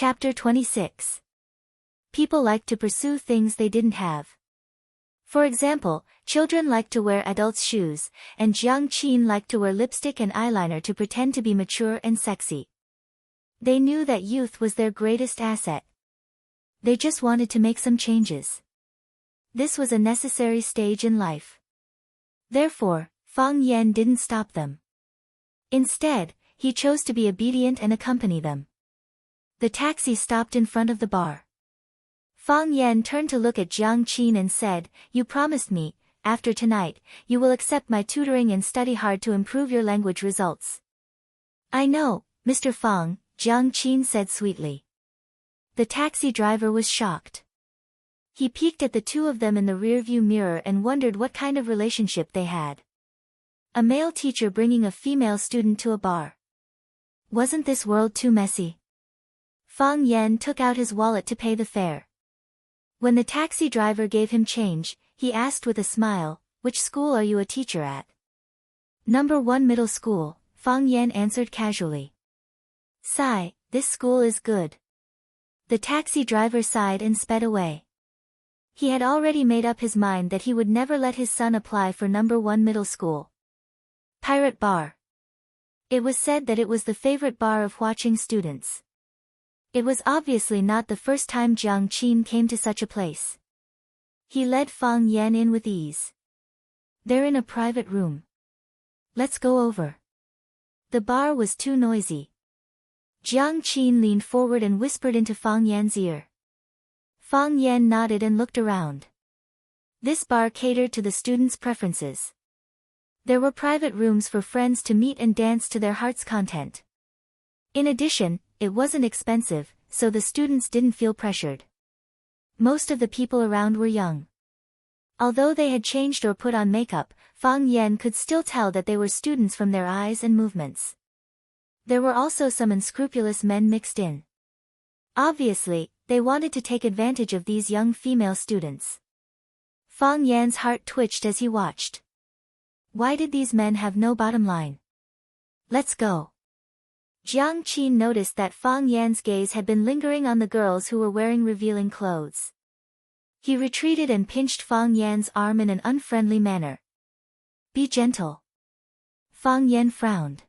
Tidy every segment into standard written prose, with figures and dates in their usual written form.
Chapter 26. People like to pursue things they didn't have. For example, children like to wear adults' shoes, and Jiang Qin liked to wear lipstick and eyeliner to pretend to be mature and sexy. They knew that youth was their greatest asset. They just wanted to make some changes. This was a necessary stage in life. Therefore, Fang Yan didn't stop them. Instead, he chose to be obedient and accompany them. The taxi stopped in front of the bar. Fang Yan turned to look at Jiang Qin and said, "You promised me, after tonight, you will accept my tutoring and study hard to improve your language results." "I know, Mr. Fang," Jiang Qin said sweetly. The taxi driver was shocked. He peeked at the two of them in the rearview mirror and wondered what kind of relationship they had. A male teacher bringing a female student to a bar. Wasn't this world too messy? Fang Yan took out his wallet to pay the fare. When the taxi driver gave him change, he asked with a smile, "Which school are you a teacher at?" "Number 1 middle school," Fang Yan answered casually. "Sigh, this school is good." The taxi driver sighed and sped away. He had already made up his mind that he would never let his son apply for number 1 middle school. Pirate Bar. It was said that it was the favorite bar of watching students. It was obviously not the first time Jiang Qin came to such a place. He led Fang Yan in with ease. "They're in a private room. Let's go over." The bar was too noisy. Jiang Qin leaned forward and whispered into Fang Yan's ear. Fang Yan nodded and looked around. This bar catered to the students' preferences. There were private rooms for friends to meet and dance to their heart's content. In addition, it wasn't expensive, so the students didn't feel pressured. Most of the people around were young. Although they had changed or put on makeup, Fang Yan could still tell that they were students from their eyes and movements. There were also some unscrupulous men mixed in. Obviously, they wanted to take advantage of these young female students. Fang Yan's heart twitched as he watched. Why did these men have no bottom line? "Let's go." Jiang Qin noticed that Fang Yan's gaze had been lingering on the girls who were wearing revealing clothes. He retreated and pinched Fang Yan's arm in an unfriendly manner. "Be gentle." Fang Yan frowned.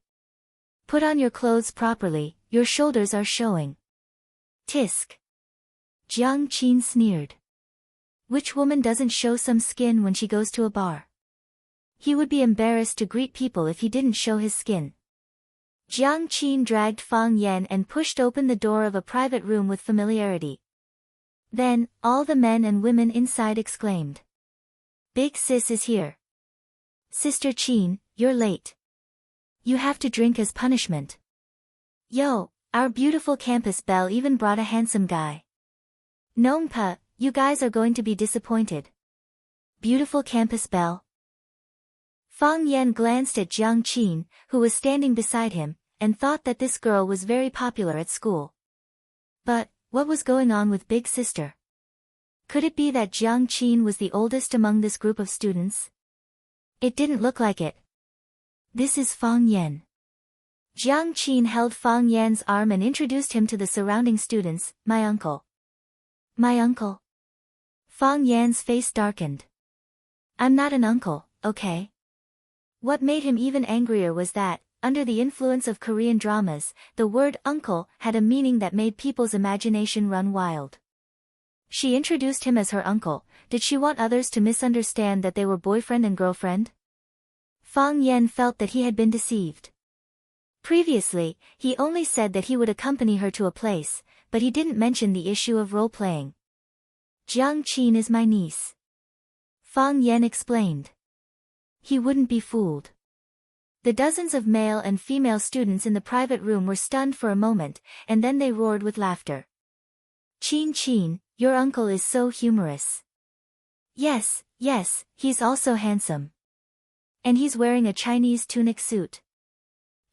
"Put on your clothes properly, your shoulders are showing." "Tisk." Jiang Qin sneered. Which woman doesn't show some skin when she goes to a bar? He would be embarrassed to greet people if he didn't show his skin. Jiang Qin dragged Fang Yan and pushed open the door of a private room with familiarity. Then, all the men and women inside exclaimed. "Big sis is here. Sister Qin, you're late. You have to drink as punishment." "Yo, our beautiful campus belle even brought a handsome guy." "Nongpa, you guys are going to be disappointed." "Beautiful campus belle?" Fang Yan glanced at Jiang Qin, who was standing beside him, and thought that this girl was very popular at school. But, what was going on with Big Sister? Could it be that Jiang Qin was the oldest among this group of students? It didn't look like it. "This is Fang Yan." Jiang Qin held Fang Yan's arm and introduced him to the surrounding students. "My uncle." "My uncle?" Fang Yan's face darkened. "I'm not an uncle, okay?" What made him even angrier was that, under the influence of Korean dramas, the word uncle had a meaning that made people's imagination run wild. She introduced him as her uncle. Did she want others to misunderstand that they were boyfriend and girlfriend? Fang Yan felt that he had been deceived. Previously, he only said that he would accompany her to a place, but he didn't mention the issue of role-playing. "Jiang Qin is my niece," Fang Yan explained. He wouldn't be fooled. The dozens of male and female students in the private room were stunned for a moment, and then they roared with laughter. Qin, your uncle is so humorous." Yes, he's also handsome. And he's wearing a Chinese tunic suit."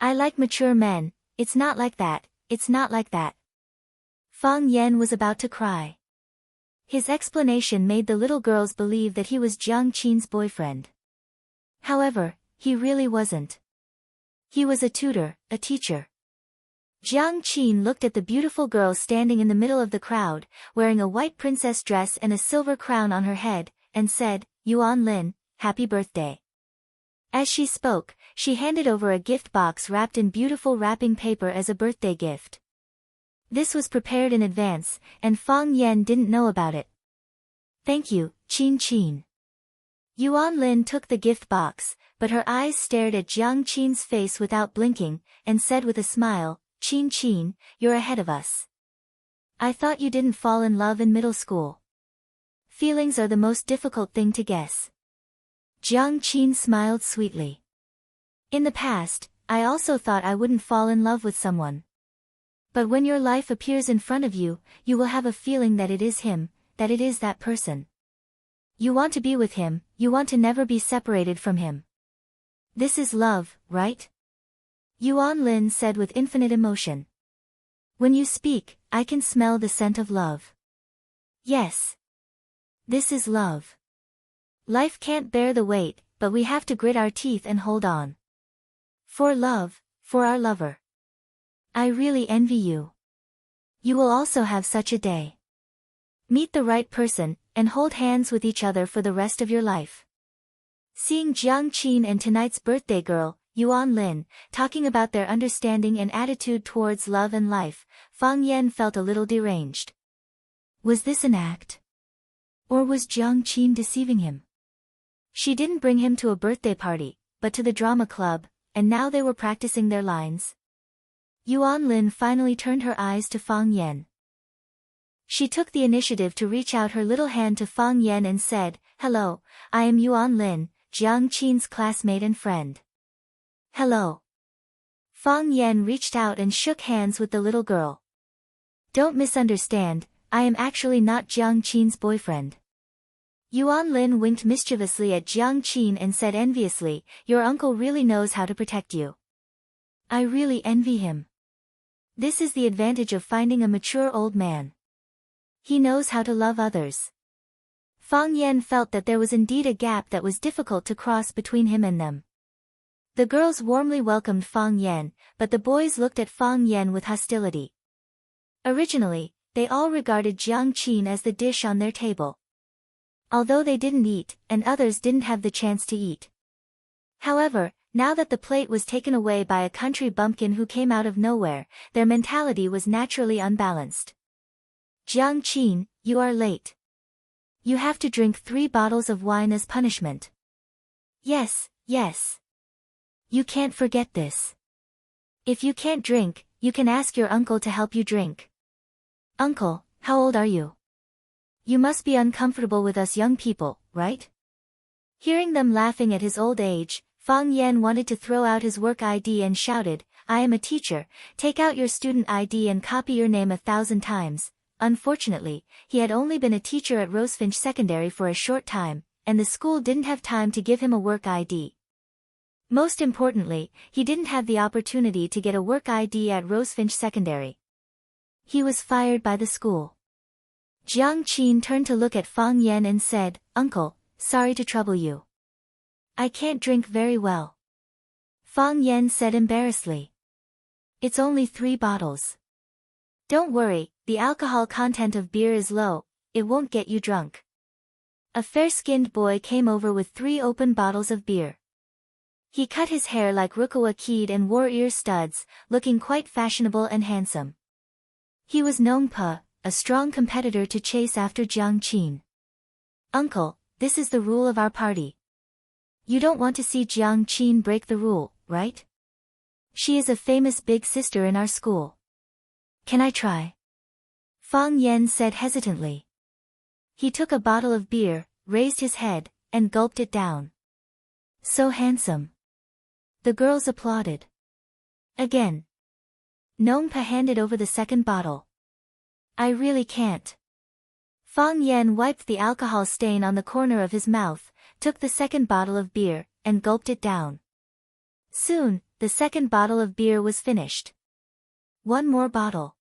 "I like mature men, it's not like that. Fang Yan was about to cry. His explanation made the little girls believe that he was Jiang Qin's boyfriend. However, he really wasn't. He was a tutor, a teacher. Jiang Qin looked at the beautiful girl standing in the middle of the crowd, wearing a white princess dress and a silver crown on her head, and said, Yuan Lin, happy birthday. As she spoke, she handed over a gift box wrapped in beautiful wrapping paper as a birthday gift. This was prepared in advance, and Fang Yan didn't know about it. Thank you, Qin Qin. Yuan Lin took the gift box, but her eyes stared at Jiang Qin's face without blinking, and said with a smile, Qin Qin, you're ahead of us. I thought you didn't fall in love in middle school. Feelings are the most difficult thing to guess. Jiang Qin smiled sweetly. In the past, I also thought I wouldn't fall in love with someone. But when your life appears in front of you, you will have a feeling that it is him, that it is that person. You want to be with him, you want to never be separated from him. This is love, right? Yuan Lin said with infinite emotion. When you speak, I can smell the scent of love. Yes. This is love. Life can't bear the weight, but we have to grit our teeth and hold on. For love, for our lover. I really envy you. You will also have such a day. Meet the right person, and hold hands with each other for the rest of your life. Seeing Jiang Qin and tonight's birthday girl, Yuan Lin, talking about their understanding and attitude towards love and life, Fang Yan felt a little deranged. Was this an act? Or was Jiang Qin deceiving him? She didn't bring him to a birthday party, but to the drama club, and now they were practicing their lines. Yuan Lin finally turned her eyes to Fang Yan. She took the initiative to reach out her little hand to Fang Yan and said, Hello, I am Yuan Lin, Jiang Qin's classmate and friend. Hello. Fang Yan reached out and shook hands with the little girl. Don't misunderstand, I am actually not Jiang Qin's boyfriend. Yuan Lin winked mischievously at Jiang Qin and said enviously, Your uncle really knows how to protect you. I really envy him. This is the advantage of finding a mature old man. He knows how to love others. Fang Yan felt that there was indeed a gap that was difficult to cross between him and them. The girls warmly welcomed Fang Yan, but the boys looked at Fang Yan with hostility. Originally, they all regarded Jiang Qin as the dish on their table. Although they didn't eat, and others didn't have the chance to eat. However, now that the plate was taken away by a country bumpkin who came out of nowhere, their mentality was naturally unbalanced. Jiang Qin, you are late. You have to drink 3 bottles of wine as punishment. Yes, yes. You can't forget this. If you can't drink, you can ask your uncle to help you drink. Uncle, how old are you? You must be uncomfortable with us young people, right? Hearing them laughing at his old age, Fang Yan wanted to throw out his work ID and shouted, I am a teacher, take out your student ID and copy your name 1,000 times. Unfortunately, he had only been a teacher at Rosefinch Secondary for a short time, and the school didn't have time to give him a work ID. Most importantly, he didn't have the opportunity to get a work ID at Rosefinch Secondary. He was fired by the school. Jiang Qin turned to look at Fang Yan and said, Uncle, sorry to trouble you. I can't drink very well. Fang Yan said embarrassedly. It's only 3 bottles. Don't worry, the alcohol content of beer is low, it won't get you drunk. A fair-skinned boy came over with 3 open bottles of beer. He cut his hair like Rukawa Kid and wore ear studs, looking quite fashionable and handsome. He was Nongpa, a strong competitor to chase after Jiang Qin. Uncle, this is the rule of our party. You don't want to see Jiang Qin break the rule, right? She is a famous big sister in our school. Can I try? Fang Yan said hesitantly. He took a bottle of beer, raised his head, and gulped it down. So handsome. The girls applauded. Again. Nongpa handed over the second bottle. I really can't. Fang Yan wiped the alcohol stain on the corner of his mouth, took the second bottle of beer, and gulped it down. Soon, the second bottle of beer was finished. 1 more bottle.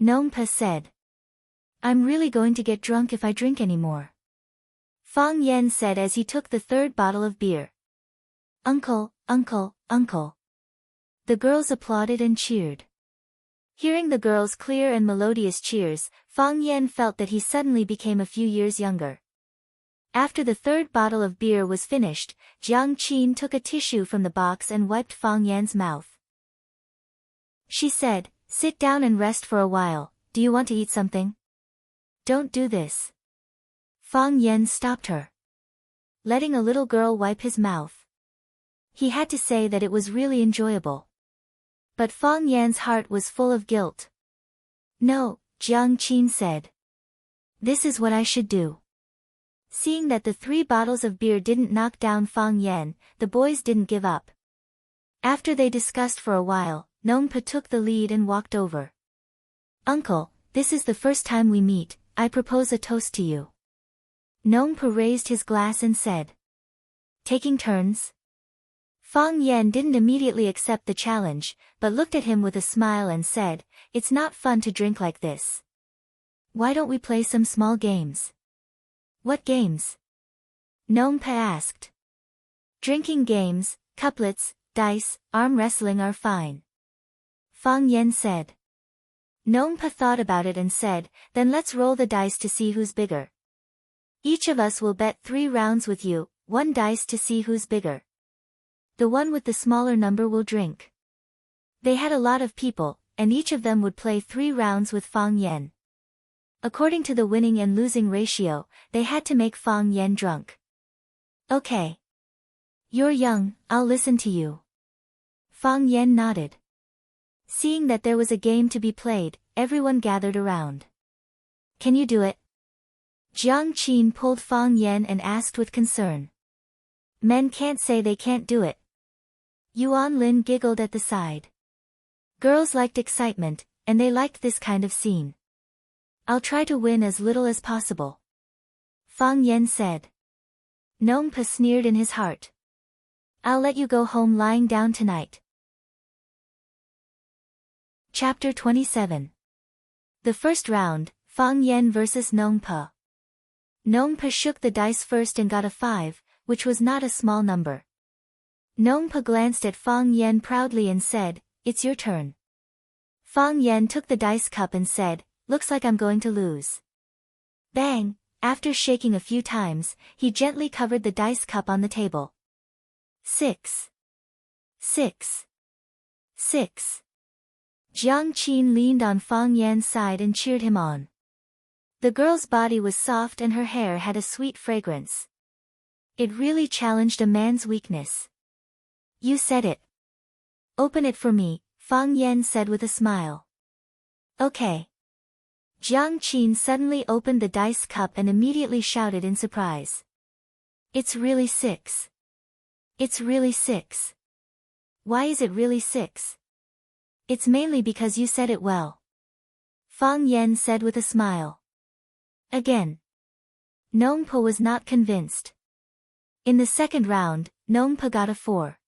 Nongpa said. I'm really going to get drunk if I drink any more. Fang Yan said as he took the 3rd bottle of beer. Uncle, uncle, uncle. The girls applauded and cheered. Hearing the girls' clear and melodious cheers, Fang Yan felt that he suddenly became a few years younger. After the third bottle of beer was finished, Jiang Qin took a tissue from the box and wiped Fang Yan's mouth. She said, "Sit down and rest for a while. Do you want to eat something?" "Don't do this." Fang Yan stopped her, letting a little girl wipe his mouth. He had to say that it was really enjoyable. But Fang Yan's heart was full of guilt. "No," Jiang Qin said. "This is what I should do." Seeing that the 3 bottles of beer didn't knock down Fang Yan, the boys didn't give up. After they discussed for a while, Nongpa took the lead and walked over. "Uncle, this is the first time we meet, I propose a toast to you." Nongpa raised his glass and said. "Taking turns?" Fang Yan didn't immediately accept the challenge, but looked at him with a smile and said, "It's not fun to drink like this. Why don't we play some small games?" "What games?" Nongpa asked. "Drinking games, couplets, dice, arm wrestling are fine," Fang Yan said. Nongpa thought about it and said, "Then let's roll the dice to see who's bigger. Each of us will bet 3 rounds with you, 1 dice to see who's bigger. The one with the smaller number will drink." They had a lot of people, and each of them would play 3 rounds with Fang Yan. According to the winning and losing ratio, they had to make Fang Yan drunk. "Okay. You're young, I'll listen to you." Fang Yan nodded. Seeing that there was a game to be played, everyone gathered around. "Can you do it?" Jiang Qin pulled Fang Yan and asked with concern. "Men can't say they can't do it." Yuan Lin giggled at the side. Girls liked excitement, and they liked this kind of scene. "I'll try to win as little as possible," Fang Yan said. Nongpa sneered in his heart. "I'll let you go home lying down tonight." Chapter 27. The first round, Fang Yan vs Nongpa. Nongpa shook the dice first and got a 5, which was not a small number. Nongpa glanced at Fang Yan proudly and said, "It's your turn." Fang Yan took the dice cup and said, "Looks like I'm going to lose." Bang! After shaking a few times, he gently covered the dice cup on the table. 6. 6. 6. Jiang Qin leaned on Fang Yan's side and cheered him on. The girl's body was soft and her hair had a sweet fragrance. It really challenged a man's weakness. "You said it." "Open it for me," Fang Yan said with a smile. "Okay." Jiang Qin suddenly opened the dice cup and immediately shouted in surprise. "It's really 6. It's really 6. Why is it really 6? "It's mainly because you said it well," Fang Yan said with a smile. Again. Nongpa was not convinced. In the second round, Nongpa got a 4.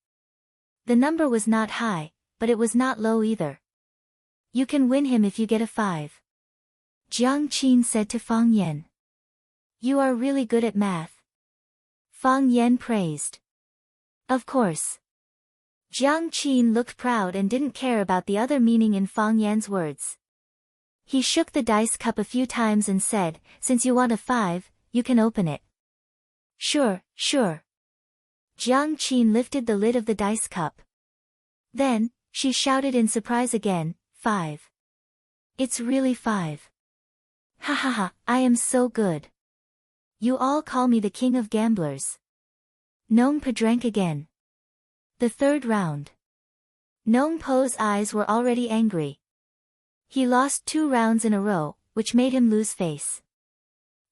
The number was not high, but it was not low either. "You can win him if you get a 5. Jiang Qin said to Fang Yan. "You are really good at math," Fang Yan praised. "Of course." Jiang Qin looked proud and didn't care about the other meaning in Fang Yan's words. He shook the dice cup a few times and said, "Since you want a 5, you can open it." "Sure, sure." Jiang Qin lifted the lid of the dice cup. Then, she shouted in surprise again, 5. "It's really 5. Ha ha ha, I am so good. You all call me the king of gamblers." Nongpa drank again. The third round. Nongpo's eyes were already angry. He lost 2 rounds in a row, which made him lose face.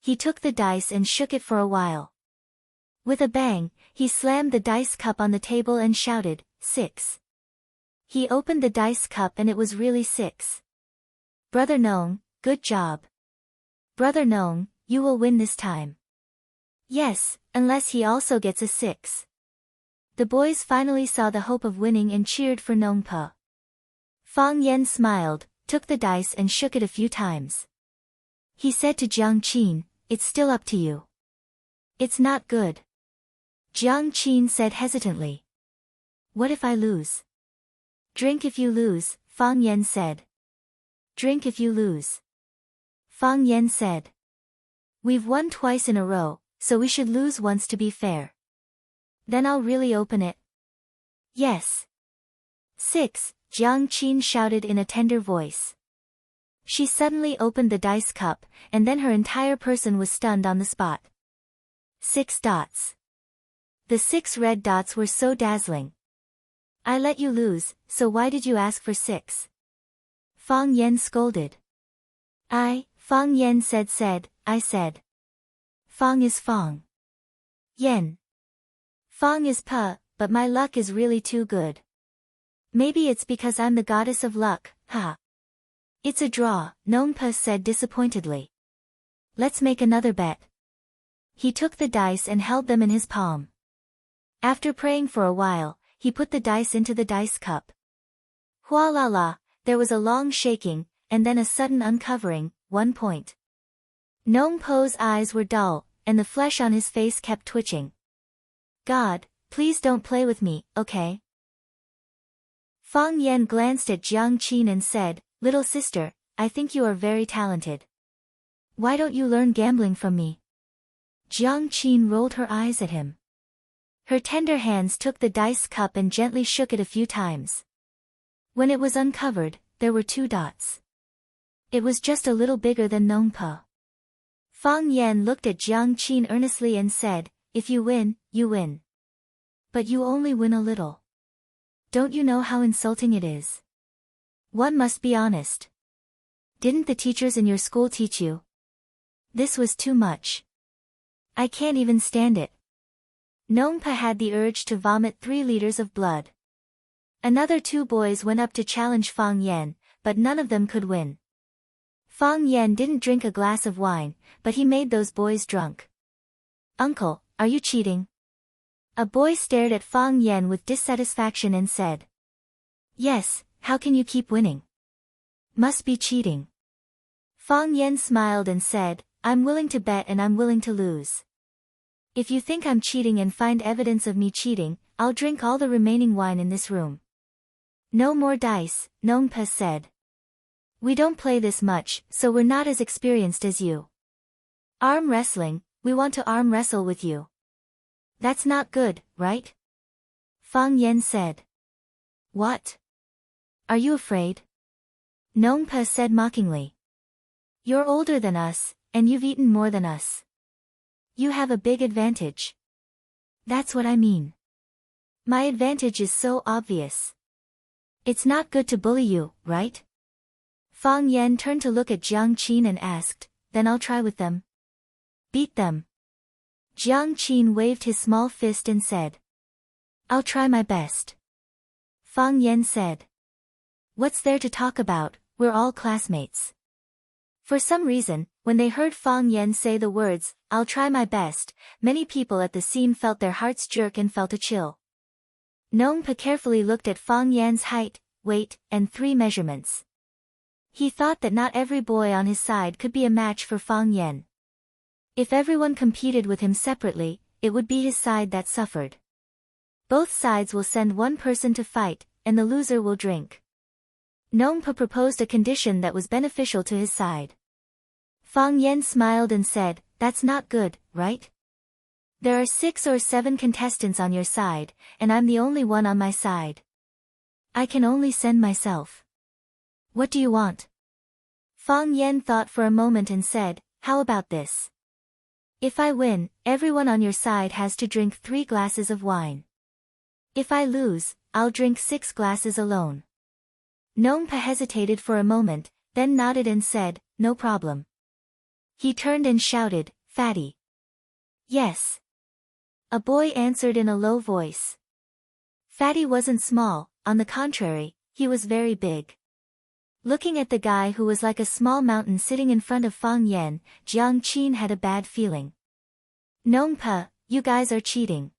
He took the dice and shook it for a while. With a bang, he slammed the dice cup on the table and shouted, 6. He opened the dice cup and it was really 6. "Brother Nong, good job. Brother Nong, you will win this time." "Yes, unless he also gets a 6. The boys finally saw the hope of winning and cheered for Nongpa. Fang Yan smiled, took the dice and shook it a few times. He said to Jiang Qin, "It's still up to you." "It's not good," Jiang Qin said hesitantly. "What if I lose?" "Drink if you lose," Fang Yan said. Drink if you lose. Fang Yan said. We've won twice in a row, so we should lose once to be fair. Then I'll really open it. Yes. 6, Jiang Qin shouted in a tender voice. She suddenly opened the dice cup, and then her entire person was stunned on the spot. 6 dots. The 6 red dots were so dazzling. I let you lose, so why did you ask for 6? Fang Yan scolded. Fang Yan said. I said. Fang is Fang. Yan. Fang is Pa, but my luck is really too good. Maybe it's because I'm the goddess of luck, ha. It's a draw, Nong Pa said disappointedly. Let's make another bet. He took the dice and held them in his palm. After praying for a while, he put the dice into the dice cup. Hua la la, there was a long shaking, and then a sudden uncovering, 1 point. Nong Po's eyes were dull, and the flesh on his face kept twitching. God, please don't play with me, okay? Fang Yan glanced at Jiang Qin and said, Little sister, I think you are very talented. Why don't you learn gambling from me? Jiang Qin rolled her eyes at him. Her tender hands took the dice cup and gently shook it a few times. When it was uncovered, there were 2 dots. It was just a little bigger than Nong Pa. Fang Yan looked at Jiang Qin earnestly and said, If you win, you win. But you only win a little. Don't you know how insulting it is? One must be honest. Didn't the teachers in your school teach you? This was too much. I can't even stand it. Nong Pa had the urge to vomit 3 liters of blood. Another 2 boys went up to challenge Fang Yan, but none of them could win. Fang Yan didn't drink a glass of wine, but he made those boys drunk. Uncle, are you cheating? A boy stared at Fang Yan with dissatisfaction and said. Yes, how can you keep winning? Must be cheating. Fang Yan smiled and said, I'm willing to bet and I'm willing to lose. If you think I'm cheating and find evidence of me cheating, I'll drink all the remaining wine in this room. No more dice, Nong Pa said. We don't play this much, so we're not as experienced as you. Arm wrestling, we want to arm wrestle with you. That's not good, right? Fang Yan said. What? Are you afraid? Nong Pa said mockingly. You're older than us, and you've eaten more than us. You have a big advantage. That's what I mean. My advantage is so obvious. It's not good to bully you, right? Fang Yan turned to look at Jiang Qin and asked, Then I'll try with them. Beat them. Jiang Qin waved his small fist and said. I'll try my best. Fang Yan said. What's there to talk about, we're all classmates. For some reason, when they heard Fang Yan say the words, I'll try my best, many people at the scene felt their hearts jerk and felt a chill. Nong Pa carefully looked at Fang Yan's height, weight, and 3 measurements. He thought that not every boy on his side could be a match for Fang Yan. If everyone competed with him separately, it would be his side that suffered. Both sides will send one person to fight, and the loser will drink. Nong Pa proposed a condition that was beneficial to his side. Fang Yan smiled and said, That's not good, right? There are 6 or 7 contestants on your side, and I'm the only one on my side. I can only send myself. What do you want? Fang Yan thought for a moment and said, How about this? If I win, everyone on your side has to drink 3 glasses of wine. If I lose, I'll drink 6 glasses alone. Nong Pa hesitated for a moment, then nodded and said, No problem. He turned and shouted, Fatty. Yes. A boy answered in a low voice. Fatty wasn't small, on the contrary, he was very big. Looking at the guy who was like a small mountain sitting in front of Fang Yan, Jiang Qin had a bad feeling. Nong Pa, you guys are cheating.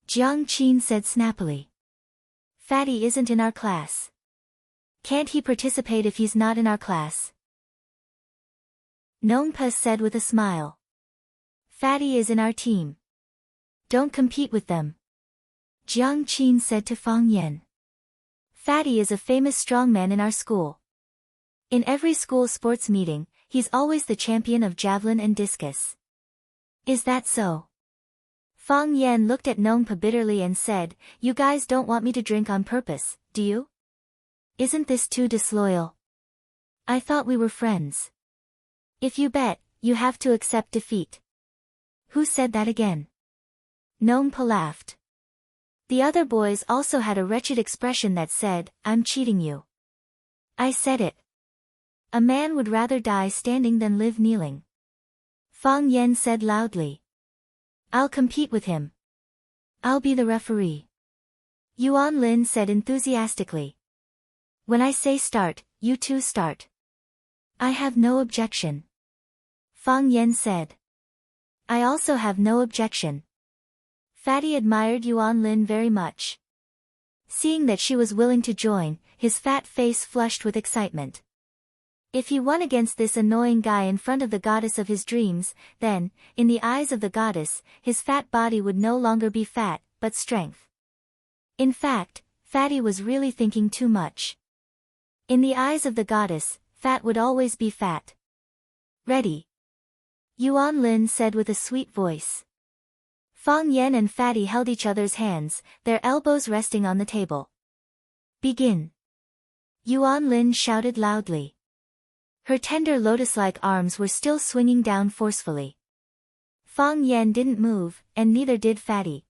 Jiang Qin said snappily. Fatty isn't in our class. Can't he participate if he's not in our class? Nong Pa said with a smile. Fatty is in our team. Don't compete with them. Jiang Qin said to Fang Yan. Fatty is a famous strongman in our school. In every school sports meeting, he's always the champion of javelin and discus. Is that so? Fang Yan looked at Nongpa bitterly and said, "You guys don't want me to drink on purpose, do you? Isn't this too disloyal? I thought we were friends. If you bet, you have to accept defeat." Who said that again? Nongpa laughed. The other boys also had a wretched expression that said, "I'm cheating you." I said it. A man would rather die standing than live kneeling. Fang Yan said loudly. I'll compete with him. I'll be the referee. Yuan Lin said enthusiastically. When I say start, you two start. I have no objection. Fang Yan said. I also have no objection. Fatty admired Yuan Lin very much. Seeing that she was willing to join, his fat face flushed with excitement. If he won against this annoying guy in front of the goddess of his dreams, then, in the eyes of the goddess, his fat body would no longer be fat, but strength. In fact, Fatty was really thinking too much. In the eyes of the goddess, fat would always be fat. Ready? Yuan Lin said with a sweet voice. Fang Yan and Fatty held each other's hands, their elbows resting on the table. Begin. Yuan Lin shouted loudly. Her tender lotus-like arms were still swinging down forcefully. Fang Yan didn't move, and neither did Fatty.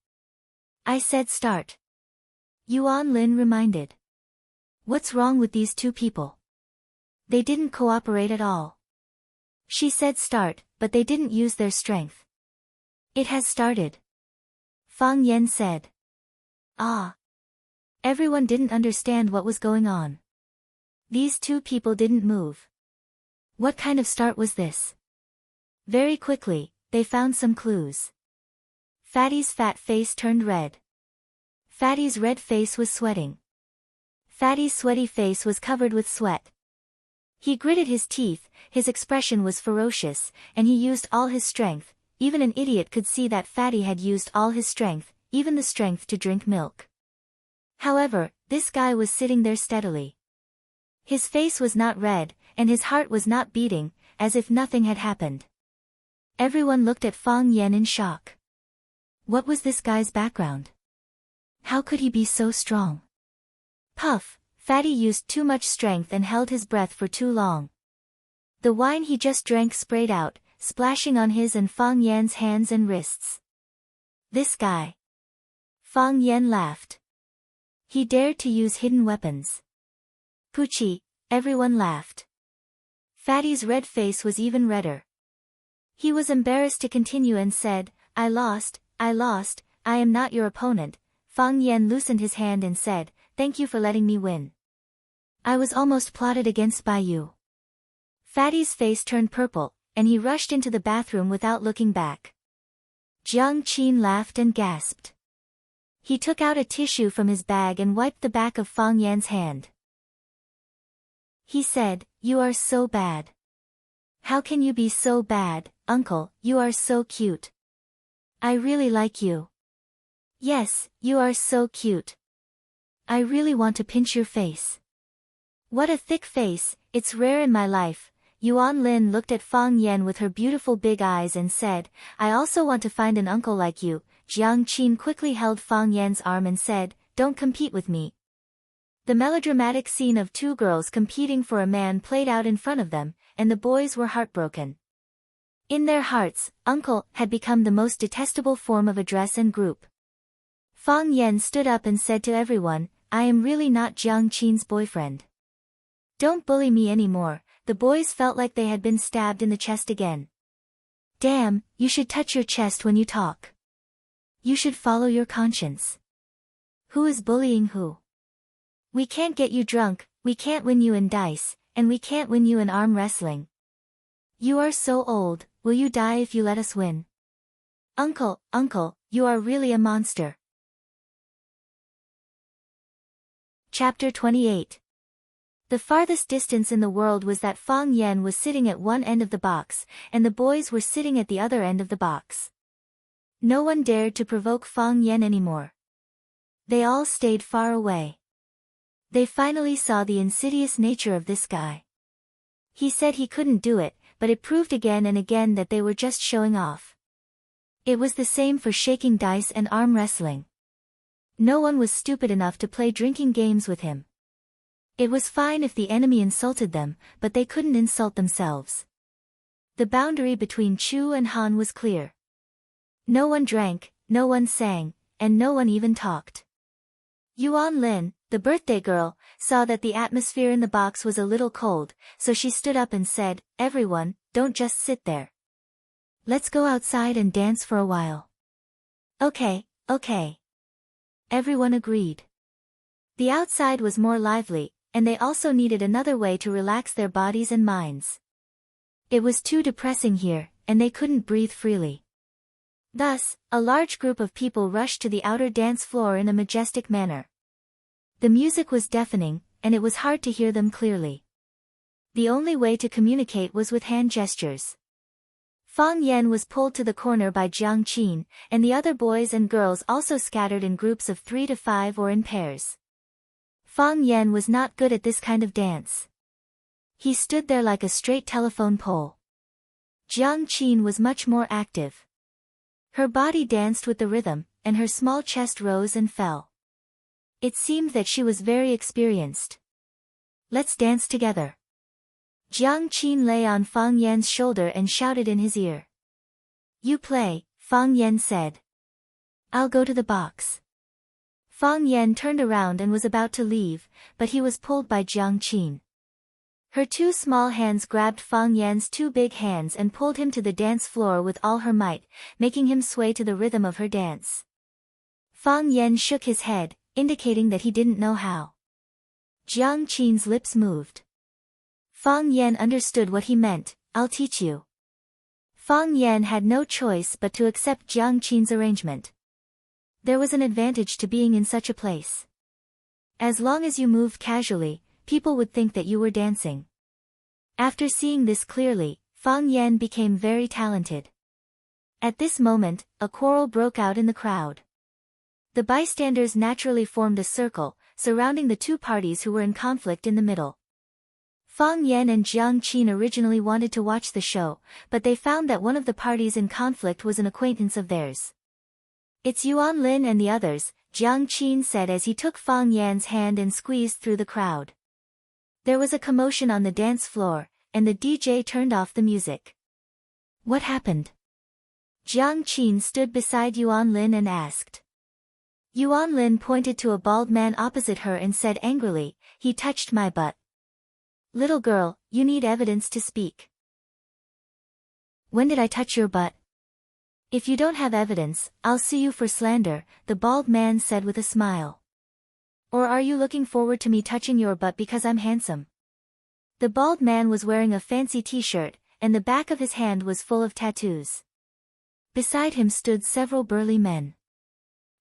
I said start. Yuan Lin reminded. What's wrong with these two people? They didn't cooperate at all. She said start, but they didn't use their strength. It has started. Fang Yan said. Ah. Everyone didn't understand what was going on. These two people didn't move. What kind of start was this? Very quickly, they found some clues. Fatty's fat face turned red. Fatty's red face was sweating. Fatty's sweaty face was covered with sweat. He gritted his teeth, his expression was ferocious, and he used all his strength. Even an idiot could see that Fatty had used all his strength, even the strength to drink milk. However, this guy was sitting there steadily. His face was not red, and his heart was not beating, as if nothing had happened. Everyone looked at Fang Yan in shock. What was this guy's background? How could he be so strong? Puff, Fatty used too much strength and held his breath for too long. The wine he just drank sprayed out, splashing on his and Fang Yan's hands and wrists. This guy. Fang Yan laughed. He dared to use hidden weapons. Poochie, everyone laughed. Fatty's red face was even redder. He was embarrassed to continue and said, I lost, I am not your opponent. Fang Yan loosened his hand and said, thank you for letting me win. I was almost plotted against by you. Fatty's face turned purple, and he rushed into the bathroom without looking back. Jiang Qin laughed and gasped. He took out a tissue from his bag and wiped the back of Fang Yan's hand. He said, you are so bad. How can you be so bad, uncle, you are so cute. I really like you. Yes, you are so cute. I really want to pinch your face. What a thick face, it's rare in my life. Yuan Lin looked at Fang Yan with her beautiful big eyes and said, I also want to find an uncle like you. Jiang Qin quickly held Fang Yan's arm and said, don't compete with me. The melodramatic scene of two girls competing for a man played out in front of them, and the boys were heartbroken. In their hearts, uncle had become the most detestable form of address and group. Fang Yan stood up and said to everyone, I am really not Jiang Qin's boyfriend. Don't bully me anymore. The boys felt like they had been stabbed in the chest again. Damn, you should touch your chest when you talk. You should follow your conscience. Who is bullying who? We can't get you drunk, we can't win you in dice, and we can't win you in arm wrestling. You are so old, will you die if you let us win? Uncle, you are really a monster. Chapter 28. The farthest distance in the world was that Fang Yan was sitting at one end of the box, and the boys were sitting at the other end of the box. No one dared to provoke Fang Yan anymore. They all stayed far away. They finally saw the insidious nature of this guy. He said he couldn't do it, but it proved again and again that they were just showing off. It was the same for shaking dice and arm wrestling. No one was stupid enough to play drinking games with him. It was fine if the enemy insulted them, but they couldn't insult themselves. The boundary between Chu and Han was clear. No one drank, no one sang, and no one even talked. Yuan Lin, the birthday girl, saw that the atmosphere in the box was a little cold, so she stood up and said, "Everyone, don't just sit there. Let's go outside and dance for a while." "Okay, okay." Everyone agreed. The outside was more lively, and they also needed another way to relax their bodies and minds. It was too depressing here, and they couldn't breathe freely. Thus, a large group of people rushed to the outer dance floor in a majestic manner. The music was deafening, and it was hard to hear them clearly. The only way to communicate was with hand gestures. Fang Yan was pulled to the corner by Jiang Qin, and the other boys and girls also scattered in groups of 3 to 5 or in pairs. Fang Yan was not good at this kind of dance. He stood there like a straight telephone pole. Jiang Qin was much more active. Her body danced with the rhythm, and her small chest rose and fell. It seemed that she was very experienced. "Let's dance together." Jiang Qin lay on Fang Yan's shoulder and shouted in his ear. "You play," Fang Yan said. "I'll go to the box." Fang Yan turned around and was about to leave, but he was pulled by Jiang Qin. Her 2 small hands grabbed Fang Yan's 2 big hands and pulled him to the dance floor with all her might, making him sway to the rhythm of her dance. Fang Yan shook his head, indicating that he didn't know how. Jiang Qin's lips moved. Fang Yan understood what he meant. "I'll teach you." Fang Yan had no choice but to accept Jiang Qin's arrangement. There was an advantage to being in such a place. As long as you moved casually, people would think that you were dancing. After seeing this clearly, Fang Yan became very talented. At this moment, a quarrel broke out in the crowd. The bystanders naturally formed a circle, surrounding the 2 parties who were in conflict in the middle. Fang Yan and Jiang Qin originally wanted to watch the show, but they found that one of the parties in conflict was an acquaintance of theirs. "It's Yuan Lin and the others," Jiang Qin said as he took Fang Yan's hand and squeezed through the crowd. There was a commotion on the dance floor, and the DJ turned off the music. "What happened?" Jiang Qin stood beside Yuan Lin and asked. Yuan Lin pointed to a bald man opposite her and said angrily, "He touched my butt." "Little girl, you need evidence to speak." "When did I touch your butt?" "If you don't have evidence, I'll sue you for slander," the bald man said with a smile. "Or are you looking forward to me touching your butt because I'm handsome?" The bald man was wearing a fancy t-shirt, and the back of his hand was full of tattoos. Beside him stood several burly men.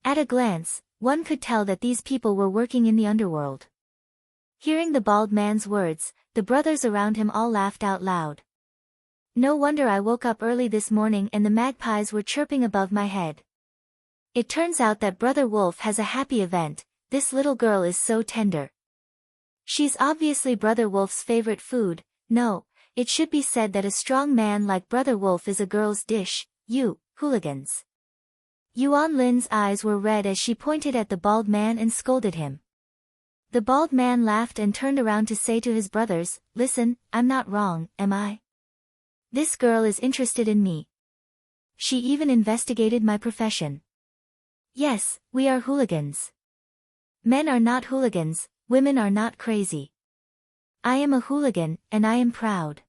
At a glance, one could tell that these people were working in the underworld. Hearing the bald man's words, the brothers around him all laughed out loud. "No wonder I woke up early this morning and the magpies were chirping above my head. It turns out that Brother Wolf has a happy event. This little girl is so tender. She's obviously Brother Wolf's favorite food. No, it should be said that a strong man like Brother Wolf is a girl's dish. You, hooligans." Yuan Lin's eyes were red as she pointed at the bald man and scolded him. The bald man laughed and turned around to say to his brothers, "Listen, I'm not wrong, am I? This girl is interested in me. She even investigated my profession. Yes, we are hooligans. Men are not hooligans, women are not crazy. I am a hooligan, and I am proud.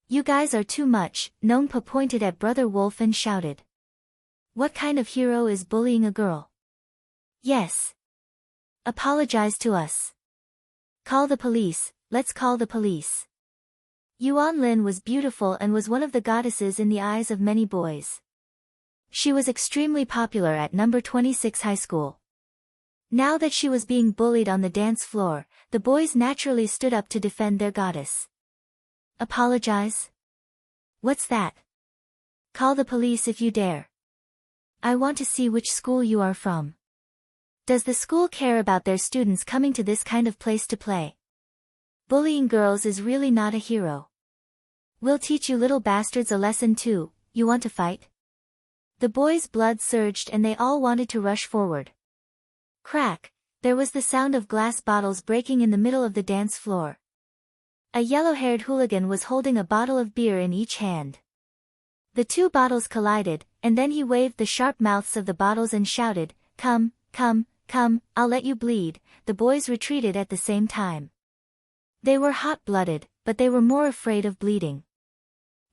You guys are too much." Nongpa pointed at Brother Wolf and shouted. "What kind of hero is bullying a girl? Yes. Apologize to us. Call the police, let's call the police." Yuan Lin was beautiful and was one of the goddesses in the eyes of many boys. She was extremely popular at number 26 high school. Now that she was being bullied on the dance floor, the boys naturally stood up to defend their goddess. "Apologize? What's that? Call the police if you dare. I want to see which school you are from. Does the school care about their students coming to this kind of place to play?" Bullying girls is really not a hero. We'll teach you little bastards a lesson too. You want to fight? The boys' blood surged and they all wanted to rush forward. Crack! There was the sound of glass bottles breaking in the middle of the dance floor. A yellow-haired hooligan was holding a bottle of beer in each hand. The two bottles collided, and then he waved the sharp mouths of the bottles and shouted, "Come, come, come, I'll let you bleed." The boys retreated at the same time. They were hot-blooded, but they were more afraid of bleeding.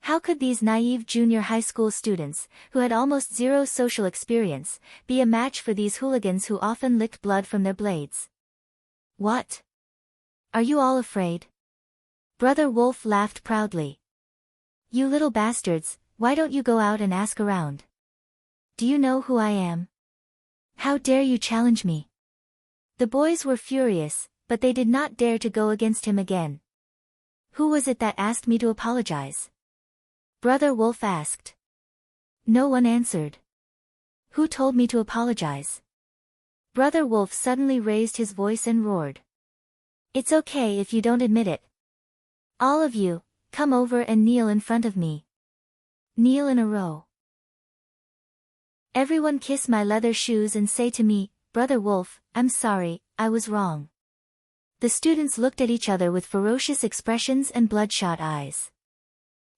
How could these naive junior high school students, who had almost zero social experience, be a match for these hooligans who often licked blood from their blades? What? Are you all afraid? Brother Wolf laughed proudly. You little bastards, why don't you go out and ask around? Do you know who I am? How dare you challenge me? The boys were furious, but they did not dare to go against him again. Who was it that asked me to apologize? Brother Wolf asked. No one answered. Who told me to apologize? Brother Wolf suddenly raised his voice and roared. It's okay if you don't admit it. All of you, come over and kneel in front of me. Kneel in a row. Everyone kiss my leather shoes and say to me, Brother Wolf, I'm sorry, I was wrong. The students looked at each other with ferocious expressions and bloodshot eyes.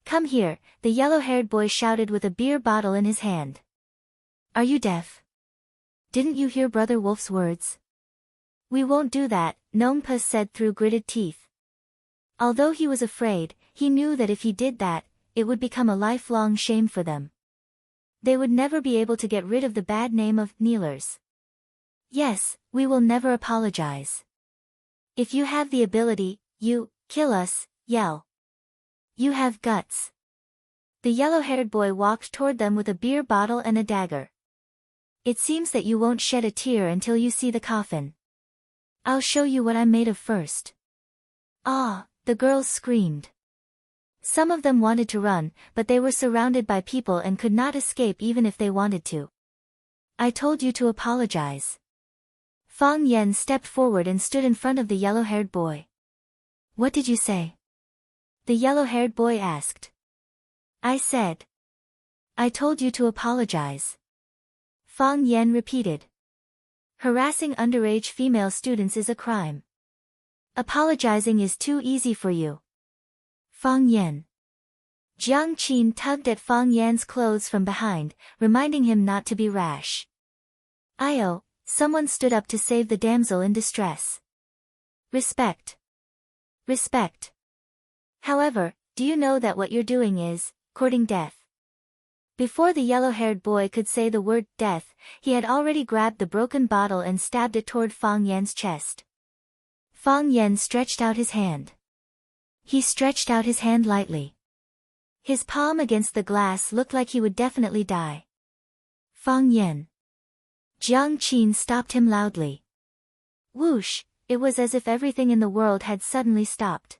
Come here, the yellow-haired boy shouted with a beer bottle in his hand. Are you deaf? Didn't you hear Brother Wolf's words? We won't do that, Nompa said through gritted teeth. Although he was afraid, he knew that if he did that, it would become a lifelong shame for them. They would never be able to get rid of the bad name of kneelers. Yes, we will never apologize. If you have the ability, you, kill us, yell. You have guts. The yellow-haired boy walked toward them with a beer bottle and a dagger. It seems that you won't shed a tear until you see the coffin. I'll show you what I'm made of first. Ah, the girls screamed. Some of them wanted to run, but they were surrounded by people and could not escape even if they wanted to. I told you to apologize. Fang Yen stepped forward and stood in front of the yellow-haired boy. What did you say? The yellow-haired boy asked. I said. I told you to apologize. Fang Yen repeated. Harassing underage female students is a crime. Apologizing is too easy for you. Fang Yen. Jiang Qin tugged at Fang Yan's clothes from behind, reminding him not to be rash. Io, someone stood up to save the damsel in distress. Respect. Respect. However, do you know that what you're doing is courting death? Before the yellow-haired boy could say the word death, he had already grabbed the broken bottle and stabbed it toward Fang Yan's chest. Fang Yan stretched out his hand. He stretched out his hand lightly. His palm against the glass looked like he would definitely die. Fang Yan. Jiang Qin stopped him loudly. Whoosh, it was as if everything in the world had suddenly stopped.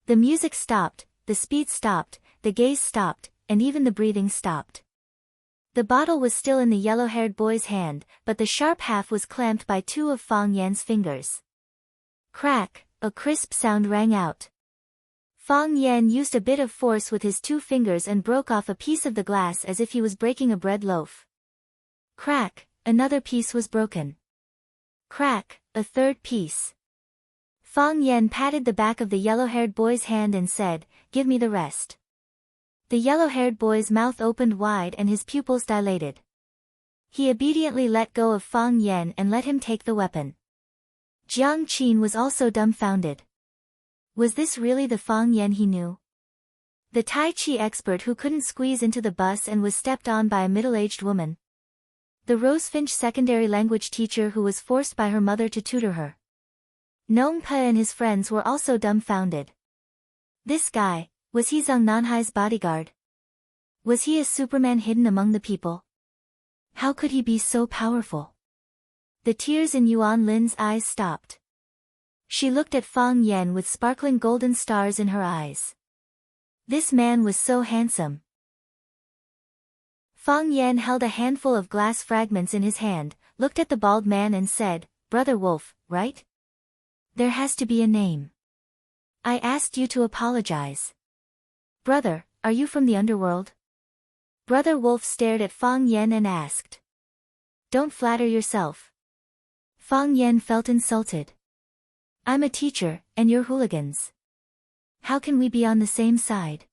The music stopped, the speed stopped, the gaze stopped, and even the breathing stopped. The bottle was still in the yellow-haired boy's hand, but the sharp half was clamped by two of Fang Yan's fingers. Crack, a crisp sound rang out. Fang Yan used a bit of force with his two fingers and broke off a piece of the glass as if he was breaking a bread loaf. Crack, another piece was broken. Crack, a third piece. Fang Yan patted the back of the yellow-haired boy's hand and said, Give me the rest. The yellow-haired boy's mouth opened wide and his pupils dilated. He obediently let go of Fang Yan and let him take the weapon. Jiang Qin was also dumbfounded. Was this really the Fang Yan he knew? The Tai Chi expert who couldn't squeeze into the bus and was stepped on by a middle-aged woman? The Rosefinch secondary language teacher who was forced by her mother to tutor her? Nong Pa and his friends were also dumbfounded. This guy, was he Zhang Nanhai's bodyguard? Was he a Superman hidden among the people? How could he be so powerful? The tears in Yuan Lin's eyes stopped. She looked at Fang Yan with sparkling golden stars in her eyes. This man was so handsome. Fang Yan held a handful of glass fragments in his hand, looked at the bald man and said, Brother Wolf, right? There has to be a name. I asked you to apologize. Brother, are you from the underworld? Brother Wolf stared at Fang Yen and asked. Don't flatter yourself. Fang Yen felt insulted. I'm a teacher, and you're hooligans. How can we be on the same side?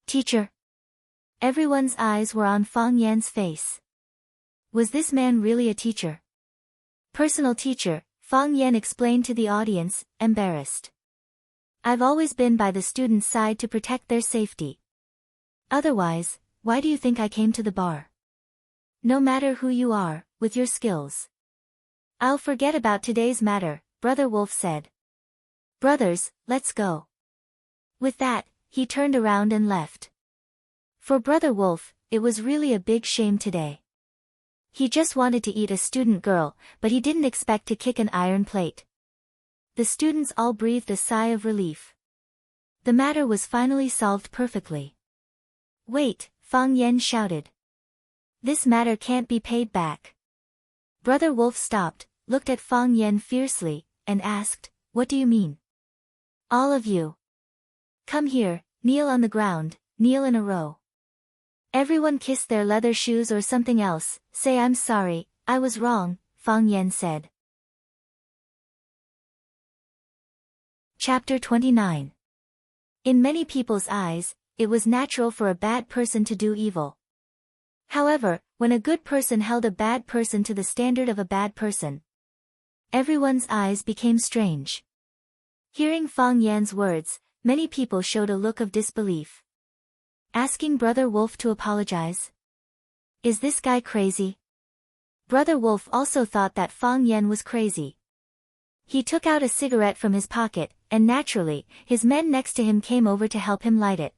Teacher. Everyone's eyes were on Fang Yan's face. Was this man really a teacher? Personal teacher, Fang Yan explained to the audience, embarrassed. I've always been by the students' side to protect their safety. Otherwise, why do you think I came to the bar? No matter who you are, with your skills. I'll forget about today's matter, Brother Wolf said. Brothers, let's go. With that, he turned around and left. For Brother Wolf, it was really a big shame today. He just wanted to eat a student girl, but he didn't expect to kick an iron plate. The students all breathed a sigh of relief. The matter was finally solved perfectly. Wait, Fang Yen shouted. This matter can't be paid back. Brother Wolf stopped, looked at Fang Yen fiercely, and asked, What do you mean? All of you. Come here, kneel on the ground, kneel in a row. Everyone kiss their leather shoes or something else, say I'm sorry, I was wrong, Fang Yen said. Chapter 29. In many people's eyes, it was natural for a bad person to do evil. However, when a good person held a bad person to the standard of a bad person, everyone's eyes became strange. Hearing Fang Yan's words, many people showed a look of disbelief. Asking Brother Wolf to apologize? Is this guy crazy? Brother Wolf also thought that Fang Yan was crazy. He took out a cigarette from his pocket, and naturally, his men next to him came over to help him light it.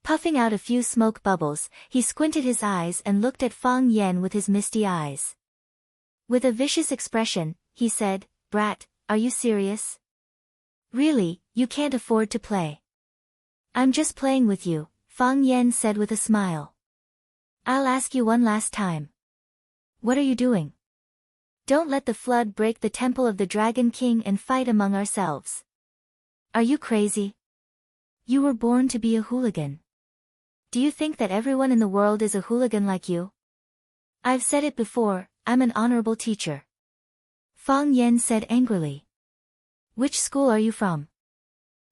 Puffing out a few smoke bubbles, he squinted his eyes and looked at Fang Yan with his misty eyes. With a vicious expression, he said, Brat, are you serious? Really, you can't afford to play. I'm just playing with you, Fang Yan said with a smile. I'll ask you one last time. What are you doing? Don't let the flood break the temple of the Dragon King and fight among ourselves. Are you crazy? You were born to be a hooligan. Do you think that everyone in the world is a hooligan like you? I've said it before, I'm an honorable teacher. Fang Yan said angrily. Which school are you from?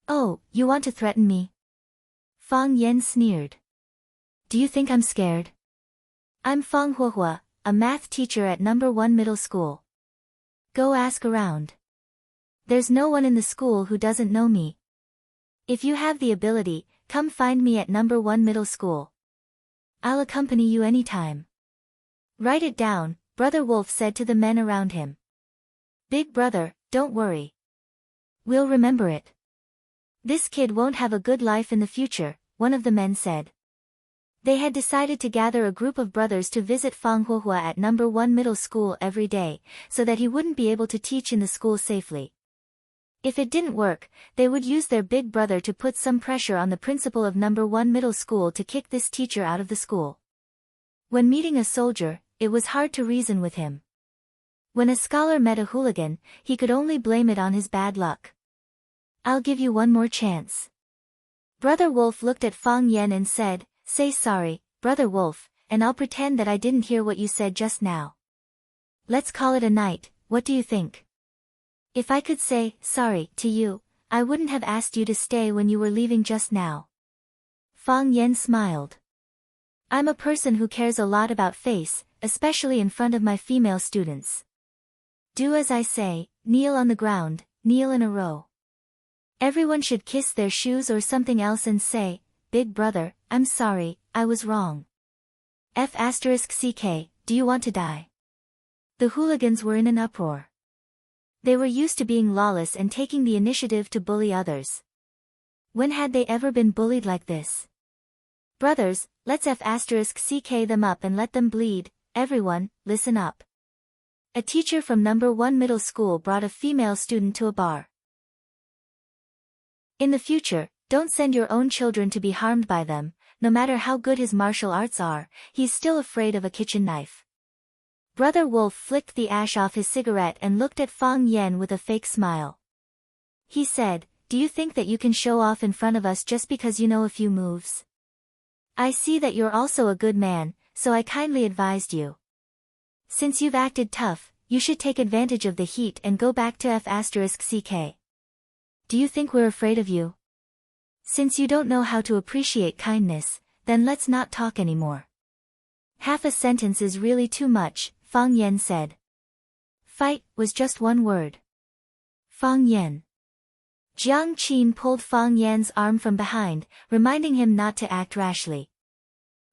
Oh, you want to threaten me? Fang Yan sneered. Do you think I'm scared? I'm Fang Huahua, a math teacher at No. 1 Middle School. Go ask around. There's no one in the school who doesn't know me. If you have the ability, come find me at No. 1 Middle School. I'll accompany you anytime. Write it down, Brother Wolf said to the men around him. Big brother, don't worry. We'll remember it. This kid won't have a good life in the future, one of the men said. They had decided to gather a group of brothers to visit Fang Huahua at No. 1 Middle School every day, so that he wouldn't be able to teach in the school safely. If it didn't work, they would use their big brother to put some pressure on the principal of No. 1 Middle School to kick this teacher out of the school. When meeting a soldier, it was hard to reason with him. When a scholar met a hooligan, he could only blame it on his bad luck. I'll give you one more chance. Brother Wolf looked at Fang Yan and said, Say sorry, Brother Wolf, and I'll pretend that I didn't hear what you said just now. Let's call it a night, what do you think? If I could say, sorry, to you, I wouldn't have asked you to stay when you were leaving just now. Fang Yan smiled. I'm a person who cares a lot about face, especially in front of my female students. Do as I say, kneel on the ground, kneel in a row. Everyone should kiss their shoes or something else and say, Big brother, I'm sorry, I was wrong. F***ck, do you want to die? The hooligans were in an uproar. They were used to being lawless and taking the initiative to bully others. When had they ever been bullied like this? Brothers, let's F***ck them up and let them bleed. Everyone, listen up. A teacher from No. 1 Middle School brought a female student to a bar. In the future, don't send your own children to be harmed by them. No matter how good his martial arts are, he's still afraid of a kitchen knife. Brother Wolf flicked the ash off his cigarette and looked at Fang Yan with a fake smile. He said, do you think that you can show off in front of us just because you know a few moves? I see that you're also a good man, so I kindly advised you. Since you've acted tough, you should take advantage of the heat and go back to F***ck. Do you think we're afraid of you? Since you don't know how to appreciate kindness, then let's not talk anymore. Half a sentence is really too much, Fang Yan said. Fight was just one word. Fang Yan. Jiang Qin pulled Fang Yan's arm from behind, reminding him not to act rashly.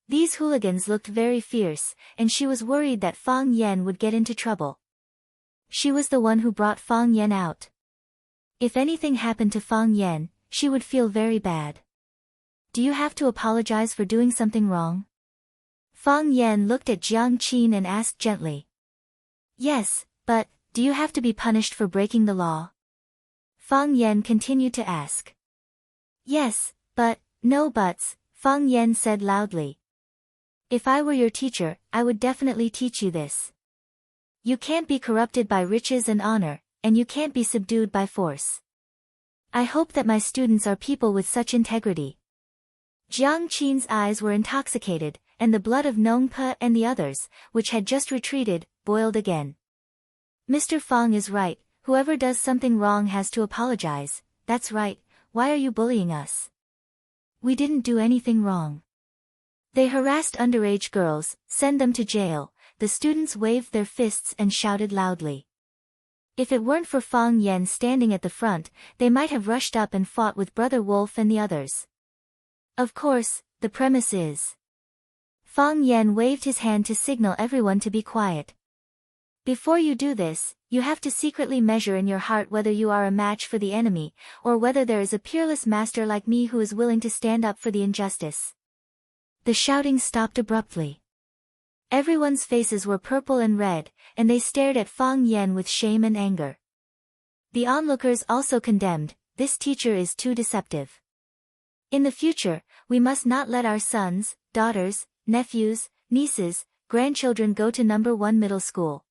These hooligans looked very fierce, and she was worried that Fang Yan would get into trouble. She was the one who brought Fang Yan out. If anything happened to Fang Yan, she would feel very bad. Do you have to apologize for doing something wrong? Fang Yan looked at Jiang Qin and asked gently. Yes, but, do you have to be punished for breaking the law? Fang Yan continued to ask. Yes, but, no buts, Fang Yan said loudly. If I were your teacher, I would definitely teach you this. You can't be corrupted by riches and honor, and you can't be subdued by force. I hope that my students are people with such integrity. Jiang Qin's eyes were intoxicated, and the blood of Nong Pe and the others, which had just retreated, boiled again. Mr. Fang is right, whoever does something wrong has to apologize. That's right, why are you bullying us? We didn't do anything wrong. They harassed underage girls, send them to jail. The students waved their fists and shouted loudly. If it weren't for Fang Yan standing at the front, they might have rushed up and fought with Brother Wolf and the others. Of course, the premise is. Fang Yan waved his hand to signal everyone to be quiet. Before you do this, you have to secretly measure in your heart whether you are a match for the enemy, or whether there is a peerless master like me who is willing to stand up for the injustice. The shouting stopped abruptly. Everyone's faces were purple and red, and they stared at Fang Yan with shame and anger. The onlookers also condemned, this teacher is too deceptive. In the future, we must not let our sons, daughters, nephews, nieces, grandchildren go to No. 1 middle school.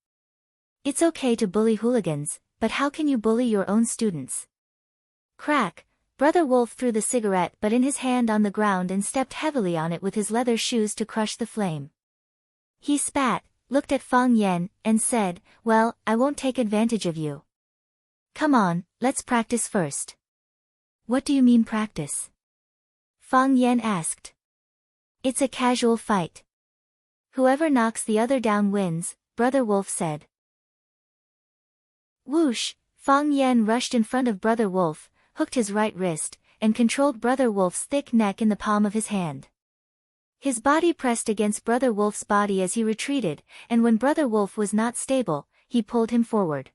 It's okay to bully hooligans, but how can you bully your own students? Crack! Brother Wolf threw the cigarette butt in his hand on the ground and stepped heavily on it with his leather shoes to crush the flame. He spat, looked at Fang Yan, and said, well, I won't take advantage of you. Come on, let's practice first. What do you mean practice? Fang Yan asked. It's a casual fight. Whoever knocks the other down wins, Brother Wolf said. Whoosh! Fang Yan rushed in front of Brother Wolf, hooked his right wrist, and controlled Brother Wolf's thick neck in the palm of his hand. His body pressed against Brother Wolf's body as he retreated, and when Brother Wolf was not stable, he pulled him forward.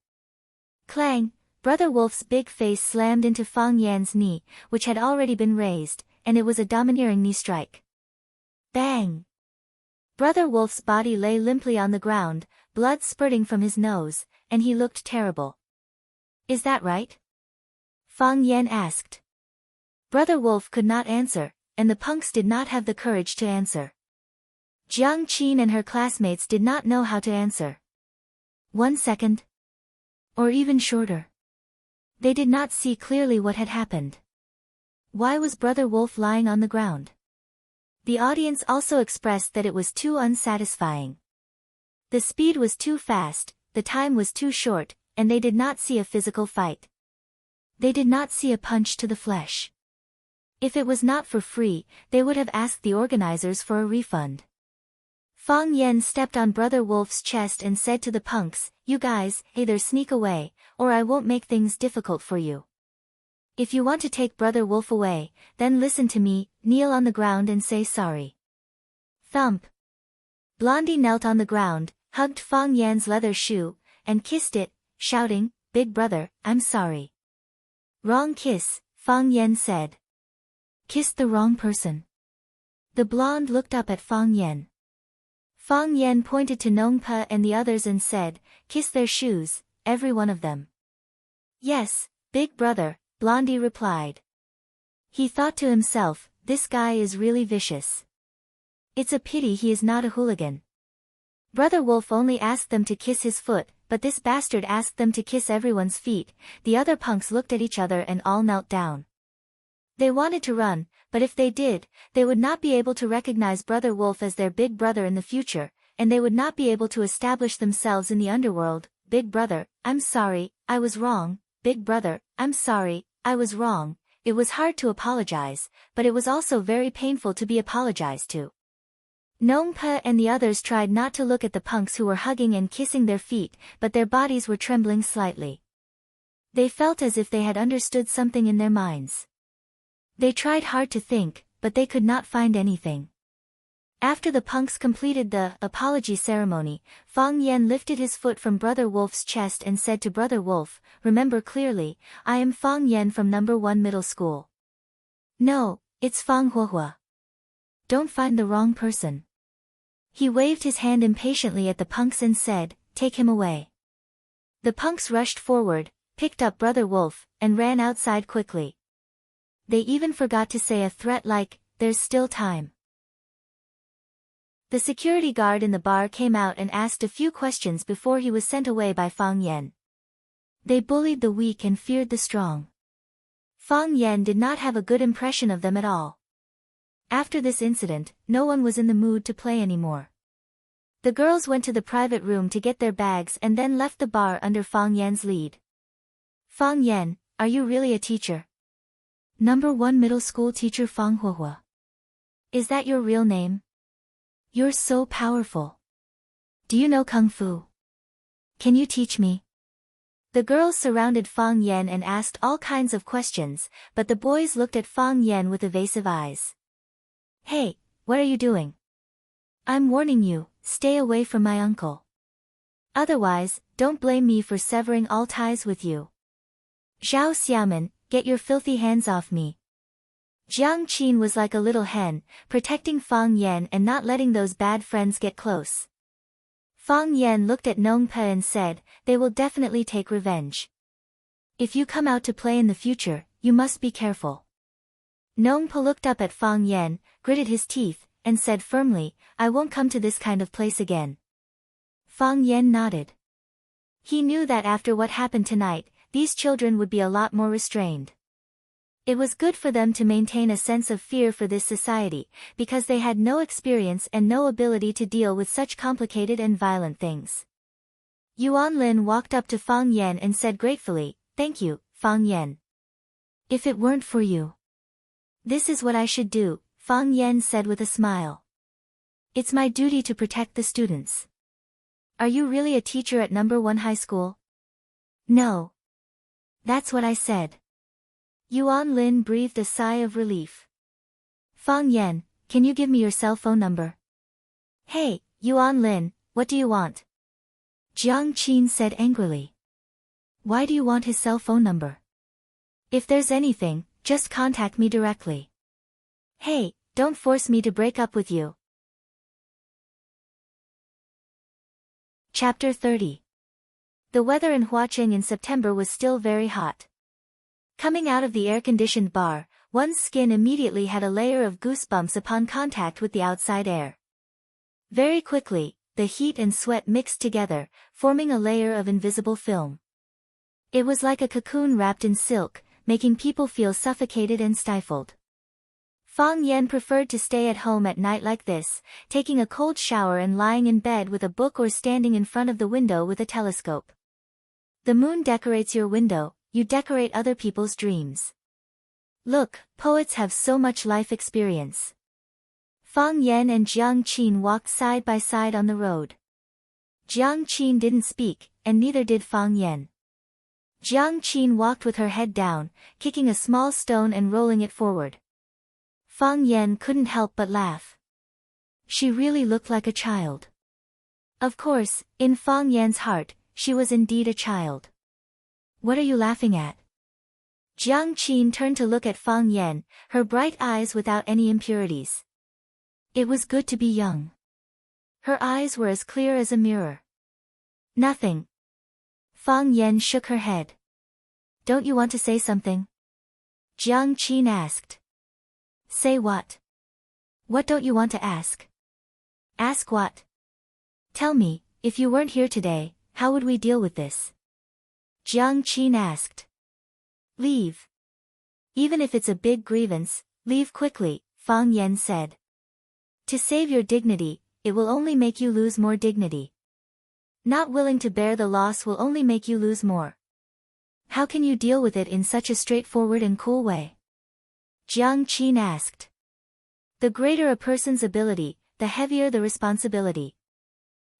Clang! Brother Wolf's big face slammed into Fang Yan's knee, which had already been raised, and it was a domineering knee strike. Bang! Brother Wolf's body lay limply on the ground, blood spurting from his nose, and he looked terrible. Is that right? Fang Yan asked. Brother Wolf could not answer, and the punks did not have the courage to answer. Jiang Qin and her classmates did not know how to answer. 1 second. Or even shorter. They did not see clearly what had happened. Why was Brother Wolf lying on the ground? The audience also expressed that it was too unsatisfying. The speed was too fast, the time was too short, and they did not see a physical fight. They did not see a punch to the flesh. If it was not for free, they would have asked the organizers for a refund. Fang Yan stepped on Brother Wolf's chest and said to the punks, you guys, either sneak away, or I won't make things difficult for you. If you want to take Brother Wolf away, then listen to me, kneel on the ground and say sorry. Thump. Blondie knelt on the ground, hugged Fang Yan's leather shoe, and kissed it, shouting, Big brother, I'm sorry. Wrong kiss, Fang Yan said. Kissed the wrong person. The blonde looked up at Fang Yan. Fang Yan pointed to Nong Pe and the others and said, kiss their shoes, every one of them. Yes, big brother, Blondie replied. He thought to himself, this guy is really vicious. It's a pity he is not a hooligan. Brother Wolf only asked them to kiss his foot, but this bastard asked them to kiss everyone's feet. The other punks looked at each other and all knelt down. They wanted to run, but if they did, they would not be able to recognize Brother Wolf as their big brother in the future, and they would not be able to establish themselves in the underworld. Big brother, I'm sorry, I was wrong. Big brother, I'm sorry, I was wrong. It was hard to apologize, but it was also very painful to be apologized to. Nongpa and the others tried not to look at the punks who were hugging and kissing their feet, but their bodies were trembling slightly. They felt as if they had understood something in their minds. They tried hard to think, but they could not find anything. After the punks completed the apology ceremony, Fang Yen lifted his foot from Brother Wolf's chest and said to Brother Wolf, "Remember clearly, I am Fang Yen from No. 1 Middle School." "No, it's Fang Huohua. Don't find the wrong person." He waved his hand impatiently at the punks and said, "Take him away." The punks rushed forward, picked up Brother Wolf, and ran outside quickly. They even forgot to say a threat like, "There's still time." The security guard in the bar came out and asked a few questions before he was sent away by Fang Yen. They bullied the weak and feared the strong. Fang Yen did not have a good impression of them at all. After this incident, no one was in the mood to play anymore. The girls went to the private room to get their bags and then left the bar under Fang Yen's lead. "Fang Yen, are you really a teacher?" "No. 1 Middle School teacher Fang Huohua." "Is that your real name? You're so powerful. Do you know Kung Fu? Can you teach me?" The girls surrounded Fang Yen and asked all kinds of questions, but the boys looked at Fang Yen with evasive eyes. "Hey, what are you doing? I'm warning you, stay away from my uncle. Otherwise, don't blame me for severing all ties with you." "Zhao Xiaoman, get your filthy hands off me." Jiang Qin was like a little hen, protecting Fang Yen and not letting those bad friends get close. Fang Yen looked at Nongpa and said, "They will definitely take revenge. If you come out to play in the future, you must be careful." Nongpa looked up at Fang Yen, gritted his teeth, and said firmly, "I won't come to this kind of place again." Fang Yen nodded. He knew that after what happened tonight, these children would be a lot more restrained. It was good for them to maintain a sense of fear for this society, because they had no experience and no ability to deal with such complicated and violent things. Yuan Lin walked up to Fang Yen and said gratefully, "Thank you, Fang Yen. If it weren't for you, this is what I should do," Fang Yen said with a smile. "It's my duty to protect the students." "Are you really a teacher at No. 1 High School?" "No. That's what I said." Yuan Lin breathed a sigh of relief. "Fang Yen, can you give me your cell phone number?" "Hey, Yuan Lin, what do you want?" Jiang Qin said angrily. "Why do you want his cell phone number? If there's anything, just contact me directly. Hey, don't force me to break up with you." Chapter 30. The weather in Huacheng in September was still very hot. Coming out of the air-conditioned bar, one's skin immediately had a layer of goosebumps upon contact with the outside air. Very quickly, the heat and sweat mixed together, forming a layer of invisible film. It was like a cocoon wrapped in silk, making people feel suffocated and stifled. Fang Yen preferred to stay at home at night like this, taking a cold shower and lying in bed with a book or standing in front of the window with a telescope. The moon decorates your window, you decorate other people's dreams. Look, poets have so much life experience. Fang Yen and Jiang Qin walked side by side on the road. Jiang Qin didn't speak, and neither did Fang Yen. Jiang Qin walked with her head down, kicking a small stone and rolling it forward. Fang Yen couldn't help but laugh. She really looked like a child. Of course, in Fang Yan's heart, she was indeed a child. "What are you laughing at?" Jiang Qin turned to look at Fang Yen, her bright eyes without any impurities. It was good to be young. Her eyes were as clear as a mirror. "Nothing." Fang Yen shook her head. "Don't you want to say something?" Jiang Qin asked. "Say what? What don't you want to ask?" "Ask what? Tell me, if you weren't here today, How would we deal with this? Jiang Qin asked. Leave. Even if it's a big grievance, leave quickly, Fang Yan said. To save your dignity, it will only make you lose more dignity. Not willing to bear the loss will only make you lose more. How can you deal with it in such a straightforward and cool way? Jiang Qin asked. The greater a person's ability, the heavier the responsibility.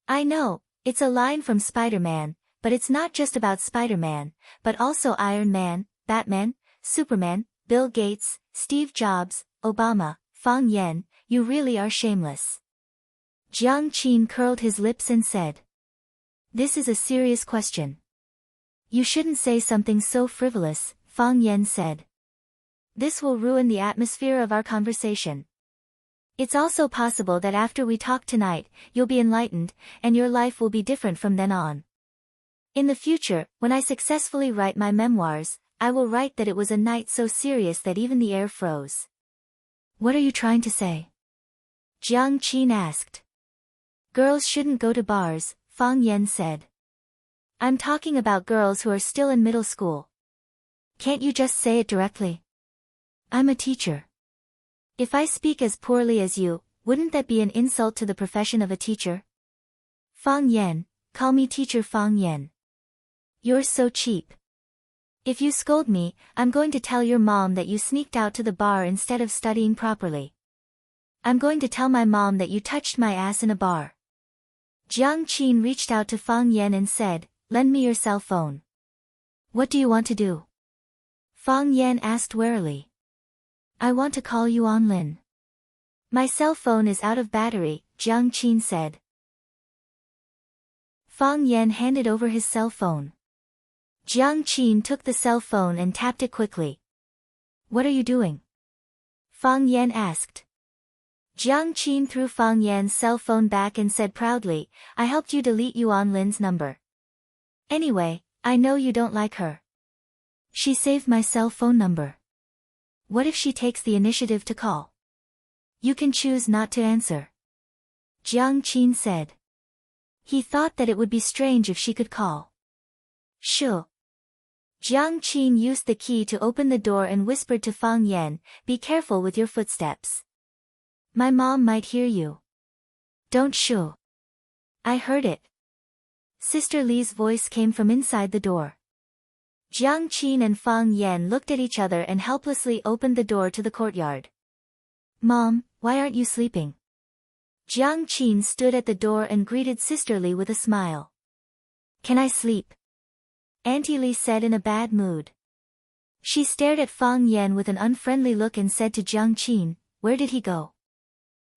I know, it's a line from Spider-Man, but it's not just about Spider-Man, but also Iron Man, Batman, Superman, Bill Gates, Steve Jobs, Obama, Fang Yan, you really are shameless. Jiang Qin curled his lips and said. This is a serious question. You shouldn't say something so frivolous, Fang Yan said. This will ruin the atmosphere of our conversation. It's also possible that after we talk tonight, you'll be enlightened, and your life will be different from then on. In the future, when I successfully write my memoirs, I will write that it was a night so serious that even the air froze. What are you trying to say? Jiang Qin asked. Girls shouldn't go to bars, Fang Yan said. I'm talking about girls who are still in middle school. Can't you just say it directly? I'm a teacher. If I speak as poorly as you, wouldn't that be an insult to the profession of a teacher? Fang Yan, call me teacher Fang Yan. You're so cheap. If you scold me, I'm going to tell your mom that you sneaked out to the bar instead of studying properly. I'm going to tell my mom that you touched my ass in a bar. Jiang Qin reached out to Fang Yan and said, lend me your cell phone. What do you want to do? Fang Yan asked warily. I want to call you on Lin. My cell phone is out of battery, Jiang Qin said. Fang Yan handed over his cell phone. Jiang Qin took the cell phone and tapped it quickly. What are you doing? Fang Yan asked. Jiang Qin threw Fang Yan's cell phone back and said proudly, I helped you delete Yuan Lin's number. Anyway, I know you don't like her. She saved my cell phone number. What if she takes the initiative to call? You can choose not to answer. Jiang Qin said. He thought that it would be strange if she could call. Sure. Jiang Qin used the key to open the door and whispered to Fang Yan, be careful with your footsteps. My mom might hear you. Don't shoo. I heard it. Sister Li's voice came from inside the door. Jiang Qin and Fang Yan looked at each other and helplessly opened the door to the courtyard. Mom, why aren't you sleeping? Jiang Qin stood at the door and greeted Sister Li with a smile. Can I sleep? Auntie Li said in a bad mood. She stared at Fang Yan with an unfriendly look and said to Jiang Qin, where did he go?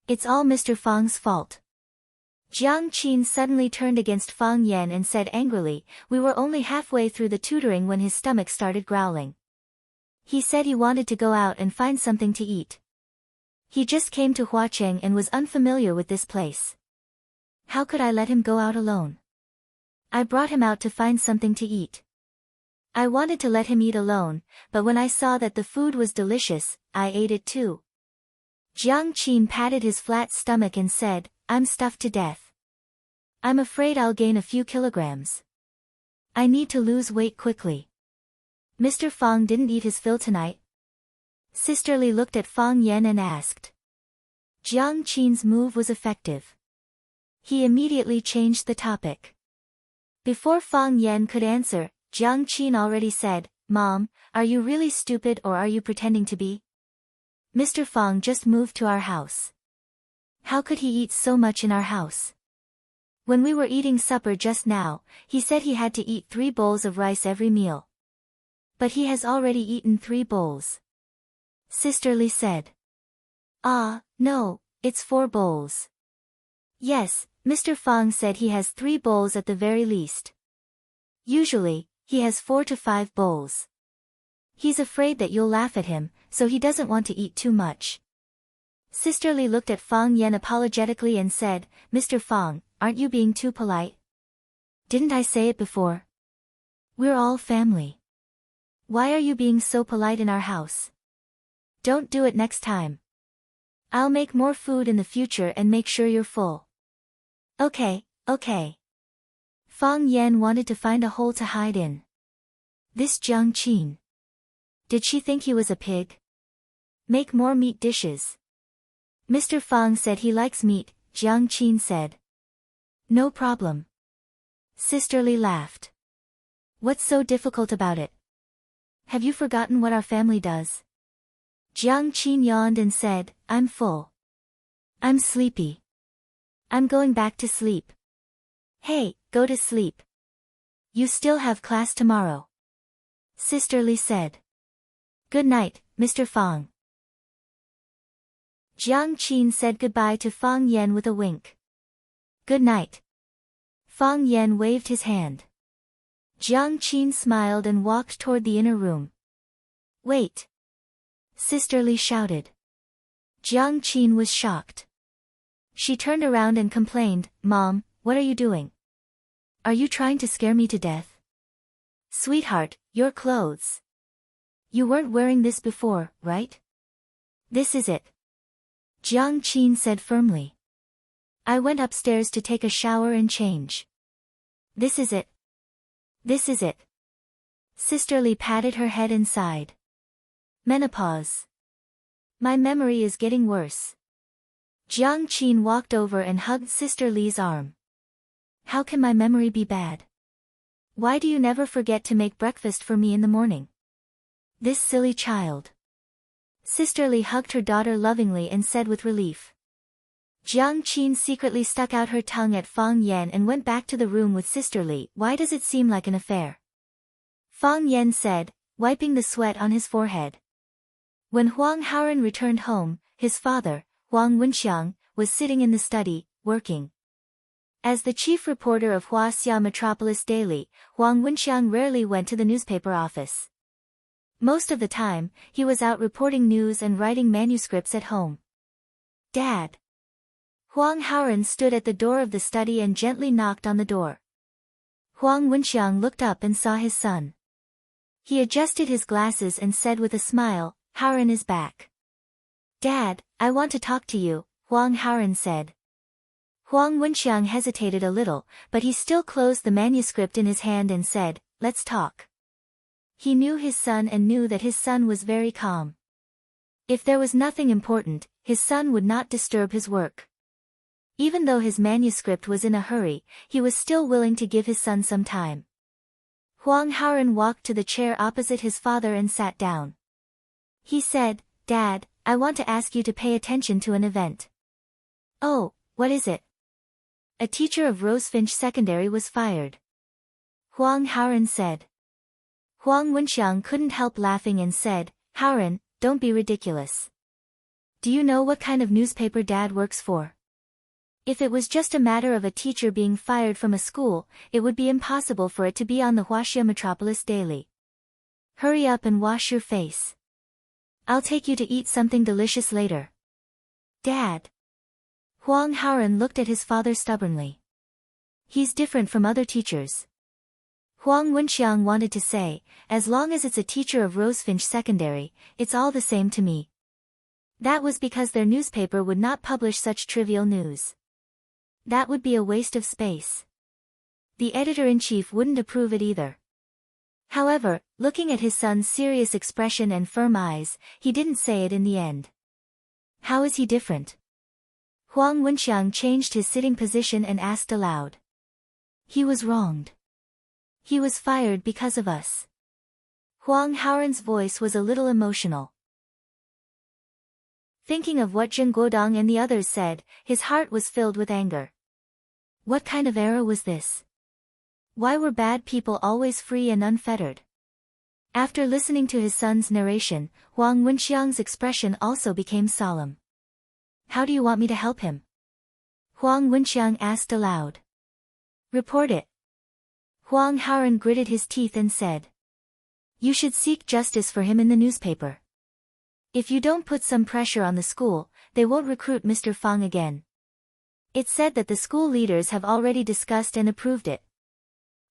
It's all Mr. Fang's fault. Jiang Qin suddenly turned against Fang Yan and said angrily, we were only halfway through the tutoring when his stomach started growling. He said he wanted to go out and find something to eat. He just came to Huacheng and was unfamiliar with this place. How could I let him go out alone? I brought him out to find something to eat. I wanted to let him eat alone, but when I saw that the food was delicious, I ate it too. Jiang Qin patted his flat stomach and said, I'm stuffed to death. I'm afraid I'll gain a few kilograms. I need to lose weight quickly. Mr. Fang didn't eat his fill tonight. Sister Li looked at Fang Yan and asked. Jiang Qin's move was effective. He immediately changed the topic. Before Fang Yan could answer, Jiang Qin already said, Mom, are you really stupid or are you pretending to be? Mr. Fang just moved to our house. How could he eat so much in our house? When we were eating supper just now, he said he had to eat 3 bowls of rice every meal. But he has already eaten 3 bowls. Sister Li said. Ah, no, it's 4 bowls. Yes, Mr. Fang said he has 3 bowls at the very least. Usually, he has 4 to 5 bowls. He's afraid that you'll laugh at him, so he doesn't want to eat too much. Sister Li looked at Fang Yan apologetically and said, Mr. Fang, aren't you being too polite? Didn't I say it before? We're all family. Why are you being so polite in our house? Don't do it next time. I'll make more food in the future and make sure you're full. Okay, okay. Fang Yan wanted to find a hole to hide in. This Jiang Qin. Did she think he was a pig? Make more meat dishes. Mr. Fang said he likes meat, Jiang Qin said. No problem. Sisterly laughed. What's so difficult about it? Have you forgotten what our family does? Jiang Qin yawned and said, I'm full. I'm sleepy. I'm going back to sleep. Hey, go to sleep. You still have class tomorrow. Sisterly said. Good night, Mr. Fang. Jiang Qin said goodbye to Fang Yan with a wink. Good night. Fang Yan waved his hand. Jiang Qin smiled and walked toward the inner room. Wait! Sisterly shouted. Jiang Qin was shocked. She turned around and complained, Mom, what are you doing? Are you trying to scare me to death? Sweetheart, your clothes. You weren't wearing this before, right? This is it. Jiang Qin said firmly. I went upstairs to take a shower and change. This is it. This is it. Sisterly patted her head and sighed. Menopause. My memory is getting worse. Jiang Qin walked over and hugged Sister Li's arm. How can my memory be bad? Why do you never forget to make breakfast for me in the morning? This silly child. Sister Li hugged her daughter lovingly and said with relief. Jiang Qin secretly stuck out her tongue at Fang Yan and went back to the room with Sister Li. Why does it seem like an affair? Fang Yan said, wiping the sweat on his forehead. When Huang Haoren returned home, his father, Huang Wenxiang, was sitting in the study, working. As the chief reporter of Huaxia Metropolis Daily, Huang Wenxiang rarely went to the newspaper office. Most of the time, he was out reporting news and writing manuscripts at home. Dad. Huang Haoren stood at the door of the study and gently knocked on the door. Huang Wenxiang looked up and saw his son. He adjusted his glasses and said with a smile, Haoren is back. Dad, I want to talk to you, Huang Haoren said. Huang Wenxiang hesitated a little, but he still closed the manuscript in his hand and said, let's talk. He knew his son and knew that his son was very calm. If there was nothing important, his son would not disturb his work. Even though his manuscript was in a hurry, he was still willing to give his son some time. Huang Haoren walked to the chair opposite his father and sat down. He said, Dad, I want to ask you to pay attention to an event. Oh, what is it? A teacher of Rosefinch Secondary was fired. Huang Haoren said. Huang Wenxiang couldn't help laughing and said, Haoren, don't be ridiculous. Do you know what kind of newspaper Dad works for? If it was just a matter of a teacher being fired from a school, it would be impossible for it to be on the Huaxia Metropolis Daily. Hurry up and wash your face. I'll take you to eat something delicious later. Dad. Huang Haoren looked at his father stubbornly. He's different from other teachers. Huang Wenxiang wanted to say, as long as it's a teacher of Rosefinch Secondary, it's all the same to me. That was because their newspaper would not publish such trivial news. That would be a waste of space. The editor-in-chief wouldn't approve it either. However, looking at his son's serious expression and firm eyes, he didn't say it in the end. How is he different? Huang Wenxiang changed his sitting position and asked aloud. He was wronged. He was fired because of us. Huang Haoren's voice was a little emotional. Thinking of what Zheng Guodong and the others said, his heart was filled with anger. What kind of era was this? Why were bad people always free and unfettered? After listening to his son's narration, Huang Wenxiang's expression also became solemn. How do you want me to help him? Huang Wenxiang asked aloud. Report it. Huang Haoren gritted his teeth and said. You should seek justice for him in the newspaper. If you don't put some pressure on the school, they won't recruit Mr. Fang again. It's said that the school leaders have already discussed and approved it.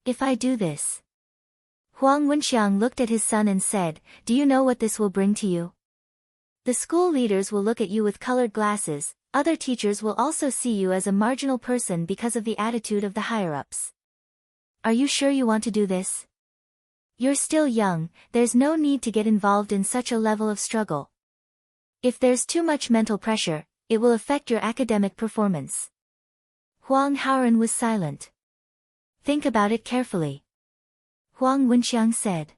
If I do this. Huang Wenxiang looked at his son and said, do you know what this will bring to you? The school leaders will look at you with colored glasses, other teachers will also see you as a marginal person because of the attitude of the higher-ups. Are you sure you want to do this? You're still young, there's no need to get involved in such a level of struggle. If there's too much mental pressure, it will affect your academic performance. Huang Haoren was silent. Think about it carefully. Huang Wenxiang said.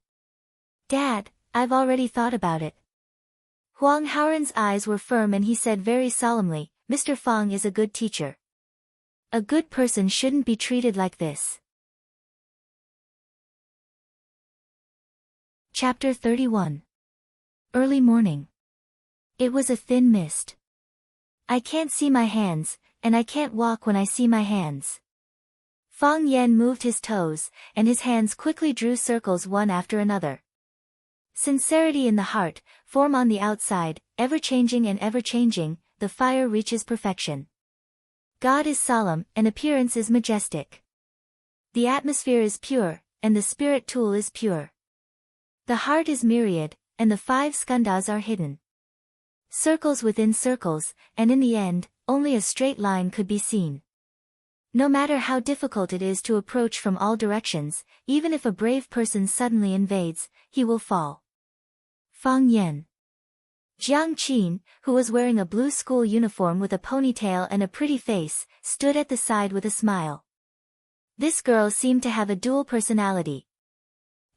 Dad, I've already thought about it. Huang Haoren's eyes were firm and he said very solemnly, Mr. Fang is a good teacher. A good person shouldn't be treated like this. Chapter 31. Early morning. It was a thin mist. I can't see my hands, and I can't walk when I see my hands. Fang Yan moved his toes, and his hands quickly drew circles one after another. Sincerity in the heart, form on the outside, ever-changing and ever-changing, the fire reaches perfection. God is solemn, and appearance is majestic. The atmosphere is pure, and the spirit tool is pure. The heart is myriad, and the 5 skandhas are hidden. Circles within circles, and in the end, only a straight line could be seen. No matter how difficult it is to approach from all directions, even if a brave person suddenly invades, he will fall. Fang Yan. Jiang Qin, who was wearing a blue school uniform with a ponytail and a pretty face, stood at the side with a smile. This girl seemed to have a dual personality.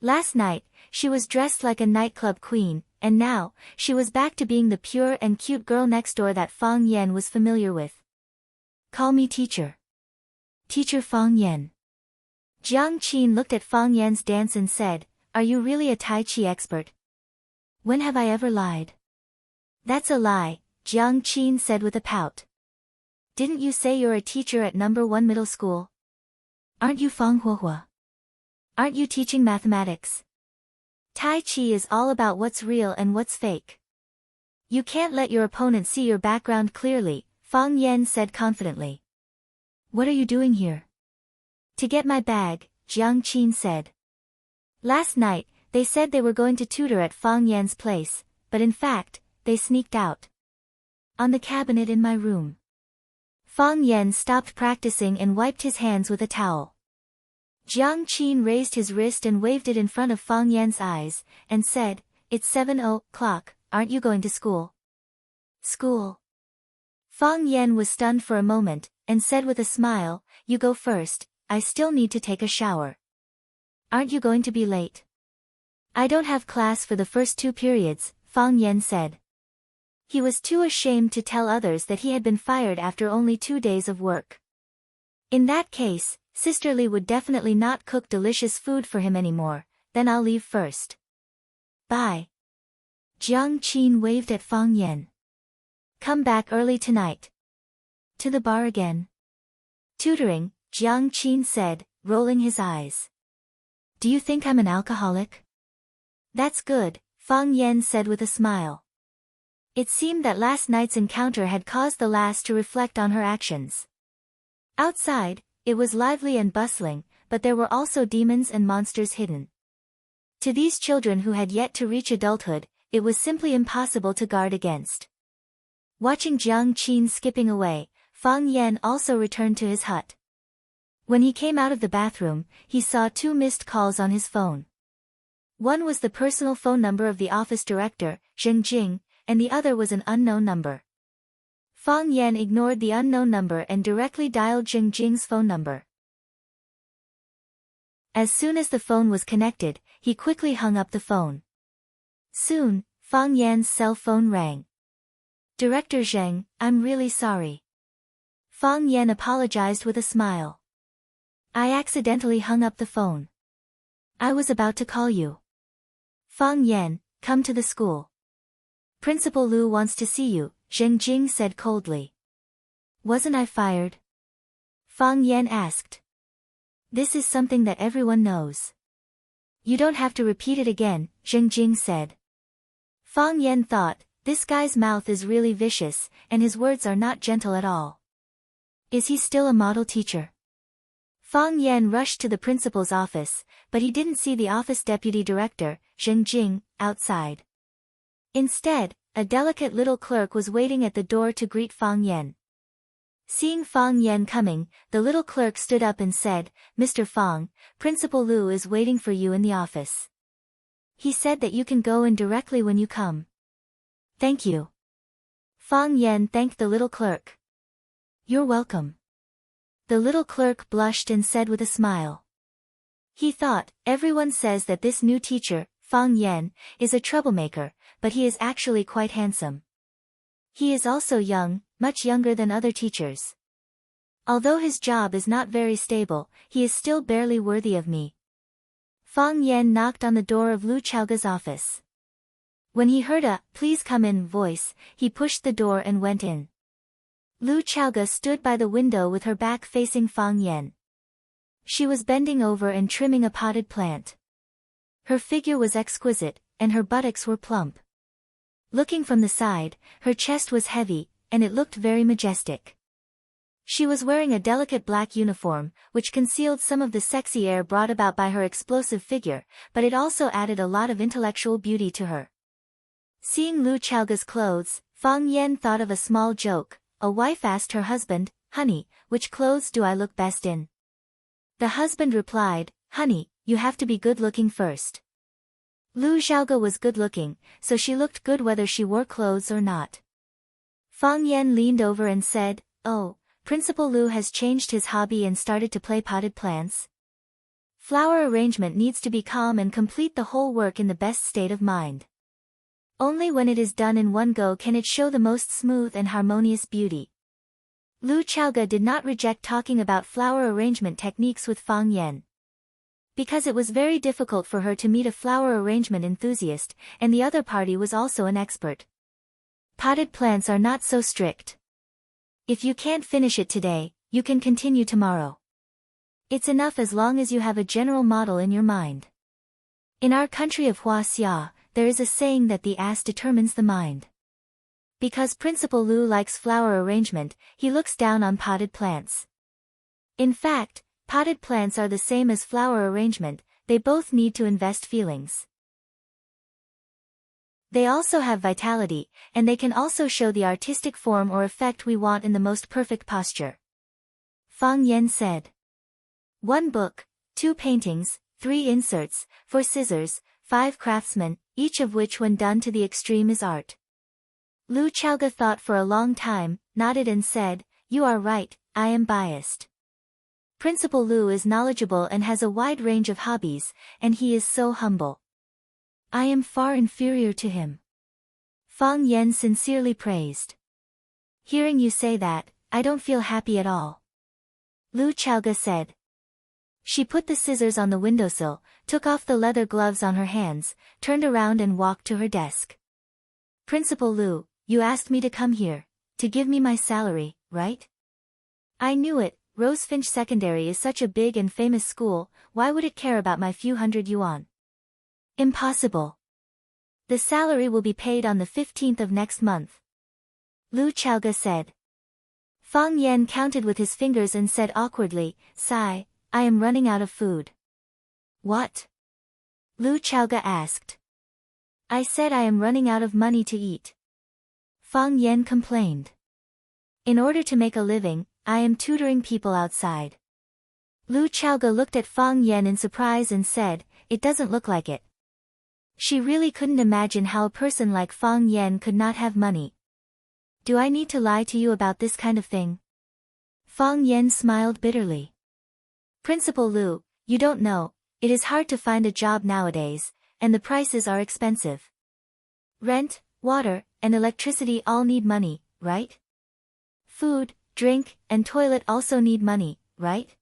Last night, she was dressed like a nightclub queen, and now, she was back to being the pure and cute girl next door that Fang Yan was familiar with. Call me teacher. Teacher Fang Yan. Jiang Qin looked at Fang Yan's dance and said, Are you really a Tai Chi expert? When have I ever lied? That's a lie, Jiang Qin said with a pout. Didn't you say you're a teacher at number 1 middle school? Aren't you Fang Huohua? Aren't you teaching mathematics? Tai Chi is all about what's real and what's fake. You can't let your opponent see your background clearly, Fang Yan said confidently. What are you doing here? To get my bag, Jiang Qin said. Last night, they said they were going to tutor at Fang Yan's place, but in fact, they sneaked out. On the cabinet in my room. Fang Yan stopped practicing and wiped his hands with a towel. Jiang Qin raised his wrist and waved it in front of Fang Yan's eyes, and said, It's 7:00, aren't you going to school? School. Fang Yan was stunned for a moment, and said with a smile, You go first, I still need to take a shower. Aren't you going to be late? I don't have class for the first 2 periods, Fang Yan said. He was too ashamed to tell others that he had been fired after only 2 days of work. In that case, Sister Li would definitely not cook delicious food for him anymore, then I'll leave first. Bye. Jiang Qin waved at Fang Yan. Come back early tonight. To the bar again. Tutoring, Jiang Qin said, rolling his eyes. Do you think I'm an alcoholic? That's good, Fang Yan said with a smile. It seemed that last night's encounter had caused the lass to reflect on her actions. Outside, it was lively and bustling, but there were also demons and monsters hidden. To these children who had yet to reach adulthood, it was simply impossible to guard against. Watching Jiang Qin skipping away, Fang Yan also returned to his hut. When he came out of the bathroom, he saw 2 missed calls on his phone. One was the personal phone number of the office director, Zheng Jing, and the other was an unknown number. Fang Yan ignored the unknown number and directly dialed Zheng Jing's phone number. As soon as the phone was connected, he quickly hung up the phone. Soon, Fang Yan's cell phone rang. Director Zheng, I'm really sorry. Fang Yan apologized with a smile. I accidentally hung up the phone. I was about to call you. Fang Yan, come to the school. Principal Lu wants to see you, Zheng Jing said coldly. Wasn't I fired? Fang Yan asked. This is something that everyone knows. You don't have to repeat it again, Zheng Jing said. Fang Yan thought, this guy's mouth is really vicious, and his words are not gentle at all. Is he still a model teacher? Fang Yan rushed to the principal's office, but he didn't see the office deputy director, Zheng Jing, outside. Instead, a delicate little clerk was waiting at the door to greet Fang Yan. Seeing Fang Yan coming, the little clerk stood up and said, "Mr. Fang, Principal Lu is waiting for you in the office. He said that you can go in directly when you come." "Thank you." Fang Yan thanked the little clerk. "You're welcome." The little clerk blushed and said with a smile. He thought, everyone says that this new teacher, Fang Yan, is a troublemaker, but he is actually quite handsome. He is also young, much younger than other teachers. Although his job is not very stable, he is still barely worthy of me. Fang Yan knocked on the door of Lu Chaoga's office. When he heard a "please come in" voice, he pushed the door and went in. Lu Chaoga stood by the window with her back facing Fang Yan. She was bending over and trimming a potted plant. Her figure was exquisite, and her buttocks were plump. Looking from the side, her chest was heavy, and it looked very majestic. She was wearing a delicate black uniform, which concealed some of the sexy air brought about by her explosive figure, but it also added a lot of intellectual beauty to her. Seeing Lu Chaoga's clothes, Fang Yan thought of a small joke. A wife asked her husband, "Honey, which clothes do I look best in?" The husband replied, "Honey, you have to be good-looking first." Lu Xiaoga was good-looking, so she looked good whether she wore clothes or not. Fang Yan leaned over and said, "Oh, Principal Lu has changed his hobby and started to play potted plants. Flower arrangement needs to be calm and complete the whole work in the best state of mind. Only when it is done in one go can it show the most smooth and harmonious beauty." Lu Chaoga did not reject talking about flower arrangement techniques with Fang Yan, because it was very difficult for her to meet a flower arrangement enthusiast, and the other party was also an expert. Potted plants are not so strict. If you can't finish it today, you can continue tomorrow. It's enough as long as you have a general model in your mind. In our country of Huaxia, there is a saying that the ass determines the mind. Because Principal Lu likes flower arrangement, he looks down on potted plants. In fact, potted plants are the same as flower arrangement, they both need to invest feelings. They also have vitality, and they can also show the artistic form or effect we want in the most perfect posture. Fang Yan said. 1 book, 2 paintings, 3 inserts, 4 scissors, 5 craftsmen, each of which when done to the extreme is art. Lu Chaoga thought for a long time, nodded and said, "You are right, I am biased. Principal Lu is knowledgeable and has a wide range of hobbies, and he is so humble. I am far inferior to him." Fang Yan sincerely praised. "Hearing you say that, I don't feel happy at all," Lu Chaoga said. She put the scissors on the windowsill, took off the leather gloves on her hands, turned around and walked to her desk. "Principal Lu, you asked me to come here, to give me my salary, right?" "I knew it, Rosefinch Secondary is such a big and famous school, why would it care about my few hundred yuan?" "Impossible. The salary will be paid on the 15th of next month," Lu Chaoga said. Fang Yan counted with his fingers and said awkwardly, "Sigh, I am running out of food." "What?" Lu Chaoga asked. "I said I am running out of money to eat," Fang Yan complained. "In order to make a living, I am tutoring people outside." Lu Chaoga looked at Fang Yan in surprise and said, "It doesn't look like it." She really couldn't imagine how a person like Fang Yan could not have money. "Do I need to lie to you about this kind of thing?" Fang Yan smiled bitterly. "Principal Lu, you don't know, it is hard to find a job nowadays, and the prices are expensive. Rent, water, and electricity all need money, right? Food, drink, and toilet also need money, right?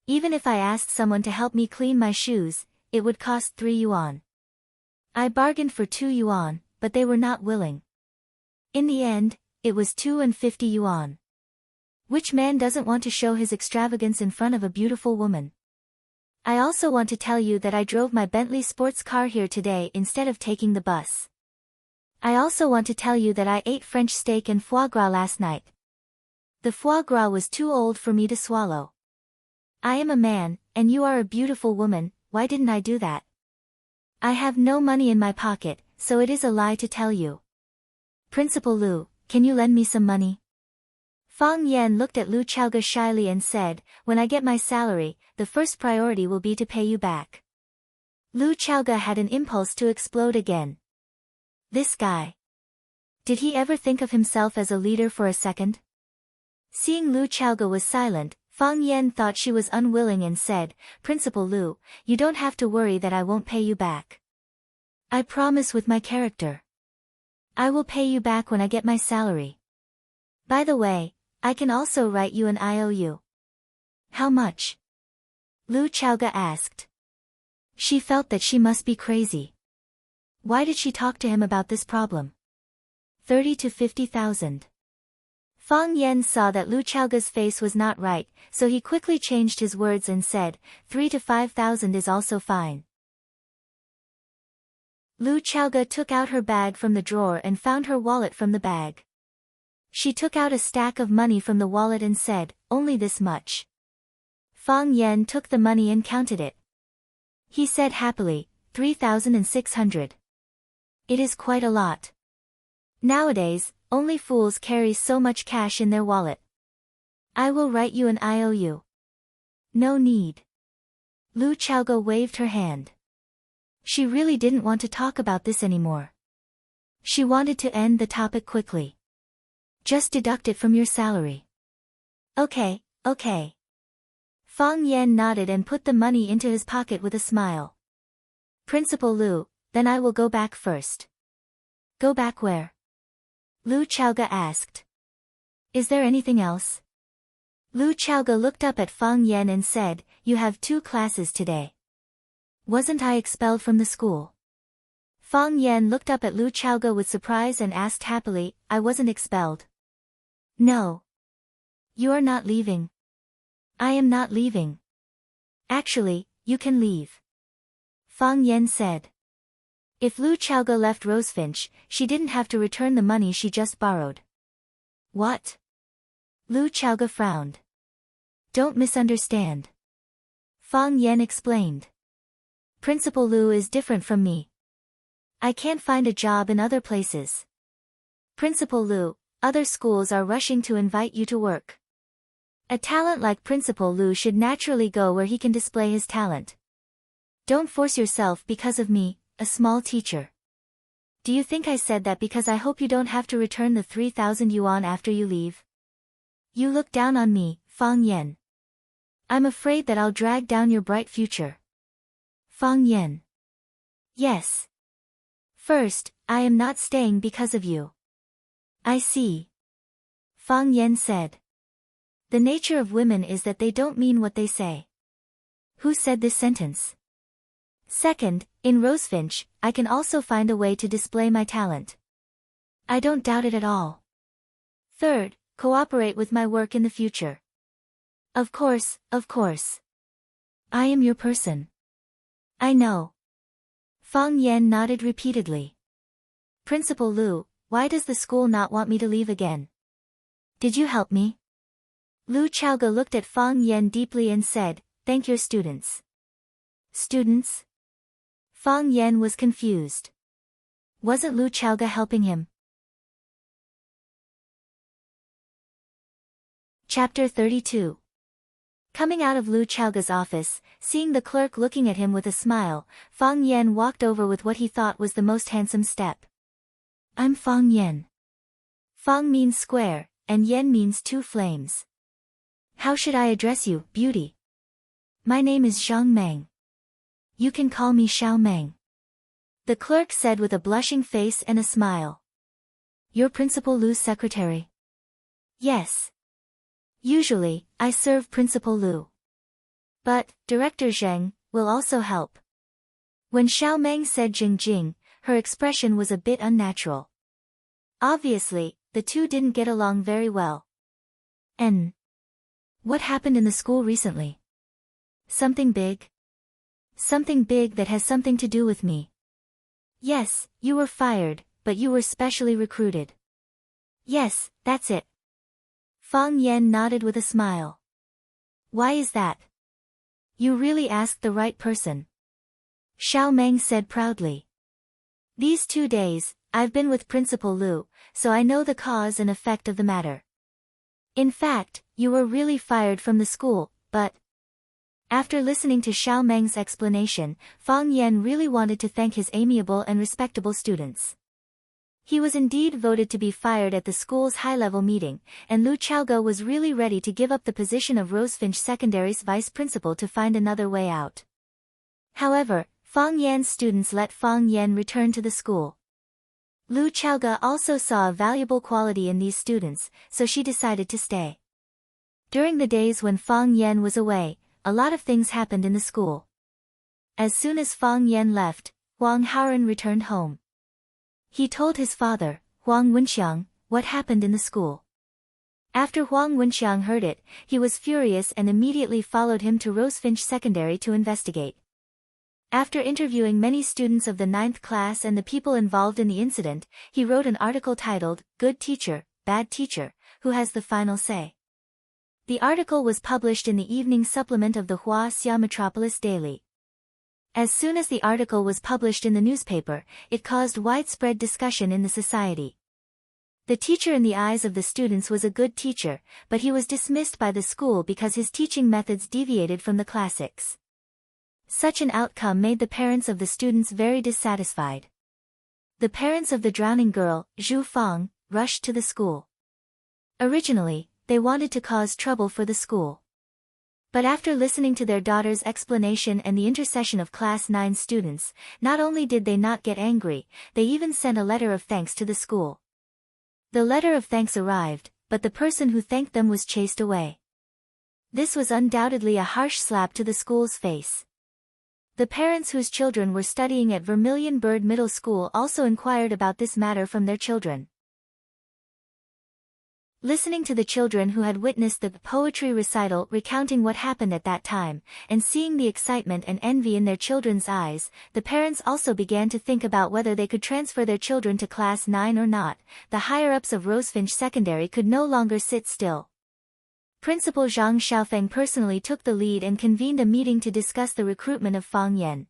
Even if I asked someone to help me clean my shoes, it would cost 3 yuan. I bargained for 2 yuan, but they were not willing. In the end, it was 250 yuan. Which man doesn't want to show his extravagance in front of a beautiful woman? I also want to tell you that I drove my Bentley sports car here today instead of taking the bus. I also want to tell you that I ate French steak and foie gras last night. The foie gras was too old for me to swallow. I am a man, and you are a beautiful woman, why didn't I do that? I have no money in my pocket, so it is a lie to tell you. Principal Lu, can you lend me some money?" Fang Yan looked at Lu Chaoga shyly and said, "When I get my salary, the first priority will be to pay you back." Lu Chaoga had an impulse to explode again. This guy. Did he ever think of himself as a leader for a second? Seeing Lu Chaoga was silent, Fang Yan thought she was unwilling and said, "Principal Lu, you don't have to worry that I won't pay you back. I promise with my character. I will pay you back when I get my salary. By the way, I can also write you an IOU." "How much?" Lu Chaoga asked. She felt that she must be crazy. Why did she talk to him about this problem? 30 to 50,000. Fang Yan saw that Lu Chaoga's face was not right, so he quickly changed his words and said, 3 to 5,000 is also fine. Lu Chaoga took out her bag from the drawer and found her wallet from the bag. She took out a stack of money from the wallet and said, "Only this much." Fang Yan took the money and counted it. He said happily, 3,600. It is quite a lot. Nowadays, only fools carry so much cash in their wallet. I will write you an IOU. No need. Lu Chaoga waved her hand. She really didn't want to talk about this anymore. She wanted to end the topic quickly. Just deduct it from your salary. Okay, okay. Fang Yan nodded and put the money into his pocket with a smile. Principal Lu, then I will go back first. Go back where? Lu Chaoga asked. Is there anything else? Lu Chaoga looked up at Fang Yan and said, "You have 2 classes today. Wasn't I expelled from the school?" Fang Yan looked up at Lu Chaoga with surprise and asked happily, "I wasn't expelled." "No. You are not leaving." "I am not leaving." "Actually, you can leave," Fang Yan said. If Lu Chaoga left Rosefinch, she didn't have to return the money she just borrowed. What? Lu Chaoga frowned. Don't misunderstand. Fang Yan explained. Principal Lu is different from me. I can't find a job in other places. Principal Lu, other schools are rushing to invite you to work. A talent like Principal Lu should naturally go where he can display his talent. Don't force yourself because of me, a small teacher. Do you think I said that because I hope you don't have to return the 3,000 yuan after you leave? You look down on me, Fang Yan. I'm afraid that I'll drag down your bright future. Fang Yan. Yes. First, I am not staying because of you. I see. Fang Yan said. The nature of women is that they don't mean what they say. Who said this sentence? Second, in Rosefinch, I can also find a way to display my talent. I don't doubt it at all. Third, cooperate with my work in the future. Of course, of course. I am your person. I know. Fang Yan nodded repeatedly. Principal Lu, why does the school not want me to leave again? Did you help me? Lu Chaoga looked at Fang Yan deeply and said, Thank your students. Students? Fang Yan was confused. Wasn't Lu Chaoga helping him? Chapter 32. Coming out of Lu Chaoga's office, seeing the clerk looking at him with a smile, Fang Yan walked over with what he thought was the most handsome step. I'm Fang Yan. Fang means square, and Yan means 2 flames. How should I address you, beauty? My name is Zhang Meng. You can call me Xiao Meng. The clerk said with a blushing face and a smile. You're Principal Lu's secretary? Yes. Usually, I serve Principal Lu. But, Director Zheng, will also help. When Xiao Meng said Jing, her expression was a bit unnatural. Obviously, the two didn't get along very well. What happened in the school recently? Something big? Something big that has something to do with me. Yes, you were fired, but you were specially recruited. Yes, that's it. Fang Yan nodded with a smile. Why is that? You really asked the right person. Xiao Meng said proudly. These 2 days, I've been with Principal Lu, so I know the cause and effect of the matter. In fact, you were really fired from the school, but... After listening to Xiao Meng's explanation, Fang Yan really wanted to thank his amiable and respectable students. He was indeed voted to be fired at the school's high-level meeting, and Lu Chaoge was really ready to give up the position of Rosefinch Secondary's vice principal to find another way out. However, Fang Yan's students let Fang Yan return to the school. Lu Chaoge also saw a valuable quality in these students, so she decided to stay. During the days when Fang Yan was away, a lot of things happened in the school. As soon as Fang Yan left, Huang Haoren returned home. He told his father, Huang Wenxiang, what happened in the school. After Huang Wenxiang heard it, he was furious and immediately followed him to Rosefinch Secondary to investigate. After interviewing many students of the 9th class and the people involved in the incident, he wrote an article titled, Good Teacher, Bad Teacher, Who Has the Final Say? The article was published in the evening supplement of the Huaxia Metropolis Daily. As soon as the article was published in the newspaper, it caused widespread discussion in the society. The teacher in the eyes of the students was a good teacher, but he was dismissed by the school because his teaching methods deviated from the classics. Such an outcome made the parents of the students very dissatisfied. The parents of the drowning girl, Zhu Fang, rushed to the school. Originally, they wanted to cause trouble for the school. But after listening to their daughter's explanation and the intercession of Class 9 students, not only did they not get angry, they even sent a letter of thanks to the school. The letter of thanks arrived, but the person who thanked them was chased away. This was undoubtedly a harsh slap to the school's face. The parents whose children were studying at Vermilion Bird Middle School also inquired about this matter from their children. Listening to the children who had witnessed the poetry recital recounting what happened at that time, and seeing the excitement and envy in their children's eyes, the parents also began to think about whether they could transfer their children to Class 9 or not. The higher-ups of Rosefinch Secondary could no longer sit still. Principal Zhang Xiaofeng personally took the lead and convened a meeting to discuss the recruitment of Fang Yan.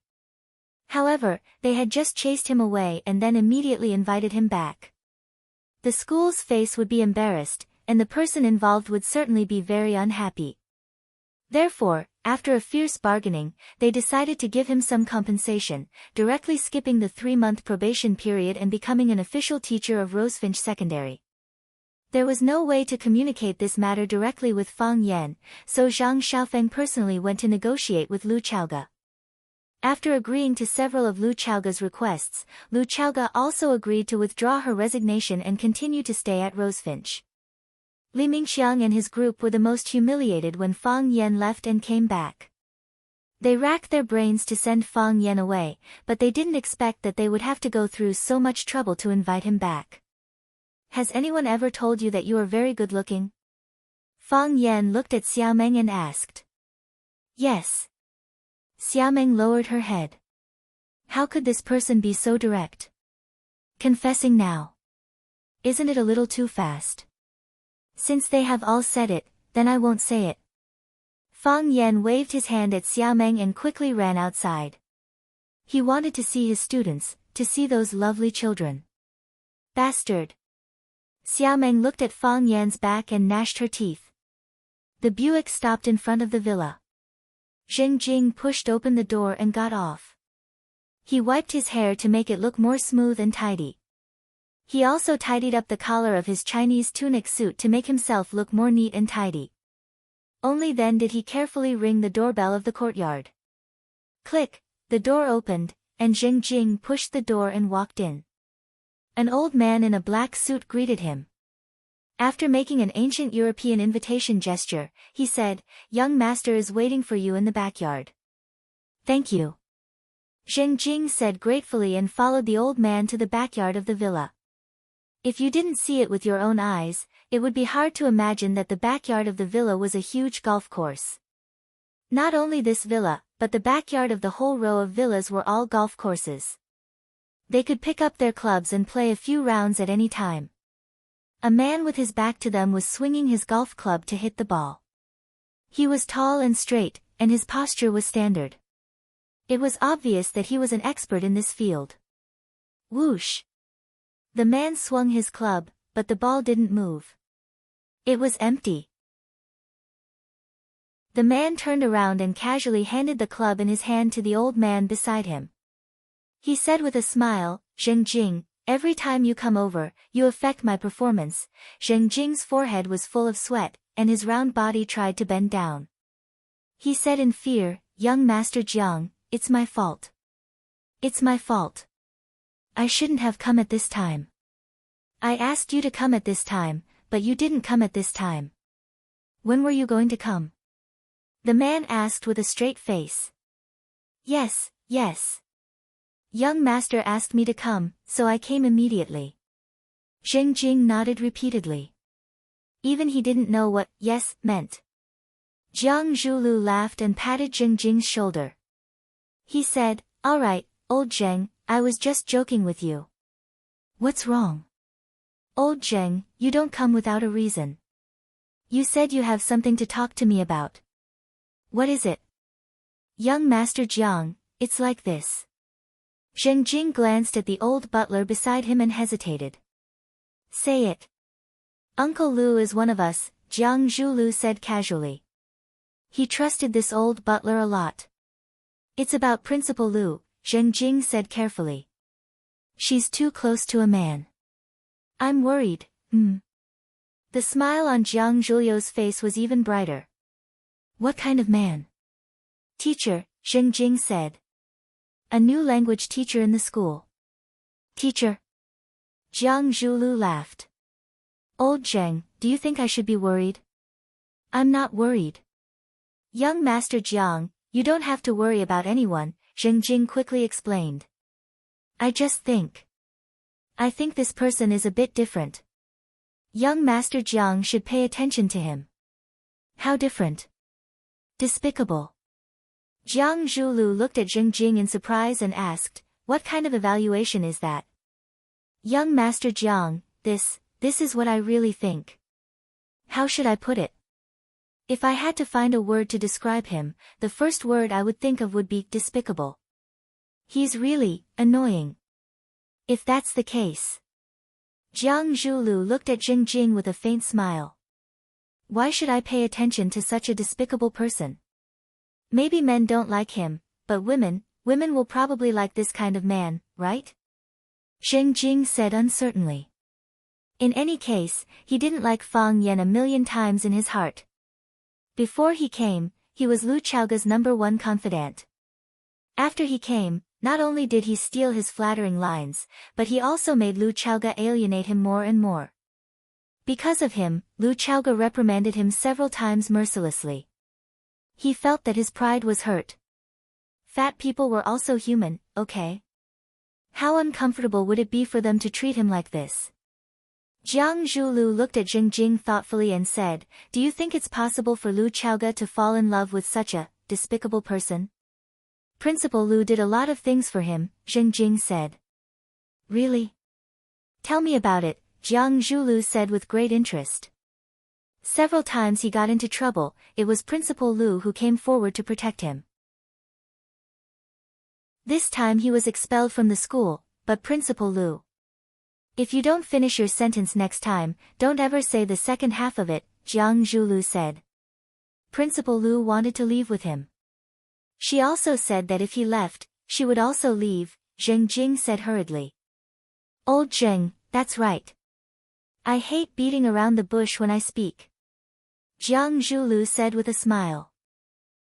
However, they had just chased him away and then immediately invited him back. The school's face would be embarrassed, and the person involved would certainly be very unhappy. Therefore, after a fierce bargaining, they decided to give him some compensation, directly skipping the 3-month probation period and becoming an official teacher of Rosefinch Secondary. There was no way to communicate this matter directly with Fang Yan, so Zhang Xiaofeng personally went to negotiate with Lu Chaoge. After agreeing to several of Lu Chaoge's requests, Lu Chaoge also agreed to withdraw her resignation and continue to stay at Rosefinch. Li Mingxiang and his group were the most humiliated when Fang Yan left and came back. They racked their brains to send Fang Yan away, but they didn't expect that they would have to go through so much trouble to invite him back. Has anyone ever told you that you are very good-looking? Fang Yan looked at Xiaomeng and asked. Yes. Xiaomeng lowered her head. How could this person be so direct? Confessing now. Isn't it a little too fast? Since they have all said it, then I won't say it. Fang Yan waved his hand at Xiaomeng and quickly ran outside. He wanted to see his students, to see those lovely children. Bastard! Xiaomeng looked at Fang Yan's back and gnashed her teeth. The Buick stopped in front of the villa. Zheng Jing pushed open the door and got off. He wiped his hair to make it look more smooth and tidy. He also tidied up the collar of his Chinese tunic suit to make himself look more neat and tidy. Only then did he carefully ring the doorbell of the courtyard. Click, the door opened, and Zheng Jing pushed the door and walked in. An old man in a black suit greeted him. After making an ancient European invitation gesture, he said, "Young master is waiting for you in the backyard." "Thank you." Zheng Jing said gratefully and followed the old man to the backyard of the villa. If you didn't see it with your own eyes, it would be hard to imagine that the backyard of the villa was a huge golf course. Not only this villa, but the backyard of the whole row of villas were all golf courses. They could pick up their clubs and play a few rounds at any time. A man with his back to them was swinging his golf club to hit the ball. He was tall and straight, and his posture was standard. It was obvious that he was an expert in this field. Whoosh! The man swung his club, but the ball didn't move. It was empty. The man turned around and casually handed the club in his hand to the old man beside him. He said with a smile, "Zheng Jing, every time you come over, you affect my performance." Zheng Jing's forehead was full of sweat, and his round body tried to bend down. He said in fear, "Young Master Jiang, it's my fault. It's my fault. I shouldn't have come at this time. I asked you to come at this time, but you didn't come at this time. When were you going to come?" The man asked with a straight face. Yes. Young master asked me to come, so I came immediately." Zheng Jing nodded repeatedly. Even he didn't know what "yes" meant. Jiang Zhulu laughed and patted Zheng Jing's shoulder. He said, "All right, old Zheng, I was just joking with you." "What's wrong?" "Old Zheng, you don't come without a reason. You said you have something to talk to me about." "What is it?" "Young Master Jiang, it's like this." Zheng Jing glanced at the old butler beside him and hesitated. "Say it." "Uncle Lu is one of us," Jiang Zhulu said casually. He trusted this old butler a lot. "It's about Principal Lu," Zheng Jing said carefully. "She's too close to a man. I'm worried." The smile on Jiang Zhulio's face was even brighter. "What kind of man?" "Teacher," Zheng Jing said. "A new language teacher in the school." "Teacher?" Jiang Zhulu laughed. "Old Zheng, do you think I should be worried?" "I'm not worried." "Young Master Jiang, you don't have to worry about anyone," Zheng Jing quickly explained. "I think this person is a bit different. Young Master Jiang should pay attention to him." "How different?" "Despicable." Jiang Zhulu looked at Zheng Jing in surprise and asked, "What kind of evaluation is that?" "Young Master Jiang, this is what I really think." "How should I put it?" "If I had to find a word to describe him, the first word I would think of would be despicable. He's really annoying." "If that's the case." Jiang Zhulu looked at Zheng Jing with a faint smile. "Why should I pay attention to such a despicable person? Maybe men don't like him, but women will probably like this kind of man, right?" Zheng Jing said uncertainly. In any case, he didn't like Fang Yan a million times in his heart. Before he came, he was Lu Chaoga's #1 confidant. After he came, not only did he steal his flattering lines, but he also made Lu Chaoga alienate him more and more. Because of him, Lu Chaoga reprimanded him several times mercilessly. He felt that his pride was hurt. Fat people were also human, okay? How uncomfortable would it be for them to treat him like this? Jiang Zhulu looked at Zheng Jing thoughtfully and said, "Do you think it's possible for Lu Chaoga to fall in love with such a despicable person?" "Principal Lu did a lot of things for him," Zheng Jing said. "Really? Tell me about it," Jiang Zhulu said with great interest. "Several times he got into trouble, it was Principal Lu who came forward to protect him. This time he was expelled from the school, but Principal Lu—" "If you don't finish your sentence next time, don't ever say the second half of it," Jiang Zhulu said. Principal Lu wanted to leave with him. She also said that if he left, she would also leave, Zheng Jing said hurriedly. "Old Zheng, that's right. I hate beating around the bush when I speak," Jiang Zhulu said with a smile.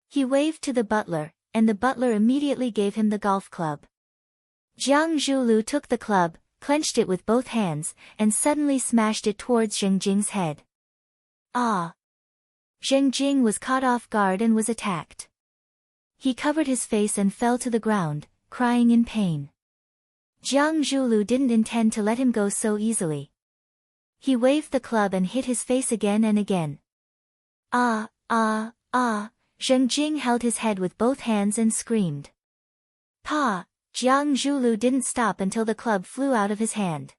He waved to the butler, and the butler immediately gave him the golf club. Jiang Zhulu took the club, clenched it with both hands, and suddenly smashed it towards Zheng Jing's head. "Ah!" Zheng Jing was caught off guard and was attacked. He covered his face and fell to the ground, crying in pain. Jiang Zhulu didn't intend to let him go so easily. He waved the club and hit his face again and again. "Ah, ah, ah!" Zheng Jing held his head with both hands and screamed. "Pa!" Jiang Zhulu didn't stop until the club flew out of his hand.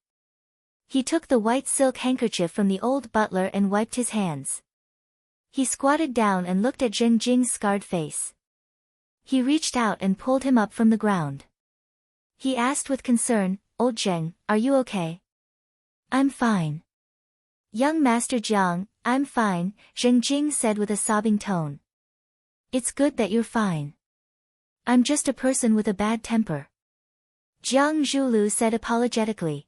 He took the white silk handkerchief from the old butler and wiped his hands. He squatted down and looked at Zheng Jing's scarred face. He reached out and pulled him up from the ground. He asked with concern, "Old Zheng, are you okay?" "I'm fine." "Young Master Jiang, I'm fine, Zheng Jing said with a sobbing tone. It's good that you're fine. I'm just a person with a bad temper. Jiang Zhulu said apologetically.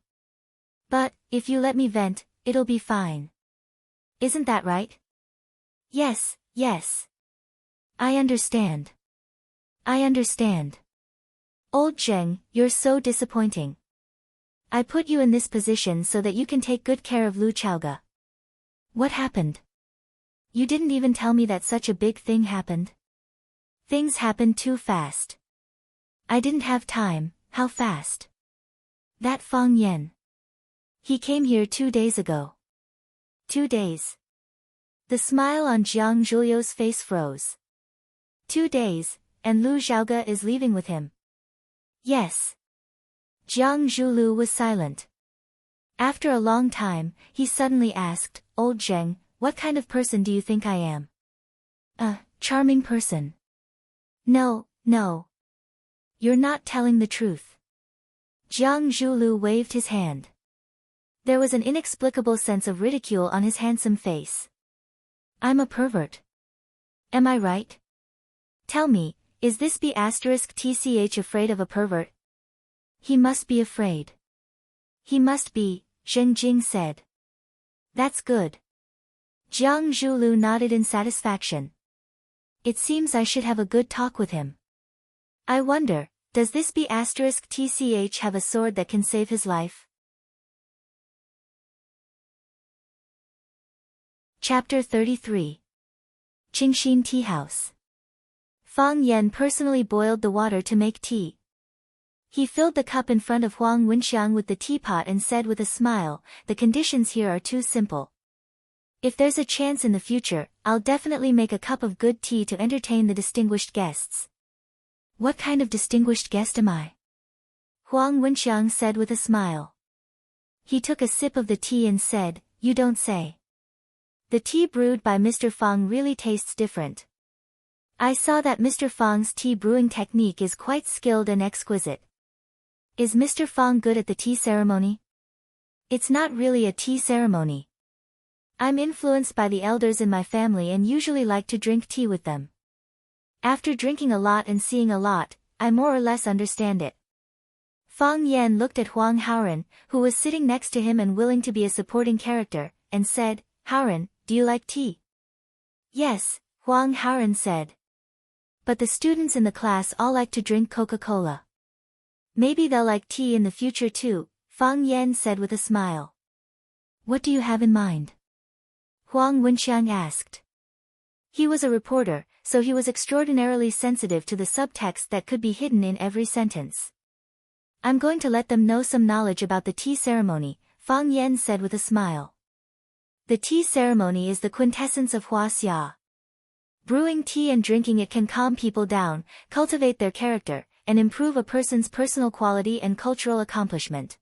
But, if you let me vent, it'll be fine. Isn't that right? Yes, yes. I understand. I understand. Old Zheng, you're so disappointing. I put you in this position so that you can take good care of Lu Chaoge. What happened? You didn't even tell me that such a big thing happened. Things happened too fast. I didn't have time. How fast? That Fang Yan. He came here 2 days ago. 2 days. The smile on Jiang Zhulio's face froze. 2 days, and Lu Xiaoge is leaving with him. Yes. Jiang Zhulu was silent. After a long time, he suddenly asked, Old Zheng, what kind of person do you think I am? A charming person. No, no. You're not telling the truth. Jiang Zhulu waved his hand. There was an inexplicable sense of ridicule on his handsome face. I'm a pervert. Am I right? Tell me, is this B*TCH afraid of a pervert? He must be afraid. He must be, Zheng Jing said. That's good. Jiang Zhulu nodded in satisfaction. It seems I should have a good talk with him. I wonder, does this B*TCH have a sword that can save his life? Chapter 33. Qingxin Tea House. Fang Yan personally boiled the water to make tea. He filled the cup in front of Huang Wenxiang with the teapot and said with a smile, the conditions here are too simple. If there's a chance in the future, I'll definitely make a cup of good tea to entertain the distinguished guests. What kind of distinguished guest am I? Huang Wenxiang said with a smile. He took a sip of the tea and said, You don't say. The tea brewed by Mr. Fang really tastes different. I saw that Mr. Fang's tea brewing technique is quite skilled and exquisite. Is Mr. Fang good at the tea ceremony? It's not really a tea ceremony. I'm influenced by the elders in my family and usually like to drink tea with them. After drinking a lot and seeing a lot, I more or less understand it. Fang Yan looked at Huang Haoran, who was sitting next to him and willing to be a supporting character, and said, Haoran, do you like tea? Yes, Huang Haoran said. But the students in the class all like to drink Coca-Cola. Maybe they'll like tea in the future too, Fang Yan said with a smile. What do you have in mind? Huang Wenxiang asked. He was a reporter, so he was extraordinarily sensitive to the subtext that could be hidden in every sentence. I'm going to let them know some knowledge about the tea ceremony, Fang Yan said with a smile. The tea ceremony is the quintessence of Huaxia. Brewing tea and drinking it can calm people down, cultivate their character, and improve a person's personal quality and cultural accomplishment.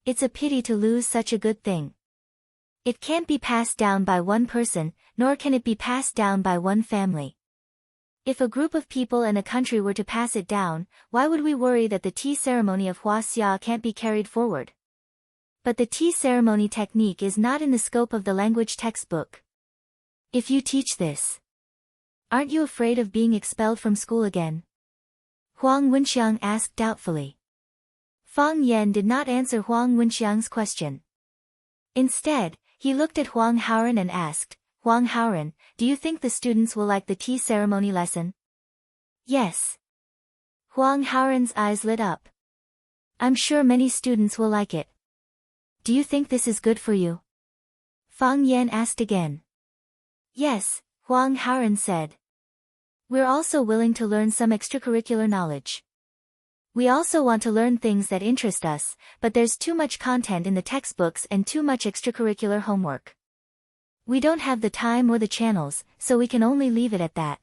It's a pity to lose such a good thing. It can't be passed down by one person, nor can it be passed down by one family. If a group of people and a country were to pass it down, why would we worry that the tea ceremony of Huaxia can't be carried forward? But the tea ceremony technique is not in the scope of the language textbook. If you teach this, aren't you afraid of being expelled from school again? Huang Wenxiang asked doubtfully. Fang Yan did not answer Huang Wenxiang's question. Instead, he looked at Huang Haoran and asked, Huang Haoran, do you think the students will like the tea ceremony lesson? Yes. Huang Haoran's eyes lit up. I'm sure many students will like it. Do you think this is good for you? Fang Yan asked again. Yes, Huang Haoran said. We're also willing to learn some extracurricular knowledge. We also want to learn things that interest us, but there's too much content in the textbooks and too much extracurricular homework. We don't have the time or the channels, so we can only leave it at that.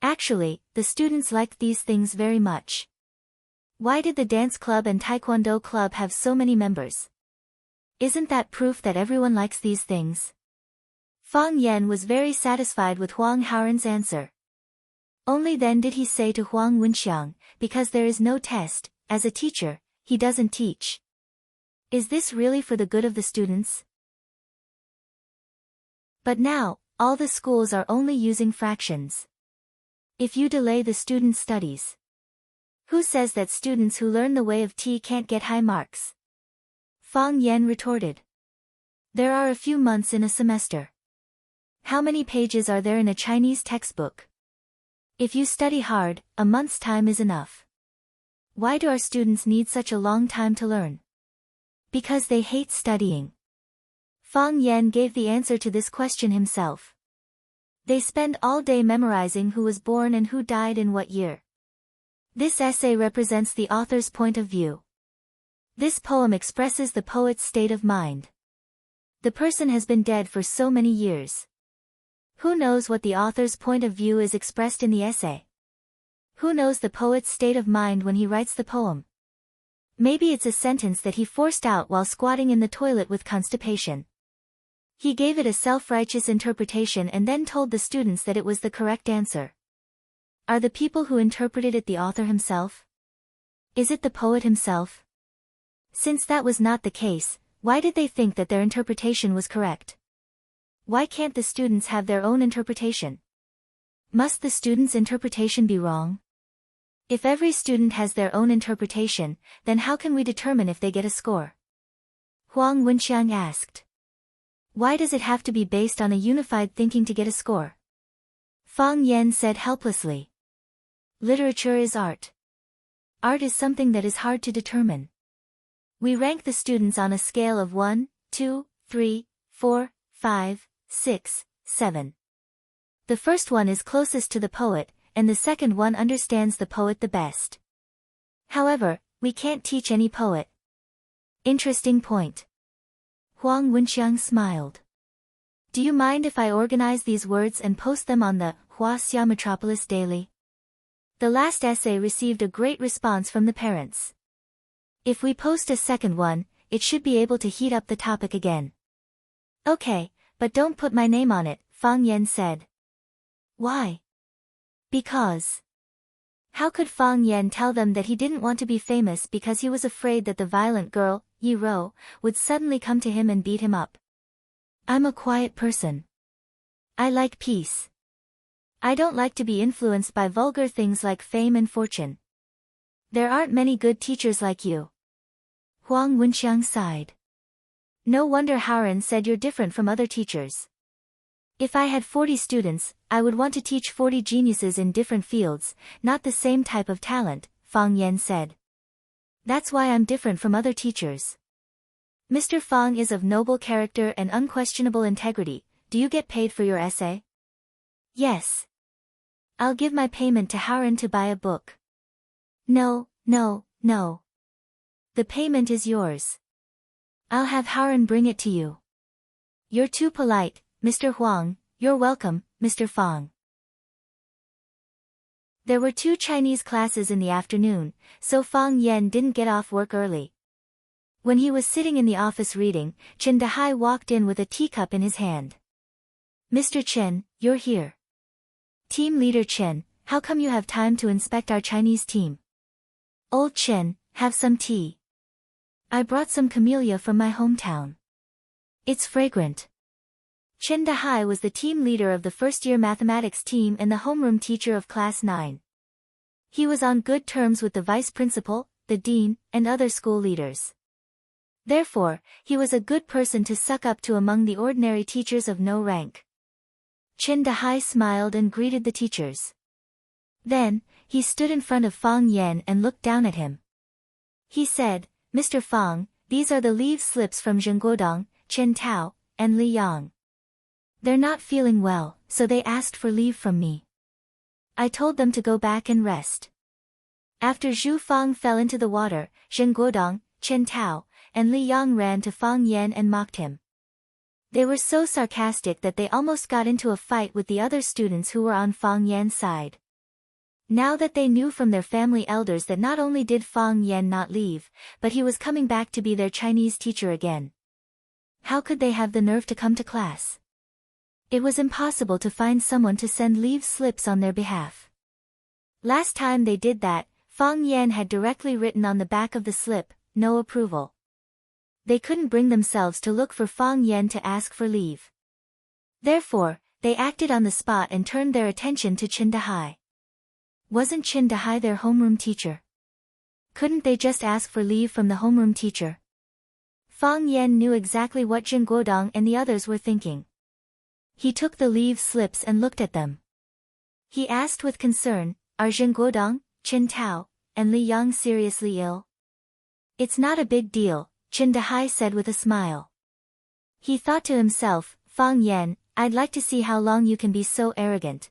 Actually, the students liked these things very much. Why did the dance club and taekwondo club have so many members? Isn't that proof that everyone likes these things? Fang Yan was very satisfied with Huang Haoran's answer. Only then did he say to Huang Wenxiang, because there is no test, as a teacher, he doesn't teach. Is this really for the good of the students? But now, all the schools are only using fractions. If you delay the students' studies. Who says that students who learn the way of tea can't get high marks? Fang Yan retorted. There are a few months in a semester. How many pages are there in a Chinese textbook? If you study hard, a month's time is enough. Why do our students need such a long time to learn? Because they hate studying. Fang Yan gave the answer to this question himself. They spend all day memorizing who was born and who died in what year. This essay represents the author's point of view. This poem expresses the poet's state of mind. The person has been dead for so many years. Who knows what the author's point of view is expressed in the essay? Who knows the poet's state of mind when he writes the poem? Maybe it's a sentence that he forced out while squatting in the toilet with constipation. He gave it a self-righteous interpretation and then told the students that it was the correct answer. Are the people who interpreted it the author himself? Is it the poet himself? Since that was not the case, why did they think that their interpretation was correct? Why can't the students have their own interpretation? Must the students' interpretation be wrong? If every student has their own interpretation, then how can we determine if they get a score? Huang Wenxiang asked. Why does it have to be based on a unified thinking to get a score? Fang Yan said helplessly. Literature is art. Art is something that is hard to determine. We rank the students on a scale of 1, 2, 3, 4, 5, 6, 7. The first one is closest to the poet, and the second one understands the poet the best. However, we can't teach any poet. Interesting point. Huang Wenxiang smiled. Do you mind if I organize these words and post them on the Huaxia Metropolis Daily? The last essay received a great response from the parents. If we post a second one, it should be able to heat up the topic again. Okay, but don't put my name on it, Fang Yan said. Why? Because. How could Fang Yan tell them that he didn't want to be famous because he was afraid that the violent girl, Yi Ro, would suddenly come to him and beat him up? I'm a quiet person. I like peace. I don't like to be influenced by vulgar things like fame and fortune. There aren't many good teachers like you. Huang Wenxiang sighed. No wonder Haoran said you're different from other teachers. If I had 40 students, I would want to teach 40 geniuses in different fields, not the same type of talent, Fang Yan said. That's why I'm different from other teachers. Mr. Fang is of noble character and unquestionable integrity. Do you get paid for your essay? Yes. I'll give my payment to Haoran to buy a book. No. The payment is yours. I'll have Haoran bring it to you. You're too polite, Mr. Huang. You're welcome, Mr. Fang. There were 2 Chinese classes in the afternoon, so Fang Yan didn't get off work early. When he was sitting in the office reading, Chen Dehai walked in with a teacup in his hand. Mr. Chen, you're here. Team leader Chen, how come you have time to inspect our Chinese team? Old Chen, have some tea. I brought some camellia from my hometown. It's fragrant. Chen Dehai was the team leader of the first-year mathematics team and the homeroom teacher of class 9. He was on good terms with the vice principal, the dean, and other school leaders. Therefore, he was a good person to suck up to among the ordinary teachers of no rank. Chen Dehai smiled and greeted the teachers. Then, he stood in front of Fang Yan and looked down at him. He said, Mr. Fang, these are the leave slips from Zheng Guodong, Chen Tao, and Li Yang. They're not feeling well, so they asked for leave from me. I told them to go back and rest. After Zhu Fang fell into the water, Zheng Guodong, Chen Tao, and Li Yang ran to Fang Yan and mocked him. They were so sarcastic that they almost got into a fight with the other students who were on Fang Yan's side. Now that they knew from their family elders that not only did Fang Yan not leave, but he was coming back to be their Chinese teacher again. How could they have the nerve to come to class? It was impossible to find someone to send leave slips on their behalf. Last time they did that, Fang Yan had directly written on the back of the slip, no approval. They couldn't bring themselves to look for Fang Yan to ask for leave. Therefore, they acted on the spot and turned their attention to Chin Dahai. Wasn't Chin Dahai their homeroom teacher? Couldn't they just ask for leave from the homeroom teacher? Fang Yan knew exactly what Jin Guodong and the others were thinking. He took the leave slips and looked at them. He asked with concern, "Are Jin Guodong, Qin Tao, and Li Yang seriously ill?" "It's not a big deal," Chin Dahai said with a smile. He thought to himself, "Fang Yan, I'd like to see how long you can be so arrogant.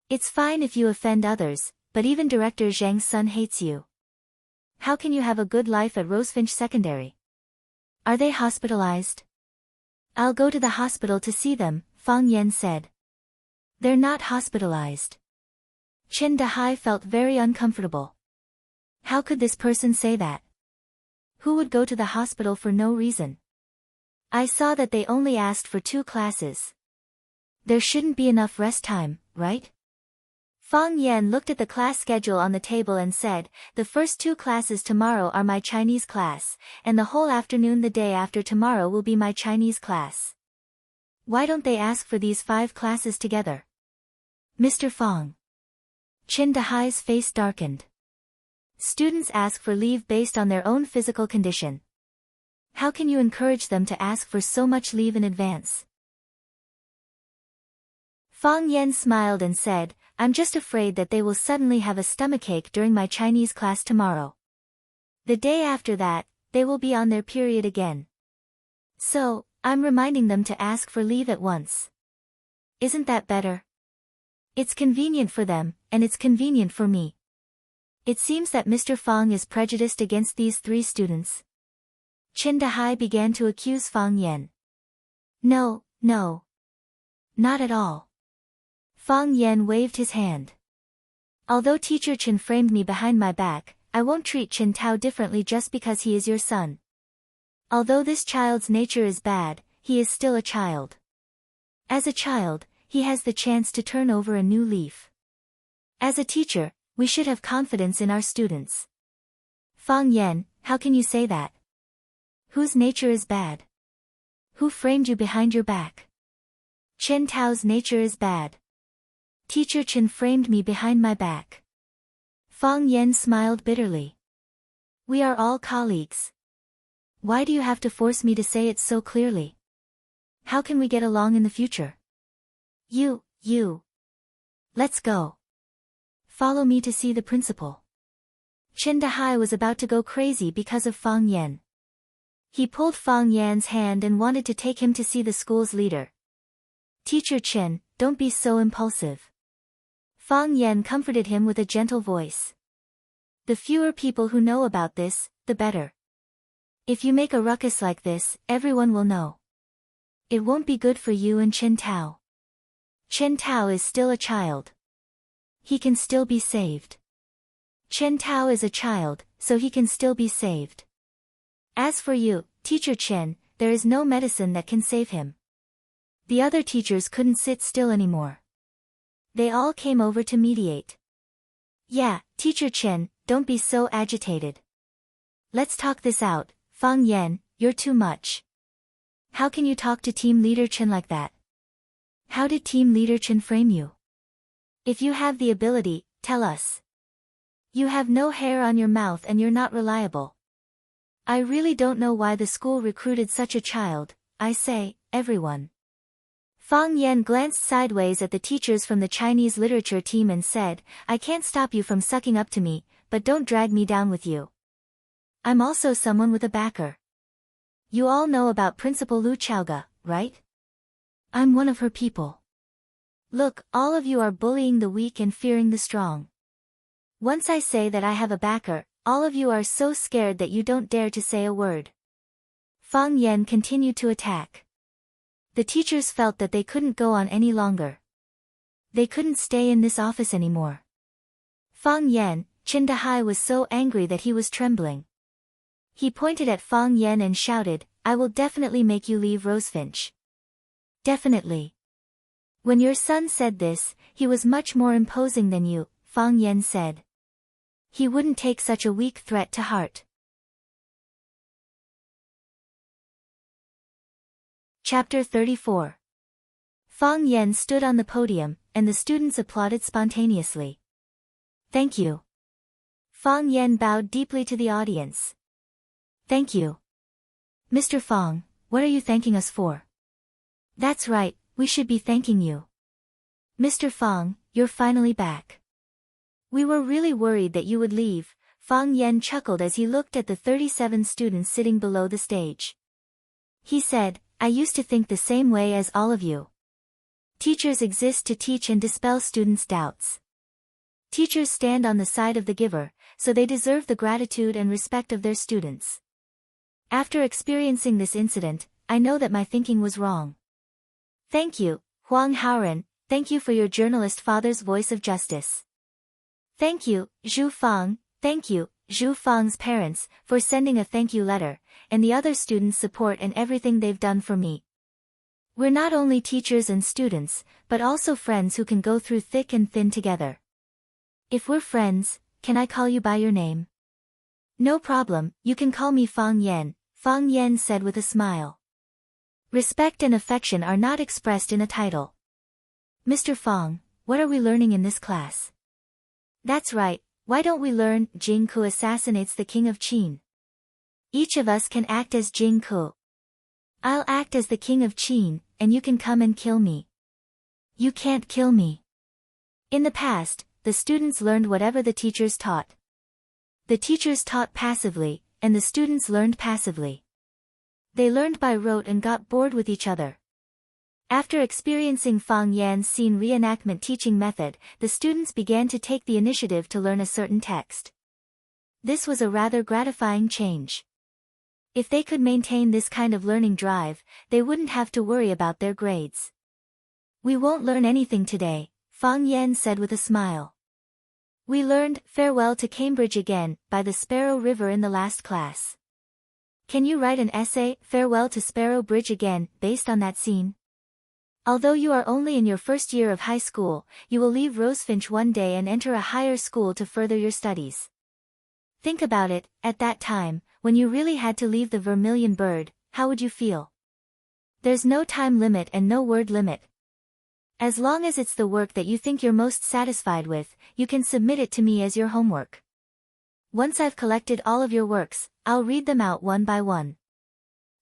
It's fine if you offend others, but even Director Zhang's son hates you. How can you have a good life at Rosefinch Secondary? Are they hospitalized?" "I'll go to the hospital to see them," Fang Yan said. "They're not hospitalized." Chin Dahai felt very uncomfortable. How could this person say that? Who would go to the hospital for no reason? "I saw that they only asked for 2 classes. There shouldn't be enough rest time, right?" Fang Yan looked at the class schedule on the table and said, "The first 2 classes tomorrow are my Chinese class, and the whole afternoon the day after tomorrow will be my Chinese class. Why don't they ask for these 5 classes together?" "Mr. Fang." Chin Dahai's face darkened. "Students ask for leave based on their own physical condition. How can you encourage them to ask for so much leave in advance?" Fang Yan smiled and said, "I'm just afraid that they will suddenly have a stomachache during my Chinese class tomorrow. The day after that, they will be on their period again. So, I'm reminding them to ask for leave at once. Isn't that better? It's convenient for them, and it's convenient for me." It seems that Mr. Fang is prejudiced against these 3 students. Chin Dahai began to accuse Fang Yan. No. Not at all." Fang Yan waved his hand. "Although Teacher Chin framed me behind my back, I won't treat Chin Tao differently just because he is your son. Although this child's nature is bad, he is still a child. As a child, he has the chance to turn over a new leaf. As a teacher, we should have confidence in our students." "Fang Yan, how can you say that? Whose nature is bad? Who framed you behind your back?" "Chen Tao's nature is bad. Teacher Chen framed me behind my back." Fang Yan smiled bitterly. "We are all colleagues. Why do you have to force me to say it so clearly? How can we get along in the future? You. Let's go. Follow me to see the principal." Chin Dahai was about to go crazy because of Fang Yan. He pulled Fang Yan's hand and wanted to take him to see the school's leader. "Teacher Chen, don't be so impulsive." Fang Yan comforted him with a gentle voice. "The fewer people who know about this, the better. If you make a ruckus like this, everyone will know. It won't be good for you and Chen Tao. Chen Tao is still a child. He can still be saved. Chen Tao is a child, so he can still be saved. As for you, Teacher Chen, there is no medicine that can save him." The other teachers couldn't sit still anymore. They all came over to mediate. "Yeah, Teacher Chen, don't be so agitated. Let's talk this out. Fang Yan, you're too much. How can you talk to Team Leader Chen like that? How did Team Leader Chen frame you? If you have the ability, tell us. You have no hair on your mouth and you're not reliable. I really don't know why the school recruited such a child, I say, everyone." Fang Yan glanced sideways at the teachers from the Chinese literature team and said, "I can't stop you from sucking up to me, but don't drag me down with you. I'm also someone with a backer. You all know about Principal Lu Chaoga, right? I'm one of her people. Look, all of you are bullying the weak and fearing the strong. Once I say that I have a backer, all of you are so scared that you don't dare to say a word." Fang Yan continued to attack. The teachers felt that they couldn't go on any longer. They couldn't stay in this office anymore. Fang Yan, Chin Dahai was so angry that he was trembling. He pointed at Fang Yan and shouted, "I will definitely make you leave Rosefinch. Definitely." "When your son said this, he was much more imposing than you," Fang Yan said. "He wouldn't take such a weak threat to heart." Chapter 34. Fang Yan stood on the podium, and the students applauded spontaneously. Thank you. Fang Yan bowed deeply to the audience. Thank you. Mr. Fang, what are you thanking us for? That's right, we should be thanking you. Mr. Fang, you're finally back. We were really worried that you would leave. Fang Yan chuckled as he looked at the 37 students sitting below the stage. He said, I used to think the same way as all of you. Teachers exist to teach and dispel students' doubts. Teachers stand on the side of the giver, so they deserve the gratitude and respect of their students. After experiencing this incident, I know that my thinking was wrong. Thank you, Huang Haoren, thank you for your journalist father's voice of justice. Thank you, Zhu Fang, thank you, Zhu Fang's parents, for sending a thank you letter, and the other students' support and everything they've done for me. We're not only teachers and students, but also friends who can go through thick and thin together. If we're friends, can I call you by your name? No problem, you can call me Fang Yan, Fang Yan said with a smile. Respect and affection are not expressed in a title. Mr. Fang, what are we learning in this class? That's right, why don't we learn Jing Ku assassinates the king of Qin? Each of us can act as Jing Ku. I'll act as the king of Qin, and you can come and kill me. You can't kill me. In the past, the students learned whatever the teachers taught. The teachers taught passively, and the students learned passively. They learned by rote and got bored with each other. After experiencing Fang Yan's scene reenactment teaching method, the students began to take the initiative to learn a certain text. This was a rather gratifying change. If they could maintain this kind of learning drive, they wouldn't have to worry about their grades. We won't learn anything today, Fang Yan said with a smile. We learned Farewell to Cambridge Again by the Sparrow River in the last class. Can you write an essay, Farewell to Sparrow Bridge Again, based on that scene? Although you are only in your first year of high school, you will leave Rosefinch one day and enter a higher school to further your studies. Think about it, at that time, when you really had to leave the Vermilion Bird, how would you feel? There's no time limit and no word limit. As long as it's the work that you think you're most satisfied with, you can submit it to me as your homework. Once I've collected all of your works, I'll read them out one by one.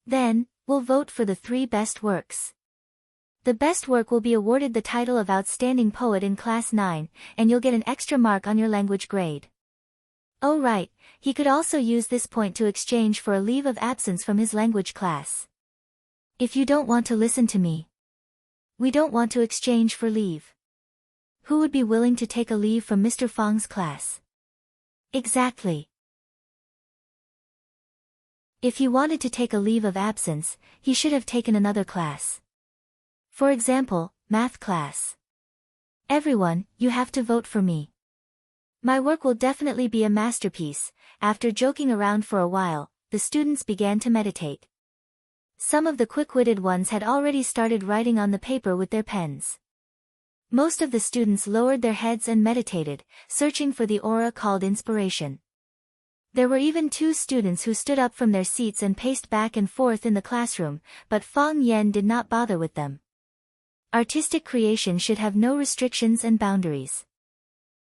Then, we'll vote for the 3 best works. The best work will be awarded the title of Outstanding Poet in Class 9, and you'll get an extra mark on your language grade. Oh right, he could also use this point to exchange for a leave of absence from his language class. If you don't want to listen to me. We don't want to exchange for leave. Who would be willing to take a leave from Mr. Fang's class? Exactly. If he wanted to take a leave of absence, he should have taken another class. For example, math class. Everyone, you have to vote for me. My work will definitely be a masterpiece. After joking around for a while, the students began to meditate. Some of the quick-witted ones had already started writing on the paper with their pens. Most of the students lowered their heads and meditated, searching for the aura called inspiration. There were even 2 students who stood up from their seats and paced back and forth in the classroom, but Fang Yan did not bother with them. Artistic creation should have no restrictions and boundaries.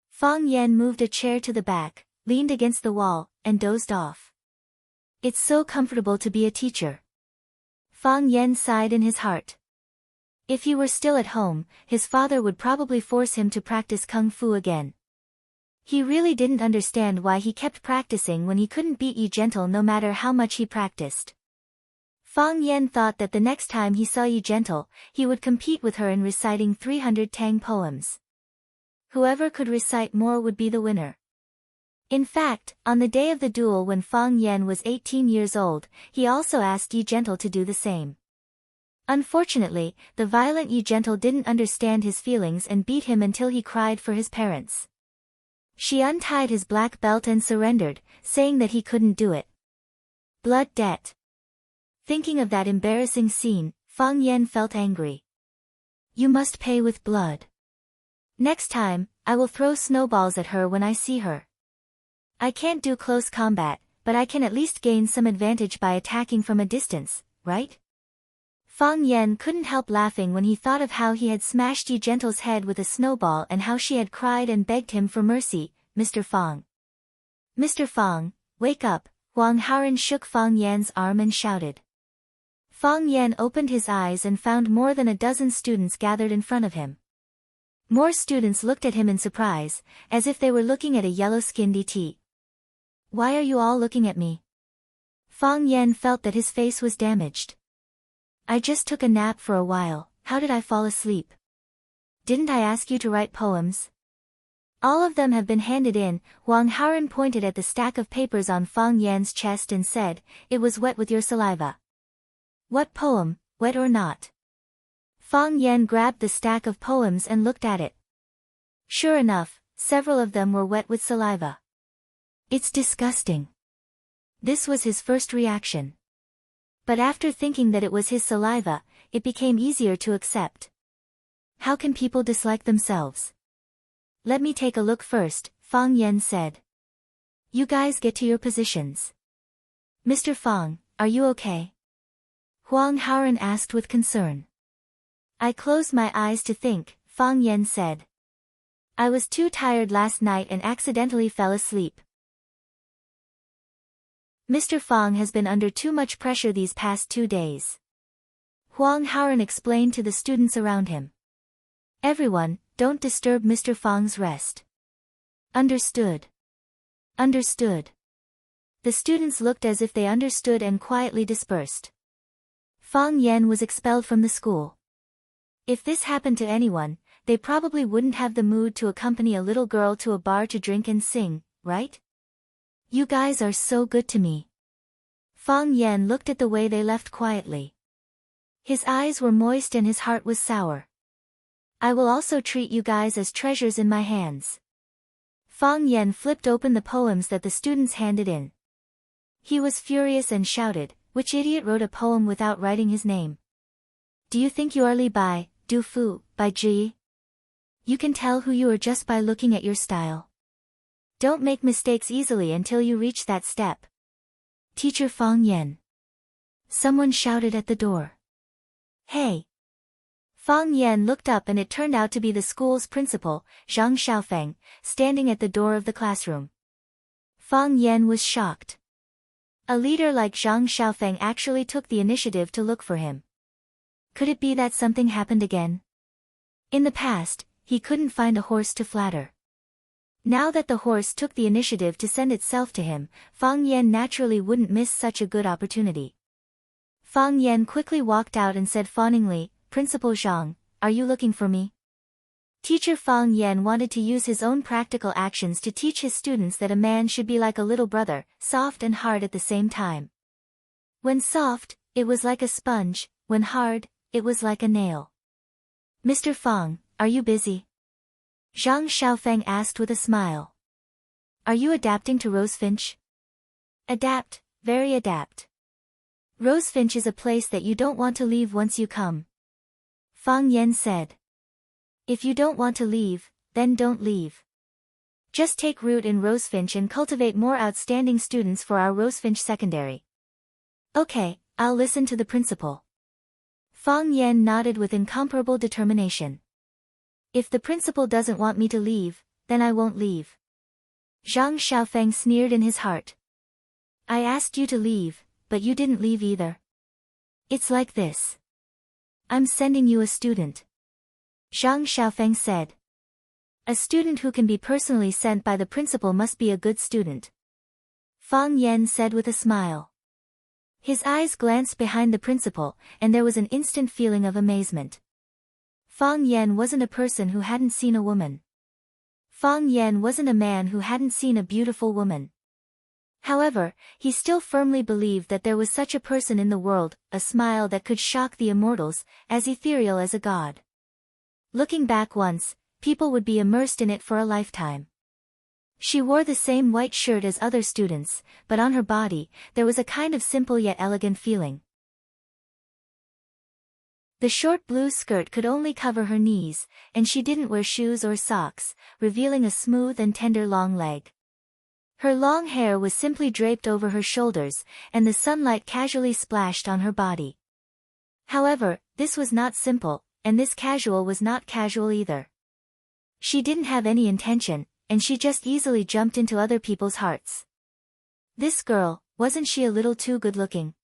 Fang Yan moved a chair to the back, leaned against the wall, and dozed off. It's so comfortable to be a teacher. Fang Yan sighed in his heart. If he were still at home, his father would probably force him to practice kung fu again. He really didn't understand why he kept practicing when he couldn't beat Yi Gentle no matter how much he practiced. Fang Yan thought that the next time he saw Yi Gentle, he would compete with her in reciting 300 Tang poems. Whoever could recite more would be the winner. In fact, on the day of the duel when Fang Yan was 18 years old, he also asked Yi Gentle to do the same. Unfortunately, the violent Yi Gentle didn't understand his feelings and beat him until he cried for his parents. She untied his black belt and surrendered, saying that he couldn't do it. Blood debt. Thinking of that embarrassing scene, Fang Yan felt angry. You must pay with blood. Next time, I will throw snowballs at her when I see her. I can't do close combat, but I can at least gain some advantage by attacking from a distance, right? Fang Yen couldn't help laughing when he thought of how he had smashed Yi Gentle's head with a snowball and how she had cried and begged him for mercy. Mr. Fang. Mr. Fang, wake up. Huang Haoren shook Fang Yan's arm and shouted. Fang Yan opened his eyes and found more than a dozen students gathered in front of him. More students looked at him in surprise, as if they were looking at a yellow-skinned ET. Why are you all looking at me? Fang Yan felt that his face was damaged. I just took a nap for a while. How did I fall asleep? Didn't I ask you to write poems? All of them have been handed in. Huang Haoren pointed at the stack of papers on Fang Yan's chest and said, it was wet with your saliva. What poem, wet or not? Fang Yan grabbed the stack of poems and looked at it. Sure enough, several of them were wet with saliva. It's disgusting. This was his first reaction. But after thinking that it was his saliva, it became easier to accept. How can people dislike themselves? Let me take a look first, Fang Yan said. You guys get to your positions. Mr. Fang, are you okay? Huang Haoren asked with concern. I closed my eyes to think, Fang Yan said. I was too tired last night and accidentally fell asleep. Mr. Fang has been under too much pressure these past 2 days. Huang Haoren explained to the students around him. Everyone, don't disturb Mr. Fang's rest. Understood. Understood. The students looked as if they understood and quietly dispersed. Fang Yan was expelled from the school. If this happened to anyone, they probably wouldn't have the mood to accompany a little girl to a bar to drink and sing, right? You guys are so good to me. Fang Yan looked at the way they left quietly. His eyes were moist and his heart was sour. I will also treat you guys as treasures in my hands. Fang Yan flipped open the poems that the students handed in. He was furious and shouted, which idiot wrote a poem without writing his name? Do you think you are Li Bai, Du Fu, by Ji? You can tell who you are just by looking at your style. Don't make mistakes easily until you reach that step. Teacher Fang Yan. Someone shouted at the door. Hey! Fang Yan looked up and it turned out to be the school's principal, Zhang Xiaofeng, standing at the door of the classroom. Fang Yan was shocked. A leader like Zhang Xiaofeng actually took the initiative to look for him. Could it be that something happened again? In the past, he couldn't find a horse to flatter. Now that the horse took the initiative to send itself to him, Fang Yan naturally wouldn't miss such a good opportunity. Fang Yan quickly walked out and said fawningly, Principal Zhang, are you looking for me? Teacher Fang Yan wanted to use his own practical actions to teach his students that a man should be like a little brother, soft and hard at the same time. When soft, it was like a sponge, when hard, it was like a nail. Mr. Fang, are you busy? Zhang Xiaofeng asked with a smile. Are you adapting to Rosefinch? Adapt, very adapt. Rosefinch is a place that you don't want to leave once you come. Fang Yan said. If you don't want to leave, then don't leave. Just take root in Rosefinch and cultivate more outstanding students for our Rosefinch Secondary. Okay, I'll listen to the principal. Fang Yan nodded with incomparable determination. If the principal doesn't want me to leave, then I won't leave. Zhang Xiaofeng sneered in his heart. I asked you to leave, but you didn't leave either. It's like this. I'm sending you a student. Zhang Xiaofeng said. A student who can be personally sent by the principal must be a good student. Fang Yan said with a smile. His eyes glanced behind the principal, and there was an instant feeling of amazement. Fang Yan wasn't a person who hadn't seen a woman. Fang Yan wasn't a man who hadn't seen a beautiful woman. However, he still firmly believed that there was such a person in the world, a smile that could shock the immortals, as ethereal as a god. Looking back once, people would be immersed in it for a lifetime. She wore the same white shirt as other students, but on her body, there was a kind of simple yet elegant feeling. The short blue skirt could only cover her knees, and she didn't wear shoes or socks, revealing a smooth and tender long leg. Her long hair was simply draped over her shoulders, and the sunlight casually splashed on her body. However, this was not simple, and this casual was not casual either. She didn't have any intention, and she just easily jumped into other people's hearts. This girl, wasn't she a little too good-looking?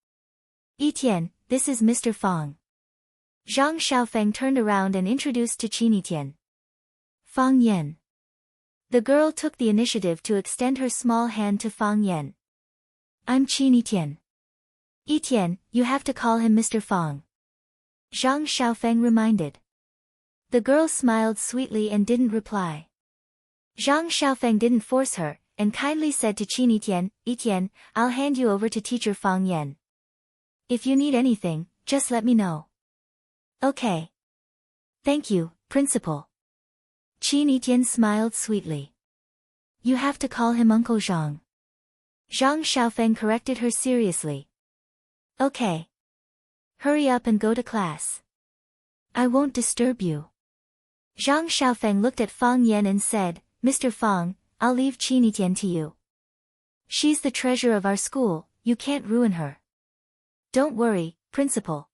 Etienne, this is Mr. Fang. Zhang Xiaofeng turned around and introduced to Qin Etienne. Fang Yan. The girl took the initiative to extend her small hand to Fang Yan. I'm Qin Etienne. Etienne, you have to call him Mr. Fang. Zhang Xiaofeng reminded. The girl smiled sweetly and didn't reply. Zhang Xiaofeng didn't force her, and kindly said to Qin Etienne, Etienne, I'll hand you over to teacher Fang Yan. If you need anything, just let me know. Okay. Thank you, principal. Qin Etienne smiled sweetly. You have to call him Uncle Zhang. Zhang Xiaofeng corrected her seriously. Okay. Hurry up and go to class. I won't disturb you. Zhang Xiaofeng looked at Fang Yan and said, Mr. Fang, I'll leave Qin Etienne to you. She's the treasure of our school, you can't ruin her. Don't worry, principal.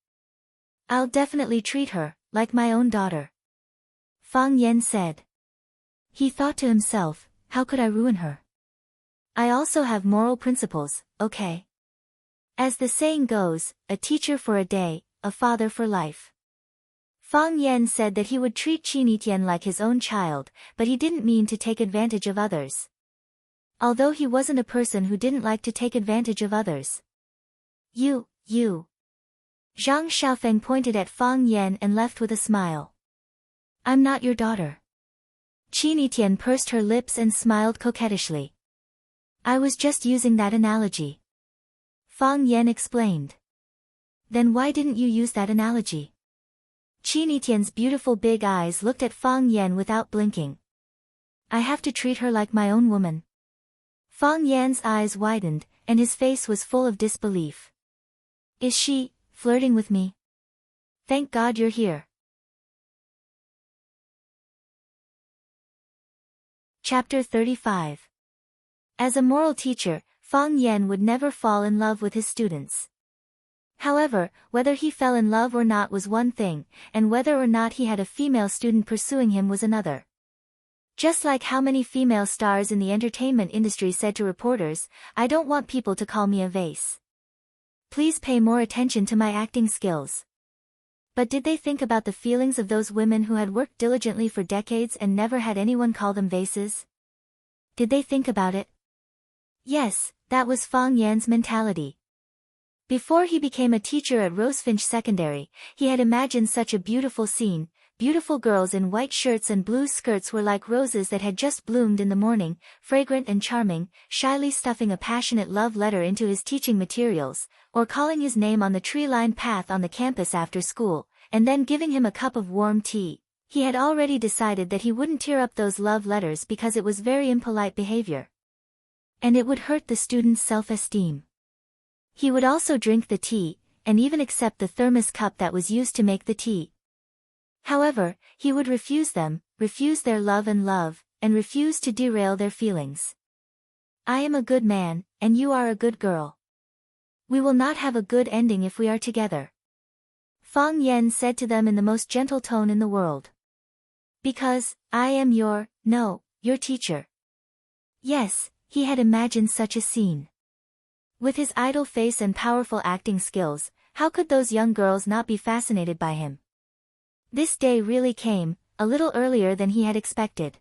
I'll definitely treat her, like my own daughter. Fang Yan said. He thought to himself, how could I ruin her? I also have moral principles, okay? As the saying goes, a teacher for a day, a father for life. Fang Yan said that he would treat Qin Etienne like his own child, but he didn't mean to take advantage of others. Although he wasn't a person who didn't like to take advantage of others. You. Zhang Xiaofeng pointed at Fang Yan and left with a smile. I'm not your daughter. Qin Etienne pursed her lips and smiled coquettishly. I was just using that analogy. Fang Yan explained. Then why didn't you use that analogy? Qin Etienne's beautiful big eyes looked at Fang Yan without blinking. I have to treat her like my own woman. Fang Yan's eyes widened, and his face was full of disbelief. Is she flirting with me? Thank God you're here. Chapter 35. As a moral teacher, Fang Yan would never fall in love with his students. However, whether he fell in love or not was one thing, and whether or not he had a female student pursuing him was another. Just like how many female stars in the entertainment industry said to reporters, I don't want people to call me a vase. Please pay more attention to my acting skills. But did they think about the feelings of those women who had worked diligently for decades and never had anyone call them vases? Did they think about it? Yes, that was Fang Yan's mentality. Before he became a teacher at Rosefinch Secondary, he had imagined such a beautiful scene. Beautiful girls in white shirts and blue skirts were like roses that had just bloomed in the morning, fragrant and charming, shyly stuffing a passionate love letter into his teaching materials, or calling his name on the tree-lined path on the campus after school, and then giving him a cup of warm tea. He had already decided that he wouldn't tear up those love letters because it was very impolite behavior. And it would hurt the student's self-esteem. He would also drink the tea, and even accept the thermos cup that was used to make the tea. However, he would refuse them, refuse their love, and refuse to derail their feelings. I am a good man, and you are a good girl. We will not have a good ending if we are together. Fang Yan said to them in the most gentle tone in the world. Because, I am your teacher. Yes, he had imagined such a scene. With his idle face and powerful acting skills, how could those young girls not be fascinated by him? This day really came, a little earlier than he had expected.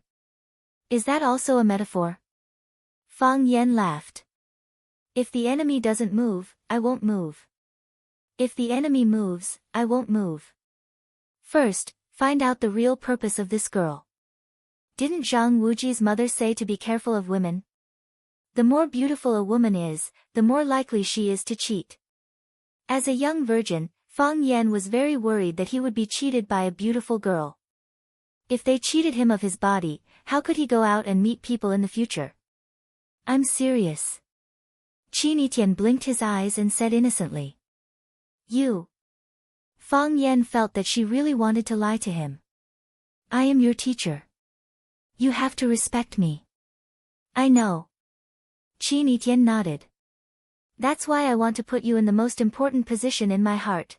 Is that also a metaphor? Fang Yan laughed. If the enemy doesn't move, I won't move. If the enemy moves, I won't move. First, find out the real purpose of this girl. Didn't Zhang Wuji's mother say to be careful of women? The more beautiful a woman is, the more likely she is to cheat. As a young virgin, Fang Yan was very worried that he would be cheated by a beautiful girl. If they cheated him of his body, how could he go out and meet people in the future? I'm serious. Qin Etienne blinked his eyes and said innocently. You. Fang Yan felt that she really wanted to lie to him. I am your teacher. You have to respect me. I know. Qin Etienne nodded. That's why I want to put you in the most important position in my heart.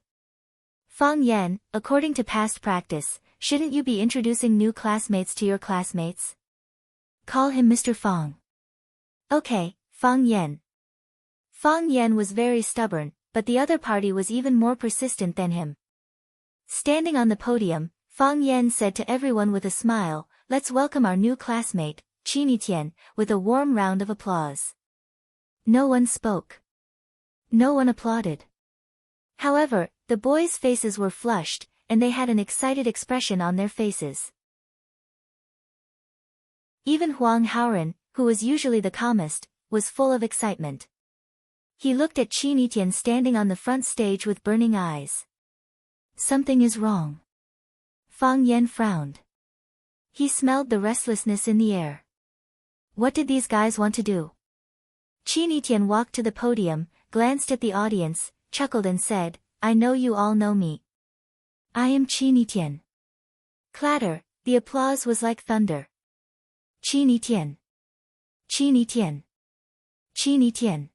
Fang Yan, according to past practice, shouldn't you be introducing new classmates to your classmates? Call him Mr. Fang. Okay, Fang Yan. Fang Yan was very stubborn, but the other party was even more persistent than him. Standing on the podium, Fang Yan said to everyone with a smile, "Let's welcome our new classmate, Qini Tian," with a warm round of applause. No one spoke. No one applauded. However, the boys' faces were flushed, and they had an excited expression on their faces. Even Huang Haoren, who was usually the calmest, was full of excitement. He looked at Qini Tian standing on the front stage with burning eyes. Something is wrong. Fang Yan frowned. He smelled the restlessness in the air. What did these guys want to do? Qini Tian walked to the podium, glanced at the audience, chuckled and said, "I know you all know me. I am Qini Tian." Clatter, the applause was like thunder. Qini Tian. Qini Tian. Qini Tian.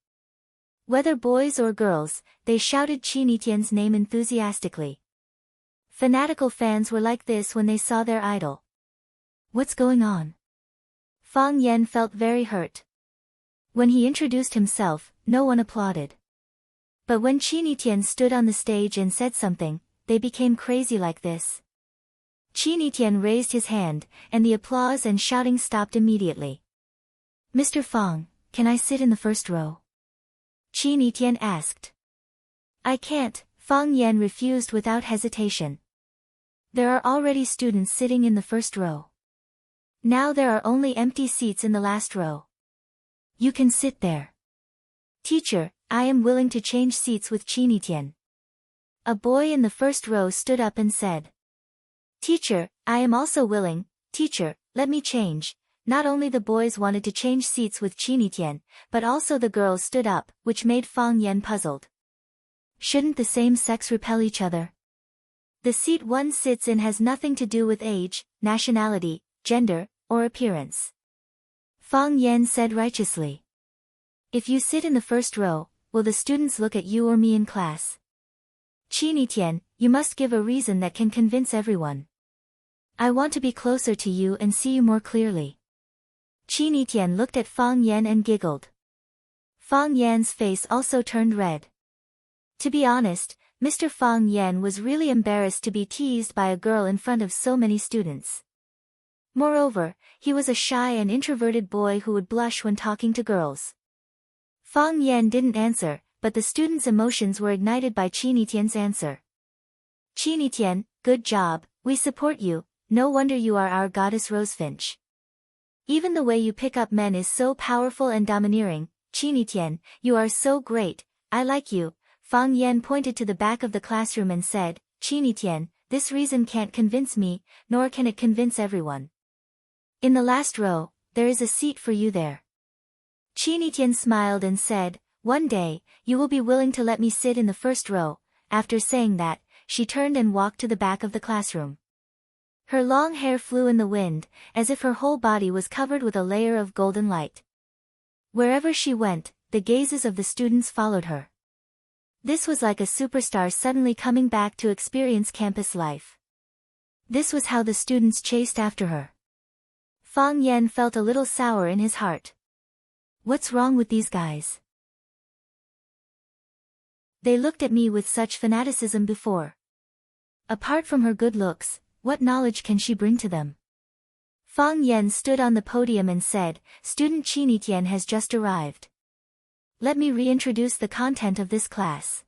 Whether boys or girls, they shouted Qini Tian's name enthusiastically. Fanatical fans were like this when they saw their idol. What's going on? Fang Yan felt very hurt. When he introduced himself, no one applauded. But when Qini Tian stood on the stage and said something, they became crazy like this. Qini Tian raised his hand, and the applause and shouting stopped immediately. "Mr. Fang, can I sit in the first row?" Qini Tian asked. "I can't," Fang Yan refused without hesitation. "There are already students sitting in the first row. Now there are only empty seats in the last row. You can sit there." "Teacher, I am willing to change seats with Qini Tian." A boy in the first row stood up and said. "Teacher, I am also willing, teacher, let me change." Not only the boys wanted to change seats with Qini Tian, but also the girls stood up, which made Fang Yan puzzled. Shouldn't the same sex repel each other? The seat one sits in has nothing to do with age, nationality, gender, or appearance. Fang Yan said righteously. "If you sit in the first row, will the students look at you or me in class?" "Qini Tian, you must give a reason that can convince everyone. I want to be closer to you and see you more clearly." Qini Tian looked at Fang Yan and giggled. Fang Yan's face also turned red. To be honest, Mr. Fang Yan was really embarrassed to be teased by a girl in front of so many students. Moreover, he was a shy and introverted boy who would blush when talking to girls. Fang Yan didn't answer, but the students' emotions were ignited by Qini Tian's answer. "Qini Tian, good job, we support you, no wonder you are our goddess Rosefinch. Even the way you pick up men is so powerful and domineering. Qini Tian, you are so great, I like you." Fang Yan pointed to the back of the classroom and said, "Qini Tian, this reason can't convince me, nor can it convince everyone. In the last row, there is a seat for you there." Qini Tian smiled and said, "One day, you will be willing to let me sit in the first row." After saying that, she turned and walked to the back of the classroom. Her long hair flew in the wind, as if her whole body was covered with a layer of golden light. Wherever she went, the gazes of the students followed her. This was like a superstar suddenly coming back to experience campus life. This was how the students chased after her. Fang Yan felt a little sour in his heart. What's wrong with these guys? They looked at me with such fanaticism before. Apart from her good looks, what knowledge can she bring to them? Fang Yan stood on the podium and said, "Student Qini Tian has just arrived. Let me reintroduce the content of this class.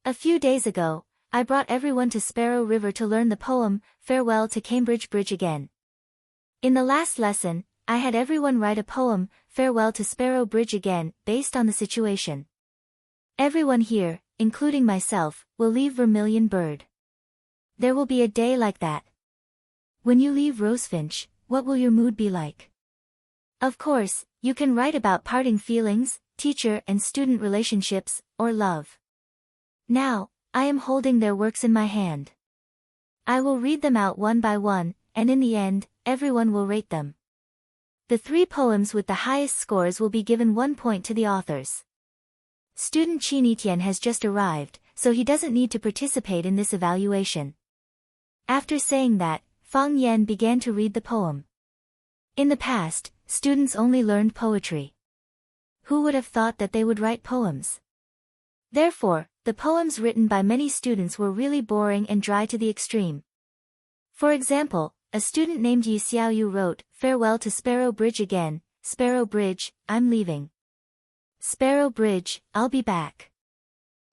A few days ago, I brought everyone to Sparrow River to learn the poem, Farewell to Cambridge Bridge Again. In the last lesson, I had everyone write a poem, Farewell to Sparrow Bridge Again, based on the situation. Everyone here, including myself, will leave Vermilion Bird. There will be a day like that. When you leave Rosefinch, what will your mood be like? Of course, you can write about parting feelings, teacher and student relationships, or love. Now, I am holding their works in my hand. I will read them out one by one, and in the end, everyone will rate them. The 3 poems with the highest scores will be given 1 point to the authors. Student Qini Tian has just arrived, so he doesn't need to participate in this evaluation. After saying that, Fang Yan began to read the poem. In the past, students only learned poetry. Who would have thought that they would write poems? Therefore, the poems written by many students were really boring and dry to the extreme. For example, a student named Yi Xiaoyu wrote, "Farewell to Sparrow Bridge again, Sparrow Bridge, I'm leaving. Sparrow Bridge, I'll be back.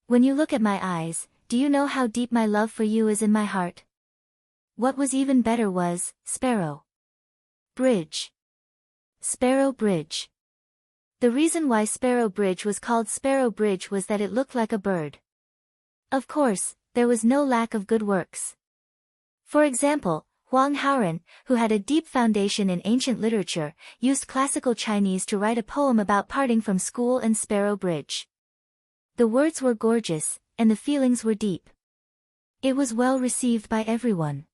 When you look at my eyes, do you know how deep my love for you is in my heart?" What was even better was, Sparrow Bridge. Sparrow Bridge. The reason why Sparrow Bridge was called Sparrow Bridge was that it looked like a bird. Of course, there was no lack of good works. For example, Huang Haoren, who had a deep foundation in ancient literature, used classical Chinese to write a poem about parting from school and Sparrow Bridge. The words were gorgeous, and the feelings were deep. It was well received by everyone.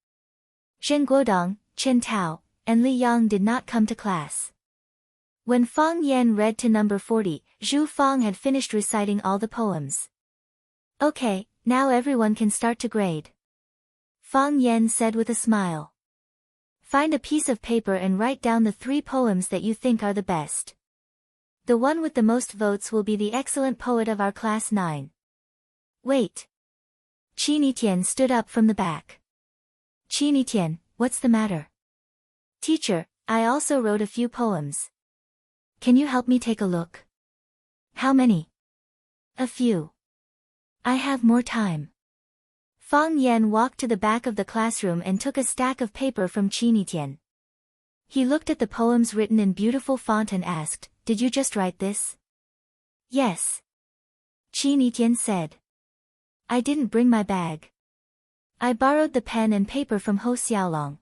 Zheng Guodong, Chen Tao, and Li Yang did not come to class. When Fang Yan read to number 40, Zhu Fang had finished reciting all the poems. "Okay, now everyone can start to grade," Fang Yan said with a smile. "Find a piece of paper and write down the 3 poems that you think are the best. The one with the most votes will be the excellent poet of our class 9. Wait." Qi Nitian stood up from the back. "Qi Nitian, what's the matter?" "Teacher, I also wrote a few poems. Can you help me take a look?" "How many?" "A few. I have more time." Fang Yan walked to the back of the classroom and took a stack of paper from Qi Nitian. He looked at the poems written in beautiful font and asked, "Did you just write this?" "Yes." Qi Nitian said. "I didn't bring my bag. I borrowed the pen and paper from Ho Xiaolong."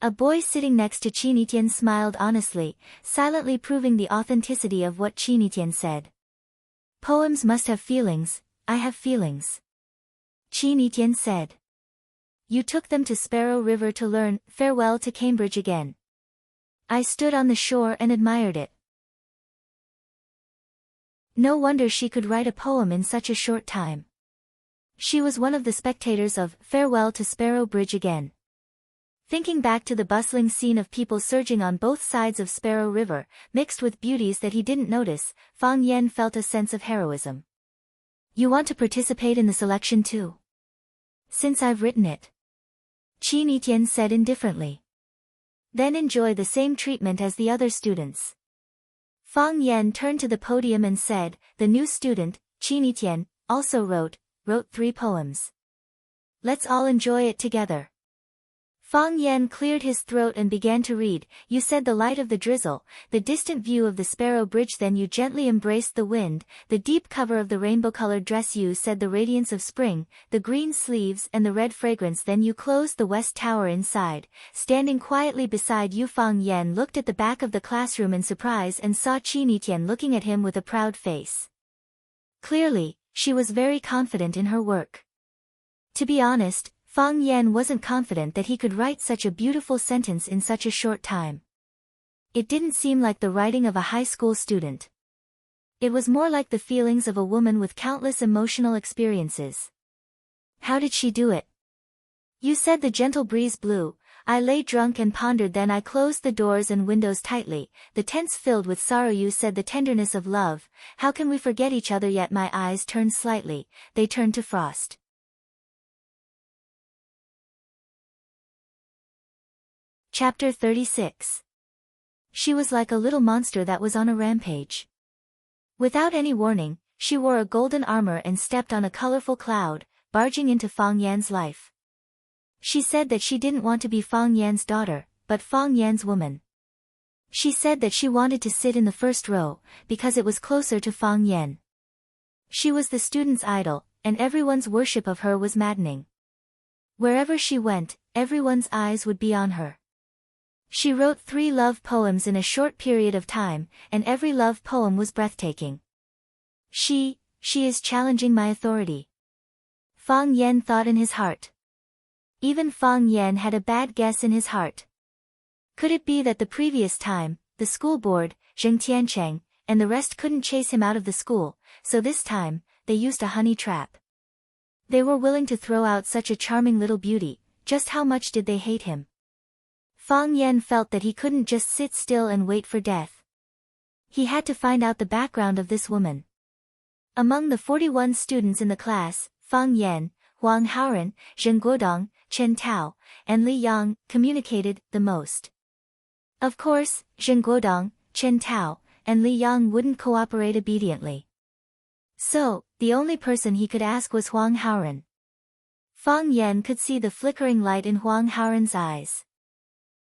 A boy sitting next to Qi Nitian smiled honestly, silently proving the authenticity of what Qi Nitian said. "Poems must have feelings, I have feelings," Qi Nitian said. "You took them to Sparrow River to learn, farewell to Cambridge again. I stood on the shore and admired it." No wonder she could write a poem in such a short time. She was one of the spectators of Farewell to Sparrow Bridge Again. Thinking back to the bustling scene of people surging on both sides of Sparrow River, mixed with beauties that he didn't notice, Fang Yan felt a sense of heroism. "You want to participate in the selection too?" "Since I've written it," Qi Nitian said indifferently. "Then enjoy the same treatment as the other students." Fang Yan turned to the podium and said, "The new student, Qi Nitian, also wrote 3 poems. Let's all enjoy it together." Fang Yan cleared his throat and began to read. "You said the light of the drizzle, the distant view of the Sparrow Bridge, then you gently embraced the wind, the deep cover of the rainbow-colored dress, you said the radiance of spring, the green sleeves and the red fragrance, then you closed the west tower inside." Standing quietly beside you, Fang Yan looked at the back of the classroom in surprise and saw Qi Nitian looking at him with a proud face. Clearly, she was very confident in her work. To be honest, Fang Yan wasn't confident that he could write such a beautiful sentence in such a short time. It didn't seem like the writing of a high school student. It was more like the feelings of a woman with countless emotional experiences. How did she do it? "You said the gentle breeze blew, I lay drunk and pondered, then I closed the doors and windows tightly, the tents filled with sorrow, you said the tenderness of love, how can we forget each other?" Yet my eyes turned slightly, they turned to frost. Chapter 36. She was like a little monster that was on a rampage. Without any warning, she wore a golden armor and stepped on a colorful cloud, barging into Fang Yan's life. She said that she didn't want to be Fang Yan's daughter, but Fang Yan's woman. She said that she wanted to sit in the first row, because it was closer to Fang Yan. She was the student's idol, and everyone's worship of her was maddening. Wherever she went, everyone's eyes would be on her. She wrote 3 love poems in a short period of time, and every love poem was breathtaking. She is challenging my authority," Fang Yan thought in his heart. Even Fang Yan had a bad guess in his heart. Could it be that the previous time, the school board, Zheng Tiancheng, and the rest couldn't chase him out of the school, so this time, they used a honey trap? They were willing to throw out such a charming little beauty. Just how much did they hate him? Fang Yan felt that he couldn't just sit still and wait for death. He had to find out the background of this woman. Among the 41 students in the class, Fang Yan, Huang Haoren, Zheng Guodong, Chen Tao, and Li Yang communicated the most. Of course, Zheng Guodong, Chen Tao, and Li Yang wouldn't cooperate obediently. So, the only person he could ask was Huang Haoren. Fang Yan could see the flickering light in Huang Haoren's eyes.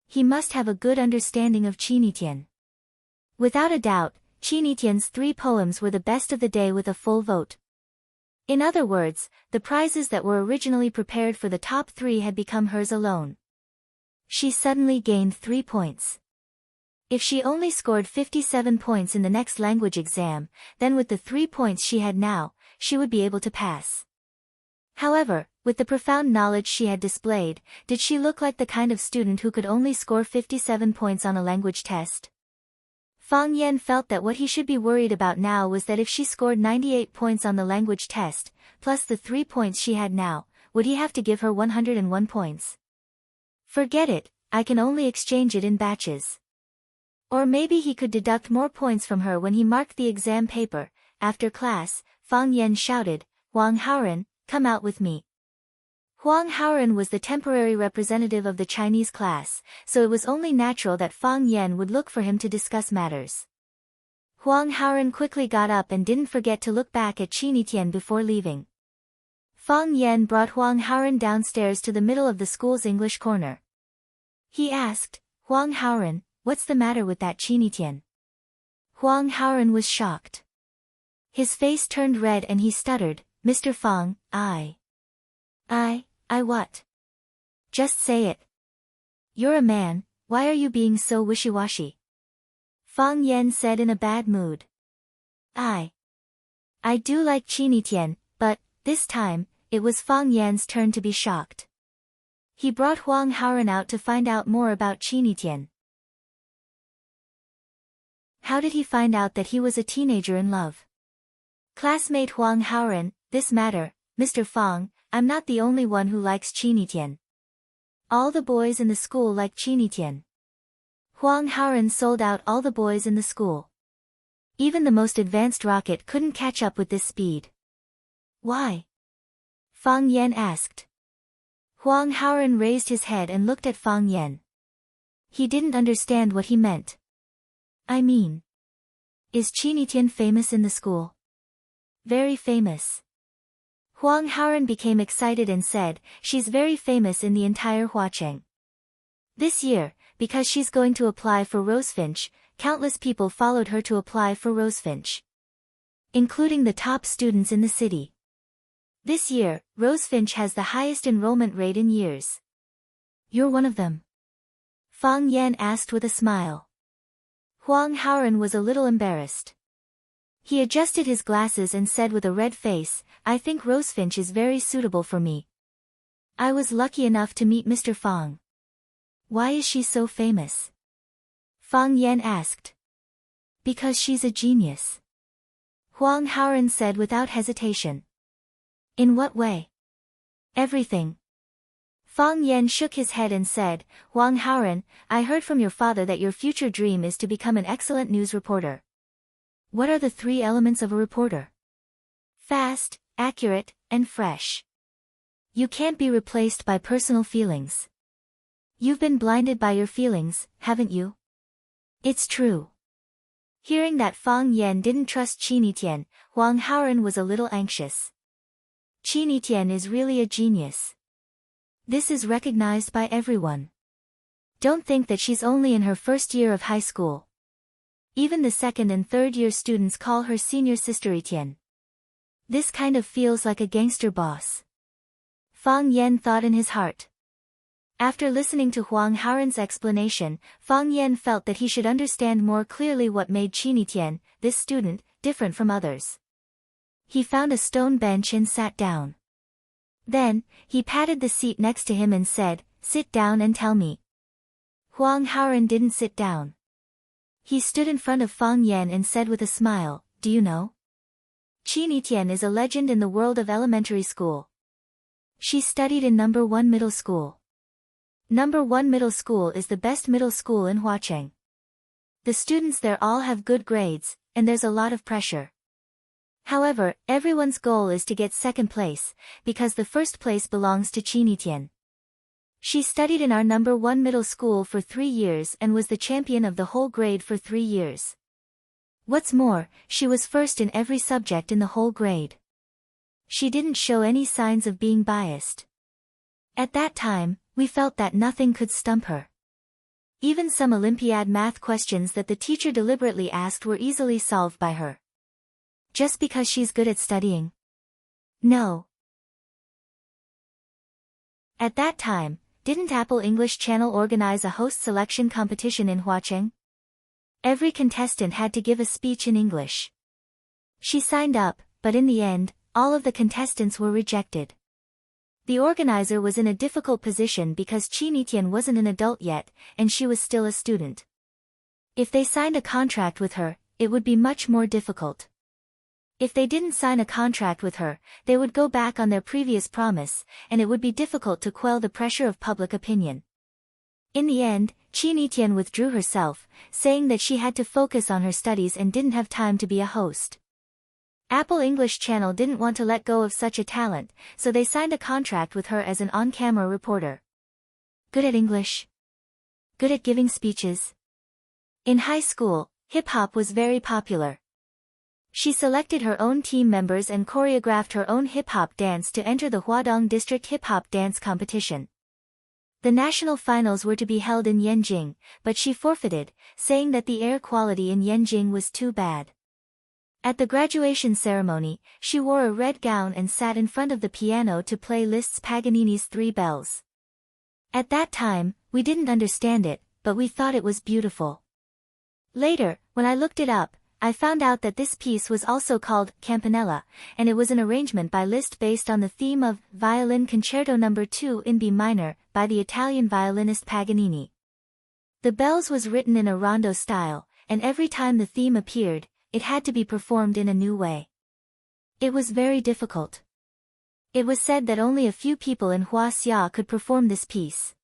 He must have a good understanding of Qinitian. Without a doubt, Qinitian's 3 poems were the best of the day with a full vote. In other words, the prizes that were originally prepared for the top 3 had become hers alone. She suddenly gained 3 points. If she only scored 57 points in the next language exam, then with the 3 points she had now, she would be able to pass. However, with the profound knowledge she had displayed, did she look like the kind of student who could only score 57 points on a language test? Fang Yan felt that what he should be worried about now was that if she scored 98 points on the language test, plus the 3 points she had now, would he have to give her 101 points? Forget it, I can only exchange it in batches. Or maybe he could deduct more points from her when he marked the exam paper. After class, Fang Yan shouted, "Huang Haoren, come out with me." Huang Haoren was the temporary representative of the Chinese class, so it was only natural that Fang Yan would look for him to discuss matters. Huang Haoren quickly got up and didn't forget to look back at Qinitian before leaving. Fang Yan brought Huang Haoren downstairs to the middle of the school's English corner. He asked, "Huang Haoren, what's the matter with that Qinitian?" Huang Haoren was shocked. His face turned red and he stuttered, "Mr. Fang, I what? Just say it. You're a man, why are you being so wishy-washy?" Fang Yan said in a bad mood. I do like Qinitian, but, this time, it was Fang Yan's turn to be shocked. He brought Huang Haoren out to find out more about Qinitian. How did he find out that he was a teenager in love? Classmate Huang Haoren, this matter, Mr. Fang, I'm not the only one who likes Qinitian. All the boys in the school like Qinitian. Huang Haoren sold out all the boys in the school. Even the most advanced rocket couldn't catch up with this speed. Why? Fang Yan asked. Huang Haoren raised his head and looked at Fang Yan. He didn't understand what he meant. I mean, is Qinitian famous in the school? Very famous. Huang Haoren became excited and said, she's very famous in the entire Huacheng. This year, because she's going to apply for Rosefinch, countless people followed her to apply for Rosefinch, including the top students in the city. This year, Rosefinch has the highest enrollment rate in years. You're one of them? Fang Yan asked with a smile. Huang Haoren was a little embarrassed. He adjusted his glasses and said with a red face, I think Rosefinch is very suitable for me. I was lucky enough to meet Mr. Fang. Why is she so famous? Fang Yan asked. Because she's a genius. Huang Haoren said without hesitation. In what way? Everything. Fang Yan shook his head and said, Huang Haoren, I heard from your father that your future dream is to become an excellent news reporter. What are the 3 elements of a reporter? Fast, accurate, and fresh. You can't be replaced by personal feelings. You've been blinded by your feelings, haven't you? It's true. Hearing that Fang Yan didn't trust Qinitian, Huang Haoren was a little anxious. Qinitian is really a genius. This is recognized by everyone. Don't think that she's only in her first year of high school. Even the second and third year students call her senior sister Etienne. This kind of feels like a gangster boss. Fang Yan thought in his heart. After listening to Huang Haoren's explanation, Fang Yan felt that he should understand more clearly what made Qinitian, this student, different from others. He found a stone bench and sat down. Then, he patted the seat next to him and said, Sit down and tell me. Huang Haoren didn't sit down. He stood in front of Fang Yan and said with a smile, Do you know? Qinitian is a legend in the world of elementary school. She studied in number 1 middle school. Number 1 middle school is the best middle school in Huacheng. The students there all have good grades, and there's a lot of pressure. However, everyone's goal is to get second place, because the first place belongs to Qinitian. She studied in our number 1 middle school for 3 years and was the champion of the whole grade for 3 years. What's more, she was first in every subject in the whole grade. She didn't show any signs of being biased. At that time, we felt that nothing could stump her. Even some Olympiad math questions that the teacher deliberately asked were easily solved by her. Just because she's good at studying? No. At that time, didn't Apple English Channel organize a host selection competition in Huacheng? Every contestant had to give a speech in English. She signed up, but in the end, all of the contestants were rejected. The organizer was in a difficult position because Qinitian wasn't an adult yet, and she was still a student. If they signed a contract with her, it would be much more difficult. If they didn't sign a contract with her, they would go back on their previous promise, and it would be difficult to quell the pressure of public opinion. In the end, Qinitian withdrew herself, saying that she had to focus on her studies and didn't have time to be a host. Apple English Channel didn't want to let go of such a talent, so they signed a contract with her as an on-camera reporter. Good at English. Good at giving speeches. In high school, hip-hop was very popular. She selected her own team members and choreographed her own hip-hop dance to enter the Huadong District Hip-Hop Dance Competition. The national finals were to be held in Yanjing, but she forfeited, saying that the air quality in Yanjing was too bad. At the graduation ceremony, she wore a red gown and sat in front of the piano to play Liszt's Paganini's Three Bells. At that time, we didn't understand it, but we thought it was beautiful. Later, when I looked it up, I found out that this piece was also called Campanella, and it was an arrangement by Liszt based on the theme of Violin Concerto No. 2 in B minor, by the Italian violinist Paganini. The Bells was written in a rondo style, and every time the theme appeared, it had to be performed in a new way. It was very difficult. It was said that only a few people in Huaxia could perform this piece.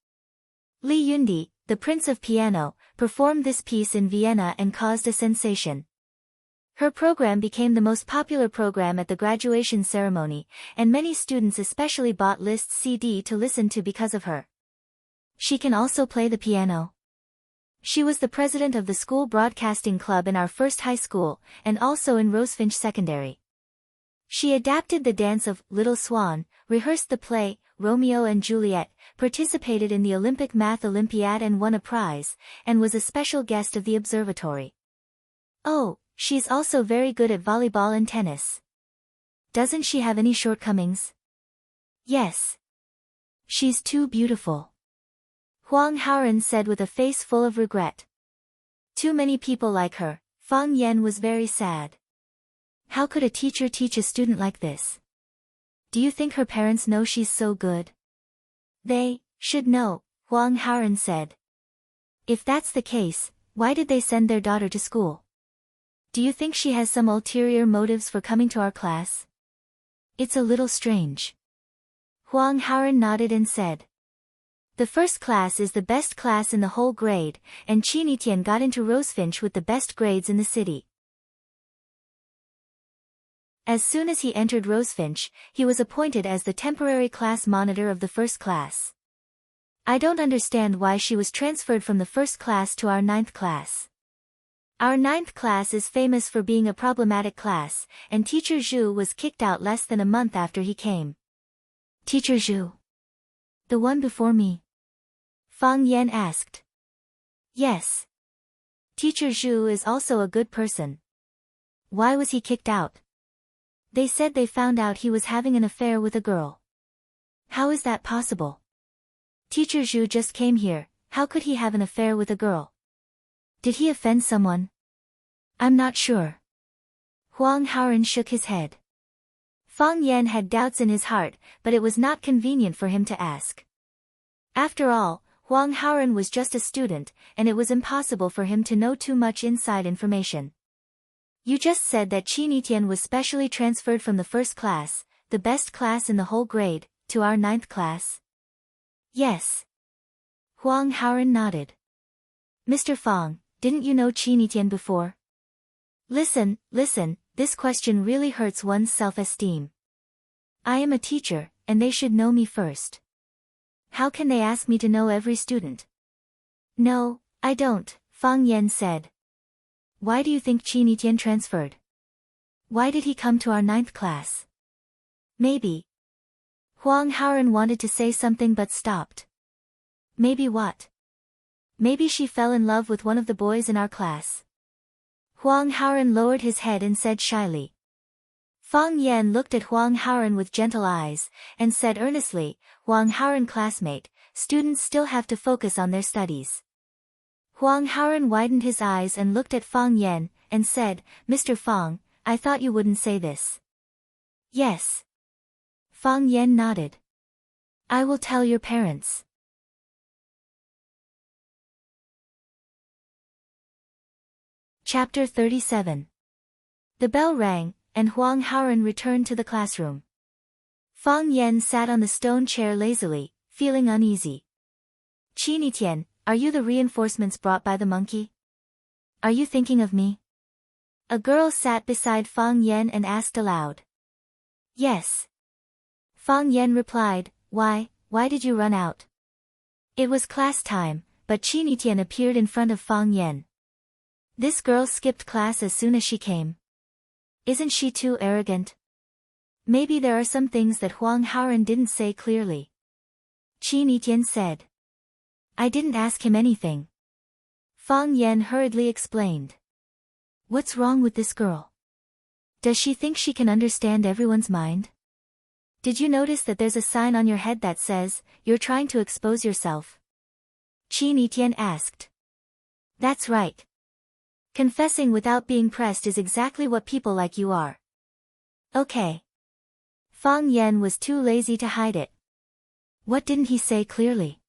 Li Yundi, the Prince of Piano, performed this piece in Vienna and caused a sensation. Her program became the most popular program at the graduation ceremony, and many students especially bought Liszt's CD to listen to because of her. She can also play the piano. She was the president of the school broadcasting club in our first high school, and also in Rosefinch Secondary. She adapted the dance of Little Swan, rehearsed the play, Romeo and Juliet, participated in the Olympic Math Olympiad and won a prize, and was a special guest of the observatory. Oh, she's also very good at volleyball and tennis. Doesn't she have any shortcomings? Yes. She's too beautiful. Huang Haoren said with a face full of regret. Too many people like her. Fang Yan was very sad. How could a teacher teach a student like this? Do you think her parents know she's so good? They should know, Huang Haoren said. If that's the case, why did they send their daughter to school? Do you think she has some ulterior motives for coming to our class? It's a little strange. Huang Haoren nodded and said. The first class is the best class in the whole grade, and Qinitian got into Rosefinch with the best grades in the city. As soon as he entered Rosefinch, he was appointed as the temporary class monitor of the first class. I don't understand why she was transferred from the first class to our 9th class. Our 9th class is famous for being a problematic class, and Teacher Zhu was kicked out less than a month after he came. Teacher Zhu? The one before me? Fang Yan asked. Yes. Teacher Zhu is also a good person. Why was he kicked out? They said they found out he was having an affair with a girl. How is that possible? Teacher Zhu just came here, how could he have an affair with a girl? Did he offend someone? I'm not sure. Huang Haoren shook his head. Fang Yan had doubts in his heart, but it was not convenient for him to ask. After all, Huang Haoren was just a student, and it was impossible for him to know too much inside information. You just said that Qinitian was specially transferred from the first class, the best class in the whole grade, to our ninth class? Yes. Huang Haoren nodded. Mr. Fang, didn't you know Qin Yitian before? Listen, this question really hurts one's self-esteem. I am a teacher, and they should know me first. How can they ask me to know every student? No, I don't, Fang Yan said. Why do you think Qin Yitian transferred? Why did he come to our ninth class? Maybe. Huang Haoren wanted to say something but stopped. Maybe what? Maybe she fell in love with one of the boys in our class. Huang Haoren lowered his head and said shyly. Fang Yan looked at Huang Haoren with gentle eyes, and said earnestly, Huang Haoren classmate, students still have to focus on their studies. Huang Haoren widened his eyes and looked at Fang Yan, and said, Mr. Fang, I thought you wouldn't say this. Yes. Fang Yan nodded. I will tell your parents. Chapter 37. The bell rang, and Huang Haoren returned to the classroom. Fang Yan sat on the stone chair lazily, feeling uneasy. Qin Yitian, are you the reinforcements brought by the monkey? Are you thinking of me? A girl sat beside Fang Yan and asked aloud. Yes. Fang Yan replied, Why did you run out? It was class time, but Qin Yitian appeared in front of Fang Yan. This girl skipped class as soon as she came. Isn't she too arrogant? Maybe there are some things that Huang Haoren didn't say clearly. Qin Yitian said. I didn't ask him anything. Fang Yan hurriedly explained. What's wrong with this girl? Does she think she can understand everyone's mind? Did you notice that there's a sign on your head that says, you're trying to expose yourself? Qin Yitian asked. That's right. Confessing without being pressed is exactly what people like you are. Okay. Fang Yan was too lazy to hide it. What didn't he say clearly?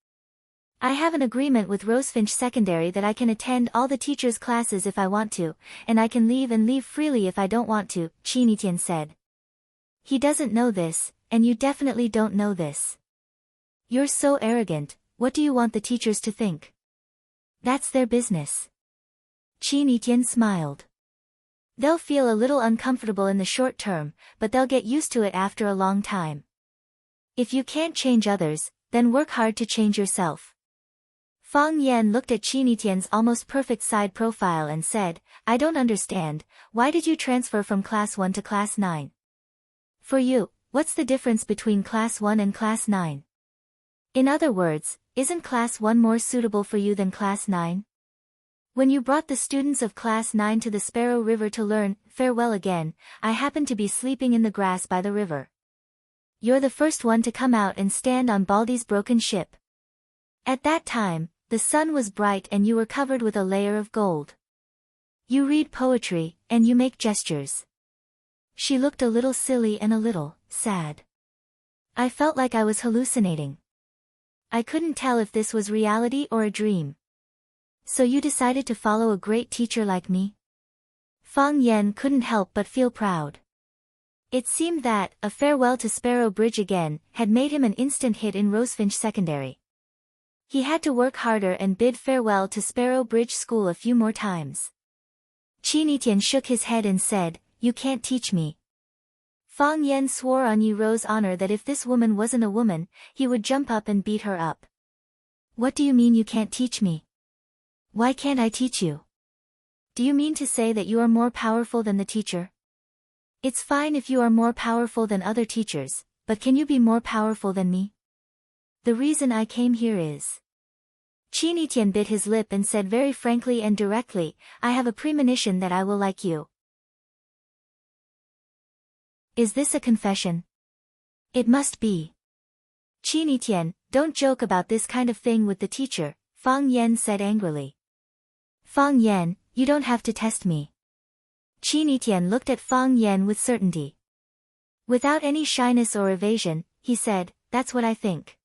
I have an agreement with Rosefinch Secondary that I can attend all the teachers' classes if I want to, and I can leave freely if I don't want to, Qin Yitian said. He doesn't know this, and you definitely don't know this. You're so arrogant, what do you want the teachers to think? That's their business. Qin Yitian smiled. They'll feel a little uncomfortable in the short term, but they'll get used to it after a long time. If you can't change others, then work hard to change yourself. Fang Yan looked at Qin Yitian's almost perfect side profile and said, I don't understand, why did you transfer from class 1 to class 9? For you, what's the difference between class 1 and class 9? In other words, isn't class 1 more suitable for you than class 9? When you brought the students of class 9 to the Sparrow River to learn, farewell again, I happened to be sleeping in the grass by the river. You're the first one to come out and stand on Baldy's broken ship. At that time, the sun was bright and you were covered with a layer of gold. You read poetry, and you make gestures. She looked a little silly and a little sad. I felt like I was hallucinating. I couldn't tell if this was reality or a dream. So you decided to follow a great teacher like me? Fang Yan couldn't help but feel proud. It seemed that, a farewell to Sparrow Bridge again, had made him an instant hit in Rosefinch Secondary. He had to work harder and bid farewell to Sparrow Bridge School a few more times. Qin Yitian shook his head and said, You can't teach me. Fang Yan swore on Yi Ro's honor that if this woman wasn't a woman, he would jump up and beat her up. What do you mean you can't teach me? Why can't I teach you? Do you mean to say that you are more powerful than the teacher? It's fine if you are more powerful than other teachers, but can you be more powerful than me? The reason I came here is... Qin Yitian bit his lip and said very frankly and directly, I have a premonition that I will like you. Is this a confession? It must be. Qin Yitian, don't joke about this kind of thing with the teacher, Fang Yan said angrily. Fang Yan, you don't have to test me. Qin Yitian looked at Fang Yan with certainty. Without any shyness or evasion, he said, That's what I think.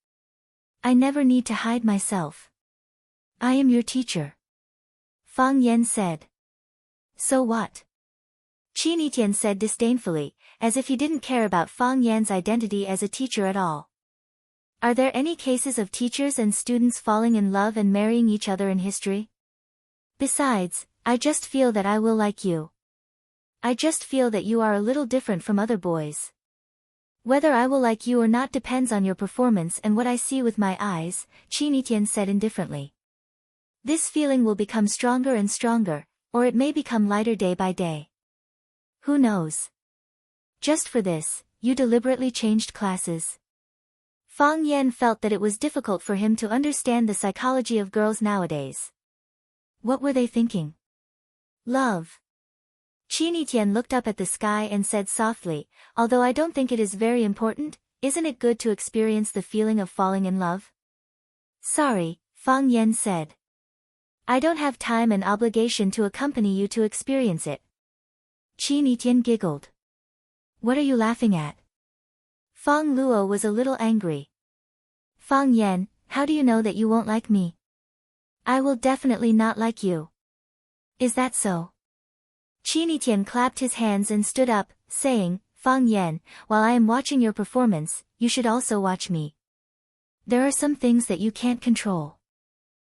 I never need to hide myself. I am your teacher. Fang Yan said. So what? Qin Yitian said disdainfully, as if he didn't care about Fang Yan's identity as a teacher at all. Are there any cases of teachers and students falling in love and marrying each other in history? Besides, I just feel that I will like you. I just feel that you are a little different from other boys. Whether I will like you or not depends on your performance and what I see with my eyes, Qin Etienne said indifferently. This feeling will become stronger and stronger, or it may become lighter day by day. Who knows? Just for this, you deliberately changed classes. Fang Yan felt that it was difficult for him to understand the psychology of girls nowadays. What were they thinking? Love. Qin Etienne looked up at the sky and said softly, although I don't think it is very important, isn't it good to experience the feeling of falling in love? Sorry, Fang Yan said. I don't have time and obligation to accompany you to experience it. Qin Etienne giggled. What are you laughing at? Fang Luo was a little angry. Fang Yan, how do you know that you won't like me? I will definitely not like you. Is that so? Qin Etienne clapped his hands and stood up, saying, Fang Yan, while I am watching your performance, you should also watch me. There are some things that you can't control.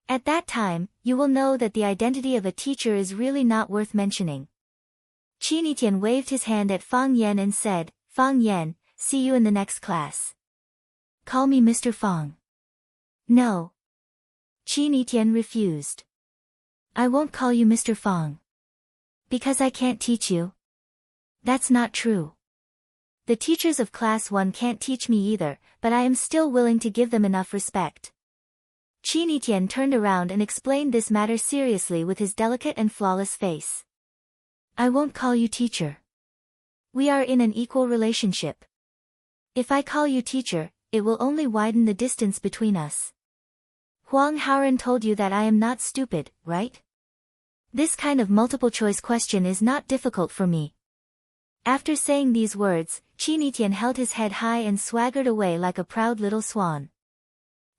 At that time, you will know that the identity of a teacher is really not worth mentioning. Qin Etienne waved his hand at Fang Yan and said, Fang Yan, see you in the next class. Call me Mr. Fang. No. Qin Etienne refused. I won't call you Mr. Fang. Because I can't teach you. That's not true. The teachers of Class 1 can't teach me either, but I am still willing to give them enough respect. Qin Etienne turned around and explained this matter seriously with his delicate and flawless face. I won't call you teacher. We are in an equal relationship. If I call you teacher, it will only widen the distance between us. Huang Haoren told you that I am not stupid, right? This kind of multiple-choice question is not difficult for me. After saying these words, Qin Etienne held his head high and swaggered away like a proud little swan.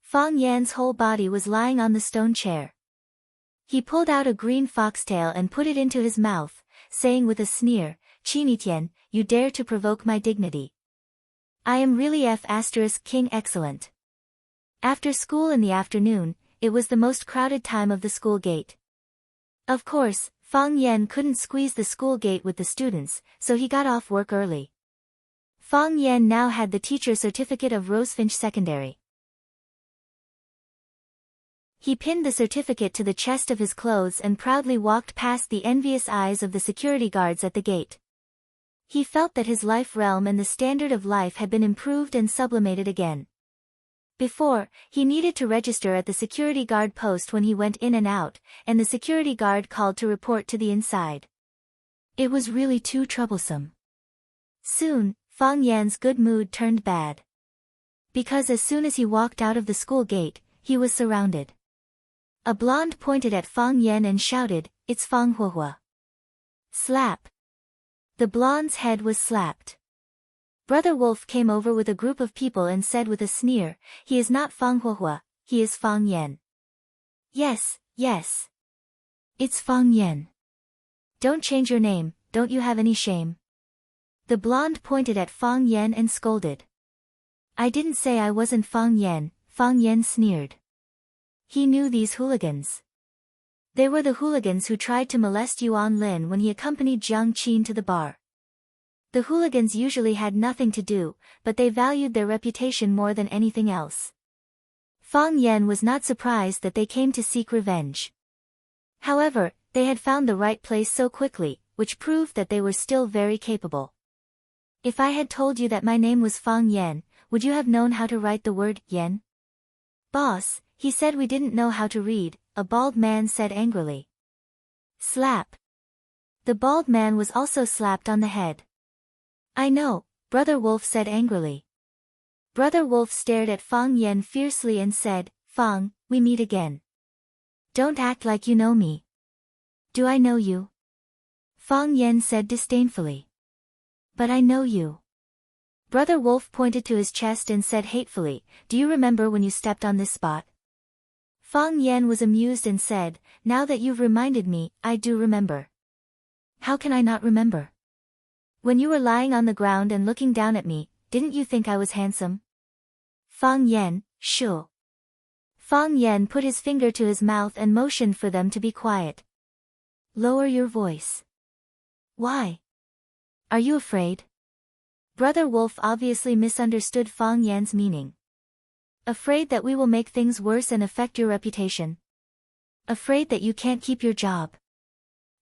Fang Yan's whole body was lying on the stone chair. He pulled out a green foxtail and put it into his mouth, saying with a sneer, Qin Etienne, you dare to provoke my dignity. I am really King excellent. After school in the afternoon, it was the most crowded time of the school gate. Of course, Fang Yan couldn't squeeze the school gate with the students, so he got off work early. Fang Yan now had the teacher certificate of Rosefinch Secondary. He pinned the certificate to the chest of his clothes and proudly walked past the envious eyes of the security guards at the gate. He felt that his life realm and the standard of life had been improved and sublimated again. Before, he needed to register at the security guard post when he went in and out, and the security guard called to report to the inside. It was really too troublesome. Soon, Fang Yan's good mood turned bad. Because as soon as he walked out of the school gate, he was surrounded. A blonde pointed at Fang Yan and shouted, It's Fang Huahua. Slap. The blonde's head was slapped. Brother Wolf came over with a group of people and said with a sneer, He is not Fang Huahua, he is Fang Yan. Yes, yes. It's Fang Yan. Don't change your name, don't you have any shame? The blonde pointed at Fang Yan and scolded. I didn't say I wasn't Fang Yan, Fang Yan sneered. He knew these hooligans. They were the hooligans who tried to molest Yuan Lin when he accompanied Jiang Qin to the bar. The hooligans usually had nothing to do, but they valued their reputation more than anything else. Fang Yan was not surprised that they came to seek revenge. However, they had found the right place so quickly, which proved that they were still very capable. If I had told you that my name was Fang Yan, would you have known how to write the word yen? Boss, he said we didn't know how to read, a bald man said angrily. Slap. The bald man was also slapped on the head. I know, Brother Wolf said angrily. Brother Wolf stared at Fang Yan fiercely and said, Fang, we meet again. Don't act like you know me. Do I know you? Fang Yan said disdainfully. But I know you. Brother Wolf pointed to his chest and said hatefully, Do you remember when you stepped on this spot? Fang Yan was amused and said, Now that you've reminded me, I do remember. How can I not remember? When you were lying on the ground and looking down at me, didn't you think I was handsome? Fang Yan, shu. Fang Yan put his finger to his mouth and motioned for them to be quiet. Lower your voice. Why? Are you afraid? Brother Wolf obviously misunderstood Fang Yan's meaning. Afraid that we will make things worse and affect your reputation? Afraid that you can't keep your job?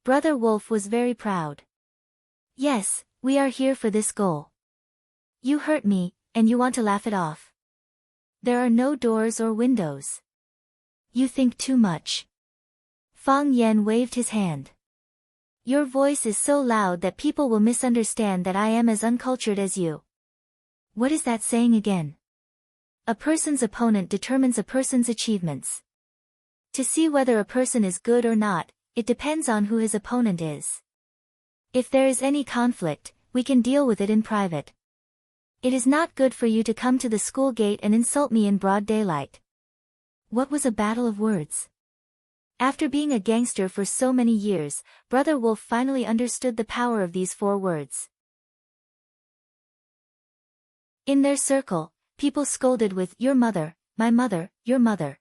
Brother Wolf was very proud. Yes, we are here for this goal. You hurt me, and you want to laugh it off. There are no doors or windows. You think too much. Fang Yan waved his hand. Your voice is so loud that people will misunderstand that I am as uncultured as you. What is that saying again? A person's opponent determines a person's achievements. To see whether a person is good or not, it depends on who his opponent is. If there is any conflict, we can deal with it in private. It is not good for you to come to the school gate and insult me in broad daylight. What was a battle of words? After being a gangster for so many years, Brother Wolf finally understood the power of these 4 words. In their circle, people scolded with, your mother, my mother, your mother.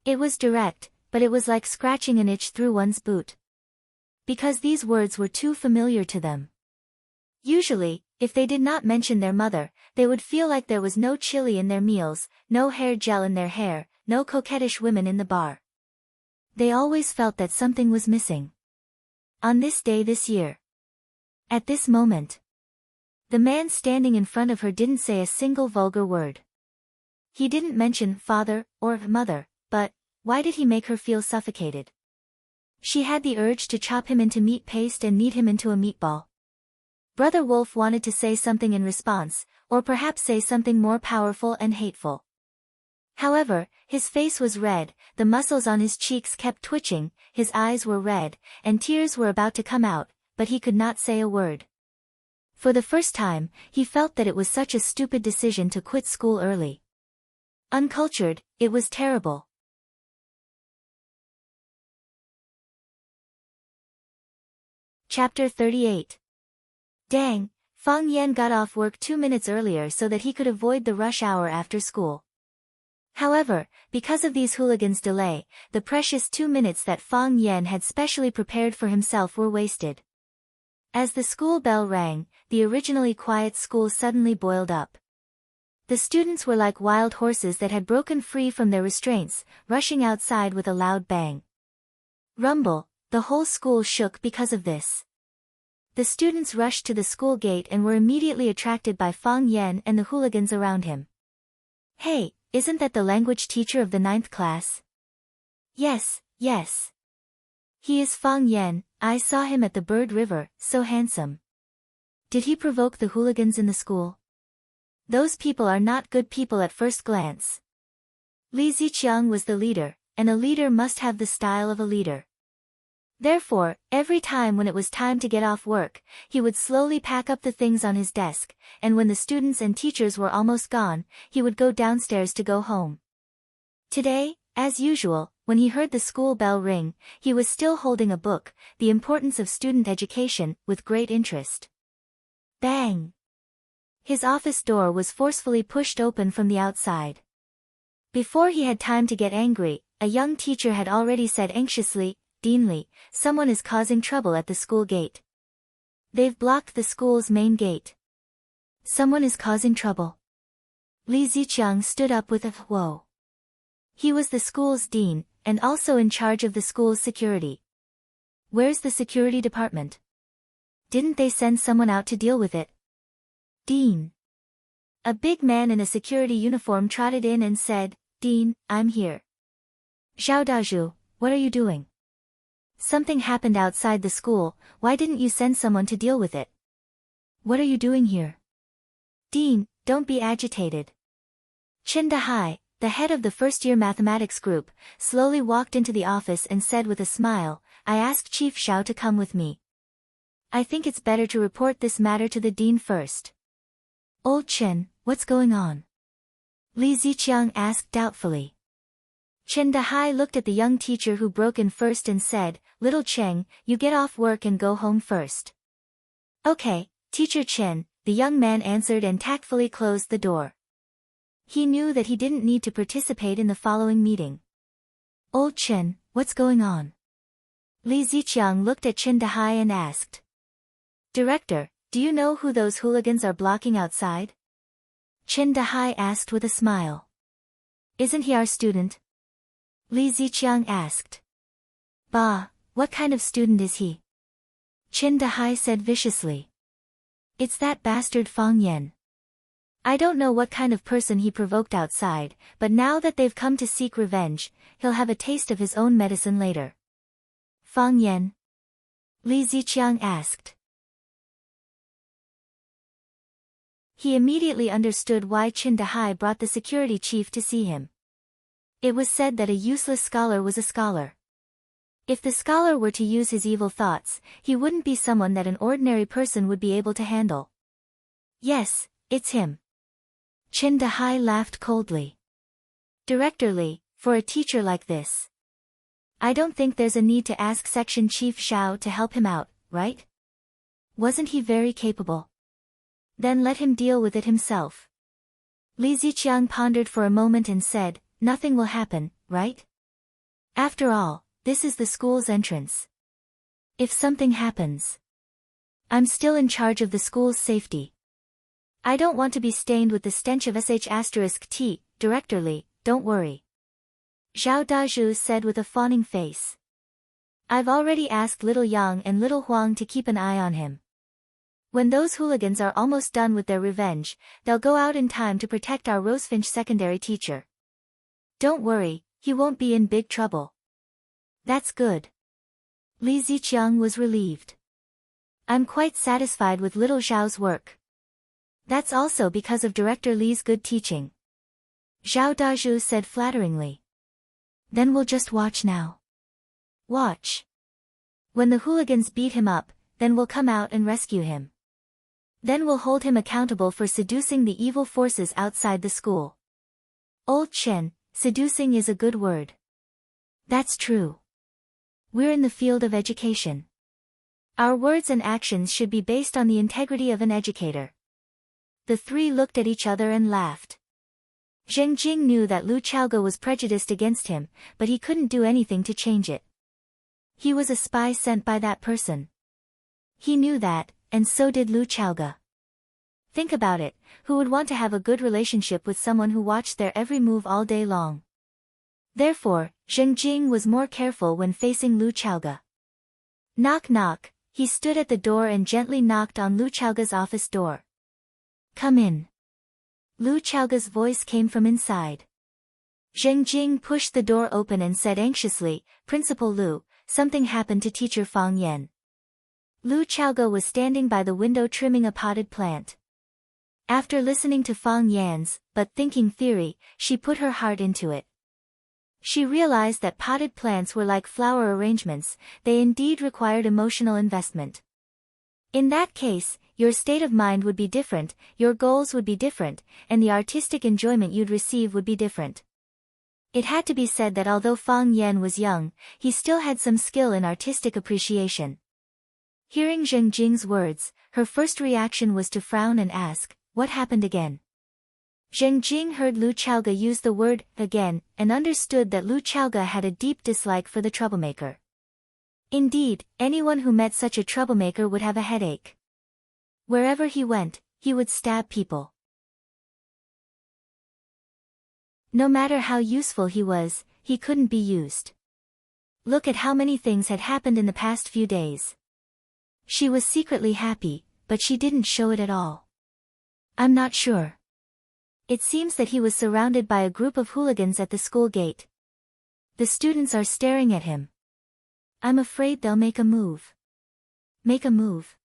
It was direct, but it was like scratching an itch through one's boot. Because these words were too familiar to them. Usually, if they did not mention their mother, they would feel like there was no chili in their meals, no hair gel in their hair, no coquettish women in the bar. They always felt that something was missing. On this day this year. At this moment. The man standing in front of her didn't say a single vulgar word. He didn't mention father or mother, but why did he make her feel suffocated? She had the urge to chop him into meat paste and knead him into a meatball. Brother Wolf wanted to say something in response, or perhaps say something more powerful and hateful. However, his face was red, the muscles on his cheeks kept twitching, his eyes were red, and tears were about to come out, but he could not say a word. For the first time, he felt that it was such a stupid decision to quit school early. Uncultured, it was terrible. Chapter 38. Dang, Fang Yan got off work 2 minutes earlier so that he could avoid the rush hour after school. However, because of these hooligans' delay, the precious 2 minutes that Fang Yan had specially prepared for himself were wasted. As the school bell rang, the originally quiet school suddenly boiled up. The students were like wild horses that had broken free from their restraints, rushing outside with a loud bang. Rumble, the whole school shook because of this. The students rushed to the school gate and were immediately attracted by Fang Yan and the hooligans around him. Hey, isn't that the language teacher of the 9th class? Yes, yes. He is Fang Yan, I saw him at the Bird River, so handsome. Did he provoke the hooligans in the school? Those people are not good people at first glance. Li Ziqiang was the leader, and a leader must have the style of a leader. Therefore, every time when it was time to get off work, he would slowly pack up the things on his desk, and when the students and teachers were almost gone, he would go downstairs to go home. Today, as usual, when he heard the school bell ring, he was still holding a book, The Importance of Student Education, with great interest. Bang! His office door was forcefully pushed open from the outside. Before he had time to get angry, a young teacher had already said anxiously, Deanly, someone is causing trouble at the school gate. They've blocked the school's main gate. Someone is causing trouble. Li Ziqiang stood up with a whoa. He was the school's dean, and also in charge of the school's security. Where's the security department? Didn't they send someone out to deal with it? Dean. A big man in a security uniform trotted in and said, Dean, I'm here. Zhao Dazhu, what are you doing? Something happened outside the school, why didn't you send someone to deal with it? What are you doing here? Dean, don't be agitated. Chen Dahai, the head of the first-year mathematics group, slowly walked into the office and said with a smile, I asked Chief Xiao to come with me. I think it's better to report this matter to the dean first. Old Chen, what's going on? Li Ziqiang asked doubtfully. Chen Dahai looked at the young teacher who broke in first and said, Little Cheng, you get off work and go home first. Okay, Teacher Chen, the young man answered and tactfully closed the door. He knew that he didn't need to participate in the following meeting. Old Chen, what's going on? Li Ziqiang looked at Chen Dahai and asked. Director, do you know who those hooligans are blocking outside? Chen Dahai asked with a smile. Isn't he our student? Li Ziqiang asked. Bah, what kind of student is he? Chen Dahai said viciously. It's that bastard Fang Yan. I don't know what kind of person he provoked outside, but now that they've come to seek revenge, he'll have a taste of his own medicine later. Fang Yan? Li Ziqiang asked. He immediately understood why Chen Dahai brought the security chief to see him. It was said that a useless scholar was a scholar. If the scholar were to use his evil thoughts, he wouldn't be someone that an ordinary person would be able to handle. Yes, it's him. Chen Dahai laughed coldly. Director Li, for a teacher like this, I don't think there's a need to ask Section Chief Xiao to help him out, right? Wasn't he very capable? Then let him deal with it himself. Li Ziqiang pondered for a moment and said, nothing will happen, right? After all, this is the school's entrance. If something happens, I'm still in charge of the school's safety. I don't want to be stained with the stench of sh*t, Director Li, don't worry. Zhao Dazhu said with a fawning face. I've already asked Little Yang and Little Huang to keep an eye on him. When those hooligans are almost done with their revenge, they'll go out in time to protect our Rosefinch secondary teacher. Don't worry, he won't be in big trouble. That's good. Li Ziqiang was relieved. I'm quite satisfied with Little Zhao's work. That's also because of Director Li's good teaching. Zhao Dazhu said flatteringly. Then we'll just watch now. Watch. When the hooligans beat him up, then we'll come out and rescue him. Then we'll hold him accountable for seducing the evil forces outside the school. Old Chen, seducing is a good word. That's true. We're in the field of education. Our words and actions should be based on the integrity of an educator. The three looked at each other and laughed. Zheng Jing knew that Lu Chaoge was prejudiced against him, but he couldn't do anything to change it. He was a spy sent by that person. He knew that, and so did Lu Chaoge. Think about it, who would want to have a good relationship with someone who watched their every move all day long? Therefore, Zheng Jing was more careful when facing Lu Chaoge. Knock knock, he stood at the door and gently knocked on Lu Chaoge's office door. Come in. Lu Chaoge's voice came from inside. Zheng Jing pushed the door open and said anxiously, Principal Lu, something happened to Teacher Fang Yan. Lu Chaoge was standing by the window trimming a potted plant. After listening to Fang Yan's, but thinking theory, she put her heart into it. She realized that potted plants were like flower arrangements, they indeed required emotional investment. In that case, your state of mind would be different, your goals would be different, and the artistic enjoyment you'd receive would be different. It had to be said that although Fang Yan was young, he still had some skill in artistic appreciation. Hearing Zheng Jing's words, her first reaction was to frown and ask, what happened again? Zheng Jing heard Lu Chaoge use the word, again, and understood that Lu Chaoge had a deep dislike for the troublemaker. Indeed, anyone who met such a troublemaker would have a headache. Wherever he went, he would stab people. No matter how useful he was, he couldn't be used. Look at how many things had happened in the past few days. She was secretly happy, but she didn't show it at all. I'm not sure. It seems that he was surrounded by a group of hooligans at the school gate. The students are staring at him. I'm afraid they'll make a move. Make a move.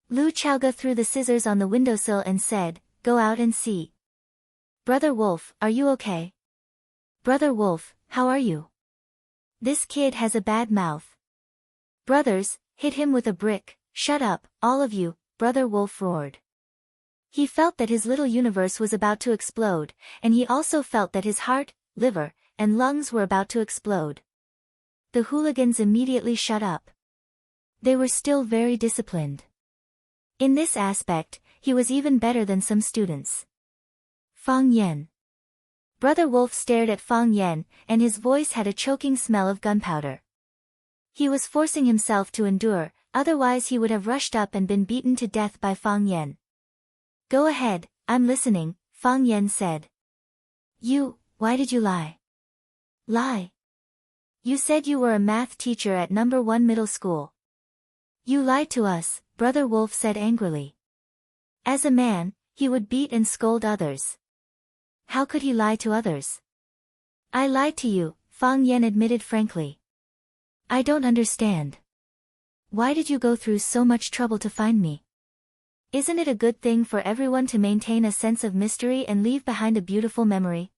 Lu Chaoge threw the scissors on the windowsill and said, go out and see. Brother Wolf, are you okay? Brother Wolf, how are you? This kid has a bad mouth. Brothers, hit him with a brick, shut up, all of you, Brother Wolf roared. He felt that his little universe was about to explode, and he also felt that his heart, liver, and lungs were about to explode. The hooligans immediately shut up. They were still very disciplined. In this aspect, he was even better than some students. Fang Yan. Brother Wolf stared at Fang Yan, and his voice had a choking smell of gunpowder. He was forcing himself to endure, otherwise he would have rushed up and been beaten to death by Fang Yan. "Go ahead, I'm listening," Fang Yan said. Why did you lie?" "Lie? You said you were a math teacher at number 1 middle school." "You lied to us," Brother Wolf said angrily. As a man, he would beat and scold others. How could he lie to others? "I lied to you," Fang Yan admitted frankly. "I don't understand. Why did you go through so much trouble to find me? Isn't it a good thing for everyone to maintain a sense of mystery and leave behind a beautiful memory?"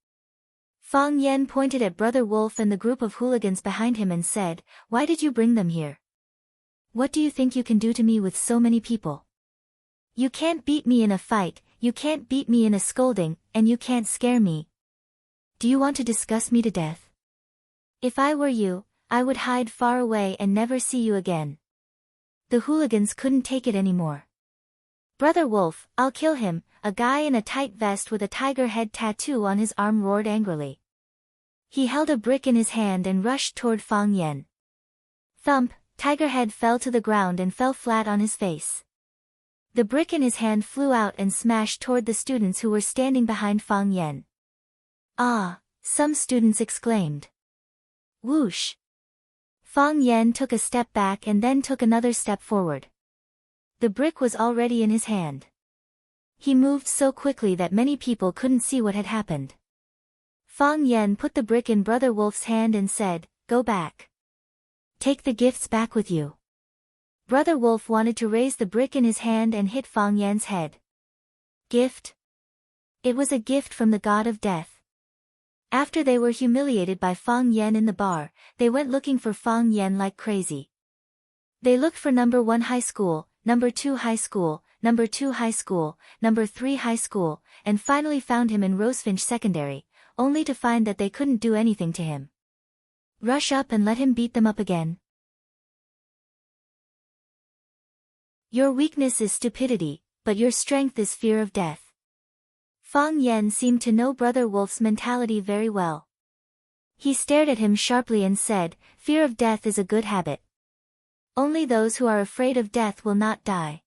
Fang Yan pointed at Brother Wolf and the group of hooligans behind him and said, "Why did you bring them here? What do you think you can do to me with so many people? You can't beat me in a fight, you can't beat me in a scolding, and you can't scare me. Do you want to disgust me to death? If I were you, I would hide far away and never see you again." The hooligans couldn't take it anymore. "Brother Wolf, I'll kill him," a guy in a tight vest with a tiger head tattoo on his arm roared angrily. He held a brick in his hand and rushed toward Fang Yan. Thump, Tiger Head fell to the ground and fell flat on his face. The brick in his hand flew out and smashed toward the students who were standing behind Fang Yan. "Ah!" some students exclaimed. Whoosh! Fang Yan took a step back and then took another step forward. The brick was already in his hand. He moved so quickly that many people couldn't see what had happened. Fang Yan put the brick in Brother Wolf's hand and said, "Go back. Take the gifts back with you." Brother Wolf wanted to raise the brick in his hand and hit Fang Yan's head. Gift? It was a gift from the god of death. After they were humiliated by Fang Yan in the bar, they went looking for Fang Yan like crazy. They looked for number 1 high school, number 2 high school, number 2 high school, number 3 high school, and finally found him in Rosefinch Secondary, only to find that they couldn't do anything to him. Rush up and let him beat them up again. Your weakness is stupidity, but your strength is fear of death. Fang Yan seemed to know Brother Wolf's mentality very well. He stared at him sharply and said, "Fear of death is a good habit. Only those who are afraid of death will not die."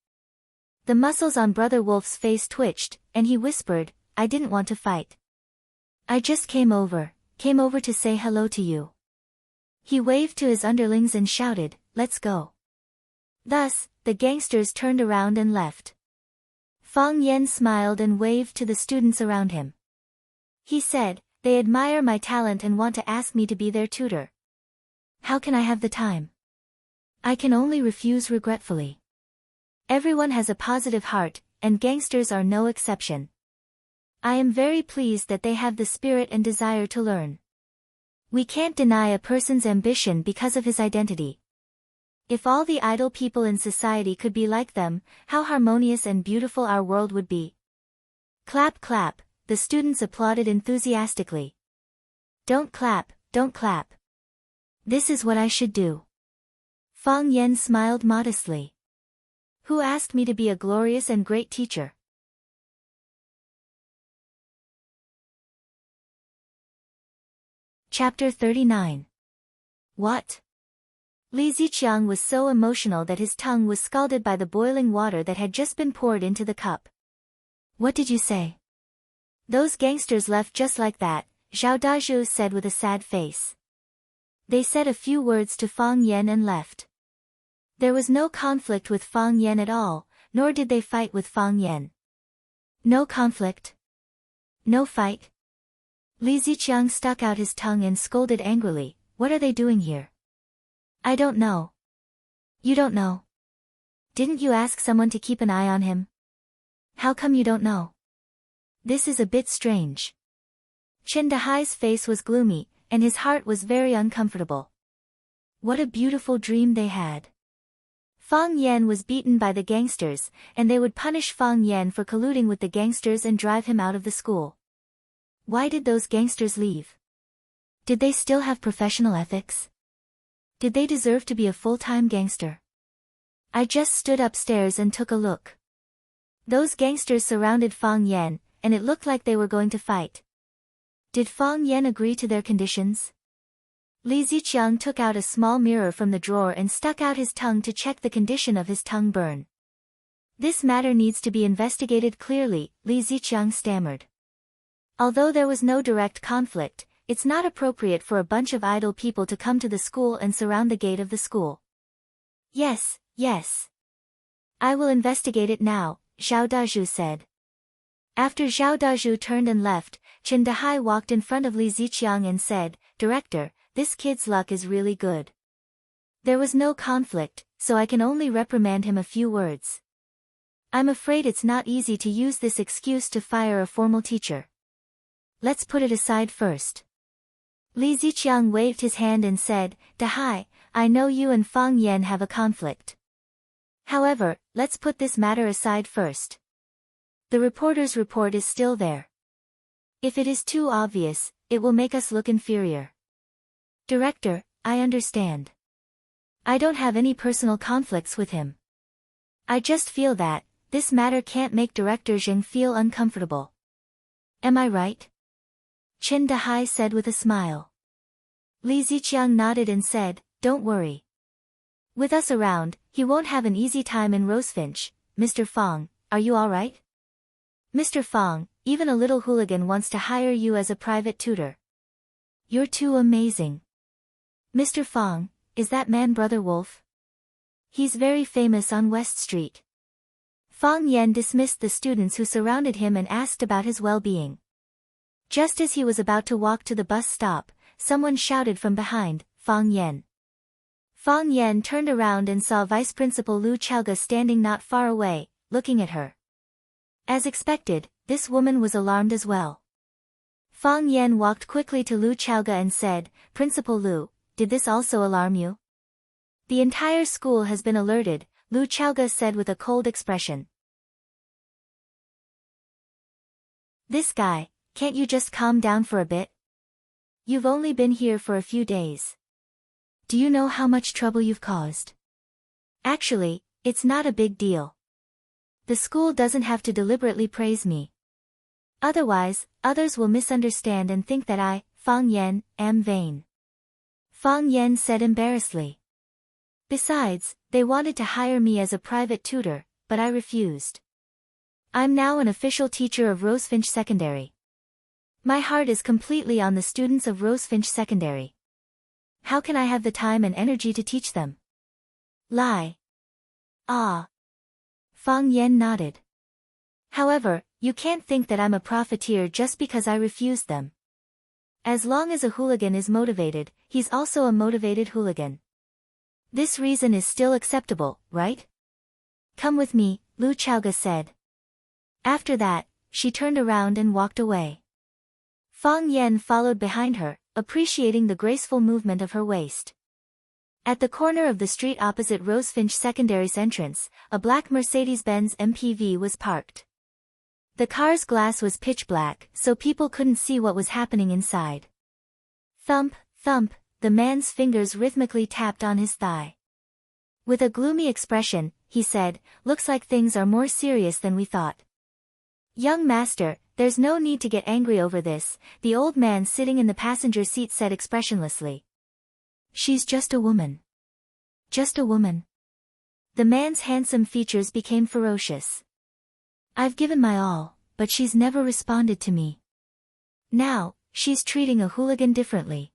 The muscles on Brother Wolf's face twitched, and he whispered, "I didn't want to fight. I just came over to say hello to you." He waved to his underlings and shouted, "Let's go." Thus, the gangsters turned around and left. Fang Yan smiled and waved to the students around him. He said, "They admire my talent and want to ask me to be their tutor. How can I have the time? I can only refuse regretfully. Everyone has a positive heart, and gangsters are no exception. I am very pleased that they have the spirit and desire to learn. We can't deny a person's ambition because of his identity. If all the idle people in society could be like them, how harmonious and beautiful our world would be." Clap clap, the students applauded enthusiastically. Don't clap, don't clap. This is what I should do." Fang Yan smiled modestly. "Who asked me to be a glorious and great teacher?" Chapter 39. What? Li Ziqiang was so emotional that his tongue was scalded by the boiling water that had just been poured into the cup. "What did you say?" "Those gangsters left just like that," Zhao Dazhu said with a sad face. They said a few words to Fang Yan and left. There was no conflict with Fang Yan at all, nor did they fight with Fang Yan. No conflict? No fight? Li Ziqiang stuck out his tongue and scolded angrily, "What are they doing here?" "I don't know." "You don't know? Didn't you ask someone to keep an eye on him? How come you don't know? This is a bit strange." Chen Dahai's face was gloomy, and his heart was very uncomfortable. What a beautiful dream they had. Fang Yan was beaten by the gangsters, and they would punish Fang Yan for colluding with the gangsters and drive him out of the school. Why did those gangsters leave? Did they still have professional ethics? Did they deserve to be a full-time gangster? I just stood upstairs and took a look. Those gangsters surrounded Fang Yan, and it looked like they were going to fight. Did Fang Yan agree to their conditions? Li Ziqiang took out a small mirror from the drawer and stuck out his tongue to check the condition of his tongue burn. This matter needs to be investigated clearly, Li Ziqiang stammered. Although there was no direct conflict, it's not appropriate for a bunch of idle people to come to the school and surround the gate of the school. Yes, yes. I will investigate it now, Zhao Dazhu said. After Zhao Dazhu turned and left, Chen Dahai walked in front of Li Ziqiang and said, Director, this kid's luck is really good. There was no conflict, so I can only reprimand him a few words. I'm afraid it's not easy to use this excuse to fire a formal teacher. Let's put it aside first. Li Ziqiang waved his hand and said, Dahai, I know you and Fang Yan have a conflict. However, let's put this matter aside first. The reporter's report is still there. If it is too obvious, it will make us look inferior. Director, I understand. I don't have any personal conflicts with him. I just feel that this matter can't make Director Zheng feel uncomfortable. Am I right? Chen Dahai said with a smile. Li Ziqiang nodded and said, Don't worry. With us around, he won't have an easy time in Rosefinch. Mr. Fang, are you all right? Mr. Fang, even a little hooligan wants to hire you as a private tutor. You're too amazing. Mr. Fang, is that man Brother Wolf? He's very famous on West Street. Fang Yan dismissed the students who surrounded him and asked about his well-being. Just as he was about to walk to the bus stop, someone shouted from behind, Fang Yan. Fang Yan turned around and saw Vice Principal Lu Chaoga standing not far away, looking at her. As expected, this woman was alarmed as well. Fang Yan walked quickly to Lu Chaoga and said, Principal Lu, did this also alarm you? The entire school has been alerted, Lu Chaoga said with a cold expression. This guy, can't you just calm down for a bit? You've only been here for a few days. Do you know how much trouble you've caused? Actually, it's not a big deal. The school doesn't have to deliberately praise me. Otherwise, others will misunderstand and think that I, Fang Yan, am vain. Fang Yan said embarrassedly. Besides, they wanted to hire me as a private tutor, but I refused. I'm now an official teacher of Rosefinch Secondary. My heart is completely on the students of Rosefinch Secondary. How can I have the time and energy to teach them? Lie. Ah. Fang Yan nodded. However, you can't think that I'm a profiteer just because I refused them. As long as a hooligan is motivated, he's also a motivated hooligan. This reason is still acceptable, right? Come with me, Lu Chaoga said. After that, she turned around and walked away. Fang Yan followed behind her, appreciating the graceful movement of her waist. At the corner of the street opposite Rosefinch Secondary's entrance, a black Mercedes-Benz MPV was parked. The car's glass was pitch black, so people couldn't see what was happening inside. Thump, thump, the man's fingers rhythmically tapped on his thigh. With a gloomy expression, he said, Looks like things are more serious than we thought. Young master, there's no need to get angry over this, the old man sitting in the passenger seat said expressionlessly. She's just a woman. Just a woman. The man's handsome features became ferocious. I've given my all, but she's never responded to me. Now, she's treating a hooligan differently.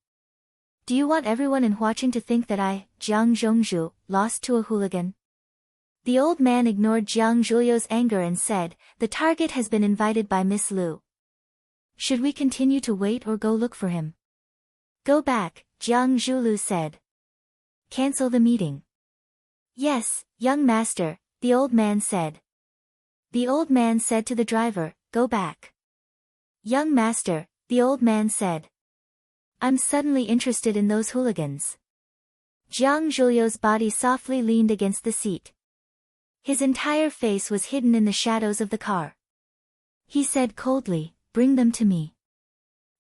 Do you want everyone in Huaqing to think that I, Jiang Zhongzhu, lost to a hooligan? The old man ignored Jiang Zhuliu's anger and said, The target has been invited by Miss Lu. Should we continue to wait or go look for him? Go back, Jiang Zhuliu said. Cancel the meeting. Yes, young master, the old man said. The old man said to the driver, Go back. Young master, the old man said. I'm suddenly interested in those hooligans. Jiang Zhuliu's body softly leaned against the seat. His entire face was hidden in the shadows of the car. He said coldly, Bring them to me.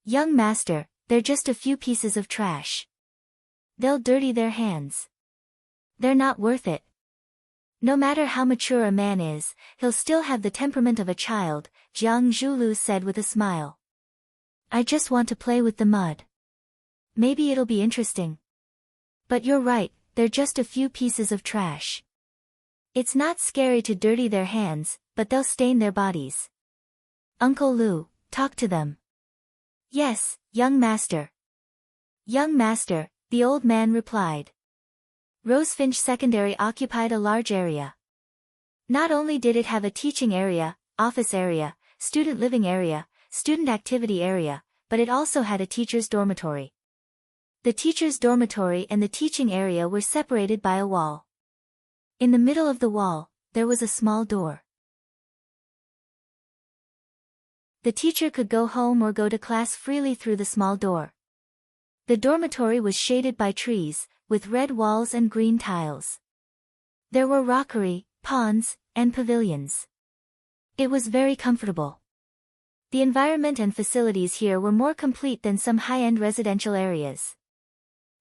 Young master, they're just a few pieces of trash. They'll dirty their hands. They're not worth it. No matter how mature a man is, he'll still have the temperament of a child, Jiang Zhuliu said with a smile. I just want to play with the mud. Maybe it'll be interesting. But you're right, they're just a few pieces of trash. It's not scary to dirty their hands, but they'll stain their bodies. Uncle Lou, talk to them. Yes, young master. Young master, the old man replied. Rosefinch Secondary occupied a large area. Not only did it have a teaching area, office area, student living area, student activity area, but it also had a teacher's dormitory. The teacher's dormitory and the teaching area were separated by a wall. In the middle of the wall, there was a small door. The teacher could go home or go to class freely through the small door. The dormitory was shaded by trees, with red walls and green tiles. There were rockery, ponds, and pavilions. It was very comfortable. The environment and facilities here were more complete than some high-end residential areas.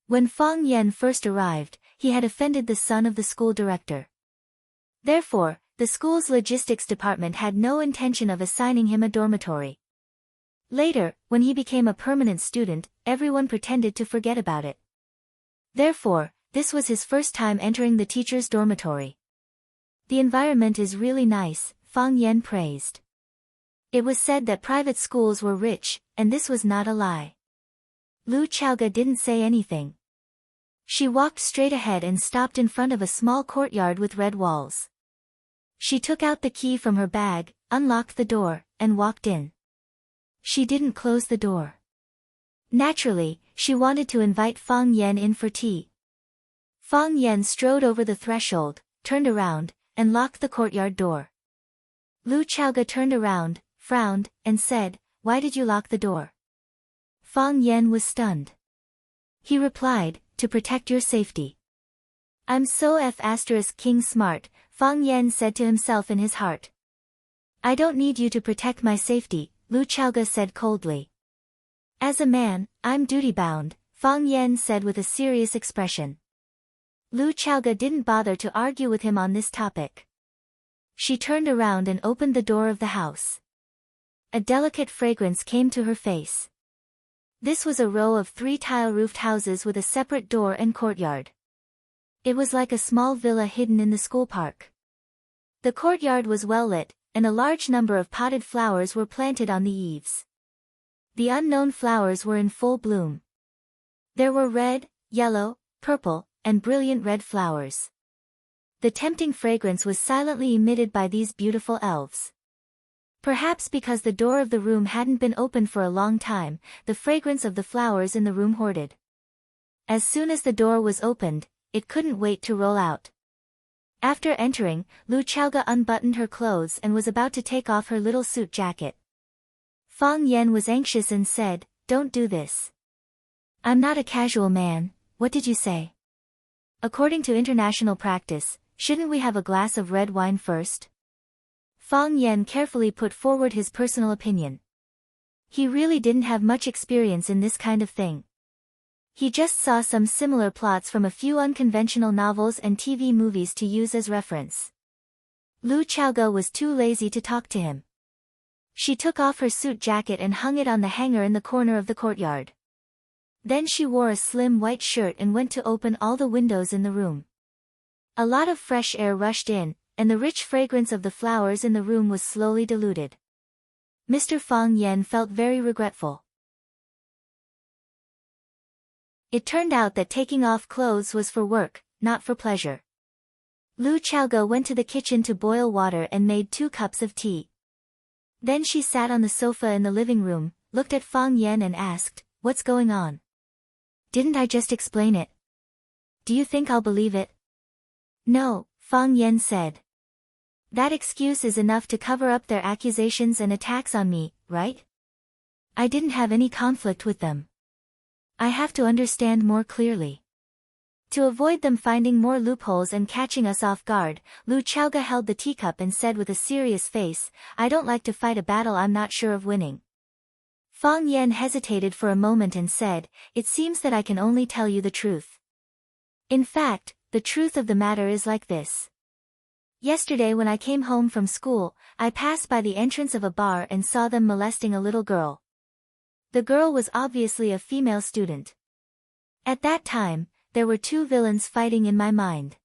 When Fang Yen first arrived, he had offended the son of the school director. Therefore, the school's logistics department had no intention of assigning him a dormitory. Later, when he became a permanent student, everyone pretended to forget about it. Therefore, this was his first time entering the teacher's dormitory. The environment is really nice, Fang Yen praised. It was said that private schools were rich, and this was not a lie. Lu Chaoga didn't say anything. She walked straight ahead and stopped in front of a small courtyard with red walls. She took out the key from her bag, unlocked the door, and walked in. She didn't close the door. Naturally, she wanted to invite Fang Yen in for tea. Fang Yen strode over the threshold, turned around, and locked the courtyard door. Lu Chaoga turned around, frowned, and said, "Why did you lock the door?" Fang Yen was stunned. He replied, "To protect your safety." "I'm so King smart," Fang Yen said to himself in his heart. "I don't need you to protect my safety," Lu Chaoga said coldly. "As a man, I'm duty-bound," Fang Yen said with a serious expression. Lu Chaoga didn't bother to argue with him on this topic. She turned around and opened the door of the house. A delicate fragrance came to her face. This was a row of 3 tile-roofed houses with a separate door and courtyard. It was like a small villa hidden in the school park. The courtyard was well lit, and a large number of potted flowers were planted on the eaves. The unknown flowers were in full bloom. There were red, yellow, purple, and brilliant red flowers. The tempting fragrance was silently emitted by these beautiful elves. Perhaps because the door of the room hadn't been opened for a long time, the fragrance of the flowers in the room hoarded. As soon as the door was opened, it couldn't wait to roll out. After entering, Lu Chaoga unbuttoned her clothes and was about to take off her little suit jacket. Fang Yen was anxious and said, "Don't do this. I'm not a casual man, what did you say? According to international practice, shouldn't we have a glass of red wine first?" Fang Yen carefully put forward his personal opinion. He really didn't have much experience in this kind of thing. He just saw some similar plots from a few unconventional novels and TV movies to use as reference. Lu Chaoga was too lazy to talk to him. She took off her suit jacket and hung it on the hanger in the corner of the courtyard. Then she wore a slim white shirt and went to open all the windows in the room. A lot of fresh air rushed in, and the rich fragrance of the flowers in the room was slowly diluted. Mr. Fang Yen felt very regretful. It turned out that taking off clothes was for work, not for pleasure. Lu Chaoga went to the kitchen to boil water and made 2 cups of tea. Then she sat on the sofa in the living room, looked at Fang Yen and asked, "What's going on? Didn't I just explain it? Do you think I'll believe it?" "No," Fang Yen said. "That excuse is enough to cover up their accusations and attacks on me, right? I didn't have any conflict with them. I have to understand more clearly." To avoid them finding more loopholes and catching us off guard, Lu Chaoga held the teacup and said with a serious face, "I don't like to fight a battle I'm not sure of winning." Fang Yen hesitated for a moment and said, "It seems that I can only tell you the truth. In fact, the truth of the matter is like this. Yesterday when I came home from school, I passed by the entrance of a bar and saw them molesting a little girl. The girl was obviously a female student. At that time, there were two villains fighting in my mind.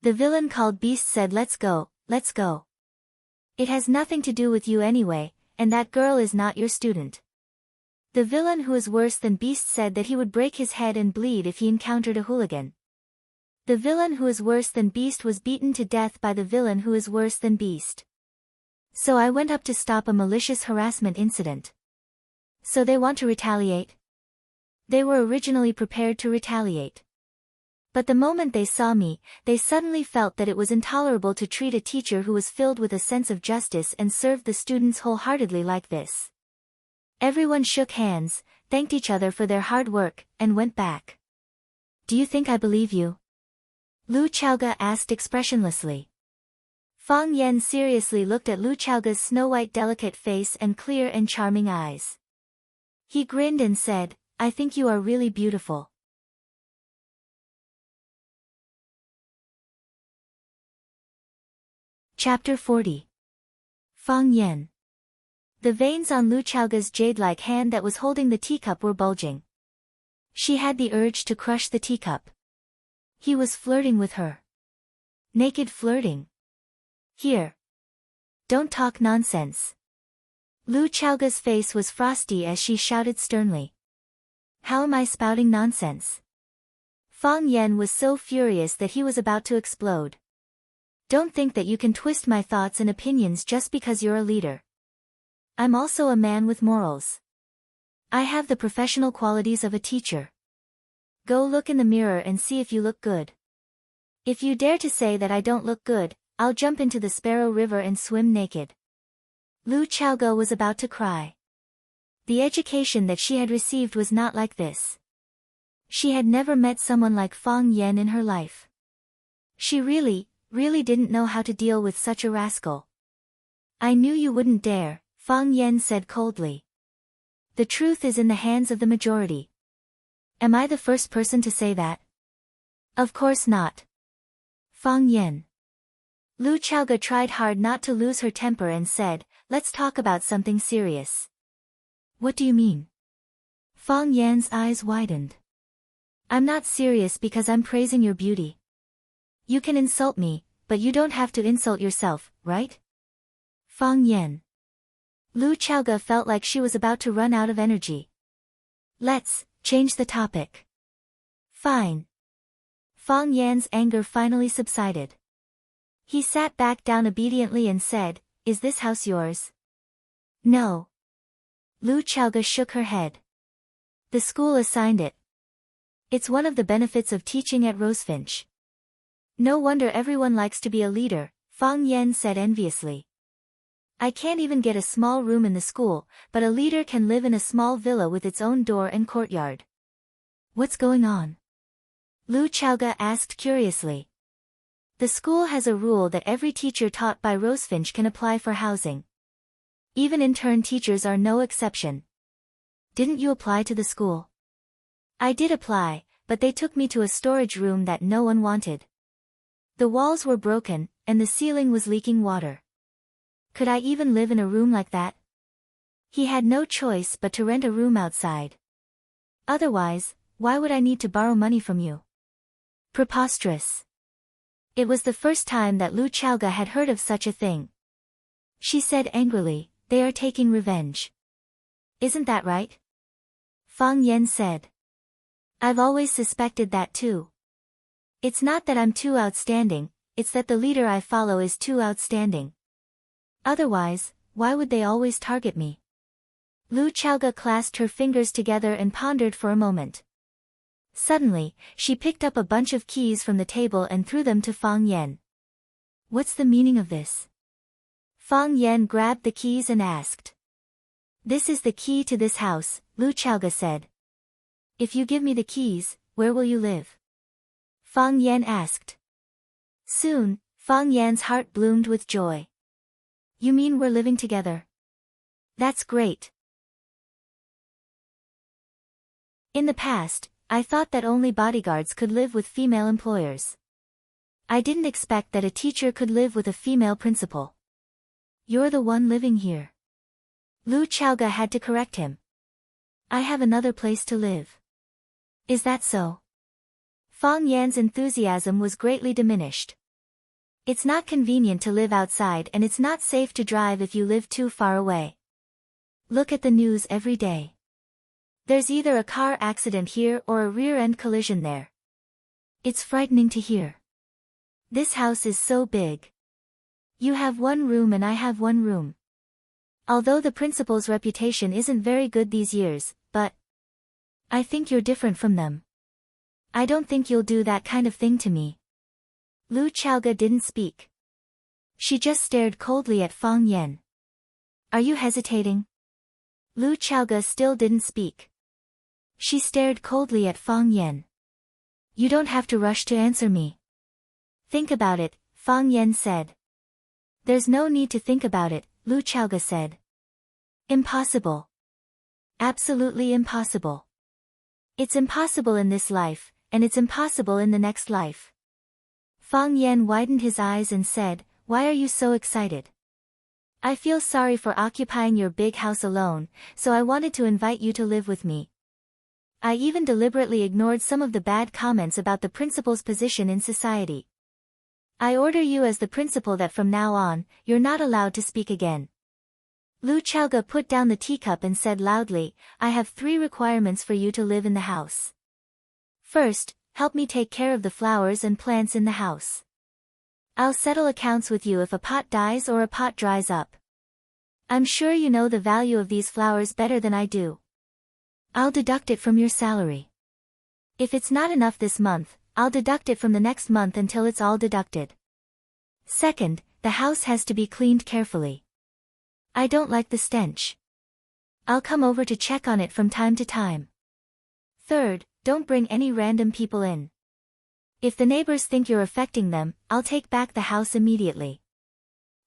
The villain called Beast said, let's go, let's go. It has nothing to do with you anyway, and that girl is not your student. The villain who is worse than Beast said that he would break his head and bleed if he encountered a hooligan. The villain who is worse than Beast was beaten to death by the villain who is worse than Beast. So I went up to stop a malicious harassment incident. So they want to retaliate? They were originally prepared to retaliate. But the moment they saw me, they suddenly felt that it was intolerable to treat a teacher who was filled with a sense of justice and served the students wholeheartedly like this. Everyone shook hands, thanked each other for their hard work, and went back. Do you think I believe you? Lu Chaoge asked expressionlessly. Fang Yan seriously looked at Lu Chaoge's snow-white delicate face and clear and charming eyes. He grinned and said, I think you are really beautiful. Chapter 40. Fang Yan. The veins on Lu Chaoge's jade-like hand that was holding the teacup were bulging. She had the urge to crush the teacup. He was flirting with her. Naked flirting. Here. Don't talk nonsense. Lu Chaoge's face was frosty as she shouted sternly. How am I spouting nonsense? Fang Yan was so furious that he was about to explode. Don't think that you can twist my thoughts and opinions just because you're a leader. I'm also a man with morals. I have the professional qualities of a teacher. Go look in the mirror and see if you look good. If you dare to say that I don't look good, I'll jump into the Sparrow River and swim naked. Lu Chaoge was about to cry. The education that she had received was not like this. She had never met someone like Fang Yan in her life. She really didn't know how to deal with such a rascal. I knew you wouldn't dare, Fang Yan said coldly. The truth is in the hands of the majority. Am I the first person to say that? Of course not. Fang Yan. Lu Chaoge tried hard not to lose her temper and said, let's talk about something serious. What do you mean? Fang Yan's eyes widened. I'm not serious because I'm praising your beauty. You can insult me, but you don't have to insult yourself, right? Fang Yan. Lu Chaoge felt like she was about to run out of energy. Let's change the topic. Fine. Fang Yan's anger finally subsided. He sat back down obediently and said, is this house yours? No. Lu Chaoge shook her head. The school assigned it. It's one of the benefits of teaching at Rosefinch. No wonder everyone likes to be a leader, Fang Yan said enviously. I can't even get a small room in the school, but a leader can live in a small villa with its own door and courtyard. What's going on? Lu Chaoge asked curiously. The school has a rule that every teacher taught by Rosefinch can apply for housing. Even intern teachers are no exception. Didn't you apply to the school? I did apply, but they took me to a storage room that no one wanted. The walls were broken, and the ceiling was leaking water. Could I even live in a room like that? He had no choice but to rent a room outside. Otherwise, why would I need to borrow money from you? Preposterous. It was the first time that Lu Chaoge had heard of such a thing. She said angrily, they are taking revenge. Isn't that right? Fang Yan said. I've always suspected that too. It's not that I'm too outstanding, it's that the leader I follow is too outstanding. Otherwise, why would they always target me? Lu Chaoge clasped her fingers together and pondered for a moment. Suddenly, she picked up a bunch of keys from the table and threw them to Fang Yan. What's the meaning of this? Fang Yan grabbed the keys and asked. This is the key to this house, Lu Chaoge said. If you give me the keys, where will you live? Fang Yan asked. Soon, Fang Yan's heart bloomed with joy. You mean we're living together? That's great. In the past, I thought that only bodyguards could live with female employers. I didn't expect that a teacher could live with a female principal. You're the one living here. Lu Chaoge had to correct him. I have another place to live. Is that so? Fang Yan's enthusiasm was greatly diminished. It's not convenient to live outside and it's not safe to drive if you live too far away. Look at the news every day. There's either a car accident here or a rear-end collision there. It's frightening to hear. This house is so big. You have one room and I have one room. Although the principal's reputation isn't very good these years, but I think you're different from them. I don't think you'll do that kind of thing to me. Lu Chaoge didn't speak. She just stared coldly at Fang Yan. Are you hesitating? Lu Chaoge still didn't speak. She stared coldly at Fang Yan. You don't have to rush to answer me. Think about it, Fang Yan said. There's no need to think about it, Lu Chaoge said. Impossible. Absolutely impossible. It's impossible in this life, and it's impossible in the next life. Fang Yan widened his eyes and said, Why are you so excited? I feel sorry for occupying your big house alone, so I wanted to invite you to live with me. I even deliberately ignored some of the bad comments about the principal's position in society. I order you as the principal that from now on, you're not allowed to speak again. Lu Chaoge put down the teacup and said loudly, I have 3 requirements for you to live in the house. First, help me take care of the flowers and plants in the house. I'll settle accounts with you if a pot dies or a pot dries up. I'm sure you know the value of these flowers better than I do. I'll deduct it from your salary. If it's not enough this month, I'll deduct it from the next month until it's all deducted. Second, the house has to be cleaned carefully. I don't like the stench. I'll come over to check on it from time to time. Third, don't bring any random people in. If the neighbors think you're affecting them, I'll take back the house immediately.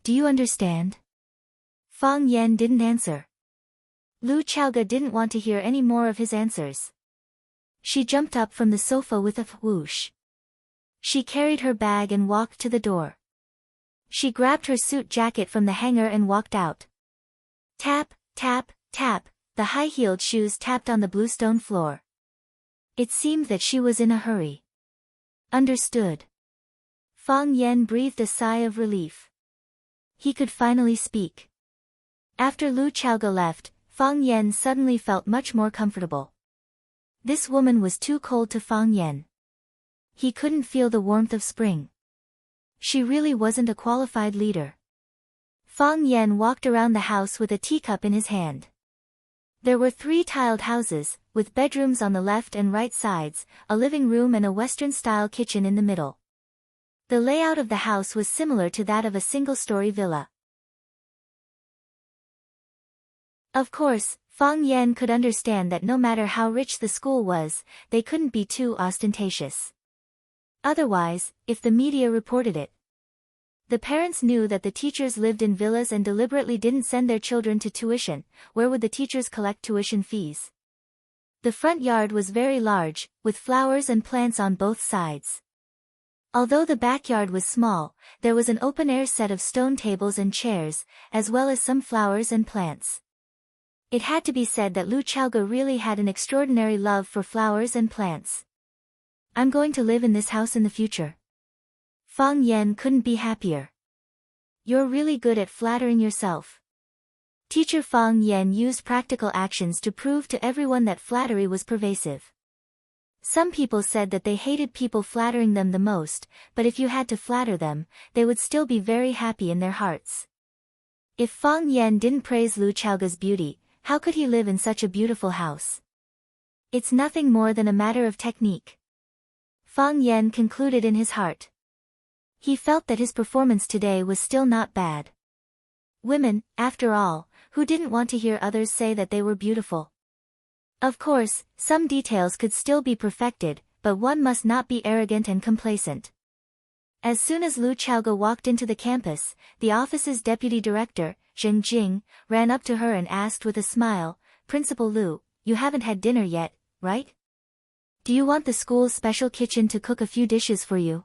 Do you understand? Fang Yan didn't answer. Lu Chaoge didn't want to hear any more of his answers. She jumped up from the sofa with a whoosh. She carried her bag and walked to the door. She grabbed her suit jacket from the hanger and walked out. Tap, tap, tap, the high-heeled shoes tapped on the bluestone floor. It seemed that she was in a hurry. Understood. Fang Yan breathed a sigh of relief. He could finally speak. After Lu Chaoge left, Fang Yan suddenly felt much more comfortable. This woman was too cold to Fang Yan. He couldn't feel the warmth of spring. She really wasn't a qualified leader. Fang Yan walked around the house with a teacup in his hand. There were 3 tiled houses, with bedrooms on the left and right sides, a living room and a Western-style kitchen in the middle. The layout of the house was similar to that of a single-story villa. Of course, Fang Yan could understand that no matter how rich the school was, they couldn't be too ostentatious. Otherwise, if the media reported it, the parents knew that the teachers lived in villas and deliberately didn't send their children to tuition. Where would the teachers collect tuition fees? The front yard was very large, with flowers and plants on both sides. Although the backyard was small, there was an open-air set of stone tables and chairs, as well as some flowers and plants. It had to be said that Lu Chaoge really had an extraordinary love for flowers and plants. I'm going to live in this house in the future. Fang Yan couldn't be happier. You're really good at flattering yourself. Teacher Fang Yan used practical actions to prove to everyone that flattery was pervasive. Some people said that they hated people flattering them the most, but if you had to flatter them, they would still be very happy in their hearts. If Fang Yan didn't praise Lu Chaoge's beauty, how could he live in such a beautiful house? It's nothing more than a matter of technique. Fang Yan concluded in his heart. He felt that his performance today was still not bad. Women, after all, who didn't want to hear others say that they were beautiful? Of course, some details could still be perfected, but one must not be arrogant and complacent. As soon as Lu Chaoge walked into the campus, the office's deputy director, Zheng Jing, ran up to her and asked with a smile, Principal Lu, you haven't had dinner yet, right? Do you want the school's special kitchen to cook a few dishes for you?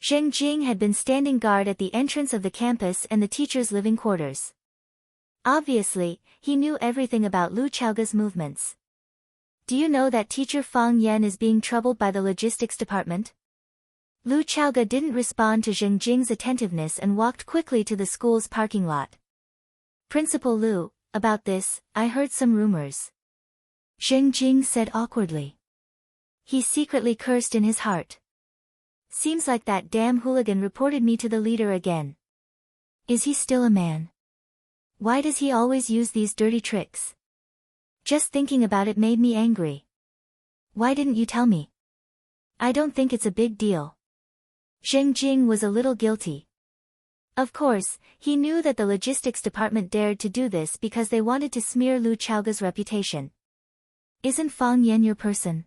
Zheng Jing had been standing guard at the entrance of the campus and the teachers' living quarters. Obviously, he knew everything about Lu Chaoga's movements. Do you know that teacher Fang Yan is being troubled by the logistics department? Lu Chaoga didn't respond to Zheng Jing's attentiveness and walked quickly to the school's parking lot. Principal Lu, about this, I heard some rumors. Zheng Jing said awkwardly. He secretly cursed in his heart. Seems like that damn hooligan reported me to the leader again. Is he still a man? Why does he always use these dirty tricks? Just thinking about it made me angry. Why didn't you tell me? I don't think it's a big deal. Zheng Jing was a little guilty. Of course, he knew that the logistics department dared to do this because they wanted to smear Lu Chaoga's reputation. Isn't Fang Yan your person?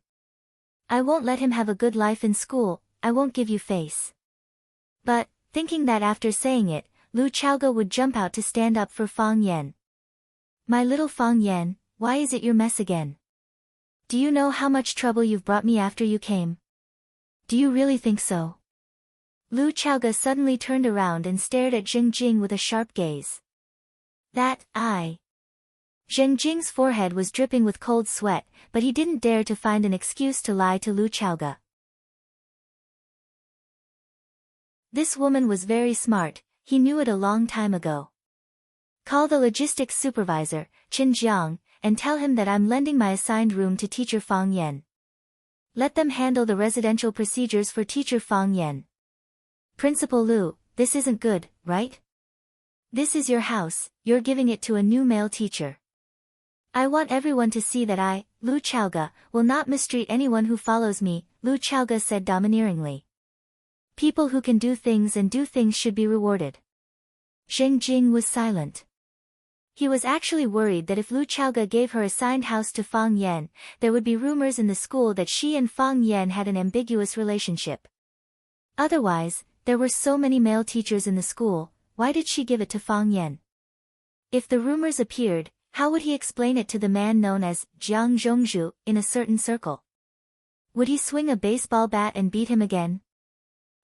I won't let him have a good life in school, I won't give you face. But, thinking that after saying it, Lu Chaoga would jump out to stand up for Fang Yan. My little Fang Yan, why is it your mess again? Do you know how much trouble you've brought me after you came? Do you really think so? Lu Chaoga suddenly turned around and stared at Zheng Jing with a sharp gaze. Zheng Jing's forehead was dripping with cold sweat, but he didn't dare to find an excuse to lie to Lu Chaoga. This woman was very smart, he knew it a long time ago. Call the logistics supervisor, Qin Jiang, and tell him that I'm lending my assigned room to teacher Fang Yan. Let them handle the residential procedures for teacher Fang Yan. Principal Lu, this isn't good, right? This is your house, you're giving it to a new male teacher. I want everyone to see that I, Lu Chaoga, will not mistreat anyone who follows me, Lu Chaoga said domineeringly. People who can do things and do things should be rewarded. Zheng Jing was silent. He was actually worried that if Lu Chaoga gave her assigned house to Fang Yan, there would be rumors in the school that she and Fang Yan had an ambiguous relationship. Otherwise, there were so many male teachers in the school, why did she give it to Fang Yan? If the rumors appeared, how would he explain it to the man known as Jiang Zhongzhu in a certain circle? Would he swing a baseball bat and beat him again?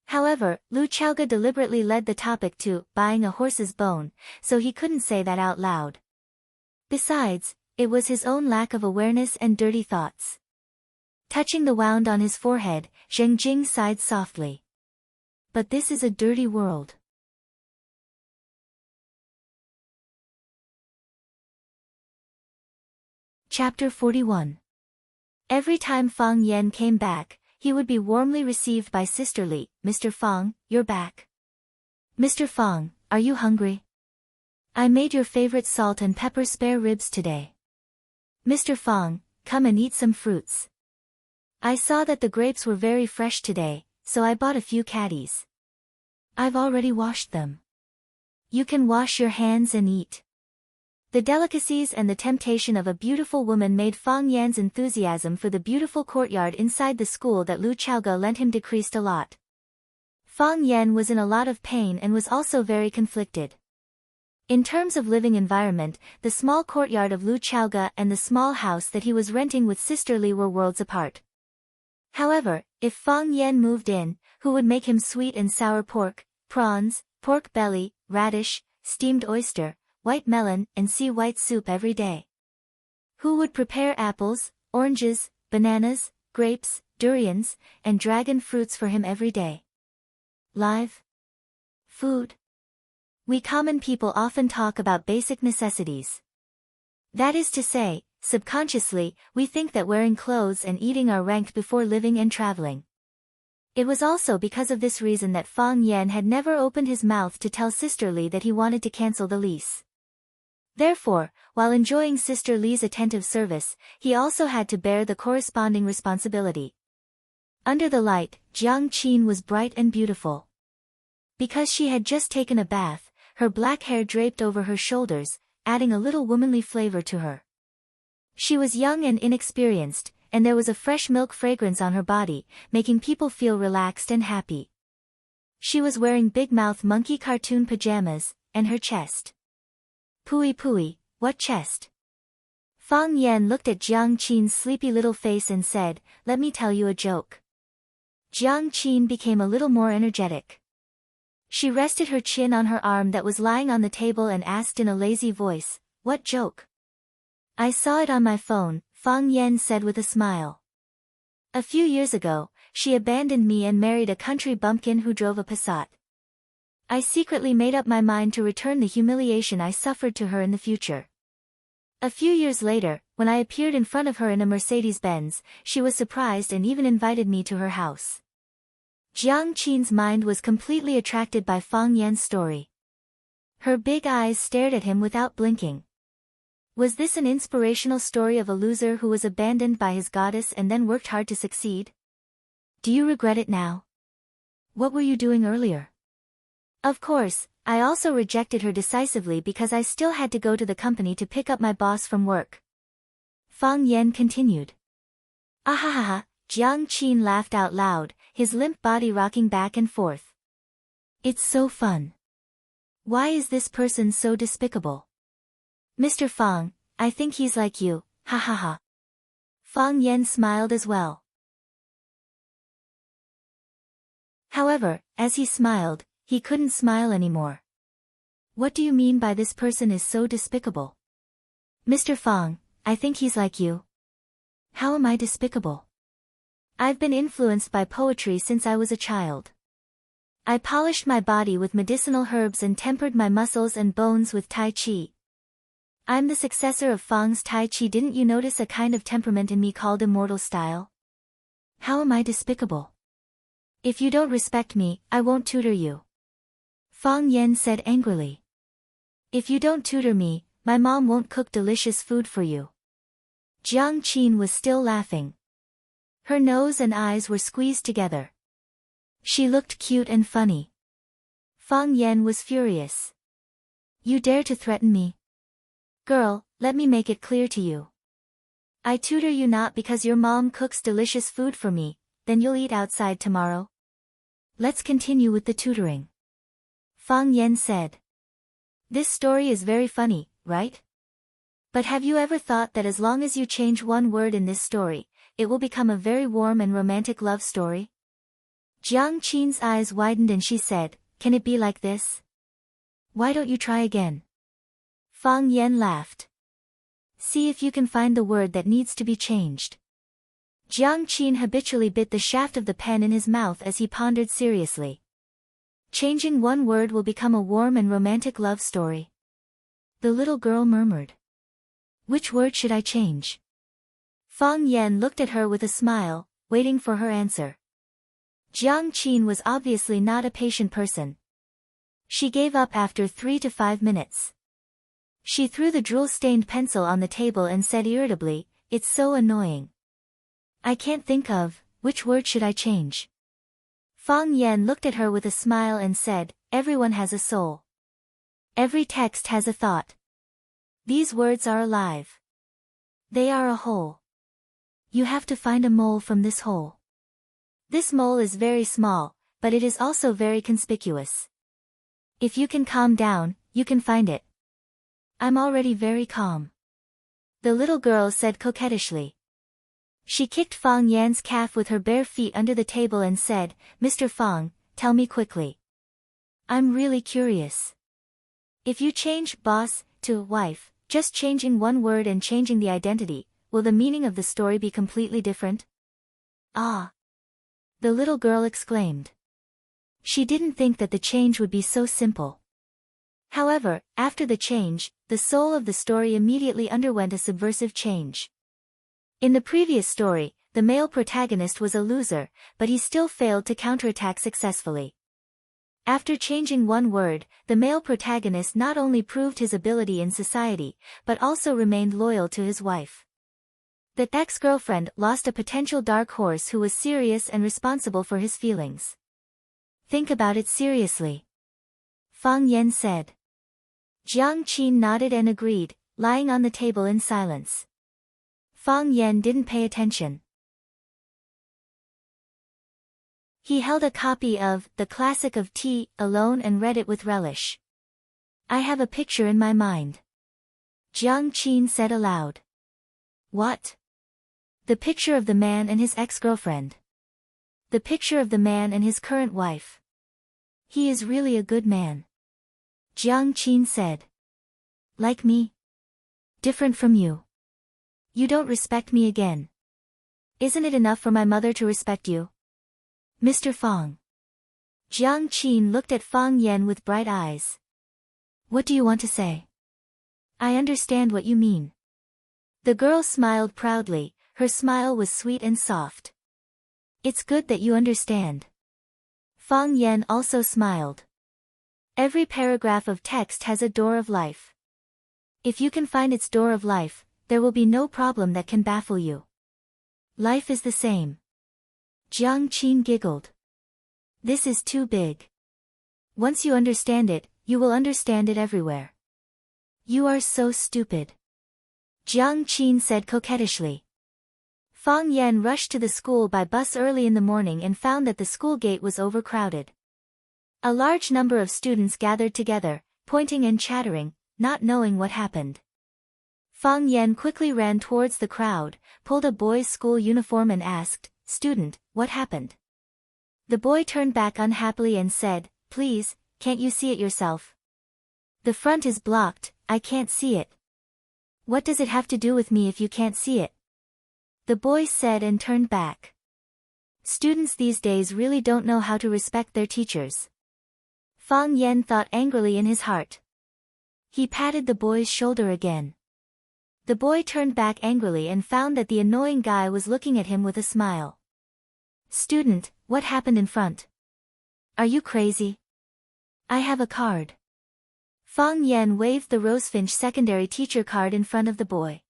However, Lu Chaoga deliberately led the topic to buying a horse's bone, so he couldn't say that out loud. Besides, it was his own lack of awareness and dirty thoughts. Touching the wound on his forehead, Zheng Jing sighed softly. But this is a dirty world. Chapter 41. Every time Fang Yan came back, he would be warmly received by Sister Li. Mr. Fang, you're back. Mr. Fang, are you hungry? I made your favorite salt and pepper spare ribs today. Mr. Fang, come and eat some fruits. I saw that the grapes were very fresh today, so I bought a few caddies. I've already washed them. You can wash your hands and eat. The delicacies and the temptation of a beautiful woman made Fang Yan's enthusiasm for the beautiful courtyard inside the school that Lu Chaoga lent him decreased a lot. Fang Yan was in a lot of pain and was also very conflicted. In terms of living environment, the small courtyard of Lu Chaoga and the small house that he was renting with Sister Li were worlds apart. However, if Fang Yan moved in, who would make him sweet and sour pork, prawns, pork belly, radish, steamed oyster, white melon, and sea white soup every day? Who would prepare apples, oranges, bananas, grapes, durians, and dragon fruits for him every day? Live food. We common people often talk about basic necessities. That is to say, subconsciously, we think that wearing clothes and eating are ranked before living and traveling. It was also because of this reason that Fang Yan had never opened his mouth to tell Sister Li that he wanted to cancel the lease. Therefore, while enjoying Sister Li's attentive service, he also had to bear the corresponding responsibility. Under the light, Jiang Qin was bright and beautiful. Because she had just taken a bath, her black hair draped over her shoulders, adding a little womanly flavor to her. She was young and inexperienced, and there was a fresh milk fragrance on her body, making people feel relaxed and happy. She was wearing big mouth monkey cartoon pajamas, and her chest. Pooey pooey, what chest? Fang Yan looked at Jiang Qin's sleepy little face and said, let me tell you a joke. Jiang Qin became a little more energetic. She rested her chin on her arm that was lying on the table and asked in a lazy voice, What joke? I saw it on my phone, Fang Yan said with a smile. A few years ago, she abandoned me and married a country bumpkin who drove a Passat. I secretly made up my mind to return the humiliation I suffered to her in the future. A few years later, when I appeared in front of her in a Mercedes-Benz, she was surprised and even invited me to her house. Jiang Qin's mind was completely attracted by Fang Yan's story. Her big eyes stared at him without blinking. Was this an inspirational story of a loser who was abandoned by his goddess and then worked hard to succeed? Do you regret it now? What were you doing earlier? Of course, I also rejected her decisively because I still had to go to the company to pick up my boss from work. Fang Yan continued. Ahahaha, Jiang Qin laughed out loud, his limp body rocking back and forth. It's so fun. Why is this person so despicable? Mr. Fang, I think he's like you, ha ha ha. Fang Yan smiled as well. However, as he smiled, he couldn't smile anymore. What do you mean by this person is so despicable? Mr. Fang, I think he's like you. How am I despicable? I've been influenced by poetry since I was a child. I polished my body with medicinal herbs and tempered my muscles and bones with Tai Chi. I'm the successor of Fang's Tai Chi. Didn't you notice a kind of temperament in me called immortal style? How am I despicable? If you don't respect me, I won't tutor you. Fang Yan said angrily. If you don't tutor me, my mom won't cook delicious food for you. Jiang Qin was still laughing. Her nose and eyes were squeezed together. She looked cute and funny. Fang Yan was furious. You dare to threaten me? Girl, let me make it clear to you. I tutor you not because your mom cooks delicious food for me, then you'll eat outside tomorrow. Let's continue with the tutoring. Fang Yan said. This story is very funny, right? But have you ever thought that as long as you change one word in this story, it will become a very warm and romantic love story? Jiang Qin's eyes widened and she said, can it be like this? Why don't you try again? Fang Yan laughed. See if you can find the word that needs to be changed. Jiang Qin habitually bit the shaft of the pen in his mouth as he pondered seriously. Changing one word will become a warm and romantic love story. The little girl murmured. Which word should I change? Fang Yan looked at her with a smile, waiting for her answer. Jiang Qin was obviously not a patient person. She gave up after 3 to 5 minutes. She threw the drool-stained pencil on the table and said irritably, it's so annoying. I can't think of, which word should I change? Fang Yan looked at her with a smile and said, everyone has a soul. Every text has a thought. These words are alive. They are a whole. You have to find a mole from this hole. This mole is very small, but it is also very conspicuous. If you can calm down, you can find it. I'm already very calm. The little girl said coquettishly. She kicked Fang Yan's calf with her bare feet under the table and said, Mr. Fang, tell me quickly. I'm really curious. If you change boss to wife, just changing one word and changing the identity, will the meaning of the story be completely different? Ah! The little girl exclaimed. She didn't think that the change would be so simple. However, after the change, the soul of the story immediately underwent a subversive change. In the previous story, the male protagonist was a loser, but he still failed to counterattack successfully. After changing one word, the male protagonist not only proved his ability in society, but also remained loyal to his wife. The ex-girlfriend lost a potential dark horse who was serious and responsible for his feelings. Think about it seriously. Fang Yan said. Jiang Qin nodded and agreed, lying on the table in silence. Fang Yan didn't pay attention. He held a copy of The Classic of Tea alone and read it with relish. I have a picture in my mind. Jiang Qin said aloud. What? The picture of the man and his ex-girlfriend. The picture of the man and his current wife. He is really a good man. Jiang Qin said. Like me? Different from you. You don't respect me again. Isn't it enough for my mother to respect you? Mr. Fang. Jiang Qin looked at Fang Yan with bright eyes. What do you want to say? I understand what you mean. The girl smiled proudly, her smile was sweet and soft. It's good that you understand. Fang Yan also smiled. Every paragraph of text has a door of life. If you can find its door of life, there will be no problem that can baffle you. Life is the same. Jiang Qin giggled. This is too big. Once you understand it, you will understand it everywhere. You are so stupid. Jiang Qin said coquettishly. Fang Yan rushed to the school by bus early in the morning and found that the school gate was overcrowded. A large number of students gathered together, pointing and chattering, not knowing what happened. Fang Yan quickly ran towards the crowd, pulled a boy's school uniform and asked, "Student, what happened?" The boy turned back unhappily and said, "Please, can't you see it yourself? The front is blocked, I can't see it." "What does it have to do with me if you can't see it?" the boy said and turned back. Students these days really don't know how to respect their teachers. Fang Yan thought angrily in his heart. He patted the boy's shoulder again. The boy turned back angrily and found that the annoying guy was looking at him with a smile. "Student, what happened in front? Are you crazy? I have a card." Fang Yan waved the Rosefinch secondary teacher card in front of the boy.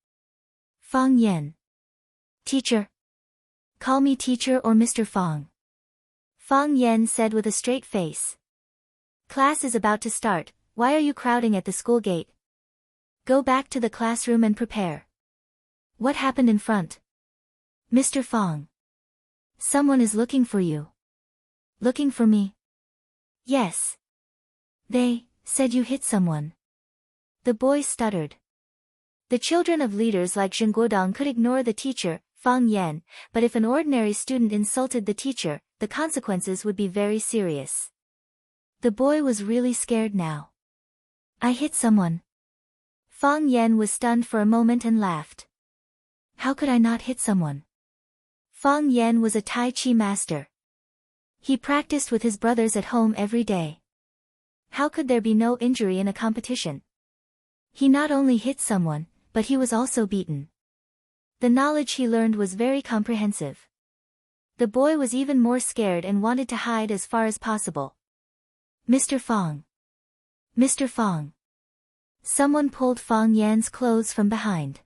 Fang Yan. Teacher. Call me teacher or Mr. Fang. Fang Yan said with a straight face. Class is about to start, why are you crowding at the school gate? Go back to the classroom and prepare. What happened in front? Mr. Fang. Someone is looking for you. Looking for me? Yes. They said you hit someone. The boy stuttered. The children of leaders like Zheng Guodong could ignore the teacher, Fang Yan, but if an ordinary student insulted the teacher, the consequences would be very serious. The boy was really scared now. I hit someone. Fang Yan was stunned for a moment and laughed. How could I not hit someone? Fang Yan was a Tai Chi master. He practiced with his brothers at home every day. How could there be no injury in a competition? He not only hit someone, but he was also beaten. The knowledge he learned was very comprehensive. The boy was even more scared and wanted to hide as far as possible. Mr. Fang. Mr. Fang. Someone pulled Fang Yan's clothes from behind.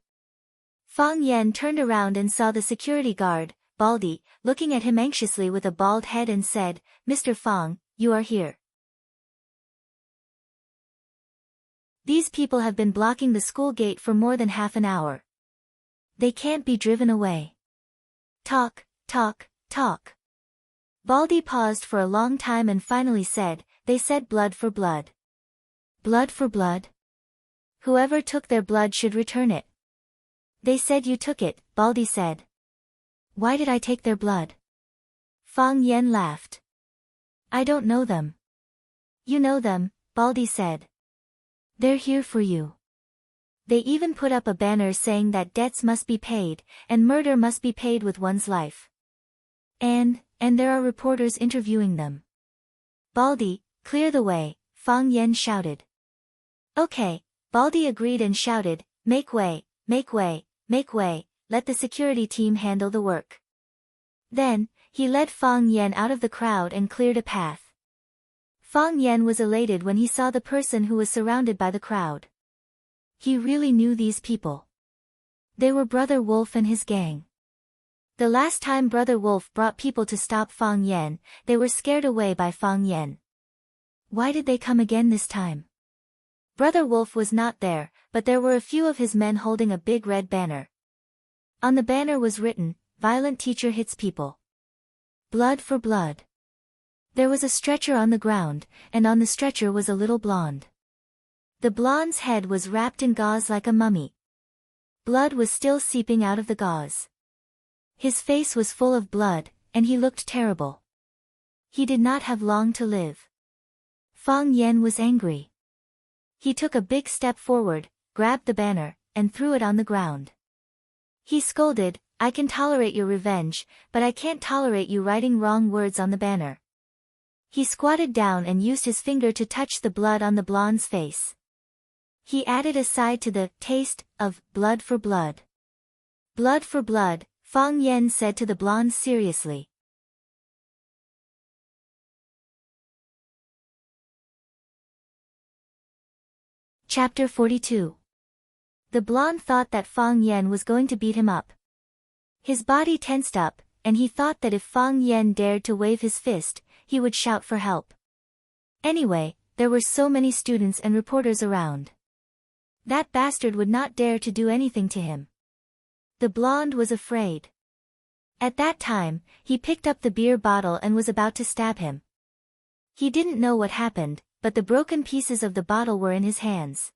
Fang Yan turned around and saw the security guard, Baldy, looking at him anxiously with a bald head and said, Mr. Fang, you are here. These people have been blocking the school gate for more than half an hour. They can't be driven away. Talk, talk, talk. Baldy paused for a long time and finally said, they said blood for blood. Blood for blood? Whoever took their blood should return it. They said you took it, Baldy said. Why did I take their blood? Fang Yan laughed. I don't know them. You know them, Baldy said. They're here for you. They even put up a banner saying that debts must be paid, and murder must be paid with one's life. And there are reporters interviewing them. Baldy, clear the way, Fang Yan shouted. Okay, Baldy agreed and shouted, make way, make way, make way, let the security team handle the work. Then, he led Fang Yan out of the crowd and cleared a path. Fang Yan was elated when he saw the person who was surrounded by the crowd. He really knew these people. They were Brother Wolf and his gang. The last time Brother Wolf brought people to stop Fang Yan, they were scared away by Fang Yan. Why did they come again this time? Brother Wolf was not there, but there were a few of his men holding a big red banner. On the banner was written, Violent Teacher Hits People. Blood for blood. There was a stretcher on the ground, and on the stretcher was a little blonde. The blonde's head was wrapped in gauze like a mummy. Blood was still seeping out of the gauze. His face was full of blood, and he looked terrible. He did not have long to live. Fang Yan was angry. He took a big step forward, grabbed the banner, and threw it on the ground. He scolded, "I can tolerate your revenge, but I can't tolerate you writing wrong words on the banner." He squatted down and used his finger to touch the blood on the blonde's face. He added a side to the taste of blood for blood. "Blood for blood," Fang Yan said to the blonde seriously. Chapter 42. The blonde thought that Fang Yan was going to beat him up. His body tensed up, and he thought that if Fang Yan dared to wave his fist, he would shout for help. Anyway, there were so many students and reporters around. That bastard would not dare to do anything to him. The blonde was afraid. At that time, he picked up the beer bottle and was about to stab him. He didn't know what happened, but the broken pieces of the bottle were in his hands.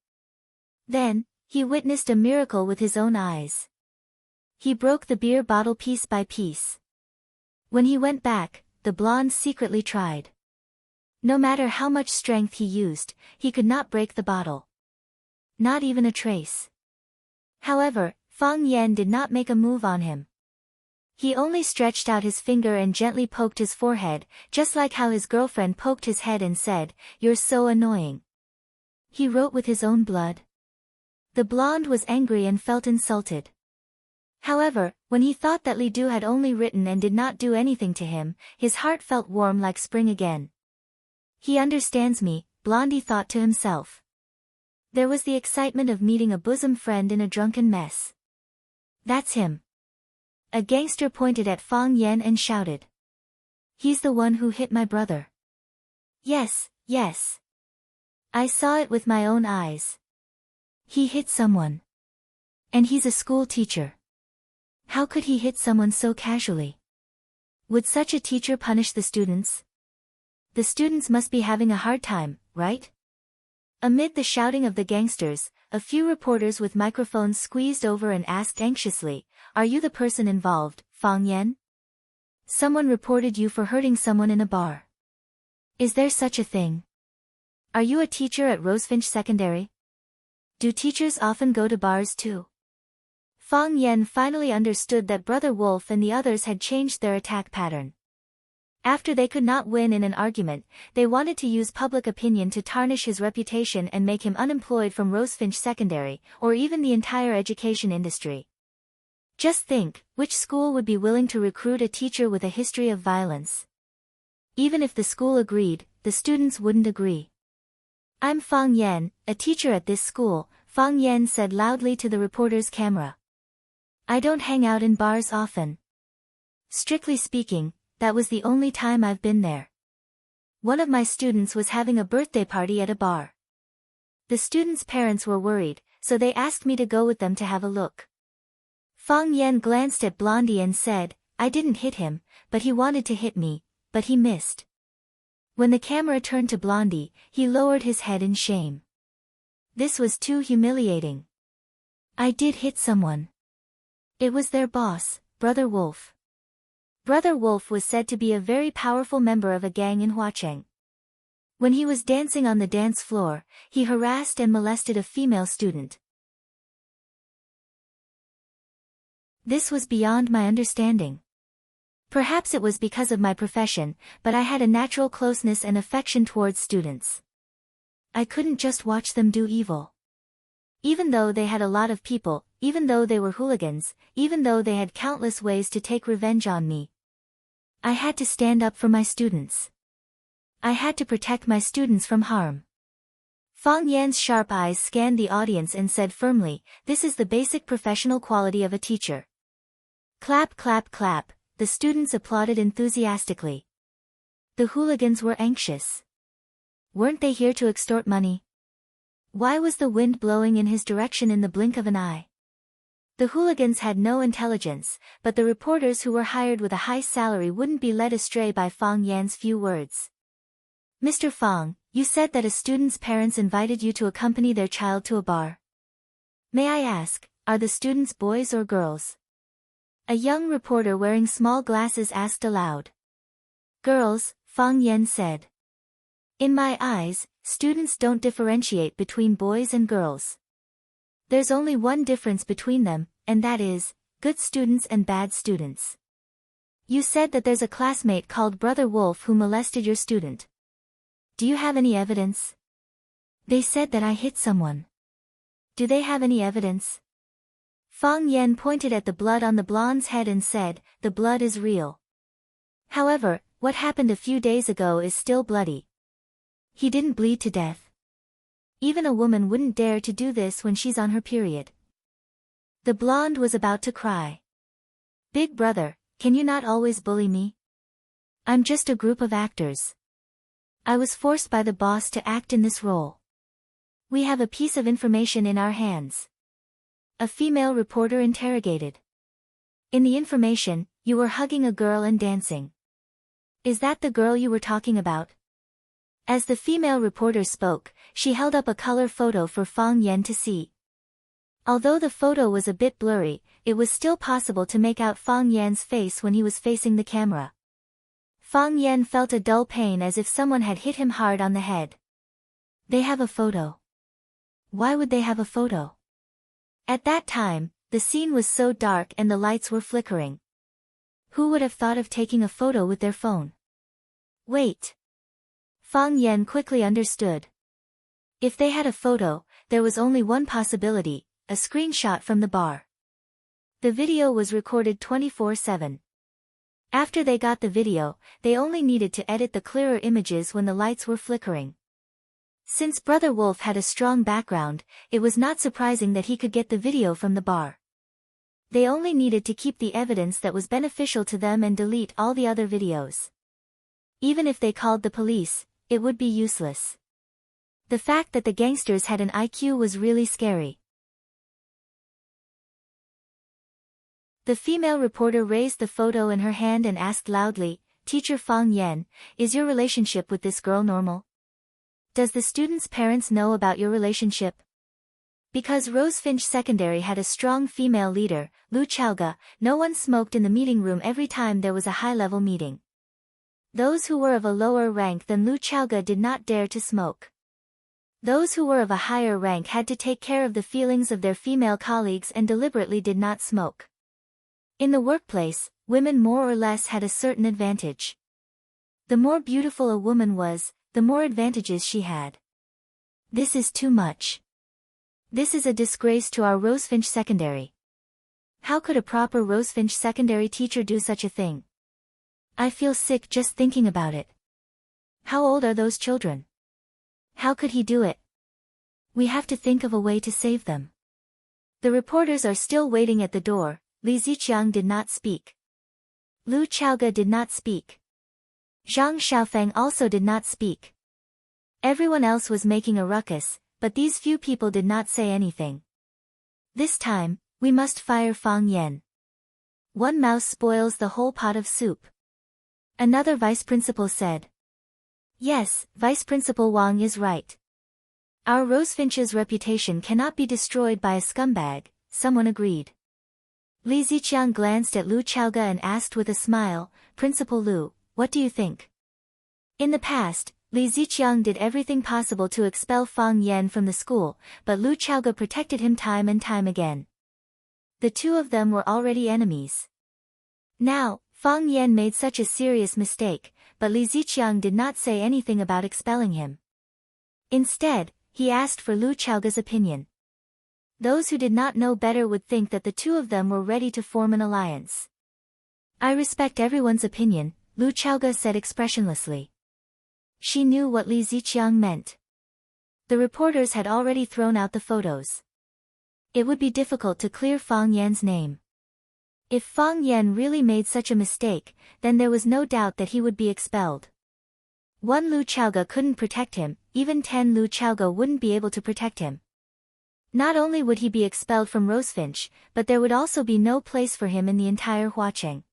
Then, he witnessed a miracle with his own eyes. He broke the beer bottle piece by piece. When he went back, the blonde secretly tried. No matter how much strength he used, he could not break the bottle. Not even a trace. However, Fang Yan did not make a move on him. He only stretched out his finger and gently poked his forehead, just like how his girlfriend poked his head and said, "You're so annoying." He wrote with his own blood. The blonde was angry and felt insulted. However, when he thought that Li Du had only written and did not do anything to him, his heart felt warm like spring again. "He understands me," Blondie thought to himself. There was the excitement of meeting a bosom friend in a drunken mess. "That's him." A gangster pointed at Fang Yan and shouted. "He's the one who hit my brother." Yes, yes. I saw it with my own eyes. He hit someone. And he's a school teacher. How could he hit someone so casually? Would such a teacher punish the students? The students must be having a hard time, right? Amid the shouting of the gangsters, a few reporters with microphones squeezed over and asked anxiously, "Are you the person involved, Fang Yan? Someone reported you for hurting someone in a bar. Is there such a thing? Are you a teacher at Rosefinch Secondary? Do teachers often go to bars too?" Fang Yan finally understood that Brother Wolf and the others had changed their attack pattern. After they could not win in an argument, they wanted to use public opinion to tarnish his reputation and make him unemployed from Rosefinch Secondary, or even the entire education industry. Just think, which school would be willing to recruit a teacher with a history of violence? Even if the school agreed, the students wouldn't agree. "I'm Fang Yan, a teacher at this school," Fang Yan said loudly to the reporter's camera. "I don't hang out in bars often. Strictly speaking, that was the only time I've been there. One of my students was having a birthday party at a bar. The students' parents were worried, so they asked me to go with them to have a look." Fang Yan glanced at Blondie and said, "I didn't hit him, but he wanted to hit me, but he missed." When the camera turned to Blondie, he lowered his head in shame. This was too humiliating. "I did hit someone. It was their boss, Brother Wolf." Brother Wolf was said to be a very powerful member of a gang in Huacheng. When he was dancing on the dance floor, he harassed and molested a female student. This was beyond my understanding. Perhaps it was because of my profession, but I had a natural closeness and affection towards students. I couldn't just watch them do evil. Even though they had a lot of people, even though they were hooligans, even though they had countless ways to take revenge on me, I had to stand up for my students. I had to protect my students from harm. Fang Yan's sharp eyes scanned the audience and said firmly, "This is the basic professional quality of a teacher." Clap clap clap, the students applauded enthusiastically. The hooligans were anxious. Weren't they here to extort money? Why was the wind blowing in his direction in the blink of an eye? The hooligans had no intelligence, but the reporters who were hired with a high salary wouldn't be led astray by Fang Yan's few words. "Mr. Fang, you said that a student's parents invited you to accompany their child to a bar. May I ask, are the students boys or girls?" A young reporter wearing small glasses asked aloud. "Girls," Fang Yan said. "In my eyes, students don't differentiate between boys and girls. There's only one difference between them, and that is, good students and bad students. You said that there's a classmate called Brother Wolf who molested your student. Do you have any evidence? They said that I hit someone. Do they have any evidence? Fang Yan pointed at the blood on the blonde's head and said, the blood is real. However, what happened a few days ago is still bloody. He didn't bleed to death. Even a woman wouldn't dare to do this when she's on her period. The blonde was about to cry. Big brother, can you not always bully me? I'm just a group of actors. I was forced by the boss to act in this role. We have a piece of information in our hands. A female reporter interrogated. In the information, you were hugging a girl and dancing. Is that the girl you were talking about? As the female reporter spoke, she held up a color photo for Fang Yan to see. Although the photo was a bit blurry, it was still possible to make out Fang Yan's face when he was facing the camera. Fang Yan felt a dull pain as if someone had hit him hard on the head. They have a photo. Why would they have a photo? At that time, the scene was so dark and the lights were flickering. Who would have thought of taking a photo with their phone? Wait. Fang Yan quickly understood. If they had a photo, there was only one possibility, a screenshot from the bar. The video was recorded 24/7. After they got the video, they only needed to edit the clearer images when the lights were flickering. Since Brother Wolf had a strong background, it was not surprising that he could get the video from the bar. They only needed to keep the evidence that was beneficial to them and delete all the other videos. Even if they called the police, it would be useless. The fact that the gangsters had an IQ was really scary. The female reporter raised the photo in her hand and asked loudly, Teacher Fang Yan, is your relationship with this girl normal? Does the students' parents know about your relationship? Because Rosefinch Secondary had a strong female leader, Lu Chaoga, no one smoked in the meeting room every time there was a high-level meeting. Those who were of a lower rank than Lu Chaoga did not dare to smoke. Those who were of a higher rank had to take care of the feelings of their female colleagues and deliberately did not smoke. In the workplace, women more or less had a certain advantage. The more beautiful a woman was, the more advantages she had. This is too much. This is a disgrace to our Rosefinch Secondary. How could a proper Rosefinch Secondary teacher do such a thing? I feel sick just thinking about it. How old are those children? How could he do it? We have to think of a way to save them. The reporters are still waiting at the door. Li Ziqiang did not speak. Lu Chaoga did not speak. Zhang Xiaofeng also did not speak. Everyone else was making a ruckus, but these few people did not say anything. This time, we must fire Fang Yan. One mouse spoils the whole pot of soup. Another vice principal said. Yes, Vice Principal Wang is right. Our Rosefinch's reputation cannot be destroyed by a scumbag, someone agreed. Li Ziqiang glanced at Lu Chaoga and asked with a smile, Principal Lu, what do you think? In the past, Li Ziqiang did everything possible to expel Fang Yan from the school, but Lu Chaoga protected him time and time again. The two of them were already enemies. Now, Fang Yan made such a serious mistake, but Li Ziqiang did not say anything about expelling him. Instead, he asked for Lu Chaoga's opinion. Those who did not know better would think that the two of them were ready to form an alliance. I respect everyone's opinion, Lu Chaoga said expressionlessly. She knew what Li Ziqiang meant. The reporters had already thrown out the photos. It would be difficult to clear Fang Yan's name. If Fang Yan really made such a mistake, then there was no doubt that he would be expelled. One Lu Chaoga couldn't protect him, even 10 Lu Chaoga wouldn't be able to protect him. Not only would he be expelled from Rosefinch, but there would also be no place for him in the entire Huacheng.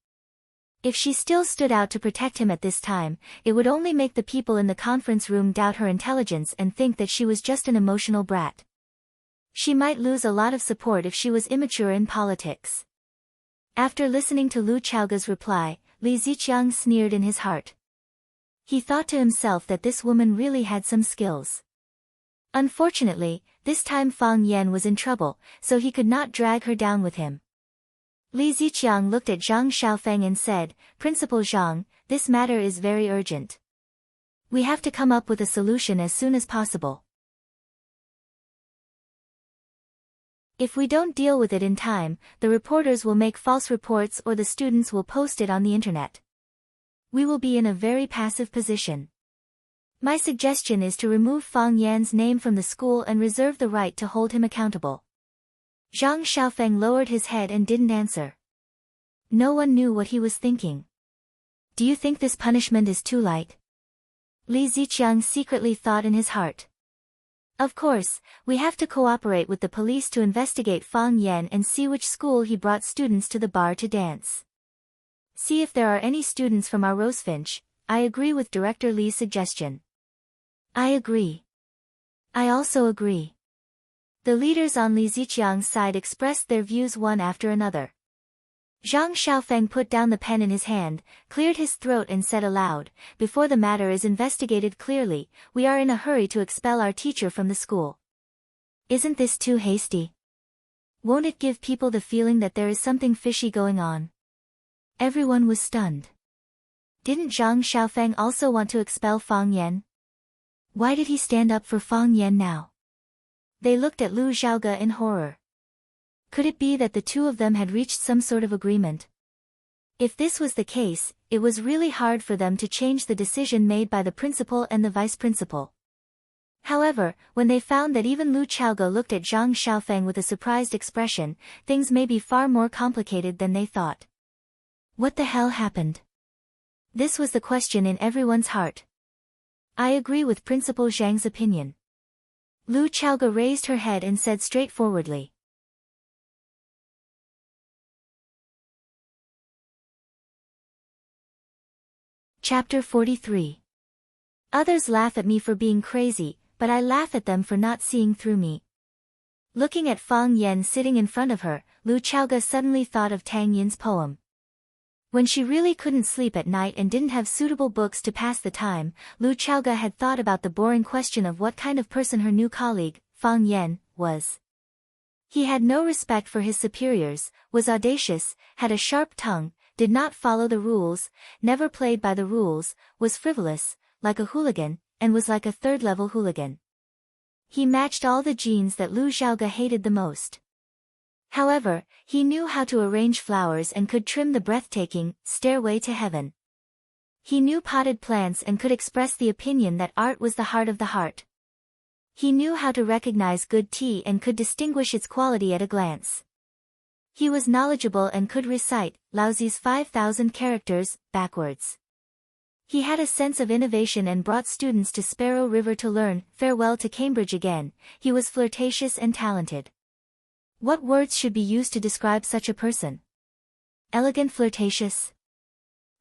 If she still stood out to protect him at this time, it would only make the people in the conference room doubt her intelligence and think that she was just an emotional brat. She might lose a lot of support if she was immature in politics. After listening to Lu Chaoga's reply, Li Ziqiang sneered in his heart. He thought to himself that this woman really had some skills. Unfortunately, this time Fang Yan was in trouble, so he could not drag her down with him. Li Ziqiang looked at Zhang Xiaofeng and said, "Principal Zhang, this matter is very urgent. We have to come up with a solution as soon as possible. If we don't deal with it in time, the reporters will make false reports or the students will post it on the internet. We will be in a very passive position. My suggestion is to remove Fang Yan's name from the school and reserve the right to hold him accountable." Zhang Xiaofeng lowered his head and didn't answer. No one knew what he was thinking. "Do you think this punishment is too light?" Li Ziqiang secretly thought in his heart. Of course, we have to cooperate with the police to investigate Fang Yan and see which school he brought students to the bar to dance. See if there are any students from our Rosefinch. I agree with Director Li's suggestion. I agree. I also agree. The leaders on Li Ziqiang's side expressed their views one after another. Zhang Xiaofeng put down the pen in his hand, cleared his throat and said aloud, "Before the matter is investigated clearly, we are in a hurry to expel our teacher from the school. Isn't this too hasty? Won't it give people the feeling that there is something fishy going on?" Everyone was stunned. Didn't Zhang Xiaofeng also want to expel Fang Yan? Why did he stand up for Fang Yan now? They looked at Lu Xiaoge in horror. Could it be that the two of them had reached some sort of agreement? If this was the case, it was really hard for them to change the decision made by the principal and the vice principal. However, when they found that even Lu Xiaoge looked at Zhang Xiaofeng with a surprised expression, things may be far more complicated than they thought. What the hell happened? This was the question in everyone's heart. I agree with Principal Zhang's opinion. Lu Xiaoge raised her head and said straightforwardly. Chapter 43. Others laugh at me for being crazy, but I laugh at them for not seeing through me. Looking at Fang Yan sitting in front of her, Lu Xiaoge suddenly thought of Tang Yin's poem. When she really couldn't sleep at night and didn't have suitable books to pass the time, Lu Xiaoge had thought about the boring question of what kind of person her new colleague, Fang Yan, was. He had no respect for his superiors, was audacious, had a sharp tongue, did not follow the rules, never played by the rules, was frivolous, like a hooligan, and was like a third-level hooligan. He matched all the genes that Lu Xiaoge hated the most. However, he knew how to arrange flowers and could trim the breathtaking Stairway to Heaven. He knew potted plants and could express the opinion that art was the heart of the heart. He knew how to recognize good tea and could distinguish its quality at a glance. He was knowledgeable and could recite Laozi's 5,000 characters backwards. He had a sense of innovation and brought students to Sparrow River to learn farewell to Cambridge again. He was flirtatious and talented. What words should be used to describe such a person? Elegant, flirtatious.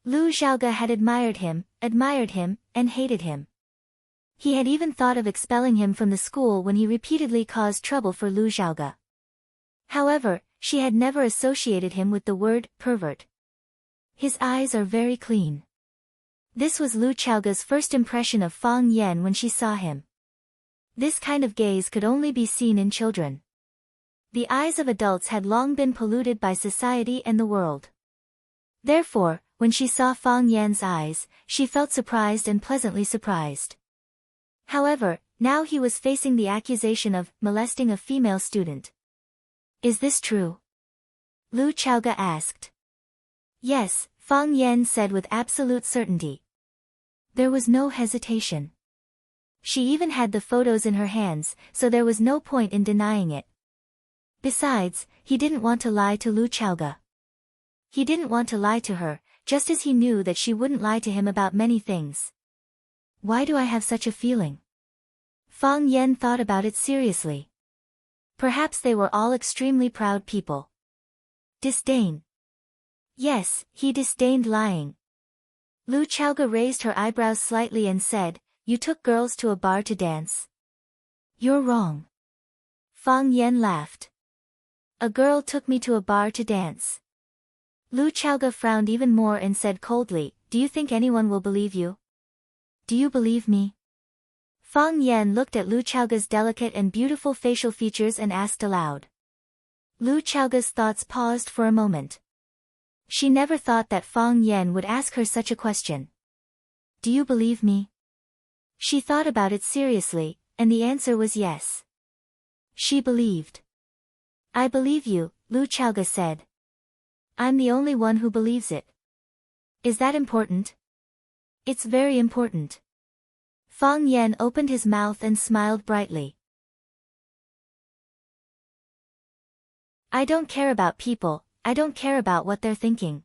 Lu Xiaoge had admired him, and hated him. He had even thought of expelling him from the school when he repeatedly caused trouble for Lu Xiaoge. However, she had never associated him with the word pervert. His eyes are very clean. This was Lu Xiaoge's first impression of Fang Yan when she saw him. This kind of gaze could only be seen in children. The eyes of adults had long been polluted by society and the world. Therefore, when she saw Fang Yan's eyes, she felt surprised and pleasantly surprised. However, now he was facing the accusation of molesting a female student. Is this true? Lu Xiaoge asked. Yes, Fang Yan said with absolute certainty. There was no hesitation. She even had the photos in her hands, so there was no point in denying it. Besides, he didn't want to lie to Lu Xiaoge. He didn't want to lie to her, just as he knew that she wouldn't lie to him about many things. Why do I have such a feeling? Fang Yan thought about it seriously. Perhaps they were all extremely proud people. Disdain. Yes, he disdained lying. Lu Xiaoge raised her eyebrows slightly and said, "You took girls to a bar to dance." You're wrong. Fang Yan laughed. A girl took me to a bar to dance. Lu Xiaoge frowned even more and said coldly, "Do you think anyone will believe you? Do you believe me?" Fang Yan looked at Lu Chaoga's delicate and beautiful facial features and asked aloud. Lu Chaoga's thoughts paused for a moment. She never thought that Fang Yan would ask her such a question. Do you believe me? She thought about it seriously, and the answer was yes. She believed. I believe you, Lu Chaoga said. I'm the only one who believes it. Is that important? It's very important. Fang Yan opened his mouth and smiled brightly. I don't care about people, I don't care about what they're thinking.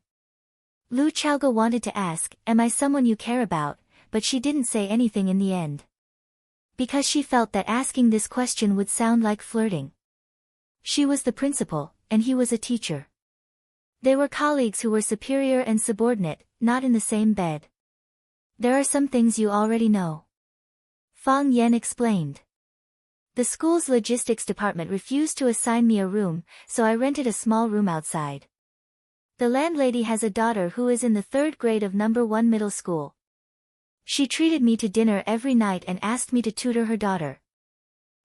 Lu Chaoga wanted to ask, am I someone you care about, but she didn't say anything in the end. Because she felt that asking this question would sound like flirting. She was the principal, and he was a teacher. They were colleagues who were superior and subordinate, not in the same bed. There are some things you already know. Fang Yan explained. The school's logistics department refused to assign me a room, so I rented a small room outside. The landlady has a daughter who is in the 3rd grade of No. 1 middle school. She treated me to dinner every night and asked me to tutor her daughter.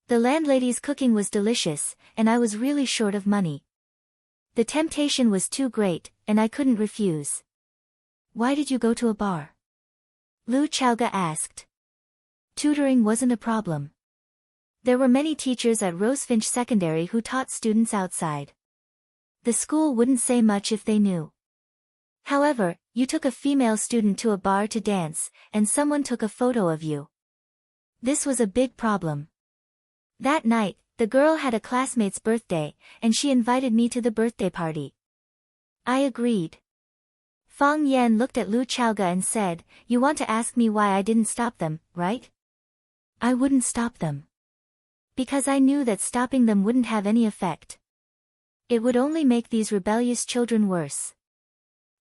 The landlady's cooking was delicious, and I was really short of money. The temptation was too great, and I couldn't refuse. Why did you go to a bar? Lu Chaoga asked. Tutoring wasn't a problem. There were many teachers at Rosefinch Secondary who taught students outside. The school wouldn't say much if they knew. However, you took a female student to a bar to dance, and someone took a photo of you. This was a big problem. That night, the girl had a classmate's birthday, and she invited me to the birthday party. I agreed. Fang Yan looked at Lu Chaoga and said, you want to ask me why I didn't stop them, right? I wouldn't stop them. Because I knew that stopping them wouldn't have any effect. It would only make these rebellious children worse.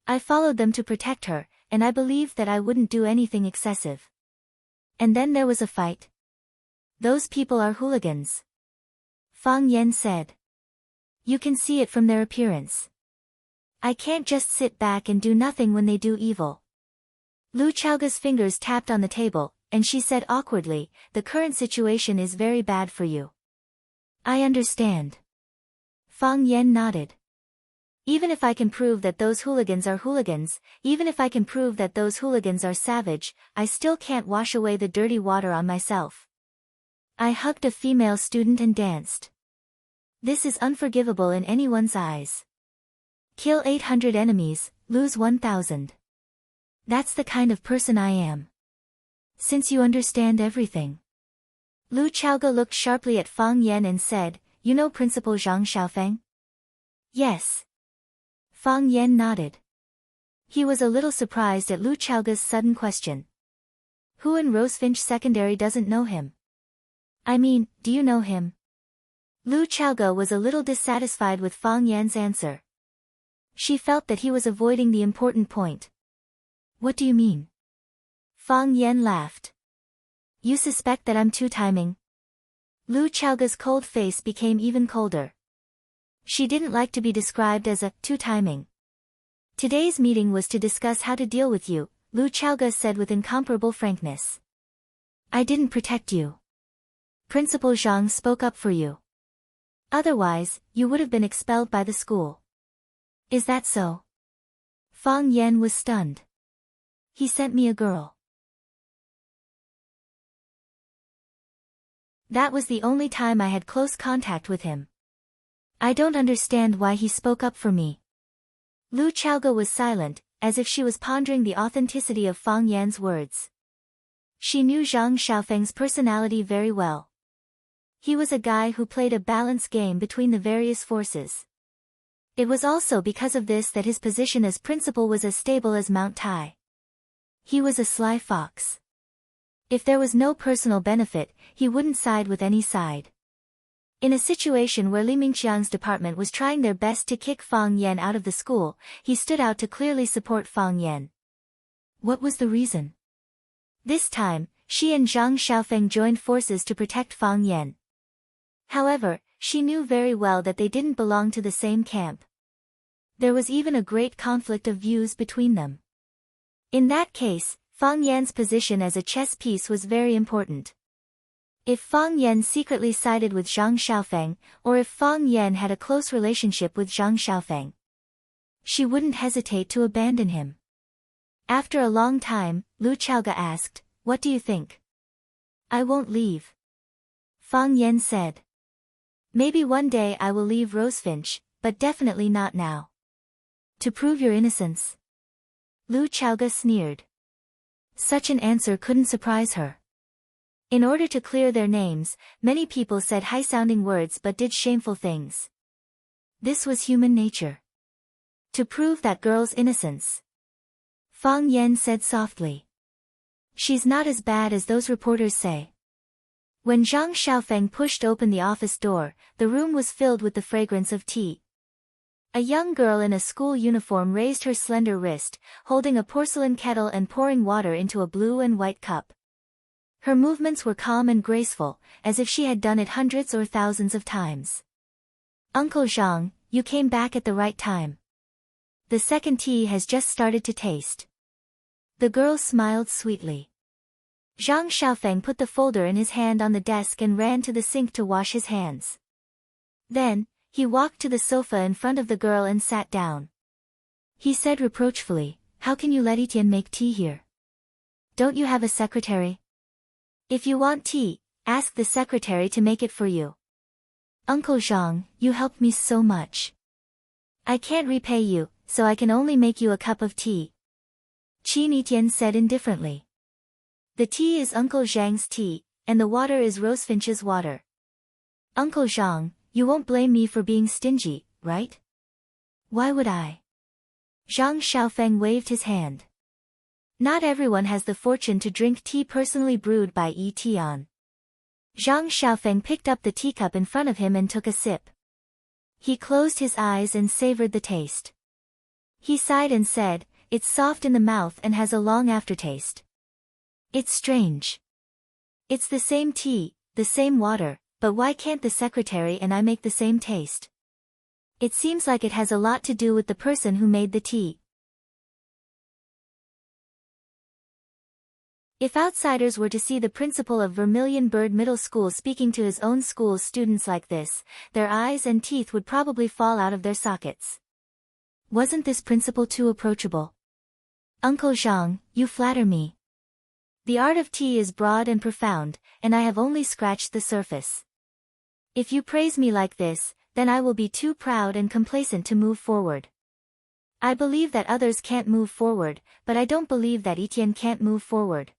I followed them to protect her, and I believed that I wouldn't do anything excessive. And then there was a fight. Those people are hooligans. Fang Yan said. You can see it from their appearance. I can't just sit back and do nothing when they do evil. Lu Chaoga's fingers tapped on the table, and she said awkwardly, the current situation is very bad for you. I understand. Fang Yan nodded. Even if I can prove that those hooligans are hooligans, even if I can prove that those hooligans are savage, I still can't wash away the dirty water on myself. I hugged a female student and danced. This is unforgivable in anyone's eyes. Kill 800 enemies, lose 1,000. That's the kind of person I am. Since you understand everything. Lu Chaoga looked sharply at Fang Yan and said, you know Principal Zhang Xiaofeng? Yes. Fang Yan nodded. He was a little surprised at Lu Chaoga's sudden question. Who in Rosefinch Secondary doesn't know him? I mean, do you know him? Lu Chaoga was a little dissatisfied with Fang Yan's answer. She felt that he was avoiding the important point. What do you mean? Fang Yan laughed. You suspect that I'm two-timing? Lu Chaoga's cold face became even colder. She didn't like to be described as a two-timing. Today's meeting was to discuss how to deal with you, Lu Chaoga said with incomparable frankness. I didn't protect you. Principal Zhang spoke up for you. Otherwise, you would have been expelled by the school. Is that so? Fang Yan was stunned. He sent me a girl. That was the only time I had close contact with him. I don't understand why he spoke up for me. Lu Chaoga was silent, as if she was pondering the authenticity of Fang Yan's words. She knew Zhang Xiaofeng's personality very well. He was a guy who played a balanced game between the various forces. It was also because of this that his position as principal was as stable as Mount Tai. He was a sly fox. If there was no personal benefit, he wouldn't side with any side. In a situation where Li Mingqiang's department was trying their best to kick Fang Yan out of the school, he stood out to clearly support Fang Yan. What was the reason? This time, she and Zhang Xiaofeng joined forces to protect Fang Yan. However, she knew very well that they didn't belong to the same camp. There was even a great conflict of views between them. In that case, Fang Yan's position as a chess piece was very important. If Fang Yan secretly sided with Zhang Xiaofeng, or if Fang Yan had a close relationship with Zhang Xiaofeng, she wouldn't hesitate to abandon him. After a long time, Lu Chaoga asked, "What do you think?" "I won't leave," Fang Yan said. "Maybe one day I will leave Rosefinch, but definitely not now." "To prove your innocence?" Lu Chaoga sneered. Such an answer couldn't surprise her. In order to clear their names, many people said high-sounding words but did shameful things. This was human nature. To prove that girl's innocence, Fang Yan said softly, "She's not as bad as those reporters say." When Zhang Xiaofeng pushed open the office door, the room was filled with the fragrance of tea. A young girl in a school uniform raised her slender wrist, holding a porcelain kettle and pouring water into a blue and white cup. Her movements were calm and graceful, as if she had done it hundreds or thousands of times. "Uncle Zhang, you came back at the right time. The second tea has just started to taste." The girl smiled sweetly. Zhang Xiaofeng put the folder in his hand on the desk and ran to the sink to wash his hands. Then, he walked to the sofa in front of the girl and sat down. He said reproachfully, "How can you let Etienne make tea here? Don't you have a secretary? If you want tea, ask the secretary to make it for you. Uncle Zhang, you helped me so much. I can't repay you, so I can only make you a cup of tea." Qin Etienne said indifferently. "The tea is Uncle Zhang's tea, and the water is Rosefinch's water. Uncle Zhang, you won't blame me for being stingy, right?" "Why would I?" Zhang Xiaofeng waved his hand. "Not everyone has the fortune to drink tea personally brewed by Etienne." Zhang Xiaofeng picked up the teacup in front of him and took a sip. He closed his eyes and savored the taste. He sighed and said, "It's soft in the mouth and has a long aftertaste. It's strange. It's the same tea, the same water, but why can't the secretary and I make the same taste? It seems like it has a lot to do with the person who made the tea." If outsiders were to see the principal of Vermilion Bird Middle School speaking to his own school's students like this, their eyes and teeth would probably fall out of their sockets. Wasn't this principal too approachable? "Uncle Zhang, you flatter me. The art of tea is broad and profound, and I have only scratched the surface. If you praise me like this, then I will be too proud and complacent to move forward. I believe that others can't move forward, but I don't believe that Etienne can't move forward."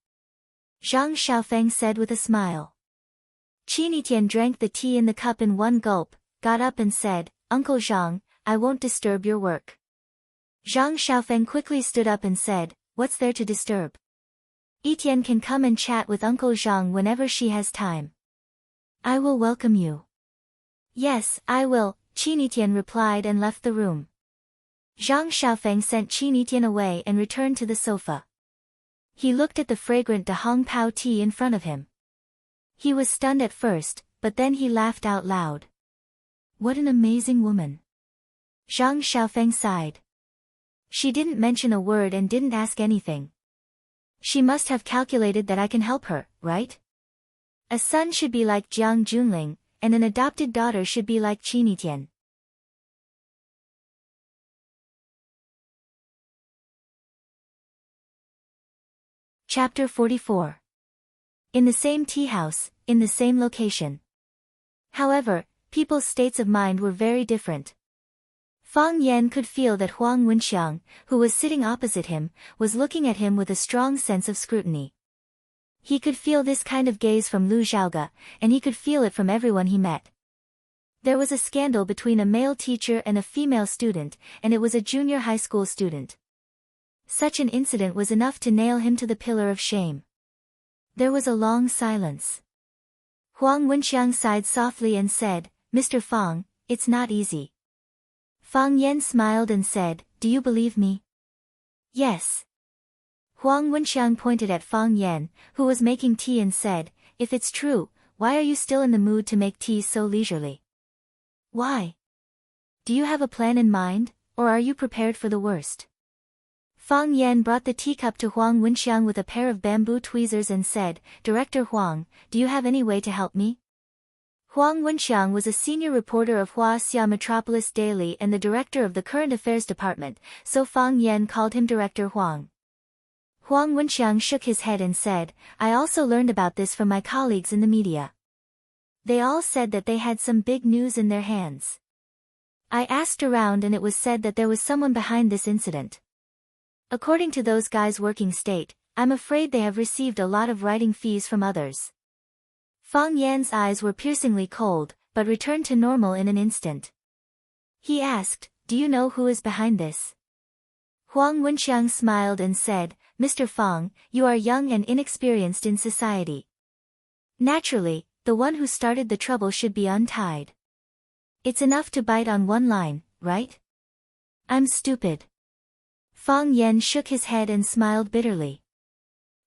Zhang Xiaofeng said with a smile. Qin Etienne drank the tea in the cup in one gulp, got up and said, "Uncle Zhang, I won't disturb your work." Zhang Xiaofeng quickly stood up and said, "What's there to disturb? Etienne can come and chat with Uncle Zhang whenever she has time." "I will welcome you." "Yes, I will," Qin Etienne replied and left the room. Zhang Xiaofeng sent Qin Etienne away and returned to the sofa. He looked at the fragrant De Hong Pao tea in front of him. He was stunned at first, but then he laughed out loud. "What an amazing woman." Zhang Xiaofeng sighed. "She didn't mention a word and didn't ask anything. She must have calculated that I can help her, right? A son should be like Jiang Junling, and an adopted daughter should be like Qin Etienne." Chapter 44. In the same tea house, in the same location. However, people's states of mind were very different. Fang Yan could feel that Huang Wenxiang, who was sitting opposite him, was looking at him with a strong sense of scrutiny. He could feel this kind of gaze from Lu Zhaoga, and he could feel it from everyone he met. There was a scandal between a male teacher and a female student, and it was a junior high school student. Such an incident was enough to nail him to the pillar of shame. There was a long silence. Huang Wenxiang sighed softly and said, "Mr. Fang, it's not easy." Fang Yan smiled and said, "Do you believe me?" "Yes." Huang Wenxiang pointed at Fang Yan, who was making tea and said, "If it's true, why are you still in the mood to make tea so leisurely? Why? Do you have a plan in mind, or are you prepared for the worst?" Fang Yan brought the teacup to Huang Wenxiang with a pair of bamboo tweezers and said, "Director Huang, do you have any way to help me?" Huang Wenxiang was a senior reporter of Huaxia Metropolis Daily and the director of the Current Affairs Department, so Fang Yan called him Director Huang. Huang Wenxiang shook his head and said, "I also learned about this from my colleagues in the media. They all said that they had some big news in their hands. I asked around and it was said that there was someone behind this incident. According to those guys working state, I'm afraid they have received a lot of writing fees from others." Fang Yan's eyes were piercingly cold, but returned to normal in an instant. He asked, "Do you know who is behind this?" Huang Wenxiang smiled and said, "Mr. Fang, you are young and inexperienced in society. Naturally, the one who started the trouble should be untied. It's enough to bite on one line, right? I'm stupid." Fang Yan shook his head and smiled bitterly.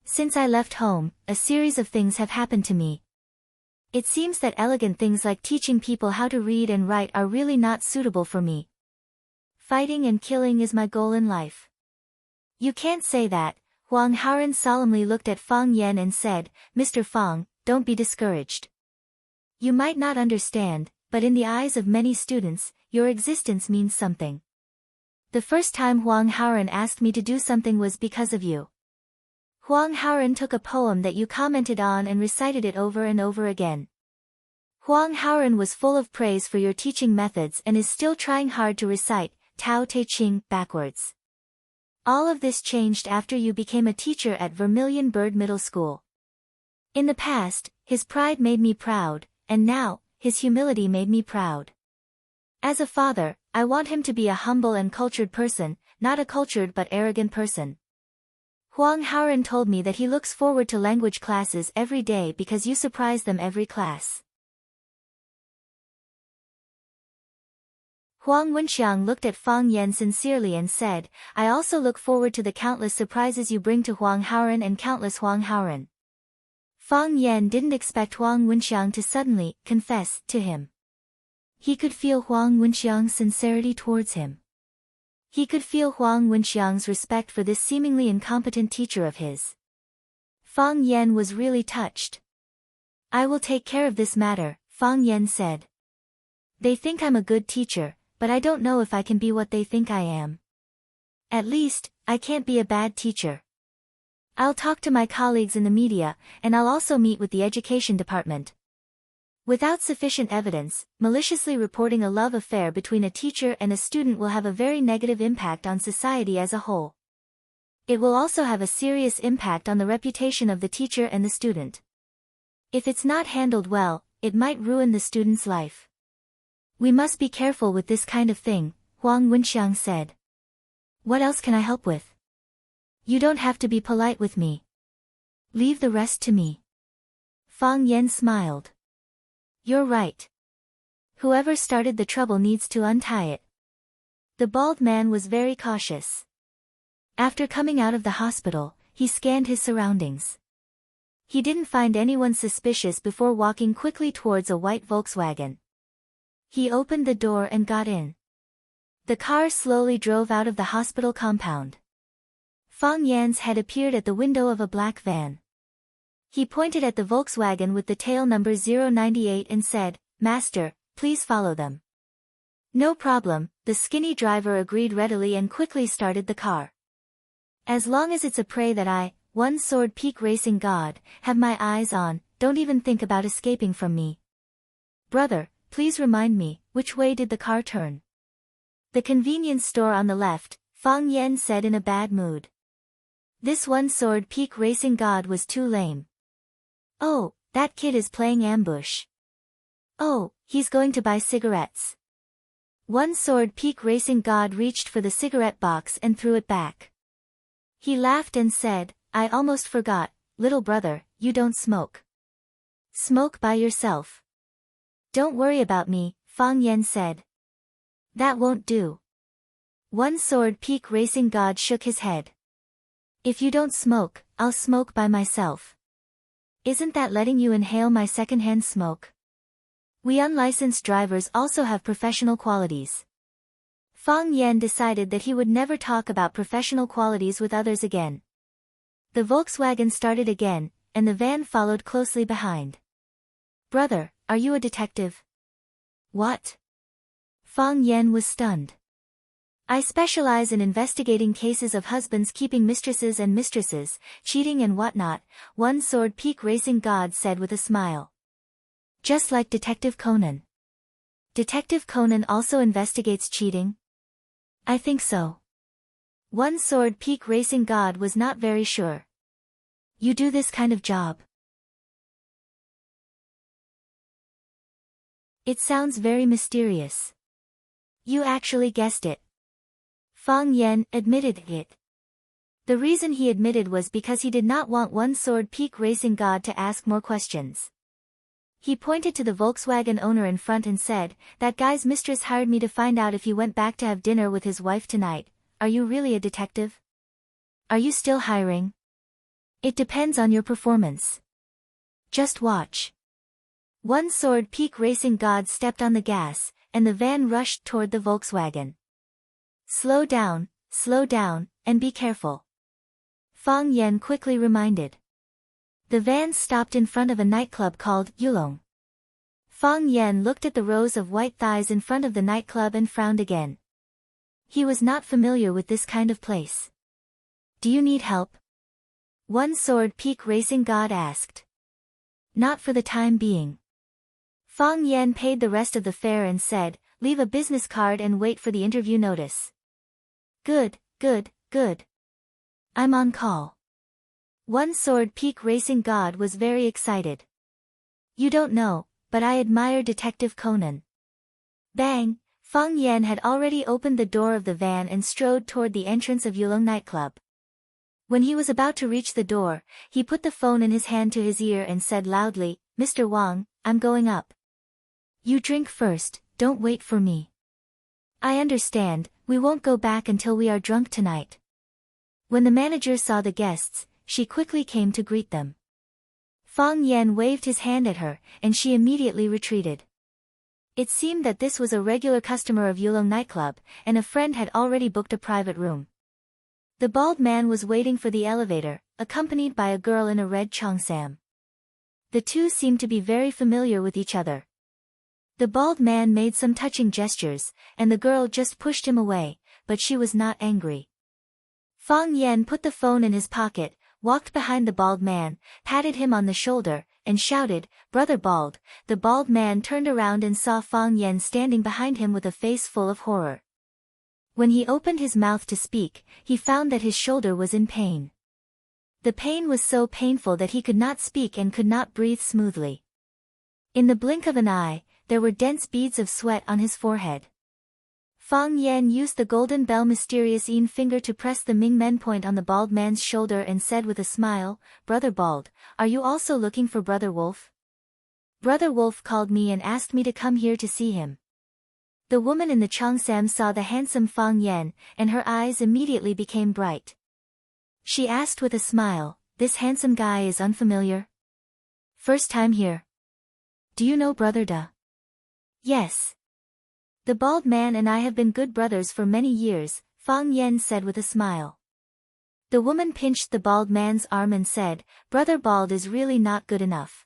"Since I left home, a series of things have happened to me. It seems that elegant things like teaching people how to read and write are really not suitable for me. Fighting and killing is my goal in life." "You can't say that." Huang Haoren solemnly looked at Fang Yan and said, "Mr. Fang, don't be discouraged. You might not understand, but in the eyes of many students, your existence means something. The first time Huang Haoren asked me to do something was because of you. Huang Haoren took a poem that you commented on and recited it over and over again. Huang Haoren was full of praise for your teaching methods and is still trying hard to recite Tao Te Ching backwards. All of this changed after you became a teacher at Vermilion Bird Middle School. In the past, his pride made me proud, and now, his humility made me proud. As a father, I want him to be a humble and cultured person, not a cultured but arrogant person. Huang Haoren told me that he looks forward to language classes every day because you surprise them every class." Huang Wenxiang looked at Fang Yan sincerely and said, "I also look forward to the countless surprises you bring to Huang Haoren and countless Huang Haoren." Fang Yan didn't expect Huang Wenxiang to suddenly confess to him. He could feel Huang Wenxiang's sincerity towards him. He could feel Huang Wenxiang's respect for this seemingly incompetent teacher of his. Fang Yan was really touched. "I will take care of this matter," Fang Yan said. "They think I'm a good teacher, but I don't know if I can be what they think I am. At least, I can't be a bad teacher. I'll talk to my colleagues in the media, and I'll also meet with the education department." Without sufficient evidence, maliciously reporting a love affair between a teacher and a student will have a very negative impact on society as a whole. It will also have a serious impact on the reputation of the teacher and the student. If it's not handled well, it might ruin the student's life. "We must be careful with this kind of thing," Huang Wenxiang said. "What else can I help with? You don't have to be polite with me. Leave the rest to me." Fang Yan smiled. "You're right. Whoever started the trouble needs to untie it." The bald man was very cautious. After coming out of the hospital, he scanned his surroundings. He didn't find anyone suspicious before walking quickly towards a white Volkswagen. He opened the door and got in. The car slowly drove out of the hospital compound. Fang Yan's head appeared at the window of a black van. He pointed at the Volkswagen with the tail number 098 and said, "Master, please follow them." "No problem," the skinny driver agreed readily and quickly started the car. "As long as it's a prey that I, One Sword Peak Racing God, have my eyes on, don't even think about escaping from me. Brother, please remind me, which way did the car turn?" "The convenience store on the left," Fang Yan said in a bad mood. This One Sword Peak Racing God was too lame. "Oh, that kid is playing ambush. Oh, he's going to buy cigarettes." One Sword Peak Racing God reached for the cigarette box and threw it back. He laughed and said, "I almost forgot, little brother, you don't smoke. Smoke by yourself." "Don't worry about me," Fang Yan said. "That won't do." One Sword Peak Racing God shook his head. "If you don't smoke, I'll smoke by myself. Isn't that letting you inhale my secondhand smoke? We unlicensed drivers also have professional qualities." Fang Yan decided that he would never talk about professional qualities with others again. The Volkswagen started again, and the van followed closely behind. "Brother, are you a detective?" "What?" Fang Yan was stunned. "I specialize in investigating cases of husbands keeping mistresses and mistresses, cheating and whatnot," One-Sword Peak Racing God said with a smile. "Just like Detective Conan." "Detective Conan also investigates cheating?" "I think so." One-Sword Peak Racing God was not very sure. "You do this kind of job?" "It sounds very mysterious." "You actually guessed it." Fang Yan admitted it. The reason he admitted was because he did not want One-Sword Peak Racing God to ask more questions. He pointed to the Volkswagen owner in front and said, "That guy's mistress hired me to find out if he went back to have dinner with his wife tonight. Are you really a detective? Are you still hiring?" "It depends on your performance. Just watch." One-Sword Peak Racing God stepped on the gas, and the van rushed toward the Volkswagen. Slow down, and be careful," Fang Yan quickly reminded. The van stopped in front of a nightclub called Yulong. Fang Yan looked at the rows of white thighs in front of the nightclub and frowned again. He was not familiar with this kind of place. "Do you need help?" One-Sword Peak Racing God asked. "Not for the time being." Fang Yan paid the rest of the fare and said, "Leave a business card and wait for the interview notice." Good. I'm on call." One-Sword Peak Racing God was very excited. "You don't know, but I admire Detective Conan." Bang! Fang Yan had already opened the door of the van and strode toward the entrance of Yulong nightclub. When he was about to reach the door, he put the phone in his hand to his ear and said loudly, "Mr. Wang, I'm going up. You drink first, don't wait for me." "I understand, we won't go back until we are drunk tonight." When the manager saw the guests, she quickly came to greet them. Fang Yan waved his hand at her, and she immediately retreated. It seemed that this was a regular customer of Yulong nightclub, and a friend had already booked a private room. The bald man was waiting for the elevator, accompanied by a girl in a red cheongsam. The two seemed to be very familiar with each other. The bald man made some touching gestures, and the girl just pushed him away, but she was not angry. Fang Yan put the phone in his pocket, walked behind the bald man, patted him on the shoulder, and shouted, "Brother Bald." The bald man turned around and saw Fang Yan standing behind him with a face full of horror. When he opened his mouth to speak, he found that his shoulder was in pain. The pain was so painful that he could not speak and could not breathe smoothly. In the blink of an eye, there were dense beads of sweat on his forehead. Fang Yan used the golden bell mysterious finger to press the Ming Men point on the bald man's shoulder and said with a smile, "Brother Bald, are you also looking for Brother Wolf?" "Brother Wolf called me and asked me to come here to see him." The woman in the cheongsam saw the handsome Fang Yan, and her eyes immediately became bright. She asked with a smile, "This handsome guy is unfamiliar?" "First time here." "Do you know Brother Da?" "Yes. The bald man and I have been good brothers for many years," Fang Yan said with a smile. The woman pinched the bald man's arm and said, "Brother Bald is really not good enough.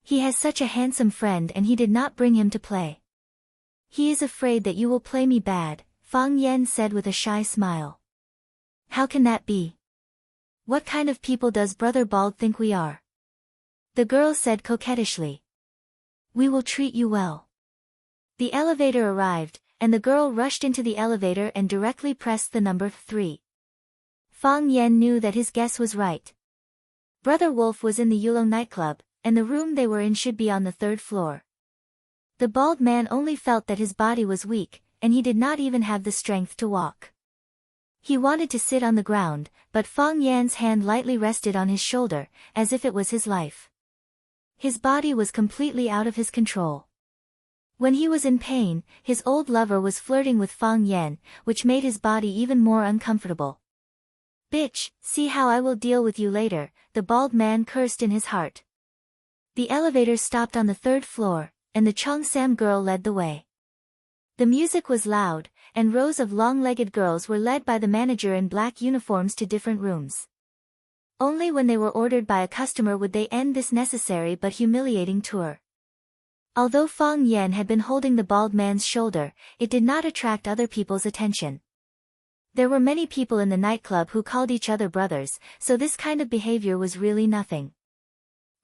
He has such a handsome friend and he did not bring him to play. He is afraid that you will play me bad," Fang Yan said with a shy smile. "How can that be? What kind of people does Brother Bald think we are?" The girl said coquettishly. "We will treat you well." The elevator arrived, and the girl rushed into the elevator and directly pressed the number 3. Fang Yan knew that his guess was right. Brother Wolf was in the Yulong nightclub, and the room they were in should be on the 3rd floor. The bald man only felt that his body was weak, and he did not even have the strength to walk. He wanted to sit on the ground, but Fang Yan's hand lightly rested on his shoulder, as if it was his life. His body was completely out of his control. When he was in pain, his old lover was flirting with Fang Yan, which made his body even more uncomfortable. "Bitch, see how I will deal with you later," the bald man cursed in his heart. The elevator stopped on the 3rd floor, and the Cheongsam girl led the way. The music was loud, and rows of long-legged girls were led by the manager in black uniforms to different rooms. Only when they were ordered by a customer would they end this necessary but humiliating tour. Although Fang Yen had been holding the bald man's shoulder, it did not attract other people's attention. There were many people in the nightclub who called each other brothers, so this kind of behavior was really nothing.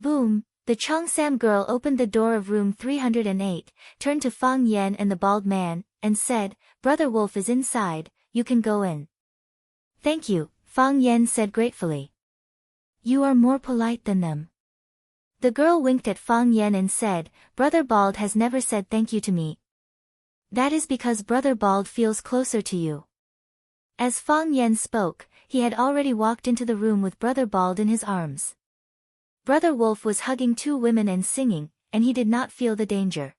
Boom! The Cheongsam girl opened the door of room 308, turned to Fang Yen and the bald man, and said, "Brother Wolf is inside, you can go in." "Thank you," Fang Yen said gratefully. "You are more polite than them." The girl winked at Fang Yen and said, "Brother Bald has never said thank you to me." "That is because Brother Bald feels closer to you." As Fang Yen spoke, he had already walked into the room with Brother Bald in his arms. Brother Wolf was hugging two women and singing, and he did not feel the danger.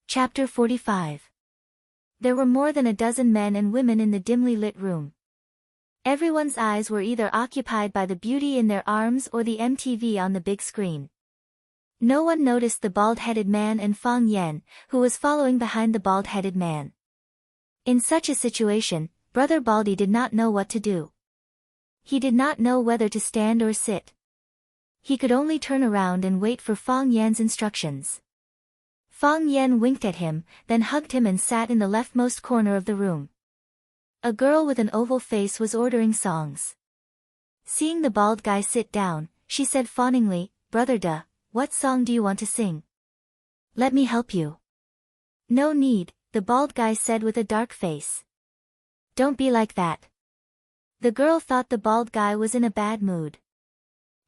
Chapter 45. There were more than a dozen men and women in the dimly lit room. Everyone's eyes were either occupied by the beauty in their arms or the MTV on the big screen. No one noticed the bald-headed man and Fang Yen, who was following behind the bald-headed man. In such a situation, Brother Baldy did not know what to do. He did not know whether to stand or sit. He could only turn around and wait for Fang Yen's instructions. Fang Yen winked at him, then hugged him and sat in the leftmost corner of the room. A girl with an oval face was ordering songs. Seeing the bald guy sit down, she said fawningly, "Brother Da, what song do you want to sing? Let me help you." "No need," the bald guy said with a dark face. "Don't be like that." The girl thought the bald guy was in a bad mood.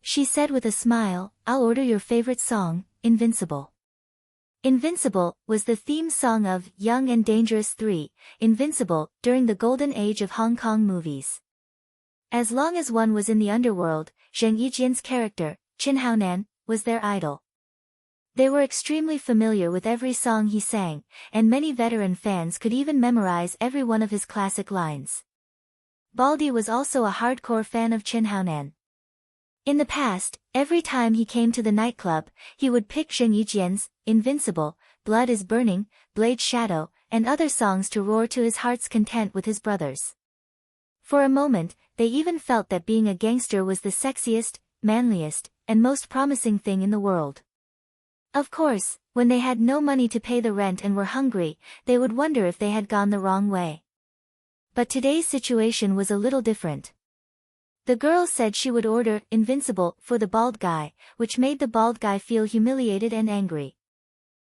She said with a smile, "I'll order your favorite song, Invincible." Invincible was the theme song of Young and Dangerous 3, Invincible, during the golden age of Hong Kong movies. As long as one was in the underworld, Zheng Yijian's character, Qin Haonan, was their idol. They were extremely familiar with every song he sang, and many veteran fans could even memorize every one of his classic lines. Baldy was also a hardcore fan of Qin Haonan. In the past, every time he came to the nightclub, he would pick Zheng Yijian's Invincible, Blood is Burning, Blade Shadow, and other songs to roar to his heart's content with his brothers. For a moment, they even felt that being a gangster was the sexiest, manliest, and most promising thing in the world. Of course, when they had no money to pay the rent and were hungry, they would wonder if they had gone the wrong way. But today's situation was a little different. The girl said she would order Invincible for the bald guy, which made the bald guy feel humiliated and angry.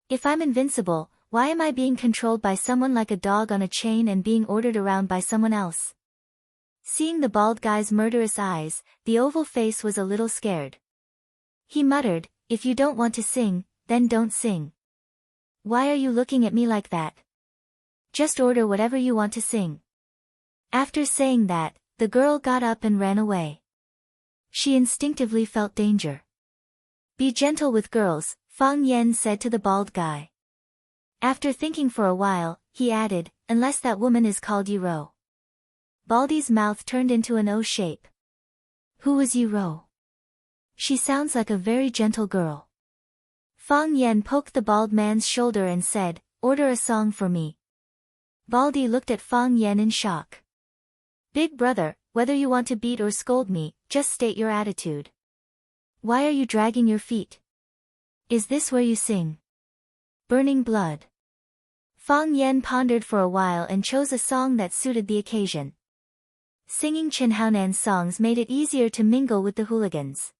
"If I'm invincible, why am I being controlled by someone like a dog on a chain and being ordered around by someone else?" Seeing the bald guy's murderous eyes, the oval face was a little scared. He muttered, "If you don't want to sing, then don't sing. Why are you looking at me like that? Just order whatever you want to sing." After saying that, the girl got up and ran away. She instinctively felt danger. "Be gentle with girls," Fang Yen said to the bald guy. After thinking for a while, he added, "Unless that woman is called Yiro." Baldy's mouth turned into an O shape. "Who is Yiro? She sounds like a very gentle girl." Fang Yen poked the bald man's shoulder and said, "Order a song for me." Baldy looked at Fang Yen in shock. "Big brother, whether you want to beat or scold me, just state your attitude. Why are you dragging your feet? Is this where you sing? Burning Blood?" Fang Yen pondered for a while and chose a song that suited the occasion. Singing Qin Haonan's songs made it easier to mingle with the hooligans.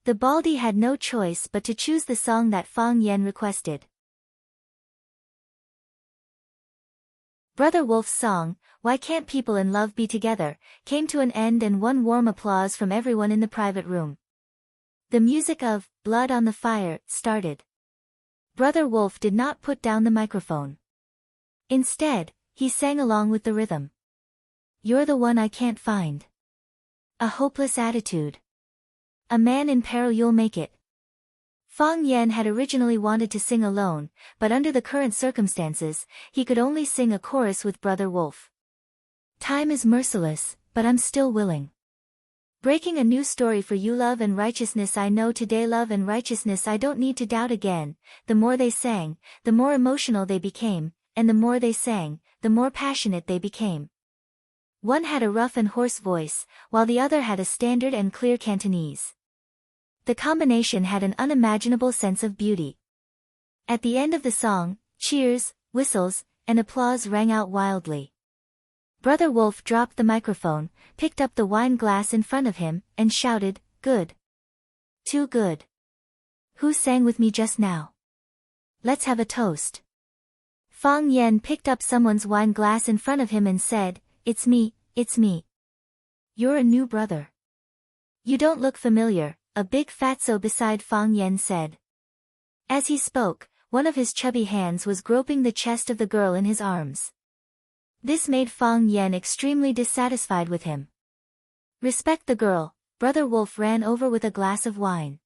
The Baldy had no choice but to choose the song that Fang Yen requested. Brother Wolf's song, "Why Can't People in Love Be Together," came to an end and won warm applause from everyone in the private room. The music of Blood on the Fire started. Brother Wolf did not put down the microphone. Instead, he sang along with the rhythm. "You're the one I can't find. A hopeless attitude. A man in peril, you'll make it." Fang Yen had originally wanted to sing alone, but under the current circumstances, he could only sing a chorus with Brother Wolf. "Time is merciless, but I'm still willing. Breaking a new story for you. Love and righteousness. I know today, love and righteousness. I don't need to doubt again. The more they sang, the more emotional they became, and the more they sang, the more passionate they became. One had a rough and hoarse voice, while the other had a standard and clear Cantonese. The combination had an unimaginable sense of beauty. At the end of the song, cheers, whistles, and applause rang out wildly. Brother Wolf dropped the microphone, picked up the wine glass in front of him, and shouted, "Good. Too good. Who sang with me just now? Let's have a toast." Fang Yan picked up someone's wine glass in front of him and said, "It's me, it's me." "You're a new brother. You don't look familiar," a big fatso beside Fang Yan said. As he spoke, one of his chubby hands was groping the chest of the girl in his arms. This made Fang Yan extremely dissatisfied with him. "Respect the girl," Brother Wolf ran over with a glass of wine.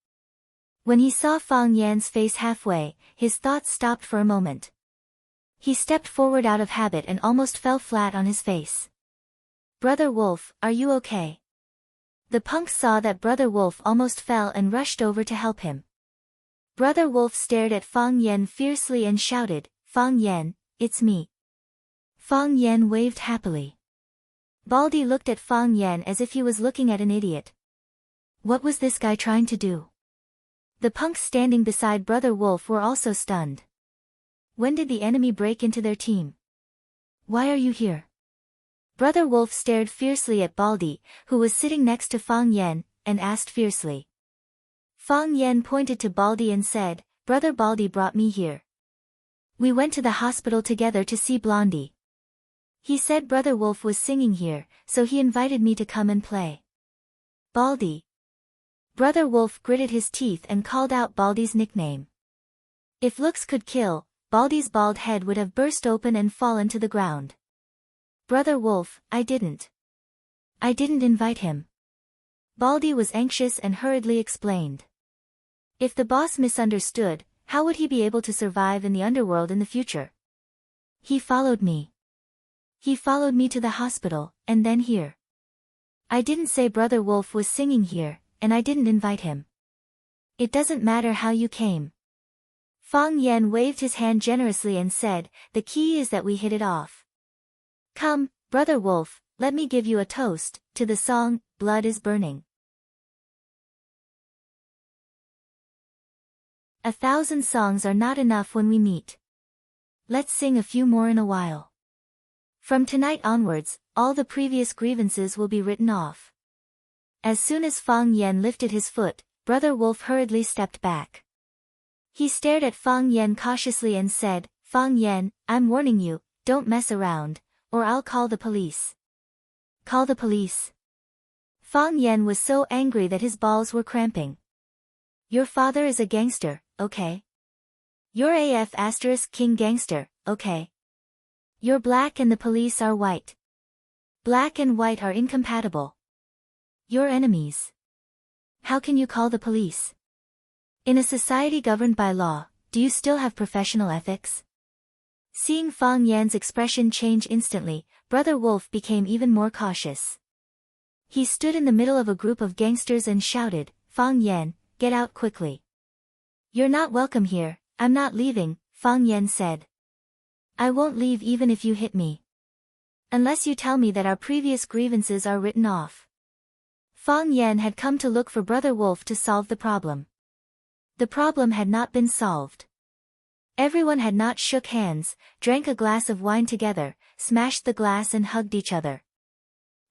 When he saw Fang Yan's face halfway, his thoughts stopped for a moment. He stepped forward out of habit and almost fell flat on his face. "Brother Wolf, are you okay?" The punk saw that Brother Wolf almost fell and rushed over to help him. Brother Wolf stared at Fang Yan fiercely and shouted, "Fang Yan, it's me." Fang Yan waved happily. Baldy looked at Fang Yan as if he was looking at an idiot. What was this guy trying to do? The punks standing beside Brother Wolf were also stunned. When did the enemy break into their team? Why are you here? Brother Wolf stared fiercely at Baldy, who was sitting next to Fang Yan, and asked fiercely. Fang Yan pointed to Baldy and said, "Brother Baldy brought me here. We went to the hospital together to see Blondie. He said Brother Wolf was singing here, so he invited me to come and play." Baldy. Brother Wolf gritted his teeth and called out Baldy's nickname. If looks could kill, Baldy's bald head would have burst open and fallen to the ground. "Brother Wolf, I didn't invite him." Baldy was anxious and hurriedly explained. If the boss misunderstood, how would he be able to survive in the underworld in the future? He followed me to the hospital, and then here. I didn't say Brother Wolf was singing here, and I didn't invite him. It doesn't matter how you came. Fang Yan waved his hand generously and said, "The key is that we hit it off. Come, Brother Wolf, let me give you a toast, to the song, Blood is Burning." 1,000 songs are not enough when we meet. Let's sing a few more in a while. From tonight onwards, all the previous grievances will be written off. As soon as Fang Yan lifted his foot, Brother Wolf hurriedly stepped back. He stared at Fang Yan cautiously and said, "Fang Yan, I'm warning you, don't mess around, or I'll call the police." "Call the police?" Fang Yan was so angry that his balls were cramping. "Your father is a gangster, okay? You're AF** King Gangster, okay? You're black and the police are white. Black and white are incompatible. You're enemies. How can you call the police? In a society governed by law, do you still have professional ethics?" Seeing Fang Yan's expression change instantly, Brother Wolf became even more cautious. He stood in the middle of a group of gangsters and shouted, "Fang Yan, get out quickly. You're not welcome here." "I'm not leaving," Fang Yan said. "I won't leave even if you hit me. Unless you tell me that our previous grievances are written off." Fang Yan had come to look for Brother Wolf to solve the problem. The problem had not been solved. Everyone had not shook hands, drank a glass of wine together, smashed the glass and hugged each other.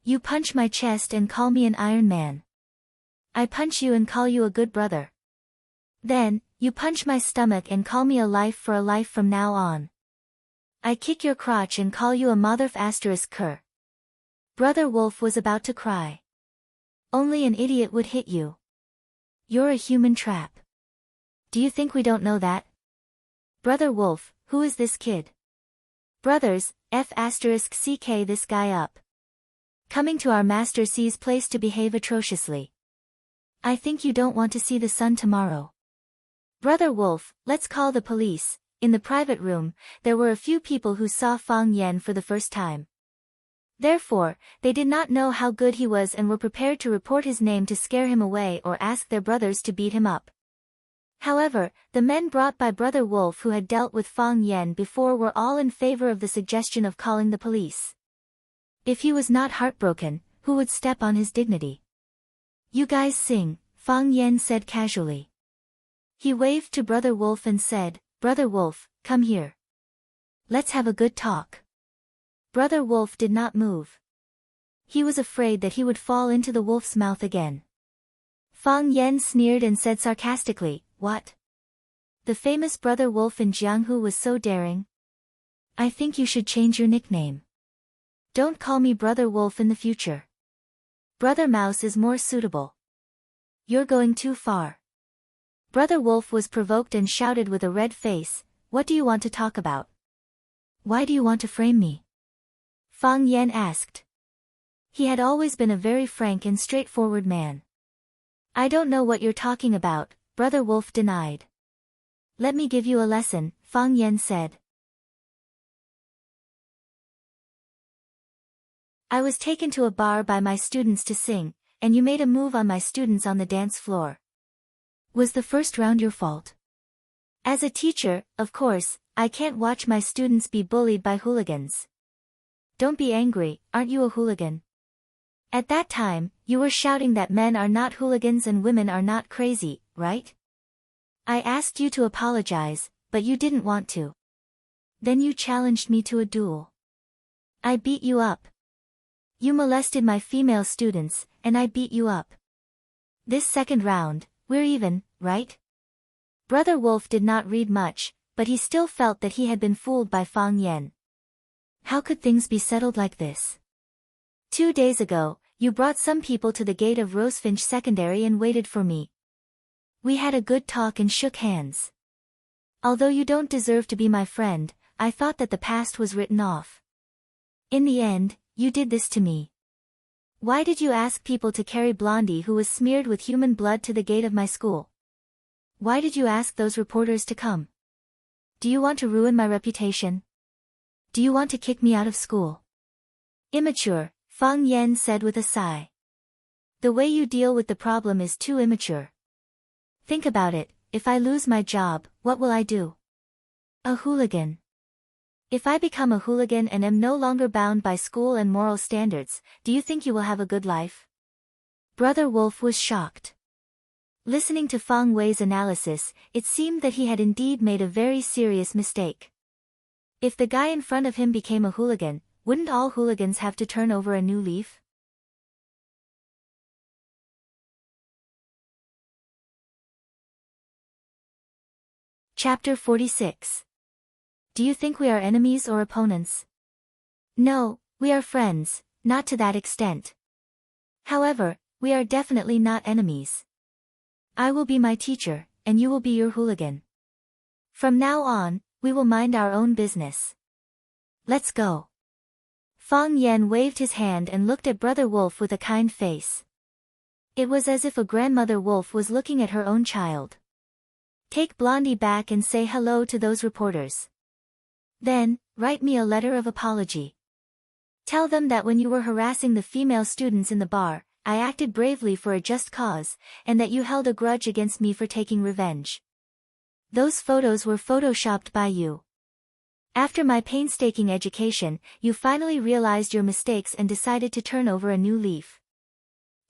"You punch my chest and call me an Iron Man. I punch you and call you a good brother. Then, you punch my stomach and call me a life for a life from now on. I kick your crotch and call you a motherf***cur." Brother Wolf was about to cry. "Only an idiot would hit you. You're a human trap. Do you think we don't know that? Brother Wolf, who is this kid? Brothers, F***ck this guy up. Coming to our Master C's place to behave atrociously. I think you don't want to see the sun tomorrow. Brother Wolf, let's call the police." In the private room, there were a few people who saw Fang Yan for the first time. Therefore, they did not know how good he was and were prepared to report his name to scare him away or ask their brothers to beat him up. However, the men brought by Brother Wolf who had dealt with Fang Yen before were all in favor of the suggestion of calling the police. If he was not heartbroken, who would step on his dignity? "You guys sing," Fang Yen said casually. He waved to Brother Wolf and said, "Brother Wolf, come here. Let's have a good talk." Brother Wolf did not move. He was afraid that he would fall into the wolf's mouth again. Fang Yen sneered and said sarcastically, "What? The famous Brother Wolf in Jianghu was so daring? I think you should change your nickname. Don't call me Brother Wolf in the future. Brother Mouse is more suitable. You're going too far." Brother Wolf was provoked and shouted with a red face, "What do you want to talk about? Why do you want to frame me?" Fang Yen asked. He had always been a very frank and straightforward man. "I don't know what you're talking about," Brother Wolf denied. "Let me give you a lesson," Fang Yen said. "I was taken to a bar by my students to sing, and you made a move on my students on the dance floor. Was the first round your fault? As a teacher, of course, I can't watch my students be bullied by hooligans. Don't be angry, aren't you a hooligan? At that time, you were shouting that men are not hooligans and women are not crazy, right? I asked you to apologize, but you didn't want to. Then you challenged me to a duel. I beat you up. You molested my female students, and I beat you up. This second round, we're even, right?" Brother Wolf did not read much, but he still felt that he had been fooled by Fang Yen. How could things be settled like this? 2 days ago, you brought some people to the gate of Rosefinch Secondary and waited for me. We had a good talk and shook hands. Although you don't deserve to be my friend, I thought that the past was written off. In the end, you did this to me. Why did you ask people to carry Blondie who was smeared with human blood to the gate of my school? Why did you ask those reporters to come? Do you want to ruin my reputation? Do you want to kick me out of school? Immature, Fang Yen said with a sigh. The way you deal with the problem is too immature. Think about it, if I lose my job, what will I do? A hooligan. If I become a hooligan and am no longer bound by school and moral standards, do you think you will have a good life? Brother Wolf was shocked. Listening to Fang Wei's analysis, it seemed that he had indeed made a very serious mistake. If the guy in front of him became a hooligan, wouldn't all hooligans have to turn over a new leaf? Chapter 46. Do you think we are enemies or opponents? No, we are friends, not to that extent. However, we are definitely not enemies. I will be my teacher, and you will be your hooligan. From now on, we will mind our own business. Let's go. Fang Yen waved his hand and looked at Brother Wolf with a kind face. It was as if a grandmother wolf was looking at her own child. Take Blondie back and say hello to those reporters. Then, write me a letter of apology. Tell them that when you were harassing the female students in the bar, I acted bravely for a just cause, and that you held a grudge against me for taking revenge. Those photos were photoshopped by you. After my painstaking education, you finally realized your mistakes and decided to turn over a new leaf.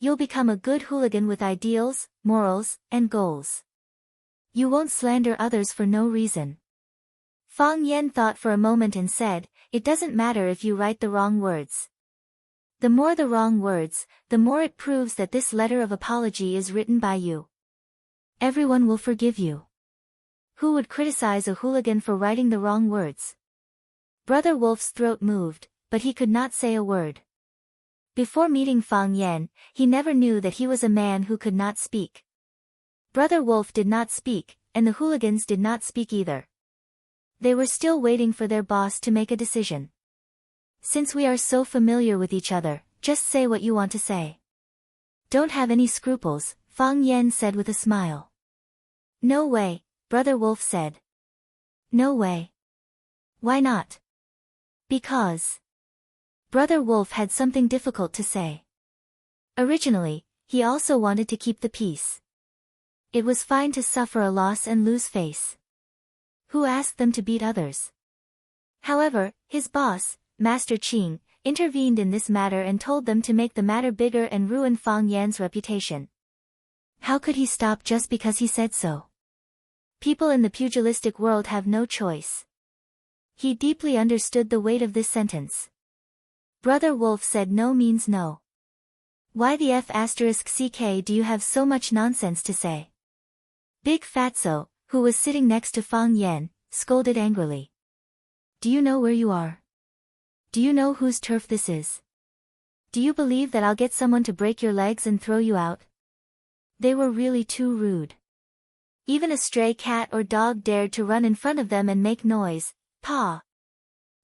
You'll become a good hooligan with ideals, morals, and goals. You won't slander others for no reason. Fang Yen thought for a moment and said, "It doesn't matter if you write the wrong words. The more the wrong words, the more it proves that this letter of apology is written by you. Everyone will forgive you. Who would criticize a hooligan for writing the wrong words?" Brother Wolf's throat moved, but he could not say a word. Before meeting Fang Yen, he never knew that he was a man who could not speak. Brother Wolf did not speak, and the hooligans did not speak either. They were still waiting for their boss to make a decision. Since we are so familiar with each other, just say what you want to say. Don't have any scruples, Fang Yen said with a smile. No way, Brother Wolf said. No way. Why not? Because. Brother Wolf had something difficult to say. Originally, he also wanted to keep the peace. It was fine to suffer a loss and lose face. Who asked them to beat others? However, his boss, Master Qing, intervened in this matter and told them to make the matter bigger and ruin Fang Yan's reputation. How could he stop just because he said so? People in the pugilistic world have no choice. He deeply understood the weight of this sentence. Brother Wolf said no means no. Why the f*ck do you have so much nonsense to say? Big Fatso, who was sitting next to Fang Yan, scolded angrily. Do you know where you are? Do you know whose turf this is? Do you believe that I'll get someone to break your legs and throw you out? They were really too rude. Even a stray cat or dog dared to run in front of them and make noise. Paw!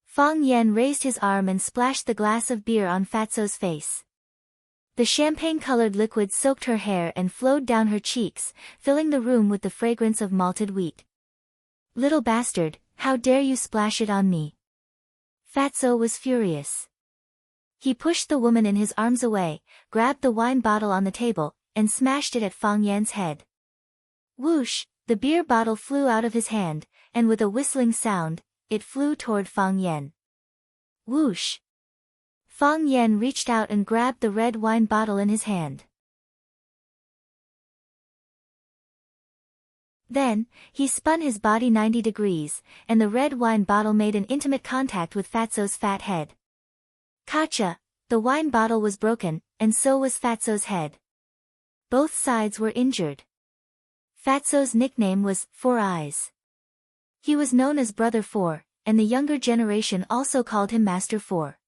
Fang Yan raised his arm and splashed the glass of beer on Fatso's face. The champagne-colored liquid soaked her hair and flowed down her cheeks, filling the room with the fragrance of malted wheat. Little bastard, how dare you splash it on me? Fatso was furious. He pushed the woman in his arms away, grabbed the wine bottle on the table, and smashed it at Fang Yan's head. Whoosh! The beer bottle flew out of his hand, and with a whistling sound, it flew toward Fang Yan. Whoosh! Fang Yan reached out and grabbed the red wine bottle in his hand. Then, he spun his body 90 degrees, and the red wine bottle made an intimate contact with Fatso's fat head. Kacha! The wine bottle was broken, and so was Fatso's head. Both sides were injured. Fatso's nickname was Four Eyes. He was known as Brother Four, and the younger generation also called him Master Four.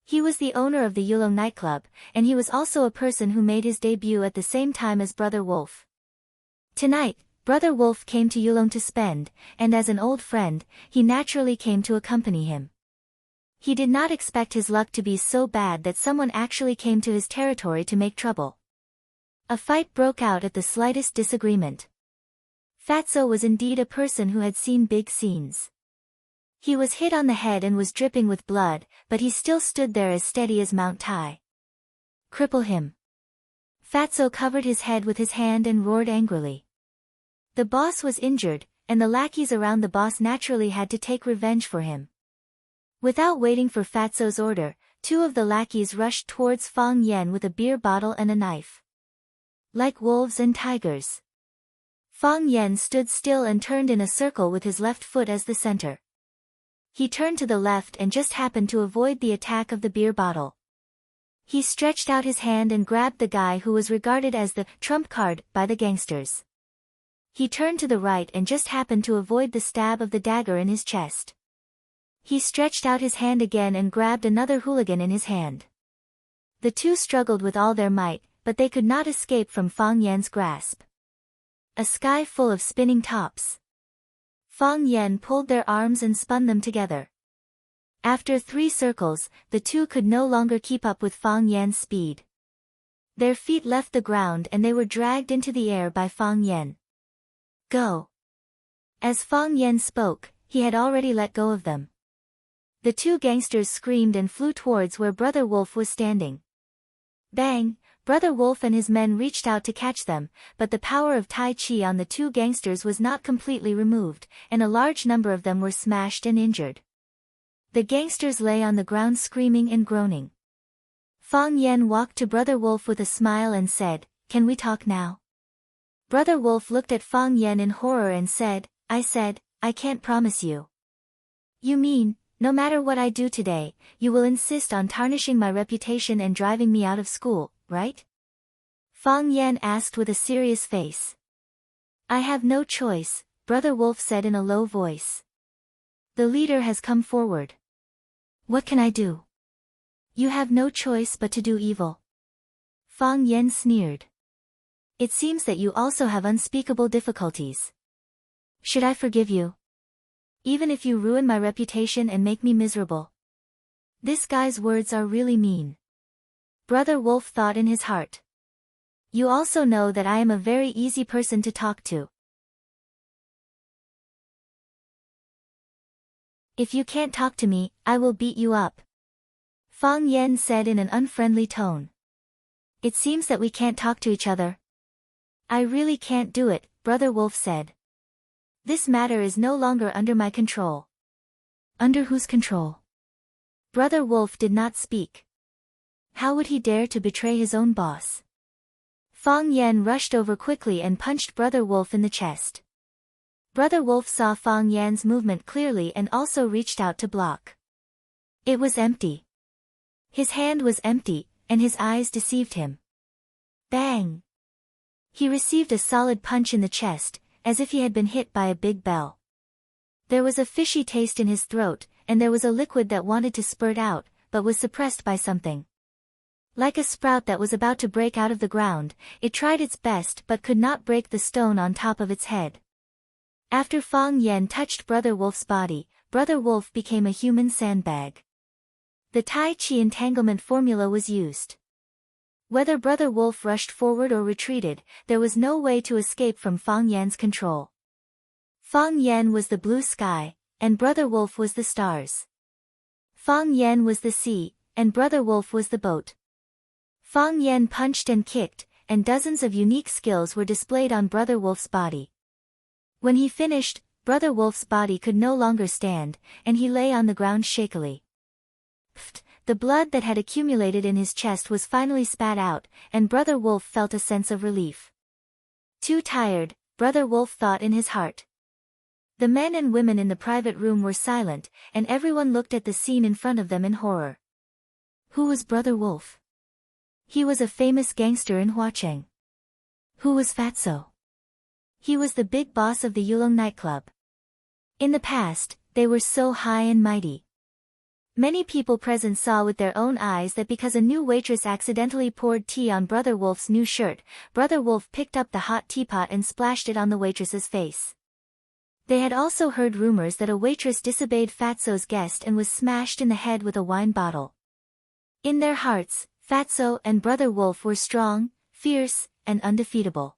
He was the owner of the Yulong nightclub, and he was also a person who made his debut at the same time as Brother Wolf. Tonight, Brother Wolf came to Yulong to spend, and as an old friend, he naturally came to accompany him. He did not expect his luck to be so bad that someone actually came to his territory to make trouble. A fight broke out at the slightest disagreement. Fatso was indeed a person who had seen big scenes. He was hit on the head and was dripping with blood, but he still stood there as steady as Mount Tai. Cripple him. Fatso covered his head with his hand and roared angrily. The boss was injured, and the lackeys around the boss naturally had to take revenge for him. Without waiting for Fatso's order, two of the lackeys rushed towards Fang Yan with a beer bottle and a knife. Like wolves and tigers. Fang Yan stood still and turned in a circle with his left foot as the center. He turned to the left and just happened to avoid the attack of the beer bottle. He stretched out his hand and grabbed the guy who was regarded as the trump card by the gangsters. He turned to the right and just happened to avoid the stab of the dagger in his chest. He stretched out his hand again and grabbed another hooligan in his hand. The two struggled with all their might, but they could not escape from Fang Yan's grasp. A sky full of spinning tops. Fang Yan pulled their arms and spun them together. After 3 circles, the two could no longer keep up with Fang Yan's speed. Their feet left the ground and they were dragged into the air by Fang Yan. Go! As Fang Yan spoke, he had already let go of them. The two gangsters screamed and flew towards where Brother Wolf was standing. Bang! Brother Wolf and his men reached out to catch them, but the power of Tai Chi on the two gangsters was not completely removed, and a large number of them were smashed and injured. The gangsters lay on the ground screaming and groaning. Fang Yan walked to Brother Wolf with a smile and said, "Can we talk now?" Brother Wolf looked at Fang Yan in horror and said, I can't promise you." "You mean, no matter what I do today, you will insist on tarnishing my reputation and driving me out of school, right?" Fang Yan asked with a serious face. "I have no choice," Brother Wolf said in a low voice. "The leader has come forward. What can I do?" "You have no choice but to do evil." Fang Yan sneered. "It seems that you also have unspeakable difficulties. Should I forgive you? Even if you ruin my reputation and make me miserable?" This guy's words are really mean. Brother Wolf thought in his heart. "You also know that I am a very easy person to talk to. If you can't talk to me, I will beat you up." Fang Yan said in an unfriendly tone. It seems that we can't talk to each other. I really can't do it, Brother Wolf said. This matter is no longer under my control. Under whose control? Brother Wolf did not speak. How would he dare to betray his own boss? Fang Yan rushed over quickly and punched Brother Wolf in the chest. Brother Wolf saw Fang Yan's movement clearly and also reached out to block. It was empty. His hand was empty, and his eyes deceived him. Bang! He received a solid punch in the chest, as if he had been hit by a big bell. There was a fishy taste in his throat, and there was a liquid that wanted to spurt out, but was suppressed by something. Like a sprout that was about to break out of the ground, it tried its best but could not break the stone on top of its head. After Fang Yan touched Brother Wolf's body, Brother Wolf became a human sandbag. The Tai Chi entanglement formula was used. Whether Brother Wolf rushed forward or retreated, there was no way to escape from Fang Yan's control. Fang Yan was the blue sky, and Brother Wolf was the stars. Fang Yan was the sea, and Brother Wolf was the boat. Fang Yan punched and kicked, and dozens of unique skills were displayed on Brother Wolf's body. When he finished, Brother Wolf's body could no longer stand, and he lay on the ground shakily. Pfft! The blood that had accumulated in his chest was finally spat out, and Brother Wolf felt a sense of relief. Too tired, Brother Wolf thought in his heart. The men and women in the private room were silent, and everyone looked at the scene in front of them in horror. Who was Brother Wolf? He was a famous gangster in Huacheng. Who was Fatso? He was the big boss of the Yulong nightclub. In the past, they were so high and mighty. Many people present saw with their own eyes that because a new waitress accidentally poured tea on Brother Wolf's new shirt, Brother Wolf picked up the hot teapot and splashed it on the waitress's face. They had also heard rumors that a waitress disobeyed Fatso's guest and was smashed in the head with a wine bottle. In their hearts, Fatso and Brother Wolf were strong, fierce, and undefeatable.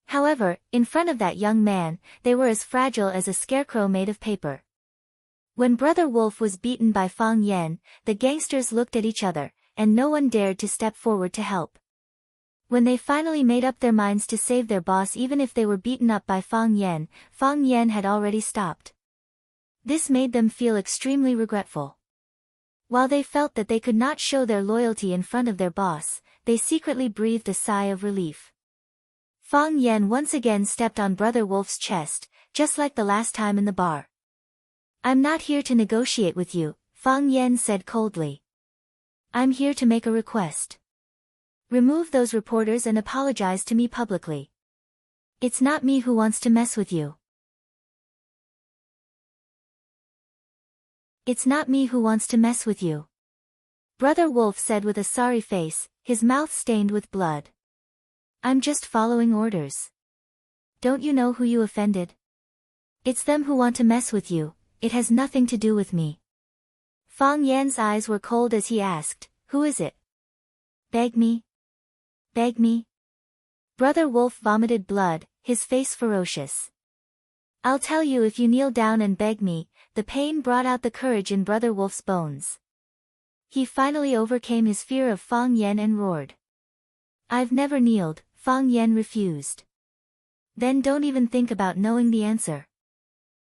However, in front of that young man, they were as fragile as a scarecrow made of paper. When Brother Wolf was beaten by Fang Yan, the gangsters looked at each other, and no one dared to step forward to help. When they finally made up their minds to save their boss even if they were beaten up by Fang Yan had already stopped. This made them feel extremely regretful. While they felt that they could not show their loyalty in front of their boss, they secretly breathed a sigh of relief. Fang Yan once again stepped on Brother Wolf's chest, just like the last time in the bar. I'm not here to negotiate with you, Fang Yan said coldly. I'm here to make a request. Remove those reporters and apologize to me publicly. It's not me who wants to mess with you. It's not me who wants to mess with you. Brother Wolf said with a sorry face, his mouth stained with blood. I'm just following orders. Don't you know who you offended? It's them who want to mess with you. It has nothing to do with me. Fang Yan's eyes were cold as he asked, who is it? Beg me? Beg me? Brother Wolf vomited blood, his face ferocious. I'll tell you if you kneel down and beg me. The pain brought out the courage in Brother Wolf's bones. He finally overcame his fear of Fang Yan and roared. I've never kneeled, Fang Yan refused. Then don't even think about knowing the answer.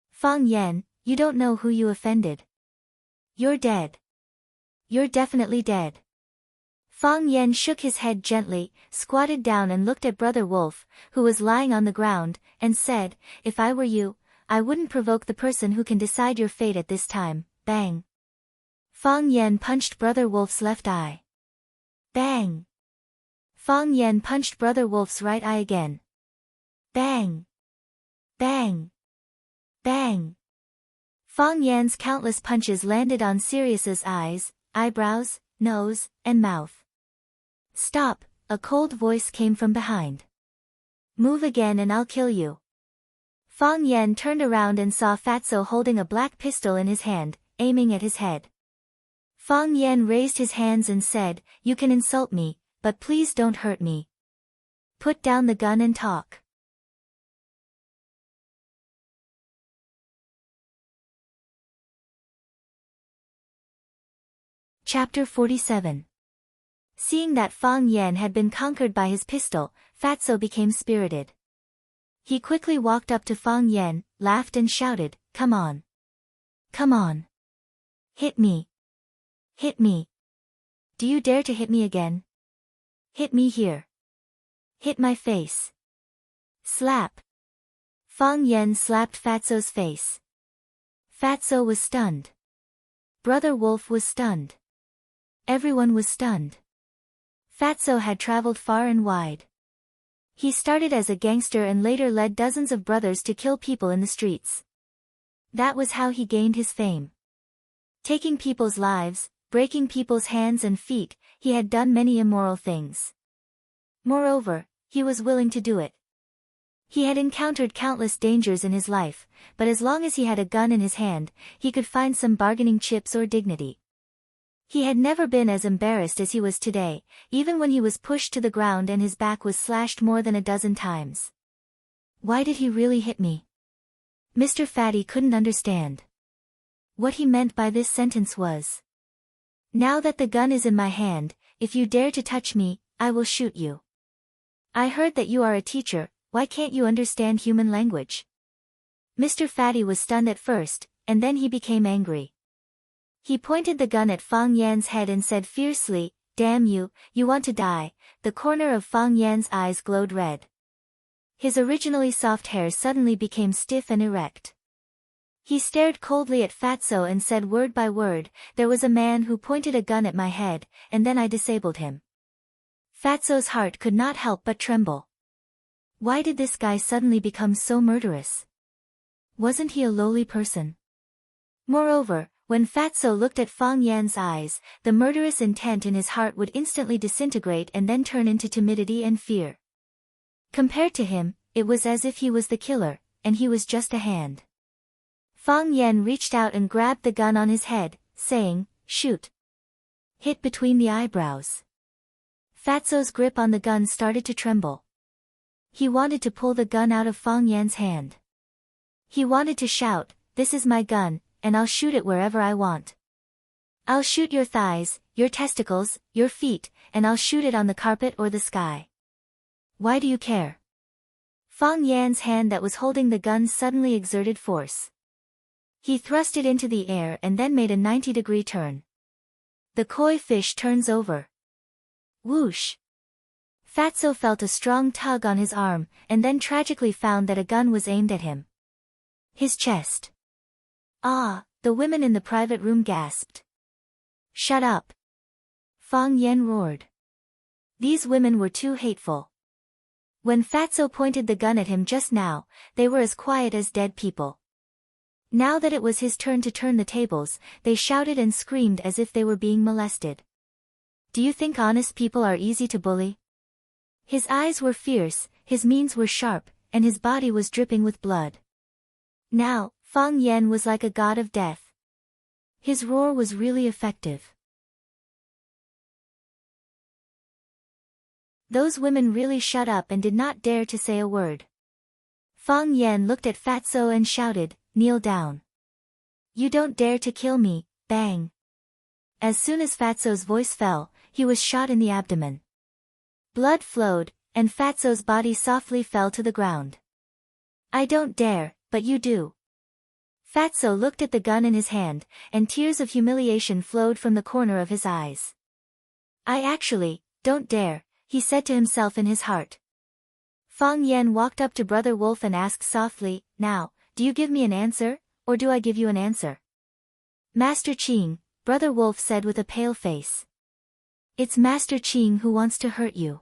Fang Yan, you don't know who you offended. You're dead. You're definitely dead. Fang Yan shook his head gently, squatted down and looked at Brother Wolf, who was lying on the ground, and said, if I were you, I wouldn't provoke the person who can decide your fate at this time. Bang. Fang Yan punched Brother Wolf's left eye. Bang. Fang Yan punched Brother Wolf's right eye again. Bang. Bang. Bang. Fang Yan's countless punches landed on Sirius's eyes, eyebrows, nose, and mouth. Stop, a cold voice came from behind. Move again and I'll kill you. Fang Yan turned around and saw Fatso holding a black pistol in his hand, aiming at his head. Fang Yan raised his hands and said, you can insult me, but please don't hurt me. Put down the gun and talk. Chapter 47. Seeing that Fang Yan had been conquered by his pistol, Fatso became spirited. He quickly walked up to Fang Yan, laughed and shouted, "Come on. Come on. Hit me. Hit me. Do you dare to hit me again? Hit me here. Hit my face. Slap." Fang Yan slapped Fatso's face. Fatso was stunned. Brother Wolf was stunned. Everyone was stunned. Fatso had traveled far and wide. He started as a gangster and later led dozens of brothers to kill people in the streets. That was how he gained his fame. Taking people's lives, breaking people's hands and feet, he had done many immoral things. Moreover, he was willing to do it. He had encountered countless dangers in his life, but as long as he had a gun in his hand, he could find some bargaining chips or dignity. He had never been as embarrassed as he was today, even when he was pushed to the ground and his back was slashed more than a dozen times. Why did he really hit me? Mr. Fatty couldn't understand. What he meant by this sentence was, "Now that the gun is in my hand, if you dare to touch me, I will shoot you. I heard that you are a teacher, why can't you understand human language?" Mr. Fatty was stunned at first, and then he became angry. He pointed the gun at Fang Yan's head and said fiercely, "Damn you, you want to die." The corner of Fang Yan's eyes glowed red. His originally soft hair suddenly became stiff and erect. He stared coldly at Fatso and said word by word, "There was a man who pointed a gun at my head, and then I disabled him." Fatso's heart could not help but tremble. Why did this guy suddenly become so murderous? Wasn't he a lowly person? Moreover, when Fatso looked at Fang Yan's eyes, the murderous intent in his heart would instantly disintegrate and then turn into timidity and fear. Compared to him, it was as if he was the killer, and he was just a hand. Fang Yan reached out and grabbed the gun on his head, saying, "Shoot." Hit between the eyebrows. Fatso's grip on the gun started to tremble. He wanted to pull the gun out of Fang Yan's hand. He wanted to shout, "This is my gun, and I'll shoot it wherever I want. I'll shoot your thighs, your testicles, your feet, and I'll shoot it on the carpet or the sky. Why do you care?" Fang Yan's hand that was holding the gun suddenly exerted force. He thrust it into the air and then made a 90-degree turn. The koi fish turns over. Whoosh! Fatso felt a strong tug on his arm, and then tragically found that a gun was aimed at him. His chest. "Ah!" the women in the private room gasped. "Shut up!" Fang Yan roared. These women were too hateful. When Fatso pointed the gun at him just now, they were as quiet as dead people. Now that it was his turn to turn the tables, they shouted and screamed as if they were being molested. Do you think honest people are easy to bully? His eyes were fierce, his means were sharp, and his body was dripping with blood. Now, Fang Yan was like a god of death. His roar was really effective. Those women really shut up and did not dare to say a word. Fang Yan looked at Fatso and shouted, "Kneel down. You don't dare to kill me." Bang! As soon as Fatso's voice fell, he was shot in the abdomen. Blood flowed, and Fatso's body softly fell to the ground. "I don't dare, but you do." Fatso looked at the gun in his hand, and tears of humiliation flowed from the corner of his eyes. "I actually don't dare," he said to himself in his heart. Fang Yan walked up to Brother Wolf and asked softly, "Now, do you give me an answer, or do I give you an answer?" "Master Qing," Brother Wolf said with a pale face. "It's Master Qing who wants to hurt you."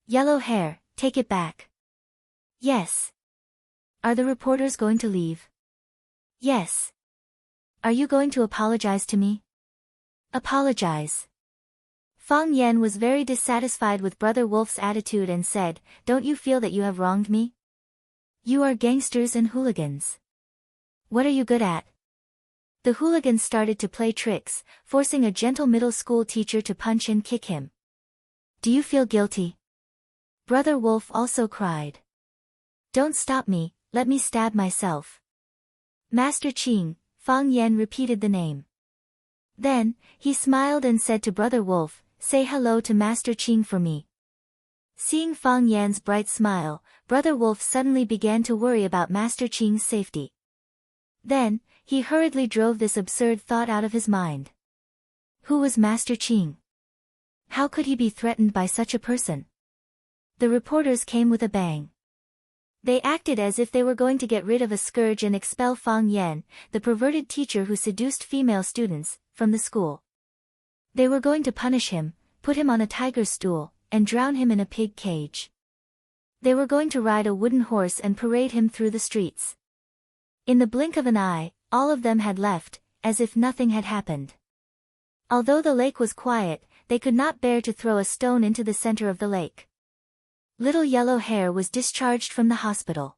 "Yellow hair, take it back." "Yes." "Are the reporters going to leave?" "Yes." "Are you going to apologize to me?" "Apologize." Fang Yan was very dissatisfied with Brother Wolf's attitude and said, "Don't you feel that you have wronged me? You are gangsters and hooligans. What are you good at?" The hooligans started to play tricks, forcing a gentle middle school teacher to punch and kick him. "Do you feel guilty?" Brother Wolf also cried. "Don't stop me, let me stab myself." "Master Qing," Fang Yan repeated the name. Then, he smiled and said to Brother Wolf, "Say hello to Master Qing for me." Seeing Fang Yan's bright smile, Brother Wolf suddenly began to worry about Master Qing's safety. Then, he hurriedly drove this absurd thought out of his mind. Who was Master Qing? How could he be threatened by such a person? The reporters came with a bang. They acted as if they were going to get rid of a scourge and expel Fang Yan, the perverted teacher who seduced female students, from the school. They were going to punish him, put him on a tiger stool, and drown him in a pig cage. They were going to ride a wooden horse and parade him through the streets. In the blink of an eye, all of them had left, as if nothing had happened. Although the lake was quiet, they could not bear to throw a stone into the center of the lake. Little Yellow Hair was discharged from the hospital.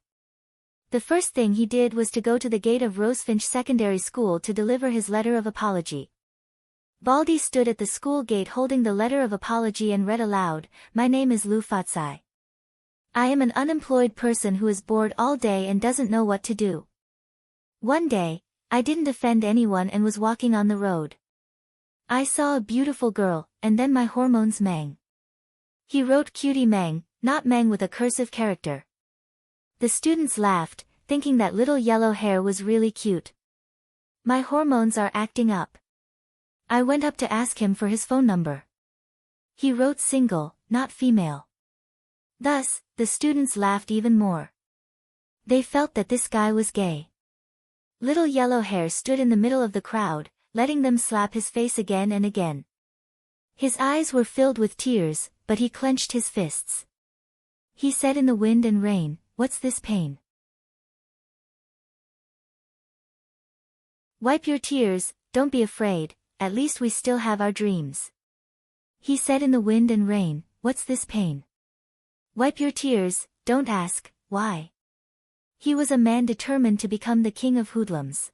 The first thing he did was to go to the gate of Rosefinch Secondary School to deliver his letter of apology. Baldy stood at the school gate holding the letter of apology and read aloud, "My name is Lu Fatsai. I am an unemployed person who is bored all day and doesn't know what to do. One day, I didn't offend anyone and was walking on the road. I saw a beautiful girl, and then my hormones mang." He wrote cutie mang, not mang with a cursive character. The students laughed, thinking that Little Yellow Hair was really cute. "My hormones are acting up." I went up to ask him for his phone number. He wrote single, not female. Thus, the students laughed even more. They felt that this guy was gay. Little Yellow Hair stood in the middle of the crowd, letting them slap his face again and again. His eyes were filled with tears, but he clenched his fists. He said in the wind and rain, "What's this pain? Wipe your tears, don't be afraid, at least we still have our dreams." He said in the wind and rain, "What's this pain? Wipe your tears, don't ask, why?" He was a man determined to become the king of hoodlums.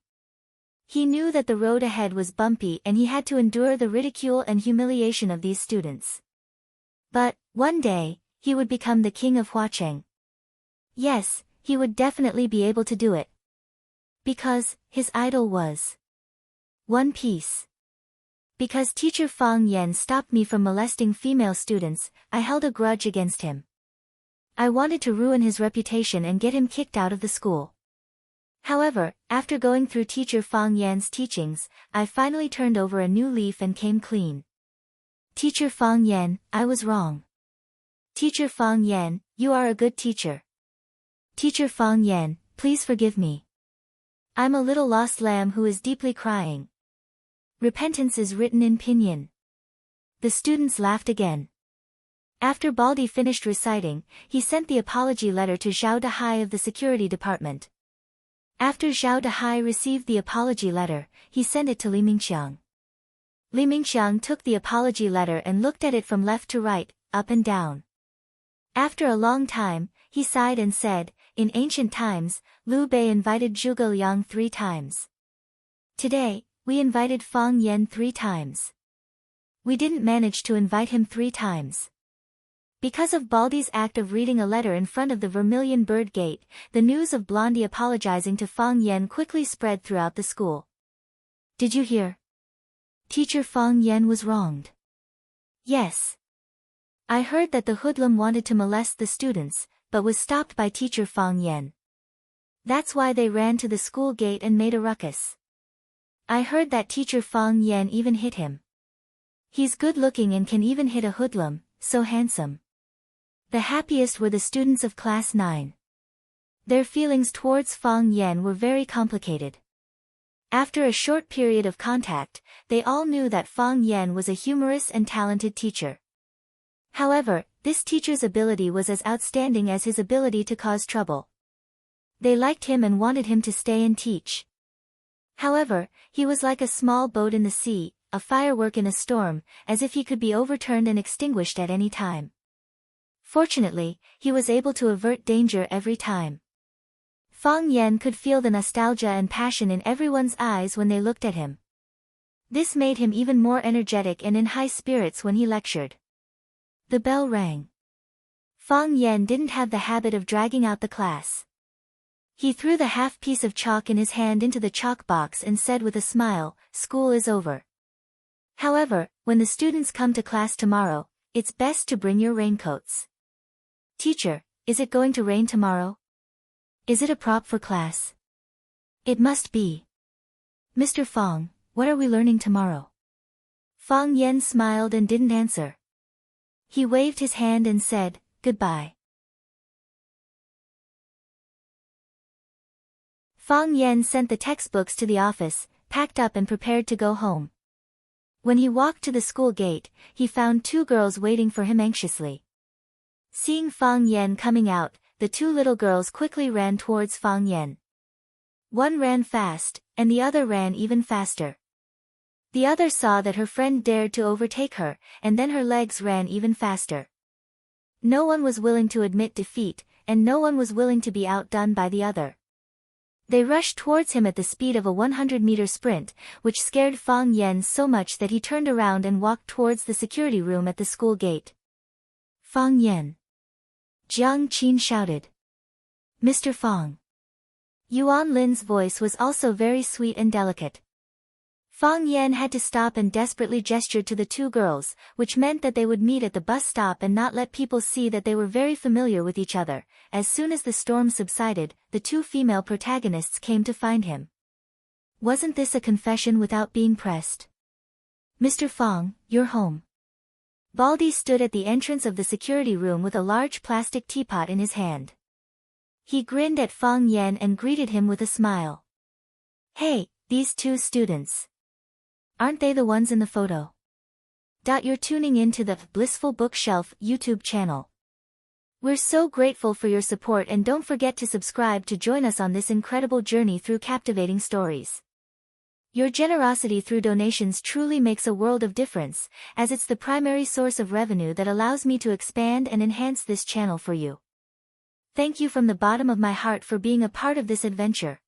He knew that the road ahead was bumpy and he had to endure the ridicule and humiliation of these students. But, one day, he would become the king of Huacheng. Yes, he would definitely be able to do it. Because, his idol was One Piece. Because teacher Fang Yan stopped me from molesting female students, I held a grudge against him. I wanted to ruin his reputation and get him kicked out of the school. However, after going through teacher Fang Yan's teachings, I finally turned over a new leaf and came clean. Teacher Fang Yan, I was wrong. Teacher Fang Yan, you are a good teacher. Teacher Fang Yan, please forgive me. I'm a little lost lamb who is deeply crying. Repentance is written in pinyin. The students laughed again. After Baldy finished reciting, he sent the apology letter to Zhao Dehai of the security department. After Zhao Dehai received the apology letter, he sent it to Li Mingxiang. Li Mingxiang took the apology letter and looked at it from left to right, up and down. After a long time, he sighed and said, "In ancient times, Liu Bei invited Zhuge Liang 3 times. Today, we invited Fang Yan 3 times. We didn't manage to invite him 3 times." Because of Baldy's act of reading a letter in front of the Vermilion Bird Gate, the news of Blondie apologizing to Fang Yan quickly spread throughout the school. "Did you hear? Teacher Fang Yan was wronged." "Yes. I heard that the hoodlum wanted to molest the students, but was stopped by teacher Fang Yan. That's why they ran to the school gate and made a ruckus. I heard that teacher Fang Yan even hit him. He's good looking and can even hit a hoodlum, so handsome." The happiest were the students of class 9. Their feelings towards Fang Yan were very complicated. After a short period of contact, they all knew that Fang Yan was a humorous and talented teacher. However, this teacher's ability was as outstanding as his ability to cause trouble. They liked him and wanted him to stay and teach. However, he was like a small boat in the sea, a firework in a storm, as if he could be overturned and extinguished at any time. Fortunately, he was able to avert danger every time. Fang Yan could feel the nostalgia and passion in everyone's eyes when they looked at him. This made him even more energetic and in high spirits when he lectured. The bell rang. Fang Yan didn't have the habit of dragging out the class. He threw the half piece of chalk in his hand into the chalk box and said with a smile, "School is over. However, when the students come to class tomorrow, it's best to bring your raincoats. Teacher, is it going to rain tomorrow? Is it a prop for class? It must be. Mr. Fong, what are we learning tomorrow? Fong Yen smiled and didn't answer. He waved his hand and said, goodbye. Fong Yen sent the textbooks to the office, packed up and prepared to go home. When he walked to the school gate, he found two girls waiting for him anxiously. Seeing Fong Yen coming out, the two little girls quickly ran towards Fong Yen. One ran fast, and the other ran even faster. The other saw that her friend dared to overtake her, and then her legs ran even faster. No one was willing to admit defeat, and no one was willing to be outdone by the other. They rushed towards him at the speed of a 100-meter sprint, which scared Fong Yen so much that he turned around and walked towards the security room at the school gate. Fong Yen. Jiang Qin shouted. Mr. Fong. Yuan Lin's voice was also very sweet and delicate. Fong Yen had to stop and desperately gestured to the two girls, which meant that they would meet at the bus stop and not let people see that they were very familiar with each other. As soon as the storm subsided, the two female protagonists came to find him. Wasn't this a confession without being pressed? Mr. Fong, you're home. Baldy stood at the entrance of the security room with a large plastic teapot in his hand. He grinned at Fong Yen and greeted him with a smile. Hey, these two students. Aren't they the ones in the photo? You're tuning in to the Blissful Bookshelf YouTube channel. We're so grateful for your support and don't forget to subscribe to join us on this incredible journey through captivating stories. Your generosity through donations truly makes a world of difference, as it's the primary source of revenue that allows me to expand and enhance this channel for you. Thank you from the bottom of my heart for being a part of this adventure.